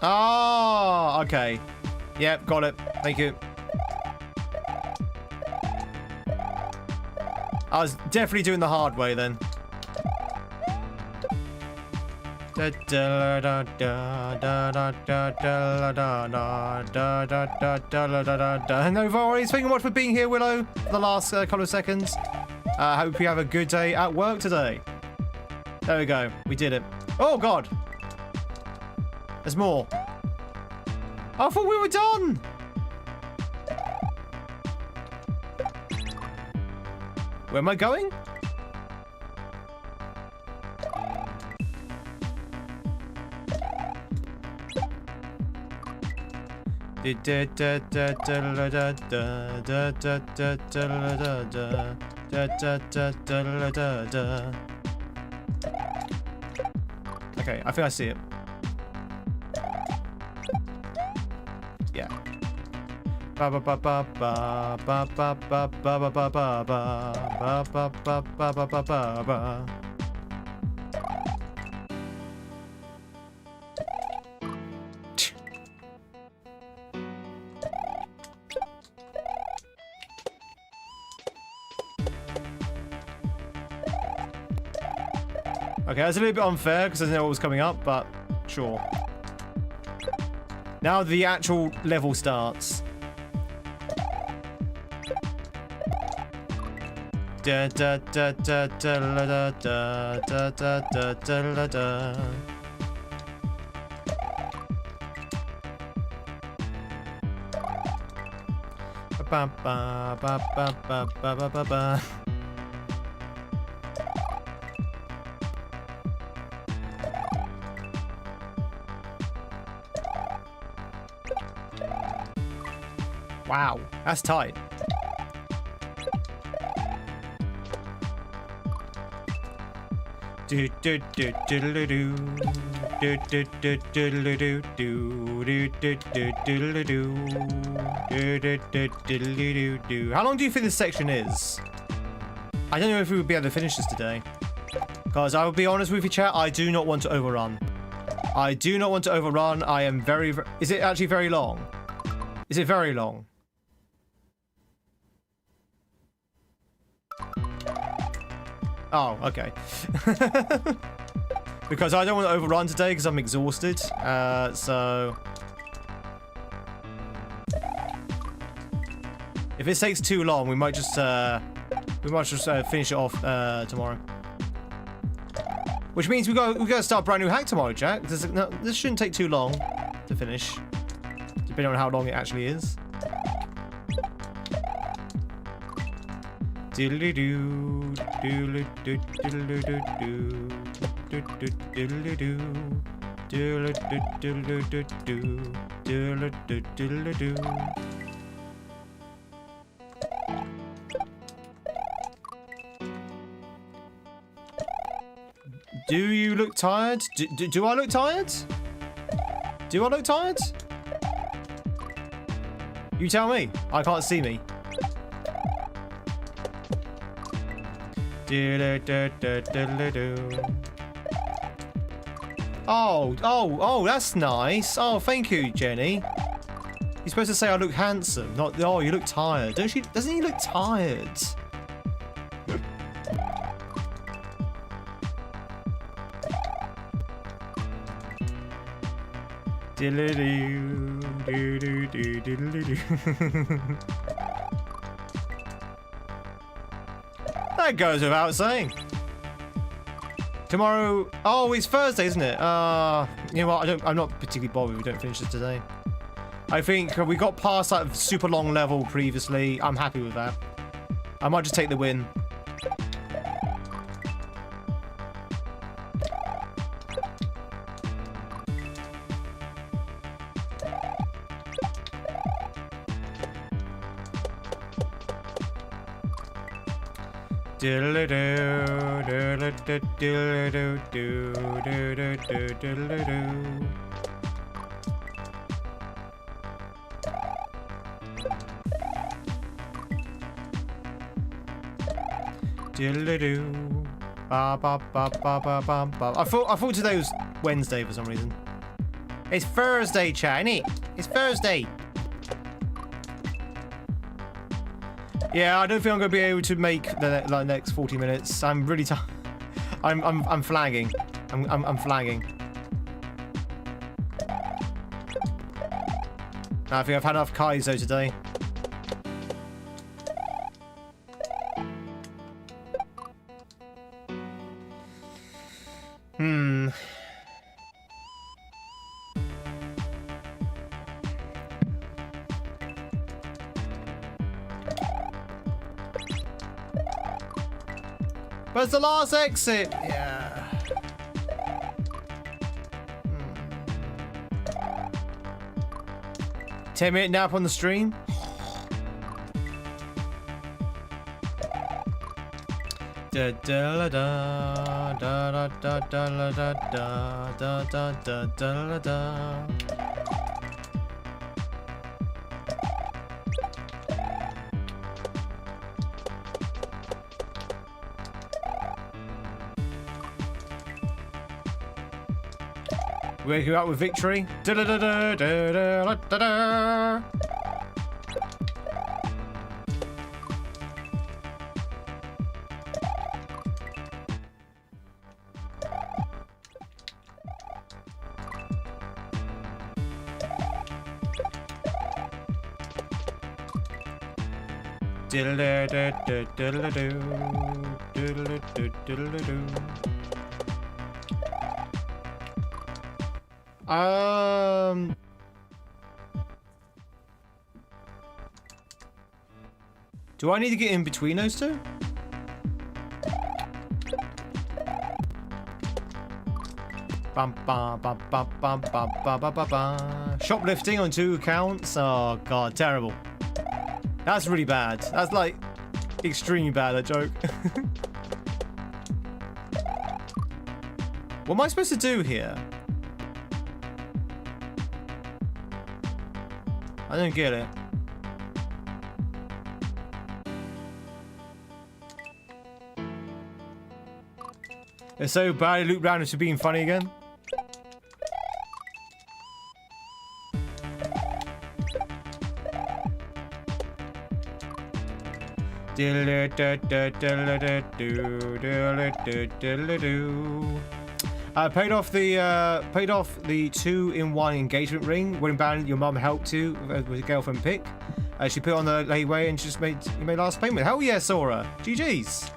Oh, okay. Yep, got it. Thank you. I was definitely doing the hard way then. No worries. Thank you much for being here, Willow, for the last couple of seconds. Hope you have a good day at work today. There we go. We did it. Oh, God. There's more. I thought we were done. Where am I going? Okay, I think I see it. Yeah. Ba ba ba ba ba ba ba ba ba ba ba ba ba ba ba ba ba ba ba. Okay, that's a little bit unfair because I didn't know what was coming up, but sure. Now the actual level starts. Da da da da da da da da da da da da. Ba ba ba ba ba ba ba ba ba. Wow, that's tight. Do do do do do do do do do do do do do do. How long do you think this section is? I don't know if we would be able to finish this today. Because I will be honest with you, chat, I do not want to overrun. I do not want to overrun. I am very... Is it actually very long? Is it very long? Oh, okay. Because I don't want to overrun today because I'm exhausted. So... If it takes too long, we might just finish it off tomorrow. Which means we gotta start a brand new hack tomorrow, Jack. This shouldn't take too long to finish, depending on how long it actually is. Diddly-doo, diddly-doo, diddly-doo, diddly-doo, diddly-doo, diddly-doo, diddly-doo. Do you look tired? Do I look tired? Do I look tired? You tell me. I can't see me. Oh, that's nice. Oh, thank you, Jenny. You're supposed to say I look handsome, not, oh, you look tired. Doesn't he look tired? That goes without saying. Tomorrow, oh, it's Thursday, isn't it? You know what? I'm not particularly bothered if we don't finish this today. I think we got past that super long level previously. I'm happy with that. I might just take the win. I thought today was Wednesday for some reason. It's Thursday, chat, innit? It's Thursday. Yeah, I don't think I'm going to be able to make the next 40 minutes. I'm really tired. I'm flagging. I'm flagging. I think I've had enough Kaizo today. Where's the last exit? Yeah. 10-minute nap on the stream. Da da da da da da da da da da da da da. Wake you up with victory. Da da da da da da da da. Do I need to get in between those two? Bum, bum, bum, bum, bum, bum, bum, bum, bum. Shoplifting on 2 accounts? Oh god, terrible. That's really bad. That's like extremely bad, that joke. What am I supposed to do here? I don't get it. It's so bad, I loop round into being funny again. Paid off the 2-in-1 engagement ring. Wedding band your mum helped you with a girlfriend pick. She put it on the layaway and just made last payment. Hell yeah, Sora. GG's.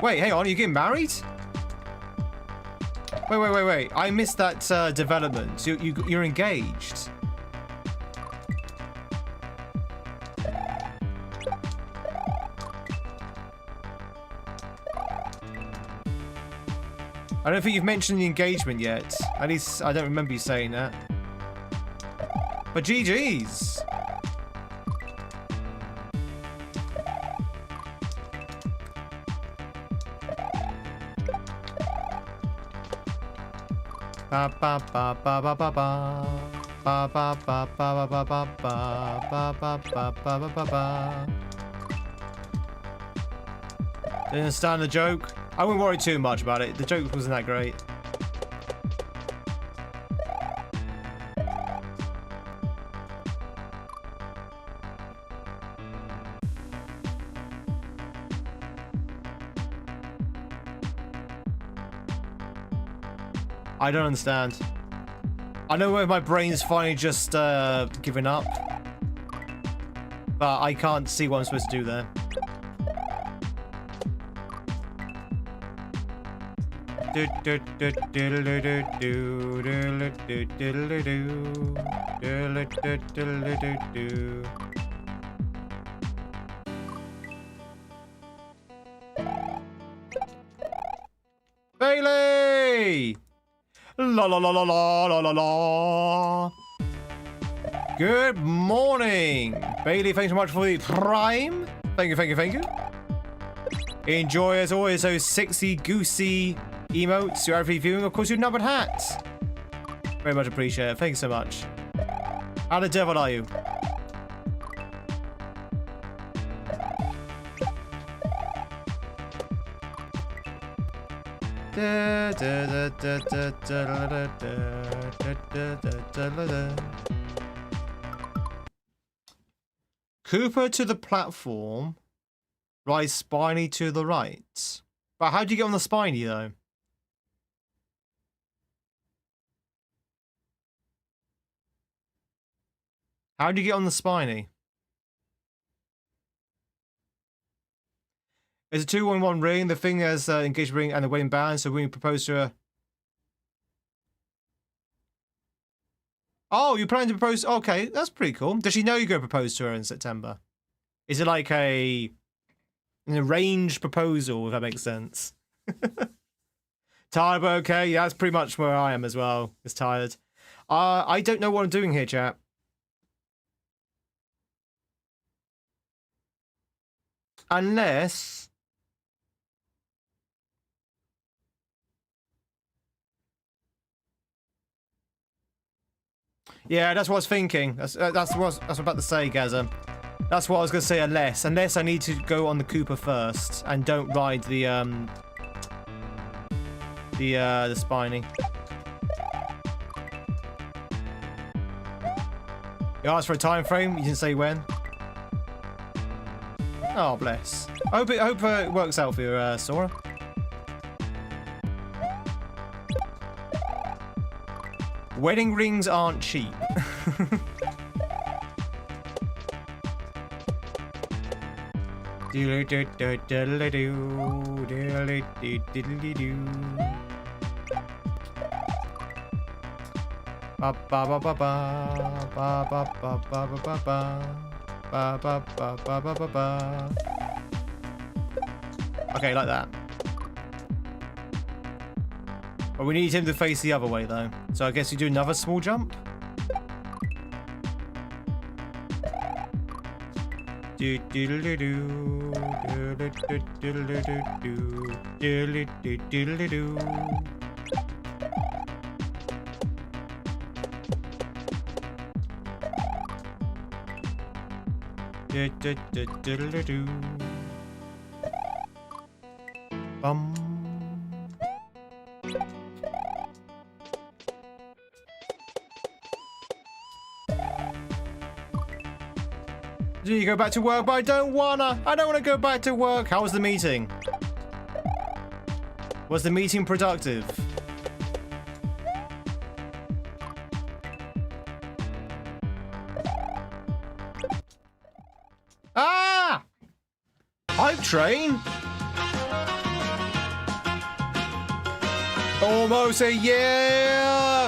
Wait, hang on, are you getting married? Wait. I missed that development. You're engaged. I don't think you've mentioned the engagement yet. At least I don't remember you saying that. But GG's. Ba ba ba ba ba ba ba ba ba ba ba ba ba ba ba ba ba ba ba. Didn't understand the joke. I wouldn't worry too much about it. The joke wasn't that great. I don't understand. I know where my brain's finally just given up. But I can't see what I'm supposed to do there. Bailey! La la la la la la la la. Good morning, Bailey. Thanks so much for the prime. Thank you. Enjoy as always those sexy goosey emotes you're every viewing. Of course, your numbered hat. Very much appreciate it. Thank you so much. How the devil are you? Cooper to the platform. Rise Spiny to the right. But how do you get on the Spiny though? How do you get on the spiny? It's a 2-1-1 ring. The thing has engaged ring and the wedding band. So when you propose to her. Oh, you're planning to propose? Okay, that's pretty cool. Does she know you're going to propose to her in September? Is it like an arranged proposal, if that makes sense? Tired, but okay. Yeah, that's pretty much where I am as well. It's tired. I don't know what I'm doing here, chat. Unless... Yeah, that's what I was thinking. That's what I was about to say, Gaza. That's what I was going to say, unless I need to go on the Cooper first and don't ride the spiny. You asked for a time frame, you didn't say when. Oh, bless. I hope it works out for you, Sora. Wedding rings aren't cheap. Okay, like that. But we need him to face the other way, though. So I guess you do another small jump. Do do do do do do do do do do do. Bum. Do you go back to work? But I don't wanna. I don't wanna go back to work. How was the meeting? Was the meeting productive? Ah! Hype train? Almost a year!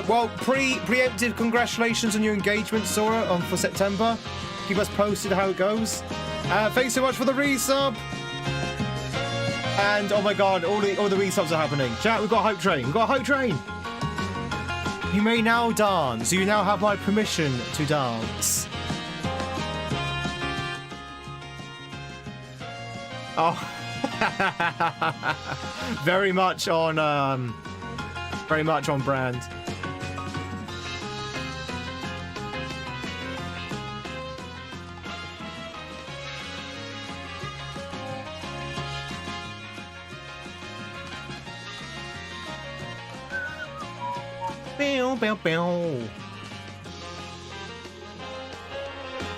Well, preemptive congratulations on your engagement, Sora, for September. Keep us posted how it goes. Thanks so much for the resub. And oh my god, all the resubs are happening. Chat, we've got a hype train. We've got a hype train. You may now dance. You now have my permission to dance. Oh, very much on brand.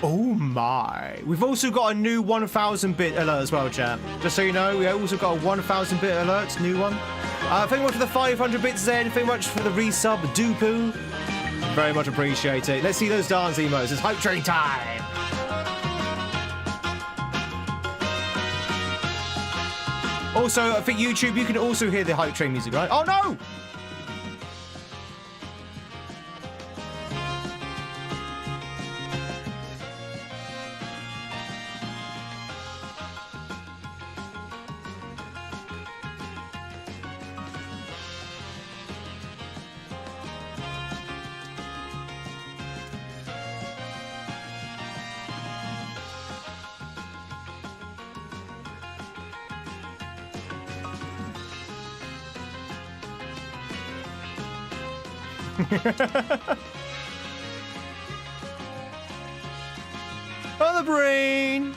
Oh my. We've also got a new 1000-bit alert as well, chat. Just so you know, we also got a 1000-bit alert, new one. Thank you much for the 500 bits, Zen. Thank you much for the resub, Dupu. Very much appreciate it. Let's see those dance emos. It's hype train time. Also, I think YouTube, you can also hear the hype train music, right? Oh no! On the brain.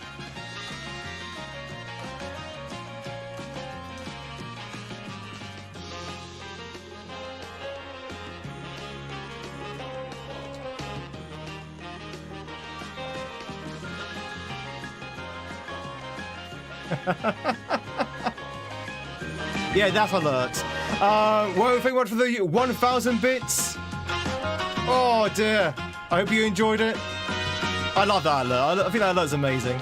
Yeah, that's alert. Well, thank you much for the 1000 bits. Oh dear. I hope you enjoyed it. I love that alert. I think that alert's amazing.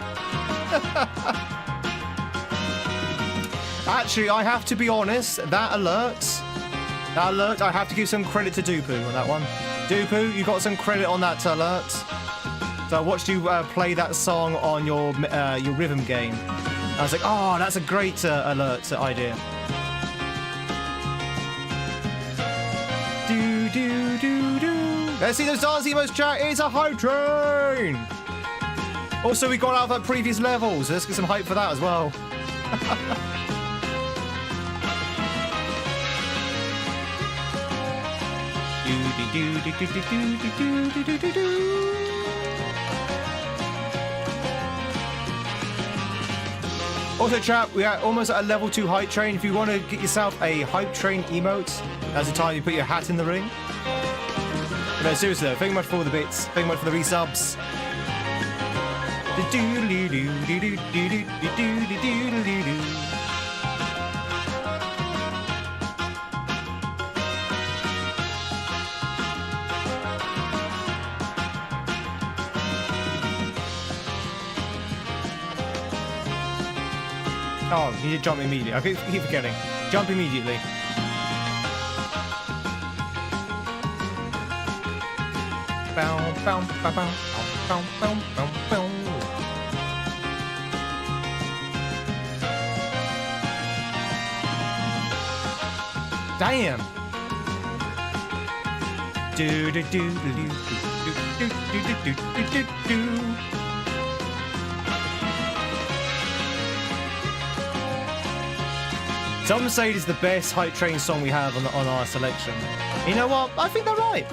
Actually, I have to be honest. That alert, I have to give some credit to Dupu on that one. Dupu, you got some credit on that alert. So I watched you play that song on your rhythm game. I was like, oh, that's a great alert idea. Do do do do. Let's see those dance emotes, chat. It's a hype train. Also, we got out of that previous level, so let's get some hype for that as well. Also, chat, we are almost at a level 2 hype train. If you want to get yourself a hype train emote, that's the time you put your hat in the ring. But no, seriously though, thank you much for all the bits. Thank you much for the resubs. Oh, you did jump immediately. I keep forgetting. Jump immediately. Bow, bow, bow, bow, bow, bow, bow, bow. Damn. Do do do do do do do do do do do. Some say it is the best hype train song we have on our selection. You know what? I think they're right.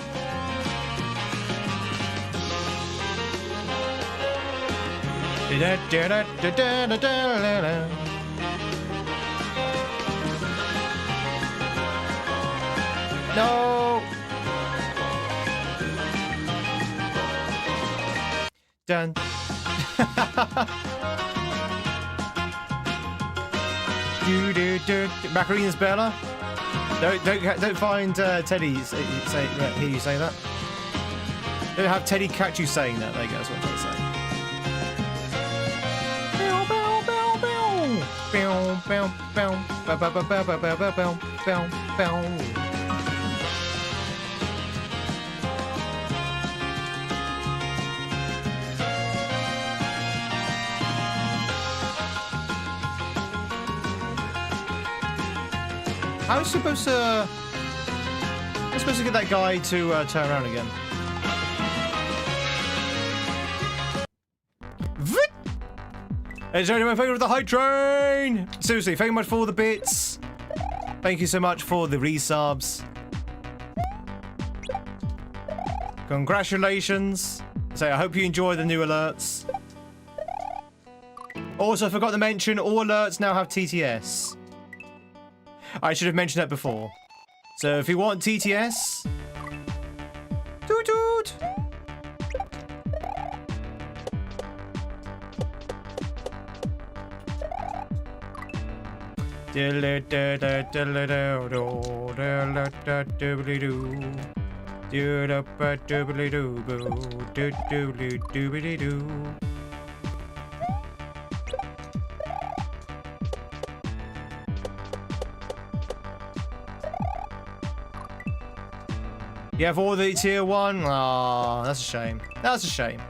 No. Done. Macarina's Bella. Don't find Teddy hear you say that. Don't have Teddy catch you saying that. There you go. That's what I'm trying to say. How am I supposed to get that guy to turn around again? It's only my favourite of the hype train! Seriously, thank you much for all the bits. Thank you so much for the resubs. Congratulations. So I hope you enjoy the new alerts. Also, I forgot to mention, all alerts now have TTS. I should have mentioned that before. So if you want TTS... Toot toot! You have all the tier 1? Ah, that's a shame. That's a shame.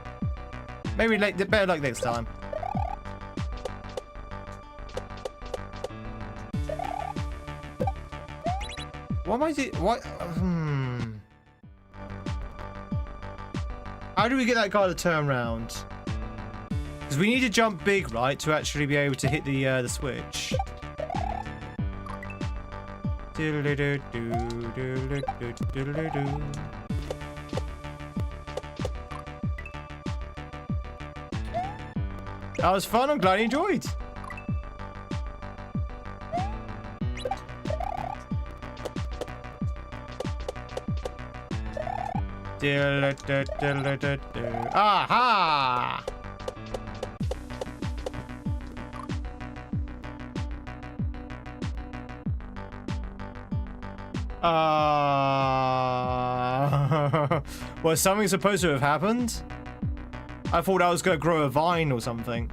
Maybe better luck next time. What am I doing? What? How do we get that guy to turn around? Because we need to jump big, right, to actually be able to hit the switch. That was fun. I'm glad you enjoyed. Aha! Was something supposed to have happened? I thought I was going to grow a vine or something.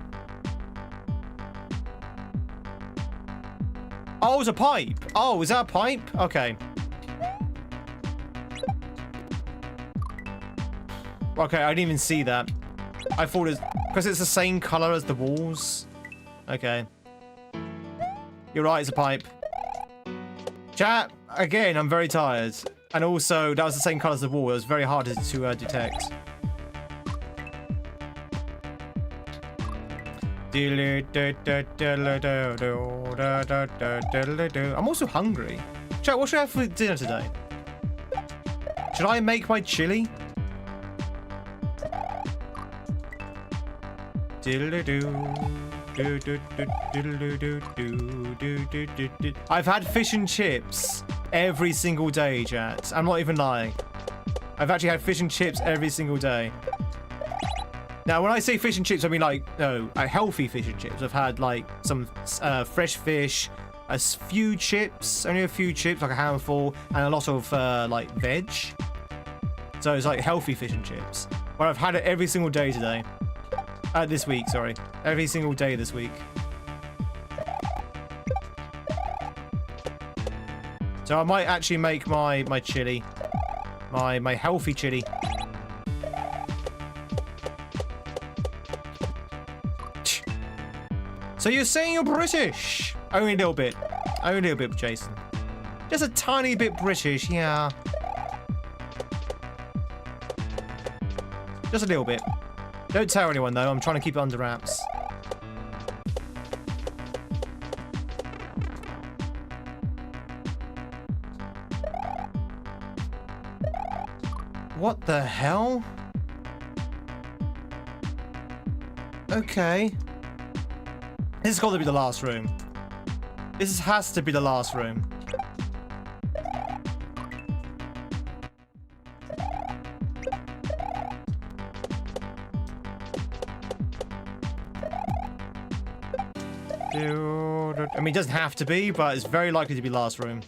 Oh, it's a pipe. Oh, is that a pipe? Okay. Okay, I didn't even see that. I thought it's because it's the same color as the walls. Okay. You're right, it's a pipe. Chat, again, I'm very tired. And also, that was the same color as the wall. It was very hard to detect. I'm also hungry. Chat, what should I have for dinner today? Should I make my chili? I've had fish and chips every single day, chat. I'm not even lying. I've actually had fish and chips every single day. Now, when I say fish and chips, I mean like, no, healthy fish and chips. I've had like some fresh fish, a few chips, only a few chips, like a handful, and a lot of like veg. So it's like healthy fish and chips. But I've had it every single day today. This week, sorry. Every single day this week. So I might actually make my chili. My healthy chili. So you're saying you're British? Only a little bit. Only a little bit, Jason. Just a tiny bit British, yeah. Just a little bit. Don't tell anyone, though. I'm trying to keep it under wraps. What the hell? Okay. This has got to be the last room. This has to be the last room. I mean, it doesn't have to be, but it's very likely to be last room.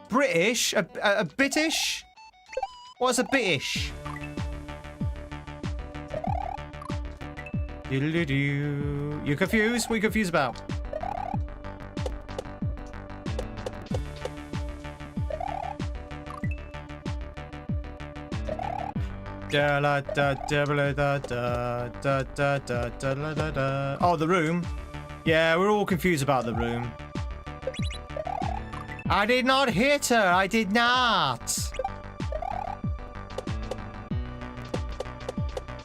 British? A British? What's a British? You confused? What are you confused about? Oh, the room. Yeah, we're all confused about the room. I did not hit her. I did not.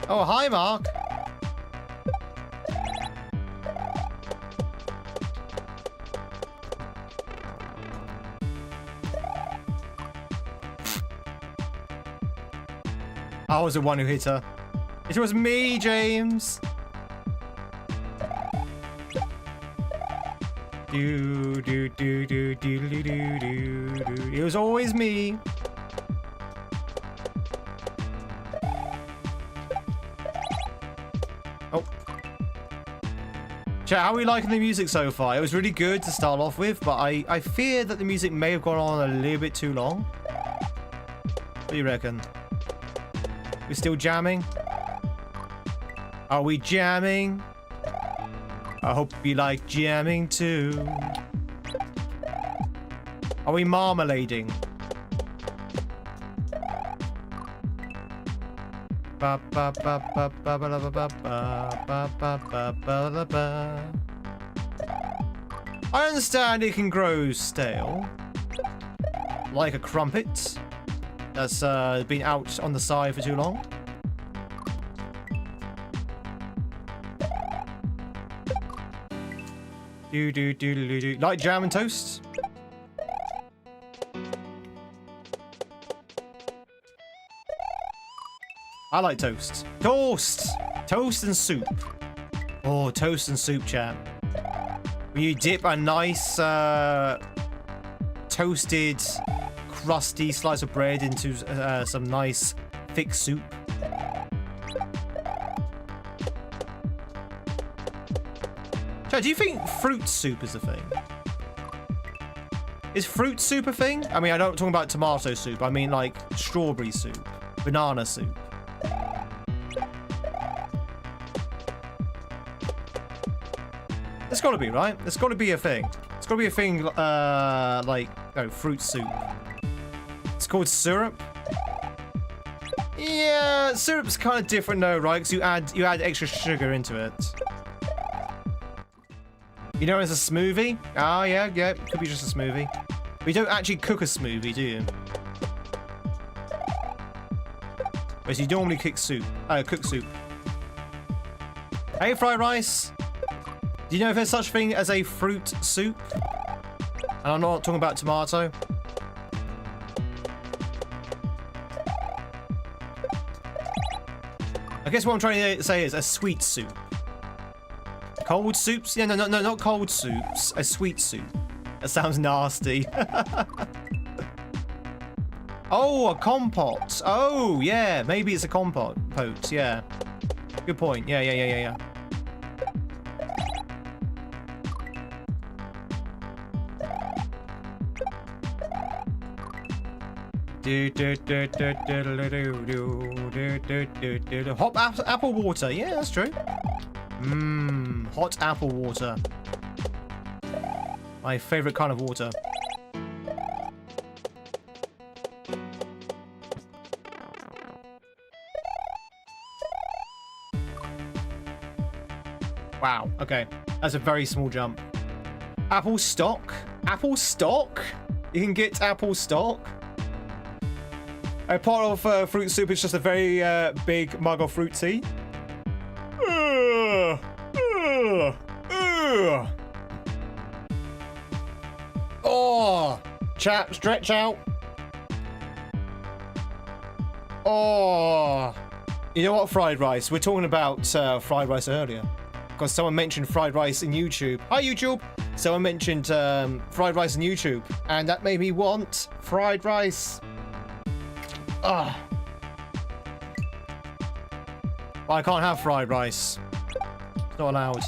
Oh, hi, Mark. I was the one who hit her. It was me, James. It was always me. Oh. Chat, how are we liking the music so far? It was really good to start off with, but I fear that the music may have gone on a little bit too long. What do you reckon? We're still jamming? Are we jamming? I hope you like jamming too. Are we marmalading? I understand it can grow stale. Like a crumpet that's been out on the side for too long. Like jam and toast? I like toast. Toast! Toast and soup. Oh, toast and soup, chat. When you dip a nice toasted, crusty slice of bread into some nice thick soup. Chat, do you think fruit soup is a thing? Is fruit soup a thing? I mean, I don't talk about tomato soup. I mean, like, strawberry soup. Banana soup. There's got to be, right? There's got to be a thing. It's got to be a thing, like, oh, fruit soup. It's called syrup. Yeah, syrup's kind of different though, right? Because you add extra sugar into it. You know, it's a smoothie. Oh yeah, it could be just a smoothie. But you don't actually cook a smoothie, do you? Whereas you normally cook soup. Hey, fried rice. Do you know if there's such thing as a fruit soup? And I'm not talking about tomato. I guess what I'm trying to say is a sweet soup. Cold soups? Yeah, no, not cold soups. A sweet soup. That sounds nasty. Oh, a compote. Oh, yeah. Maybe it's a compote. Yeah. Good point. Yeah. Hot apple water. Yeah, that's true. Hot apple water. My favorite kind of water. Wow, okay. That's a very small jump. Apple stock? Apple stock? You can get apple stock? A part of fruit soup is just a very big mug of fruit tea. Oh, chat, stretch out. Oh, you know what, fried rice? We're talking about fried rice earlier because someone mentioned fried rice in YouTube. Hi, YouTube. Someone mentioned fried rice in YouTube, and that made me want fried rice. Ah. Well, I can't have fried rice. It's not allowed.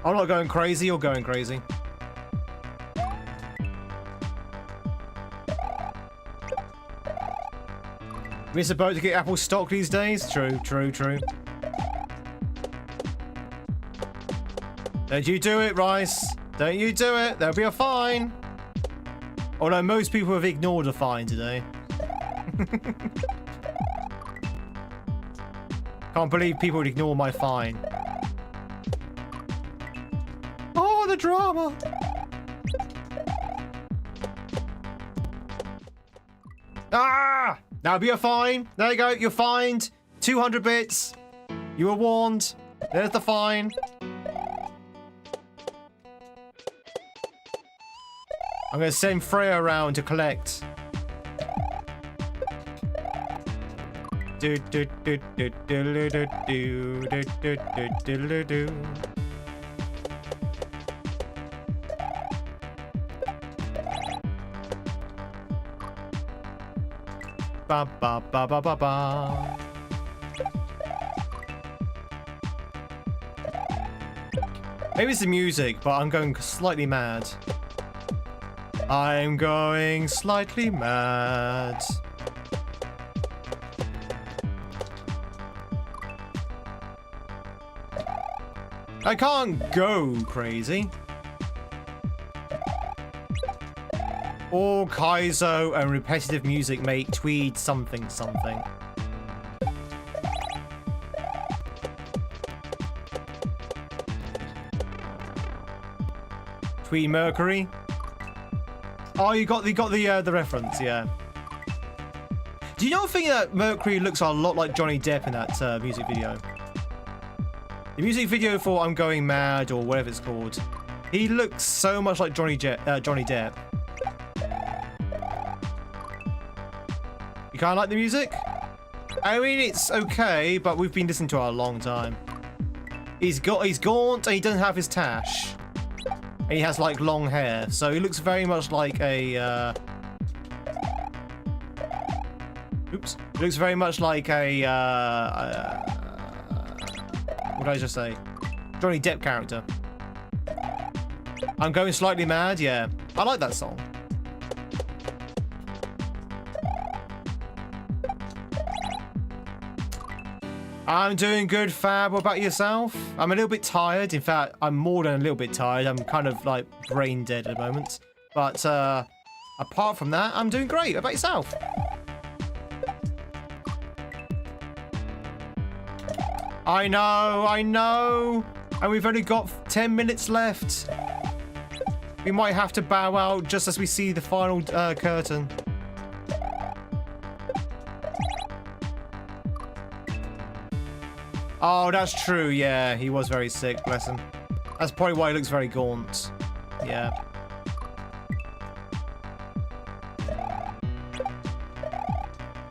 I'm not going crazy, you're going crazy. We're supposed to get apple stock these days? True. Don't you do it, Rice. Don't you do it. There'll be a fine. Although most people have ignored a fine today. Can't believe people would ignore my fine. Oh, the drama. Ah! That'll be a fine. There you go. You're fined. 200 bits. You were warned. There's the fine. I'm going to send Freya around to collect. Ba ba ba ba ba ba. Maybe it's the music, but I'm going slightly mad. I'm going slightly mad. I can't go crazy. All Kaizo and repetitive music make Tweed something something. Tweed Mercury. Oh, you got the reference, yeah. Do you not think that Mercury looks a lot like Johnny Depp in that music video? The music video for "I'm Going Mad" or whatever it's called. He looks so much like Johnny Depp. You kind of like the music? I mean, it's okay, but we've been listening to it a long time. He's gaunt and he doesn't have his tash. And he has like long hair, so he looks very much like a Oops. It looks very much like a what did I just say? Johnny Depp character. I'm going slightly mad. Yeah, I like that song. I'm doing good, Fab. What about yourself? I'm a little bit tired. In fact, I'm more than a little bit tired. I'm kind of like brain dead at the moment. But apart from that, I'm doing great. What about yourself? I know. And we've only got 10 minutes left. We might have to bow out just as we see the final curtain. Oh, that's true. Yeah, he was very sick, bless him. That's probably why he looks very gaunt. Yeah.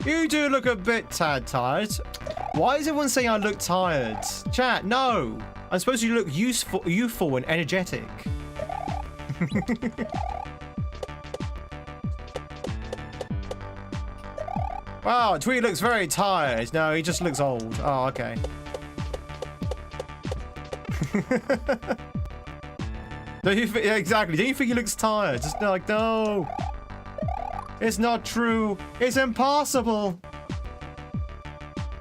You do look a bit tired. Why is everyone saying I look tired? Chat, no. I'm supposed to look youthful and energetic. Wow, Tweed looks very tired. No, he just looks old. Oh, okay. Don't you think, yeah, exactly. Don't you think he looks tired? Just like, no. It's not true. It's impossible.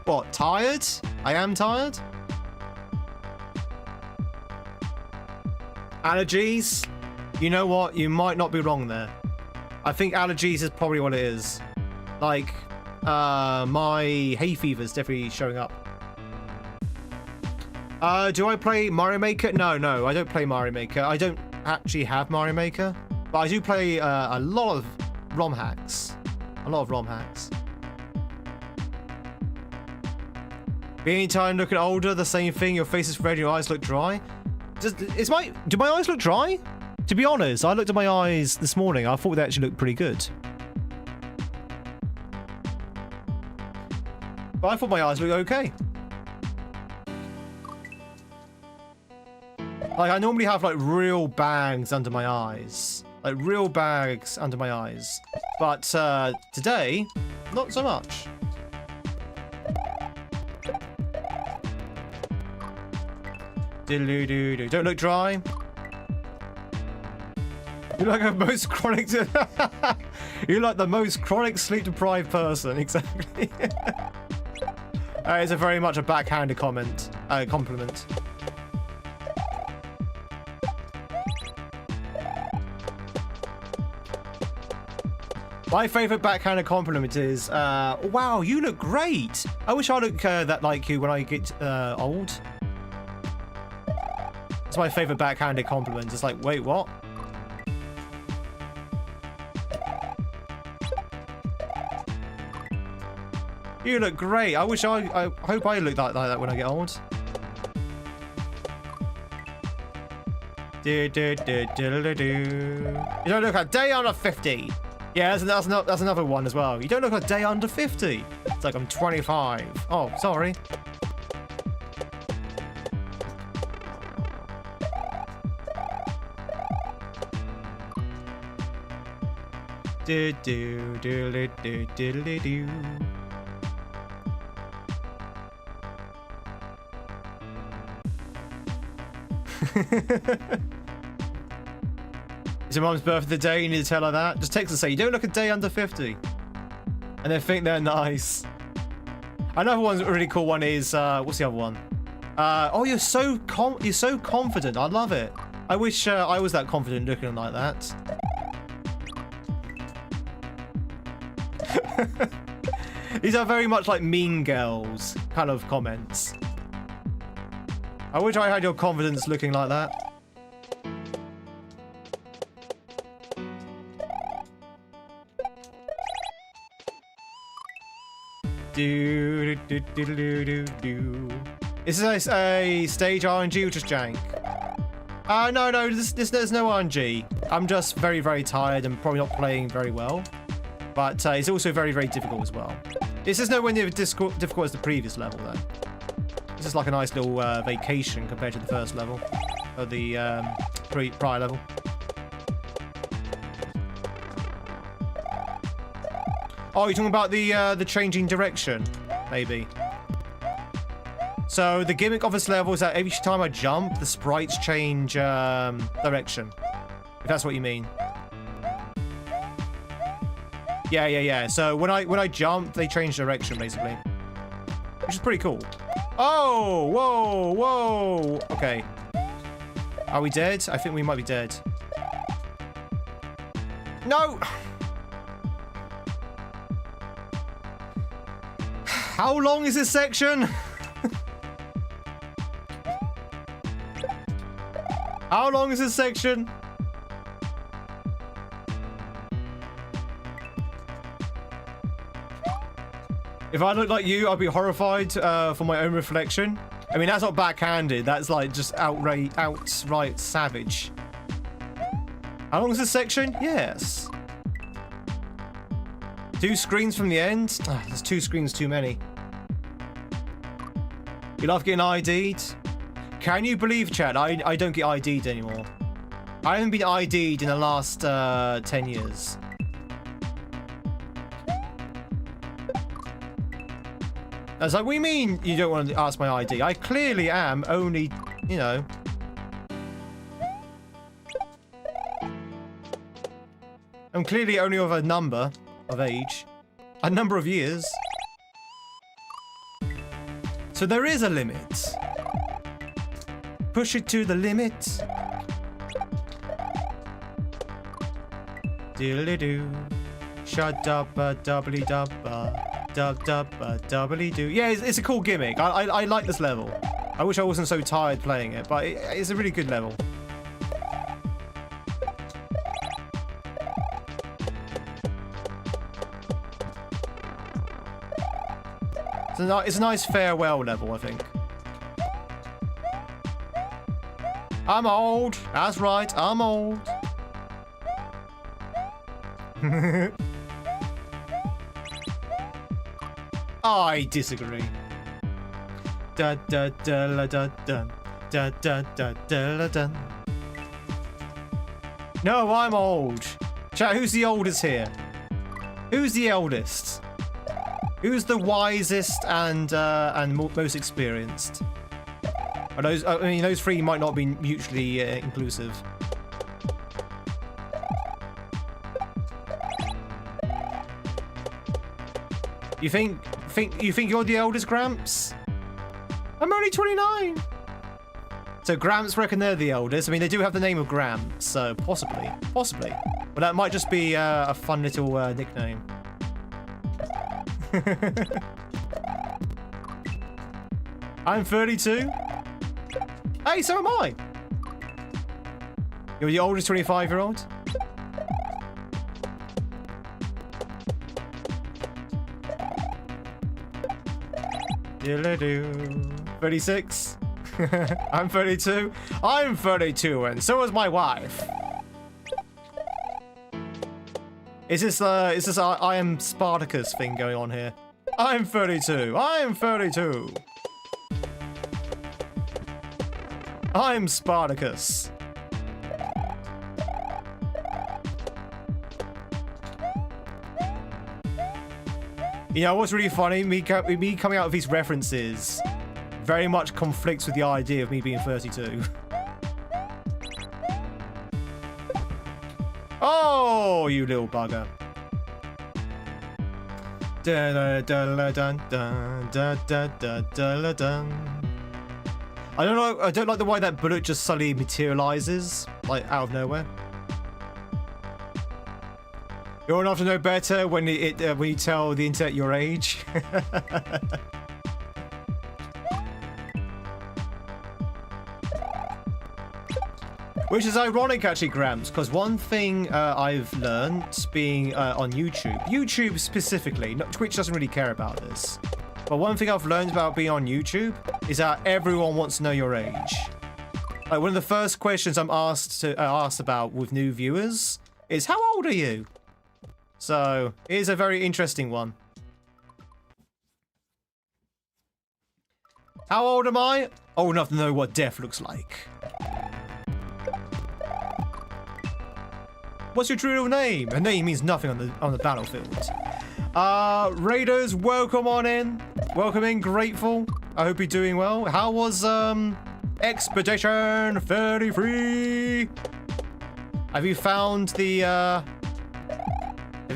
What, tired? I am tired? Allergies? You know what? You might not be wrong there. I think allergies is probably what it is. Like, my hay fever is definitely showing up. Do I play Mario Maker? No, I don't play Mario Maker. I don't actually have Mario Maker, but I do play a lot of ROM hacks. Being tired and looking older, the same thing. Your face is red, your eyes look dry. Do my eyes look dry? To be honest, I looked at my eyes this morning. I thought they actually looked pretty good. But I thought my eyes looked okay. Like, I normally have, like, real bags under my eyes. Like, real bags under my eyes. But, today, not so much. Diddle-doo-doo-doo. Don't look dry. You're like the most chronic... You're like the most chronic sleep-deprived person. Exactly. It's a very much a backhanded compliment. My favourite backhanded compliment is, wow, you look great. I wish I looked that like you when I get old. That's my favourite backhanded compliment. It's like, wait, what? You look great. I hope I look like that when I get old. You don't look a day under 50. Yeah, that's another one as well. You don't look a day under 50. It's like I'm 25. Oh, sorry. Do do do do do do do. It's your mom's birthday today, you need to tell her that. Just text her and say, you don't look a day under 50. And they think they're nice. Another one, a really cool one is, what's the other one? Oh, you're so confident. I love it. I wish I was that confident looking like that. These are very much like Mean Girls kind of comments. I wish I had your confidence looking like that. Do do do do do do. Is this a stage RNG or just jank? No, there's no RNG. I'm just very, very tired and probably not playing very well. But it's also very, very difficult as well. This is nowhere near as difficult as the previous level, though. This is like a nice little vacation compared to the first level. Or the prior level. Oh, you're talking about the changing direction, maybe. So the gimmick of this level is that every time I jump, the sprites change direction. If that's what you mean. Yeah. So when I jump, they change direction basically, which is pretty cool. Oh, whoa. Okay. Are we dead? I think we might be dead. No. How long is this section? How long is this section? If I looked like you, I'd be horrified for my own reflection. I mean, that's not backhanded. That's like just outright savage. How long is this section? Yes. 2 screens from the end? Oh, there's 2 screens too many. You love getting ID'd? Can you believe, chat? I don't get ID'd anymore. I haven't been ID'd in the last 10 years. I was like, what do you mean you don't want to ask my ID? I clearly am only, you know. I'm clearly only of a number of age. A number of years. So there is a limit. Push it to the limit. Diddly-doo. Shut up, doubly-dub. Dub-dub-doubly-doo. Yeah, it's a cool gimmick. I like this level. I wish I wasn't so tired playing it, but it's a really good level. It's a nice farewell level, I think. I'm old. That's right, I'm old. I disagree. Da da da la da dun. Da da da da la dun. No, I'm old. Chat, who's the oldest here? Who's the eldest? Who's the wisest and most experienced? Are those? I mean, those 3 might not be mutually inclusive. You think you're the eldest, Gramps? I'm only 29. So Gramps reckon they're the eldest. I mean, they do have the name of Gramps, so possibly. But that might just be a fun little nickname. I'm 32. Hey, so am I. You're the oldest 25-year-old? Diddly-doo. 36. I'm 32. I'm 32, and so is my wife. Is this I am Spartacus thing going on here? I'm 32. I'm 32. I'm Spartacus. You know what's really funny? Me coming out with these references very much conflicts with the idea of me being 32. Oh, you little bugger. I don't know. I don't like the way that bullet just suddenly materializes, like out of nowhere. You're enough to know better when when you tell the internet your age. Which is ironic, actually, Gramps, because one thing I've learned being on YouTube specifically, Twitch doesn't really care about this, but one thing I've learned about being on YouTube is that everyone wants to know your age. Like, one of the first questions I'm asked about with new viewers is, how old are you? So, it is a very interesting one. How old am I? Old enough to know what death looks like. What's your true name? A name means nothing on the battlefield. Raiders, welcome on in. Welcome in, Grateful. I hope you're doing well. How was Expedition 33? Have you found the have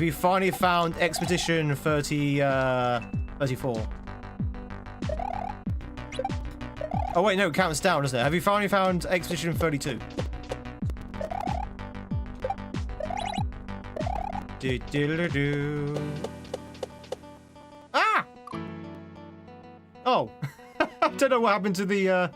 you finally found Expedition 34? Oh wait, no, it counts down, doesn't it? Have you finally found Expedition 32? Ah! Oh. I don't know what happened to the I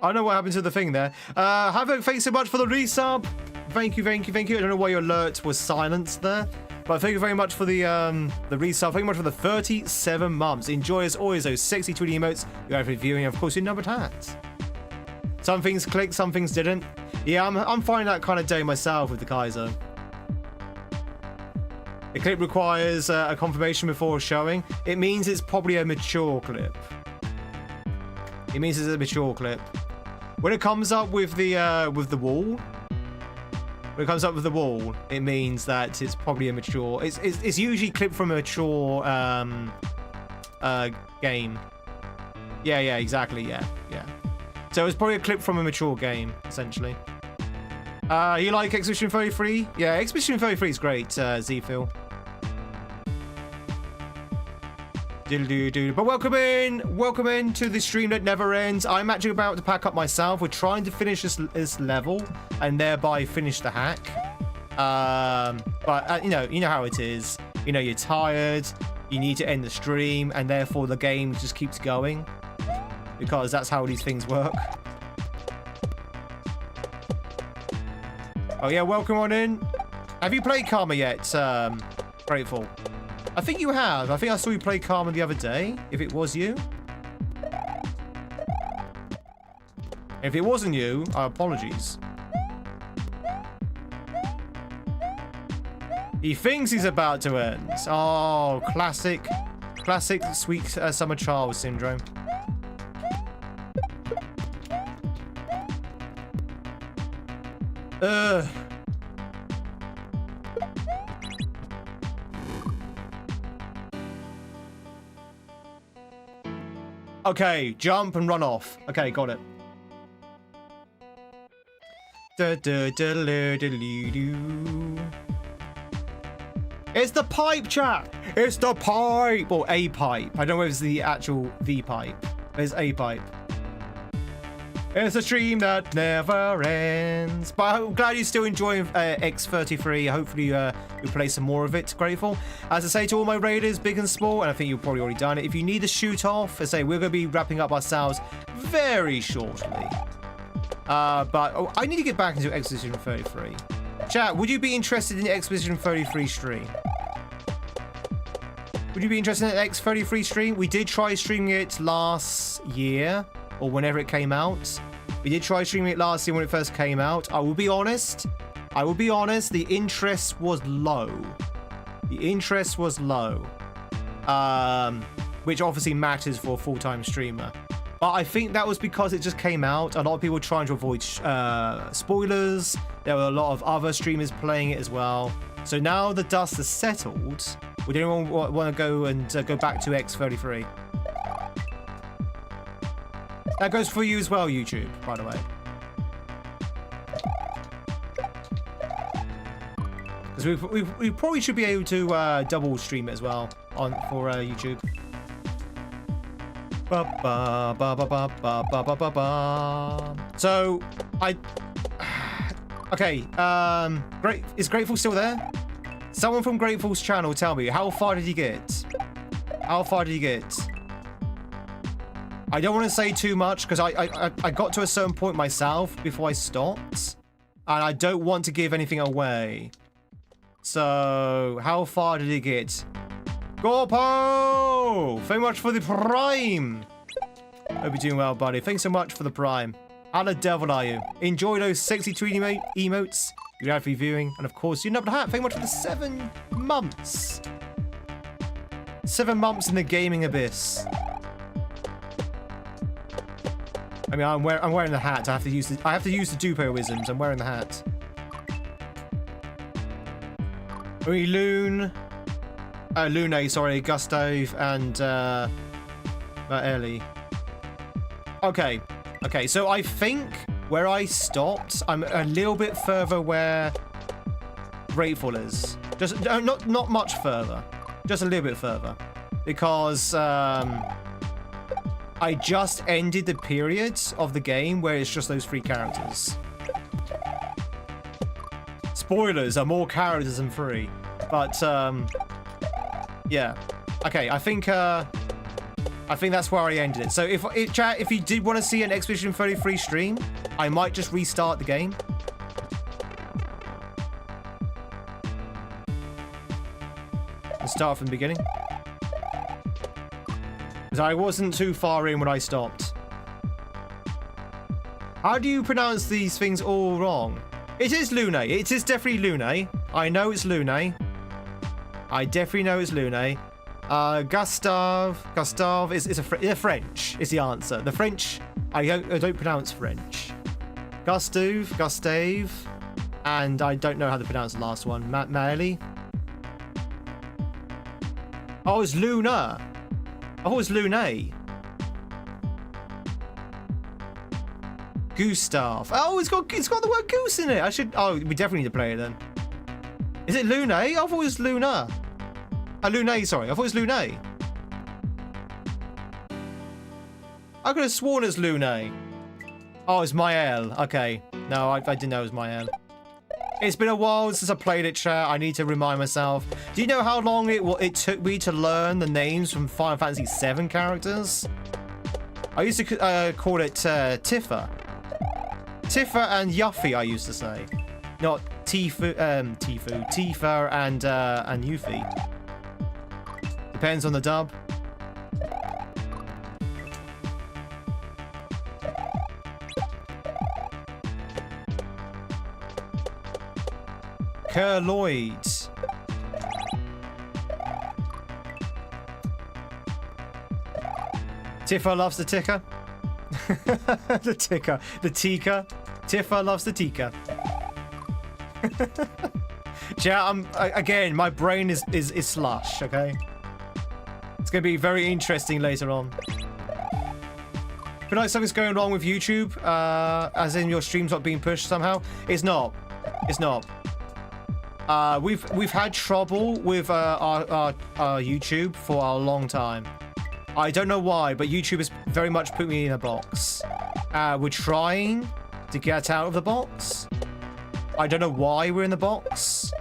don't know what happened to the thing there. Havoc, thanks so much for the resub. Thank you, thank you, thank you. I don't know why your alert was silenced there. But thank you very much for the resub. Thank you much for the 37 months. Enjoy as always those sexy Tweedy emotes. You're actually viewing, of course, your numbered hats. Some things clicked, some things didn't. Yeah, I'm finding that kind of day myself with the Kaizo. A clip requires a confirmation before showing. It means it's probably a mature clip. It means it's a mature clip. When it comes up with the wall, when it comes up with the wall, it means that it's probably a mature. It's usually clipped from a mature game. Yeah, exactly. Yeah. So it's probably a clip from a mature game, essentially. You like Expedition 33? Yeah, Expedition 33 is great, Z-Phil. But welcome in to the stream that never ends. I'm actually about to pack up myself. We're trying to finish this level and thereby finish the hack. But you know how it is. You know, you're tired. You need to end the stream, and therefore the game just keeps going because that's how these things work. Oh yeah, welcome on in. Have you played Karma yet, Grateful? I think you have. I think I saw you play Karma the other day, if it was you. If it wasn't you, apologies. He thinks he's about to end. Oh, classic sweet summer child syndrome. Okay, jump and run off. Okay, got it. It's the pipe, chat. It's the pipe, or a pipe. I don't know if it's the actual the pipe. It's a pipe. It's a stream that never ends. But I'm glad you're still enjoying X33. Hopefully you'll play some more of it, Grateful. As I say to all my raiders, big and small, and I think you've probably already done it, if you need a shoot off, as I say, we're going to be wrapping up ourselves very shortly. But I need to get back into Expedition 33. Chat, would you be interested in the Expedition 33 stream? Would you be interested in the X33 stream? We did try streaming it last year, or whenever it came out. We did try streaming it last year when it first came out. I will be honest, the interest was low. Which obviously matters for a full-time streamer. But I think that was because it just came out. A lot of people were trying to avoid spoilers. There were a lot of other streamers playing it as well. So now the dust has settled. Would anyone want to go and go back to X33? That goes for you as well, YouTube, by the way. Because we probably should be able to double stream it as well for YouTube. So okay, great. Is Grateful still there? Someone from Grateful's channel, tell me, how far did he get? How far did he get? I don't want to say too much because I got to a certain point myself before I stopped, and I don't want to give anything away. So how far did he get? Gorpo! Thank you much for the prime. Hope you're doing well, buddy. Thanks so much for the prime. How the devil are you? Enjoy those sexy Tweedy emotes. You're out for viewing, and of course, you're numbered hat. Thank you much for the 7 months. 7 months in the gaming abyss. I mean, I'm wearing the hat. I have to use the Dupo-isms. I'm wearing the hat. We Lune, sorry, Gustav and Ellie. Okay, so I think where I stopped, I'm a little bit further where Grateful is. Just not much further, just a little bit further, because I just ended the period of the game where it's just those 3 characters. Spoilers are more characters than 3, but yeah. Okay, I think that's where I ended it. So chat, if you did want to see an Expedition 33 stream, I might just restart the game. And start from the beginning. Because I wasn't too far in when I stopped. How do you pronounce these things all wrong? It is Lune. It is definitely Lune. I know it's Lune. I definitely know it's Lune. Gustav is French is the answer. The French, I don't pronounce French. Gustav, and I don't know how to pronounce the last one. Maeli. Oh, it's Luna. Oh, it's Lune. Gustav. Oh, it's got the word goose in it. Oh, we definitely need to play it then. Is it Lune? I thought it was Luna. Lune, sorry. I thought it was Lune. I could have sworn it's Lune. Oh, it's Mael. Okay. No, I didn't know it was Mael. It's been a while since I played it, chat. I need to remind myself. Do you know how long it took me to learn the names from Final Fantasy VII characters? I used to call it Tifa. Tifa and Yuffie, I used to say. Not Tifa and Yuffie. Depends on the dub. Kerloid. Tifa loves the ticker. The ticker. The tika. Tifa loves the tika. Yeah, again, my brain is slush, okay? It's going to be very interesting later on. Feel like something's going wrong with YouTube, as in your stream's not being pushed somehow. It's not. It's not. We've had trouble with our YouTube for a long time. I don't know why, but YouTube has very much put me in a box. We're trying to get out of the box. I don't know why we're in the box.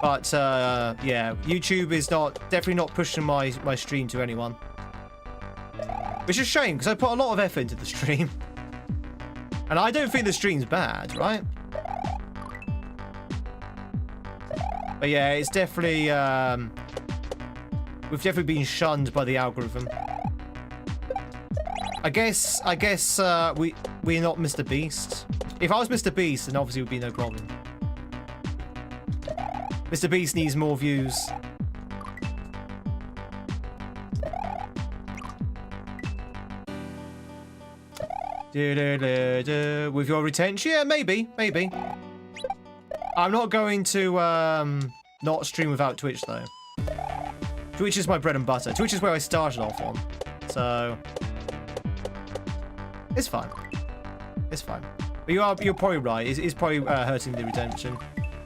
But yeah, YouTube is definitely not pushing my stream to anyone. Which is a shame, because I put a lot of effort into the stream. And I don't think the stream's bad, right? But yeah, it's definitely we've definitely been shunned by the algorithm. I guess we're not Mr. Beast. If I was Mr. Beast, then obviously it would be no problem. Mr. Beast needs more views. With your retention? Yeah, maybe. I'm not going to not stream without Twitch though. Twitch is my bread and butter. Twitch is where I started off on. So it's fine. It's fine. But you're probably right. It's probably hurting the retention.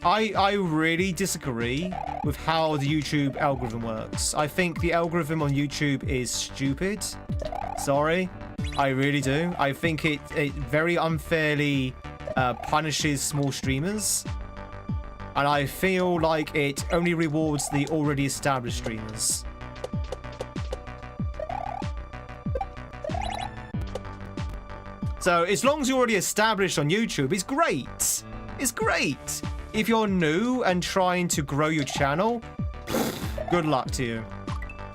I really disagree with how the YouTube algorithm works. I think the algorithm on YouTube is stupid. Sorry. I really do. I think it very unfairly punishes small streamers. And I feel like it only rewards the already established streamers. So as long as you're already established on YouTube, it's great. It's great. If you're new and trying to grow your channel, good luck to you.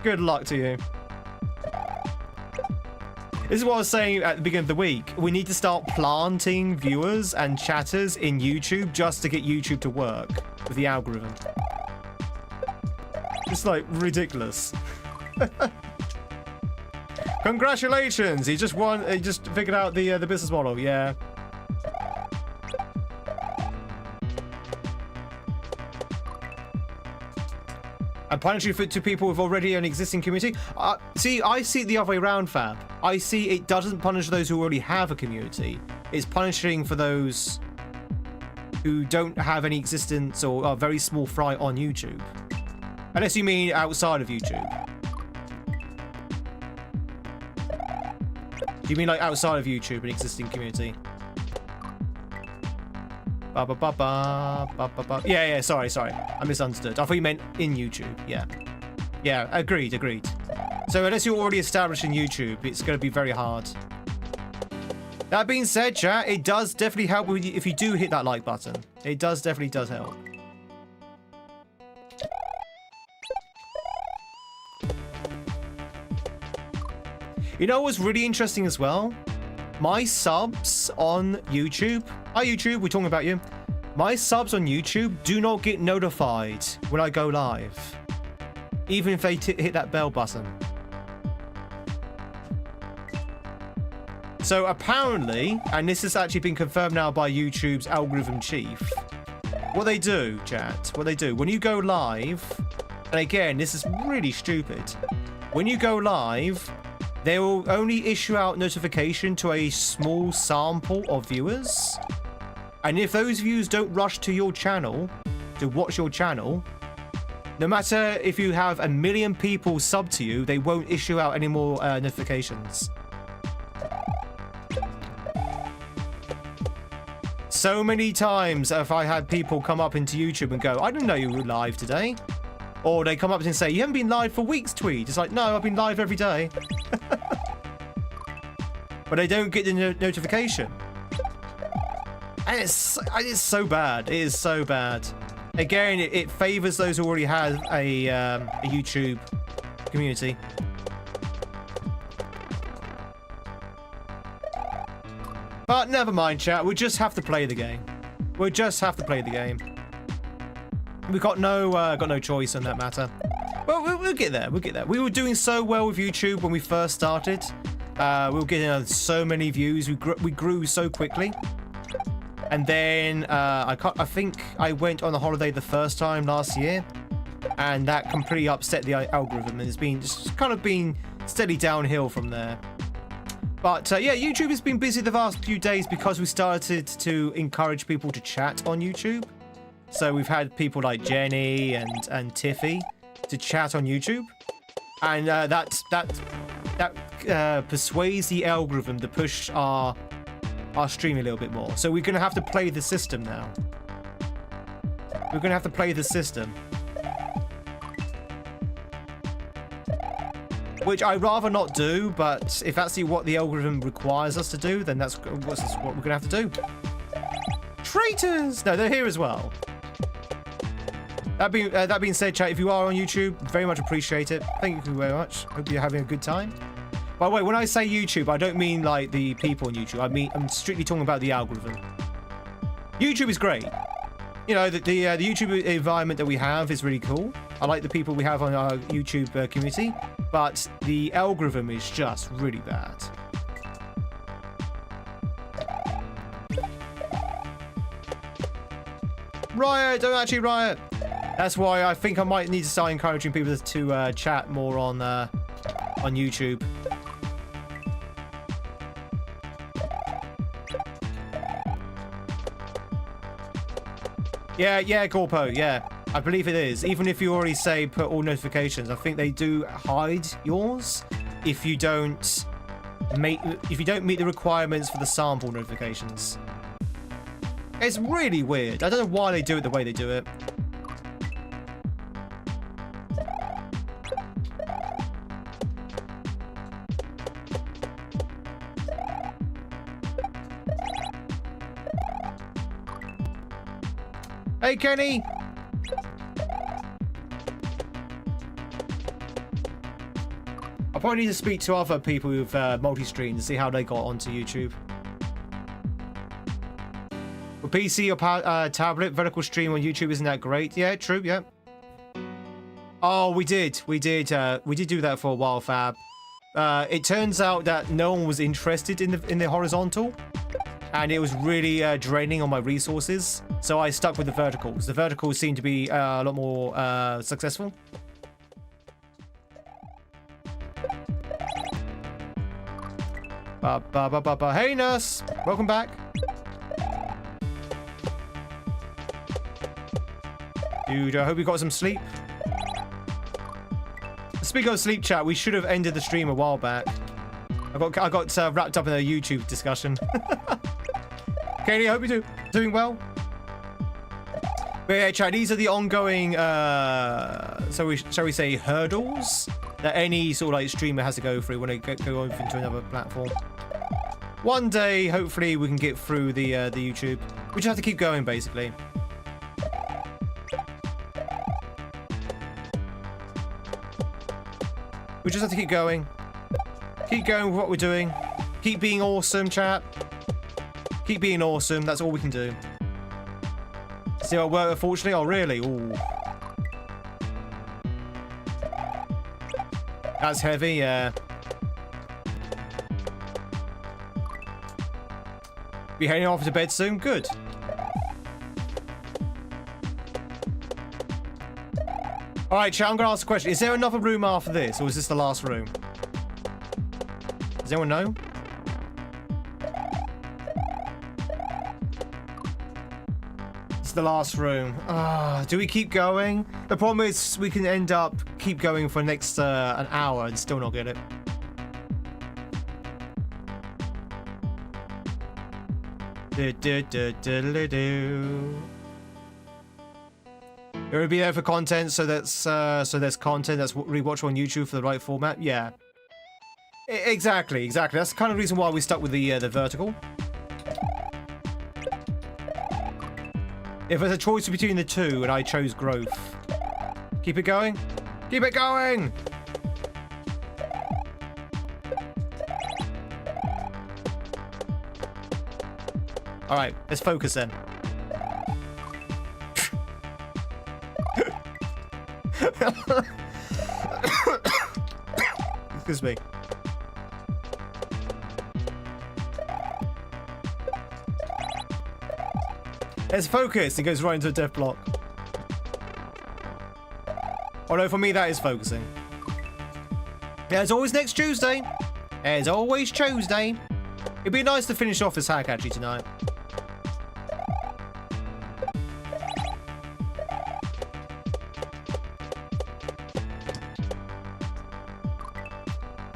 Good luck to you. This is what I was saying at the beginning of the week. We need to start planting viewers and chatters in YouTube just to get YouTube to work with the algorithm. It's like ridiculous. Congratulations! He just won. He just figured out the business model. Yeah. And punishing to people with already an existing community. See, I see it the other way around, Fab. I see it doesn't punish those who already have a community. It's punishing for those who don't have any existence or are very small fry on YouTube. Unless you mean outside of YouTube. Do you mean like outside of YouTube, an existing community? Yeah, sorry. I misunderstood. I thought you meant in YouTube. Yeah, agreed. So unless you're already established in YouTube, it's going to be very hard. That being said, chat, it does definitely help if you do hit that like button. It definitely does help. You know what's really interesting as well? My subs on YouTube. Hi YouTube, we're talking about you. My subs on YouTube do not get notified when I go live. Even if they hit that bell button. So apparently, and this has actually been confirmed now by YouTube's algorithm chief, what they do, chat, when you go live, and again, this is really stupid. When you go live, they will only issue out notification to a small sample of viewers. And if those viewers don't rush to your channel to watch your channel, no matter if you have 1 million people sub to you, they won't issue out any more notifications. So many times if I had people come up into YouTube and go, I didn't know you were live today. Or they come up and say, you haven't been live for weeks, Tweed. It's like, no, I've been live every day. But they don't get the notification. And it's so bad. It is so bad. Again, it favors those who already have a YouTube community. But never mind, chat. We just have to play the game. We'll just have to play the game. We've got no choice on that matter. Well, we'll get there. We'll get there. We were doing so well with YouTube when we first started. We were getting so many views. We grew so quickly. And then I think I went on a holiday the first time last year, and that completely upset the algorithm, and it's been just kind of been steady downhill from there. But yeah, YouTube has been busy the last few days because we started to encourage people to chat on YouTube. So we've had people like Jenny and Tiffy to chat on YouTube, and that persuades the algorithm to push our stream a little bit more. So we're going to have to play the system now. We're going to have to play the system. Which I'd rather not do, but if that's what the algorithm requires us to do, then that's what we're going to have to do. Traitors! No, they're here as well. That being said, chat, if you are on YouTube, very much appreciate it. Thank you very much. Hope you're having a good time. By the way, when I say YouTube, I don't mean like the people on YouTube. I'm strictly talking about the algorithm. YouTube is great. You know, the YouTube environment that we have is really cool. I like the people we have on our YouTube community, but the algorithm is just really bad. Riot! Don't actually riot! That's why I think I might need to start encouraging people to chat more on YouTube. Yeah, Corpo, yeah. I believe it is. Even if you already say put all notifications, I think they do hide yours if you don't meet the requirements for the sample notifications. It's really weird. I don't know why they do it the way they do it. Hey, Kenny! I probably need to speak to other people who've multi-streamed to see how they got onto YouTube. With PC or tablet, vertical stream on YouTube isn't that great. Yeah, true, yeah. Oh, we did do that for a while, Fab. It turns out that no one was interested in the horizontal, and it was really draining on my resources. So I stuck with the verticals. The verticals seem to be a lot more successful. Hey, nurse. Welcome back. Dude, I hope you got some sleep. Speaking of sleep, chat, we should have ended the stream a while back. I got wrapped up in a YouTube discussion. Katie, I hope you're doing well. But yeah, chat, these are the ongoing, shall we say, hurdles that any sort of like streamer has to go through when they go over into another platform. One day, hopefully, we can get through the YouTube. We just have to keep going, basically. We just have to keep going. Keep going with what we're doing. Keep being awesome, chat. Keep being awesome. That's all we can do. See our work, unfortunately. Oh, really? Ooh. That's heavy, yeah. Be heading off to bed soon? Good. Alright, chat, I'm going to ask a question. Is there another room after this, or is this the last room? Does anyone know? It's the last room. Do we keep going? The problem is we can end up keep going for next an hour and still not get it. It would be there for content, so there's content that's rewatchable on YouTube for the right format. Yeah, exactly. That's the kind of reason why we stuck with the vertical. If there's a choice between the two, and I chose growth, keep it going. Keep it going. All right, let's focus then. Excuse me. Let's focus. It goes right into a death block. Oh no, for me that is focusing. There's always next Tuesday. There's always Tuesday. It'd be nice to finish off this hack actually tonight.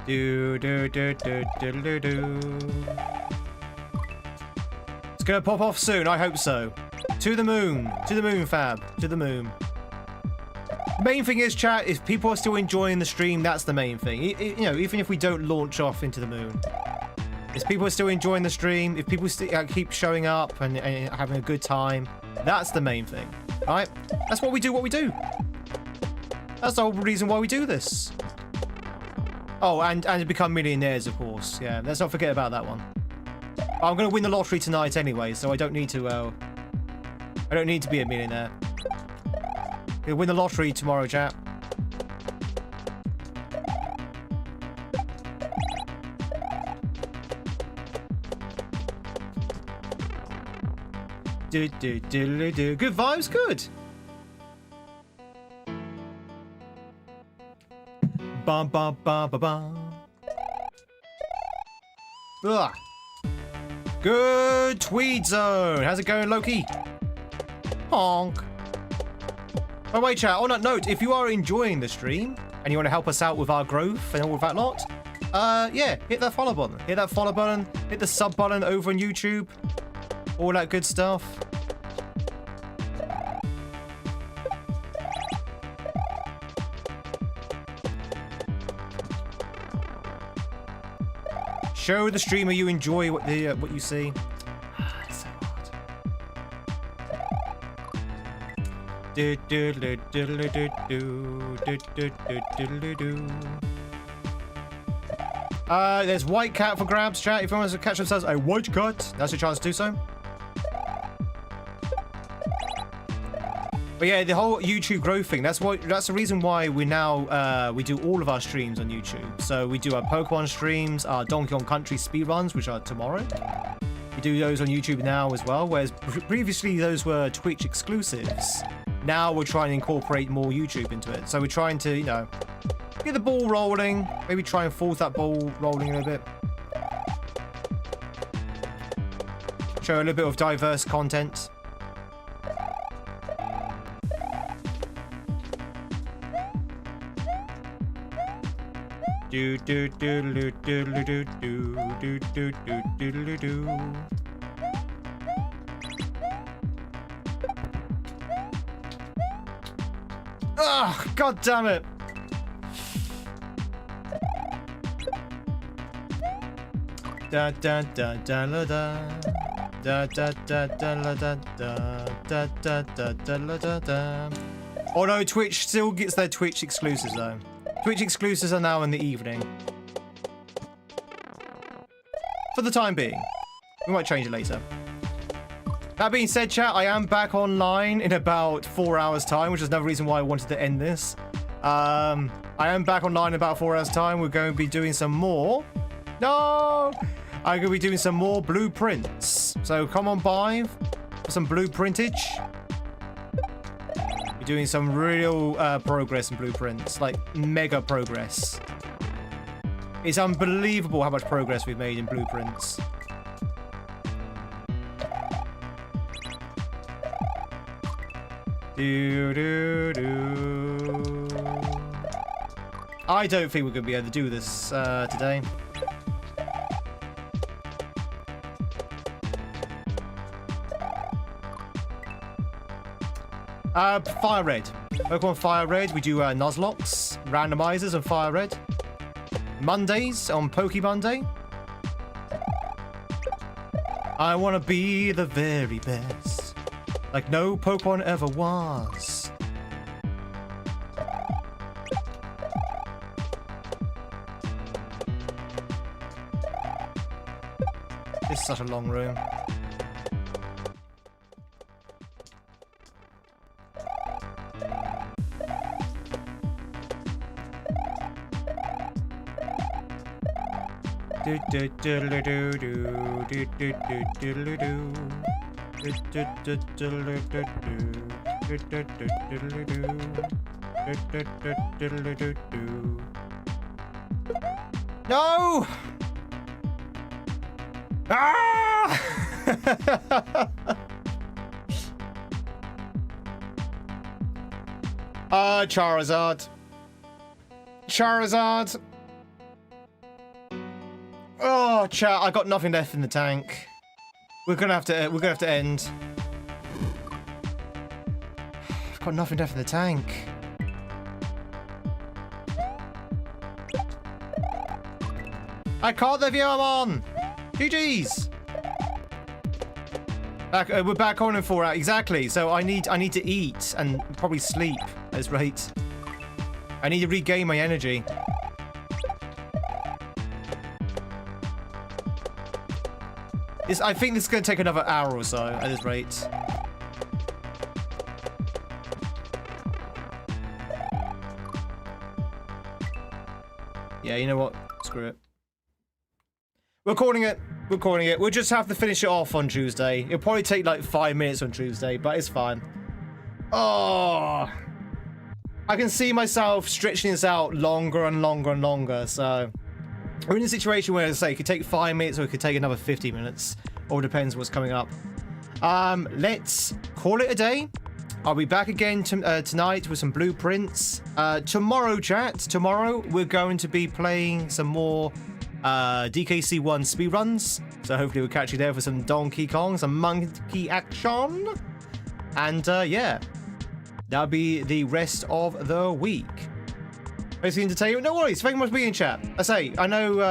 Do. It's gonna pop off soon. I hope so. To the moon, fab, to the moon. The main thing is, chat, if people are still enjoying the stream, that's the main thing. You know, even if we don't launch off into the moon, if people are still enjoying the stream, if people keep showing up and having a good time, that's the main thing, right? That's what we do. That's the whole reason why we do this. Oh, and become millionaires, of course. Yeah, let's not forget about that one. I'm going to win the lottery tonight anyway, so I don't need to be a millionaire. I'll win the lottery tomorrow, chat. Good vibes, good. Bum bum bum bum bum. Ugh. Good Tweed zone. How's it going, Loki? Honk. Oh wait, chat. On that note, if you are enjoying the stream and you want to help us out with our growth and all of that lot, yeah, hit that follow button. Hit that follow button. Hit the sub button over on YouTube. All that good stuff. Show the streamer you enjoy what you see. It's so hard. There's white cat for grabs, chat. If anyone wants to catch themselves a white cat, that's your chance to do so. But yeah, the whole YouTube growth thing, that's the reason why we now we do all of our streams on YouTube. So we do our Pokemon streams, our Donkey Kong Country speedruns, which are tomorrow. We do those on YouTube now as well, whereas previously those were Twitch exclusives. Now we're trying to incorporate more YouTube into it. So we're trying to, you know, get the ball rolling, maybe try and force that ball rolling a little bit. Show a little bit of diverse content. Do do do do do do do do do do do do. Ugh, god damn it. Da da da da da da da da da da da da da da da da. Oh no, Twitch still gets their Twitch exclusives though. Twitch exclusives are now in the evening. For the time being. We might change it later. That being said, chat, I am back online in about 4 hours' time, which is another reason why I wanted to end this. I am back online in about 4 hours' time. We're going to be doing some more. No! I'm going to be doing some more blueprints. So come on by for some blueprintage. We're doing some real progress in blueprints, like mega progress. It's unbelievable how much progress we've made in blueprints. Do, do, do. I don't think we're going to be able to do this today. Fire red. Work on fire red. We do Nuzlocks, randomizers on fire red. Mondays on Poke Monday. I want to be the very best. Like no Pokemon ever was. This is such a long room. Do do do do do do do do do do. No! Ah! Charizard. Charizard. Oh, chat, I got nothing left in the tank. We're gonna have to end. I've got nothing left in the tank. I caught the video I'm on. GG's. We're back on in 4 hours exactly. So I need to eat and probably sleep at this rate. I need to regain my energy. I think this is going to take another hour or so at this rate. Yeah, you know what? Screw it. We're calling it. We're calling it. We'll just have to finish it off on Tuesday. It'll probably take like 5 minutes on Tuesday, but it's fine. Oh, I can see myself stretching this out longer and longer and longer, so... We're in a situation where, say, it could take 5 minutes or it could take another 50 minutes. All depends what's coming up. Let's call it a day. I'll be back again tonight with some blueprints. Tomorrow, chat. Tomorrow, we're going to be playing some more DKC1 speedruns. So hopefully we'll catch you there for some Donkey Kong, some monkey action. And, yeah. That'll be the rest of the week. Basically entertainment. No worries. Thank you much for being in chat. I know.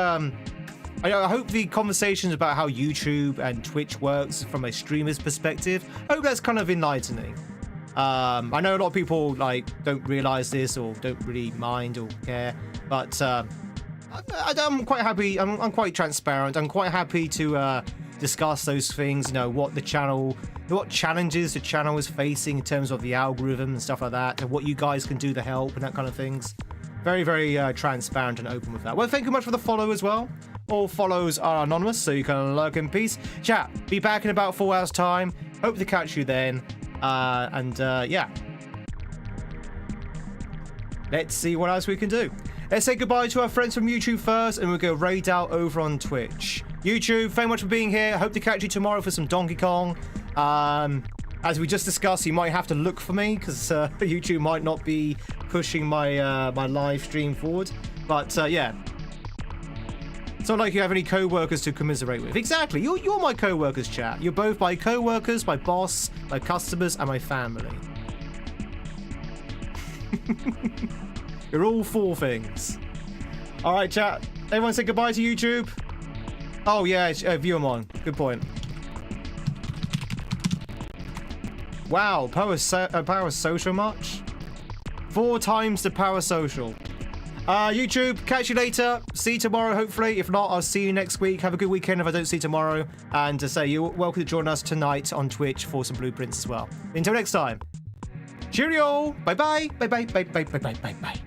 I hope the conversations about how YouTube and Twitch works from a streamer's perspective. I hope that's kind of enlightening. I know a lot of people like don't realize this or don't really mind or care, but I'm quite happy. I'm quite transparent. I'm quite happy to discuss those things. You know what challenges the channel is facing in terms of the algorithm and stuff like that, and what you guys can do to help and that kind of things. Very, very transparent and open with that. Well, thank you much for the follow as well. All follows are anonymous, so you can lurk in peace. Chat, be back in about 4 hours' time. Hope to catch you then. Yeah. Let's see what else we can do. let's say goodbye to our friends from YouTube first, and we'll go raid out over on Twitch. YouTube, thank you much for being here. I hope to catch you tomorrow for some Donkey Kong. As we just discussed, you might have to look for me because YouTube might not be pushing my my live stream forward. But yeah, it's not like you have any co-workers to commiserate with. Exactly, you're my co-workers, chat. You're both my co-workers, my boss, my customers, and my family. You're all 4 things. All right, chat. Everyone say goodbye to YouTube. Oh yeah, view them on. Good point. Wow, power social much? 4 times the power social. YouTube, catch you later. See you tomorrow, hopefully. If not, I'll see you next week. Have a good weekend if I don't see you tomorrow. And to say, you're welcome to join us tonight on Twitch for some blueprints as well. Until next time. Cheerio! Bye-bye! Bye-bye! Bye-bye! Bye-bye! Bye-bye!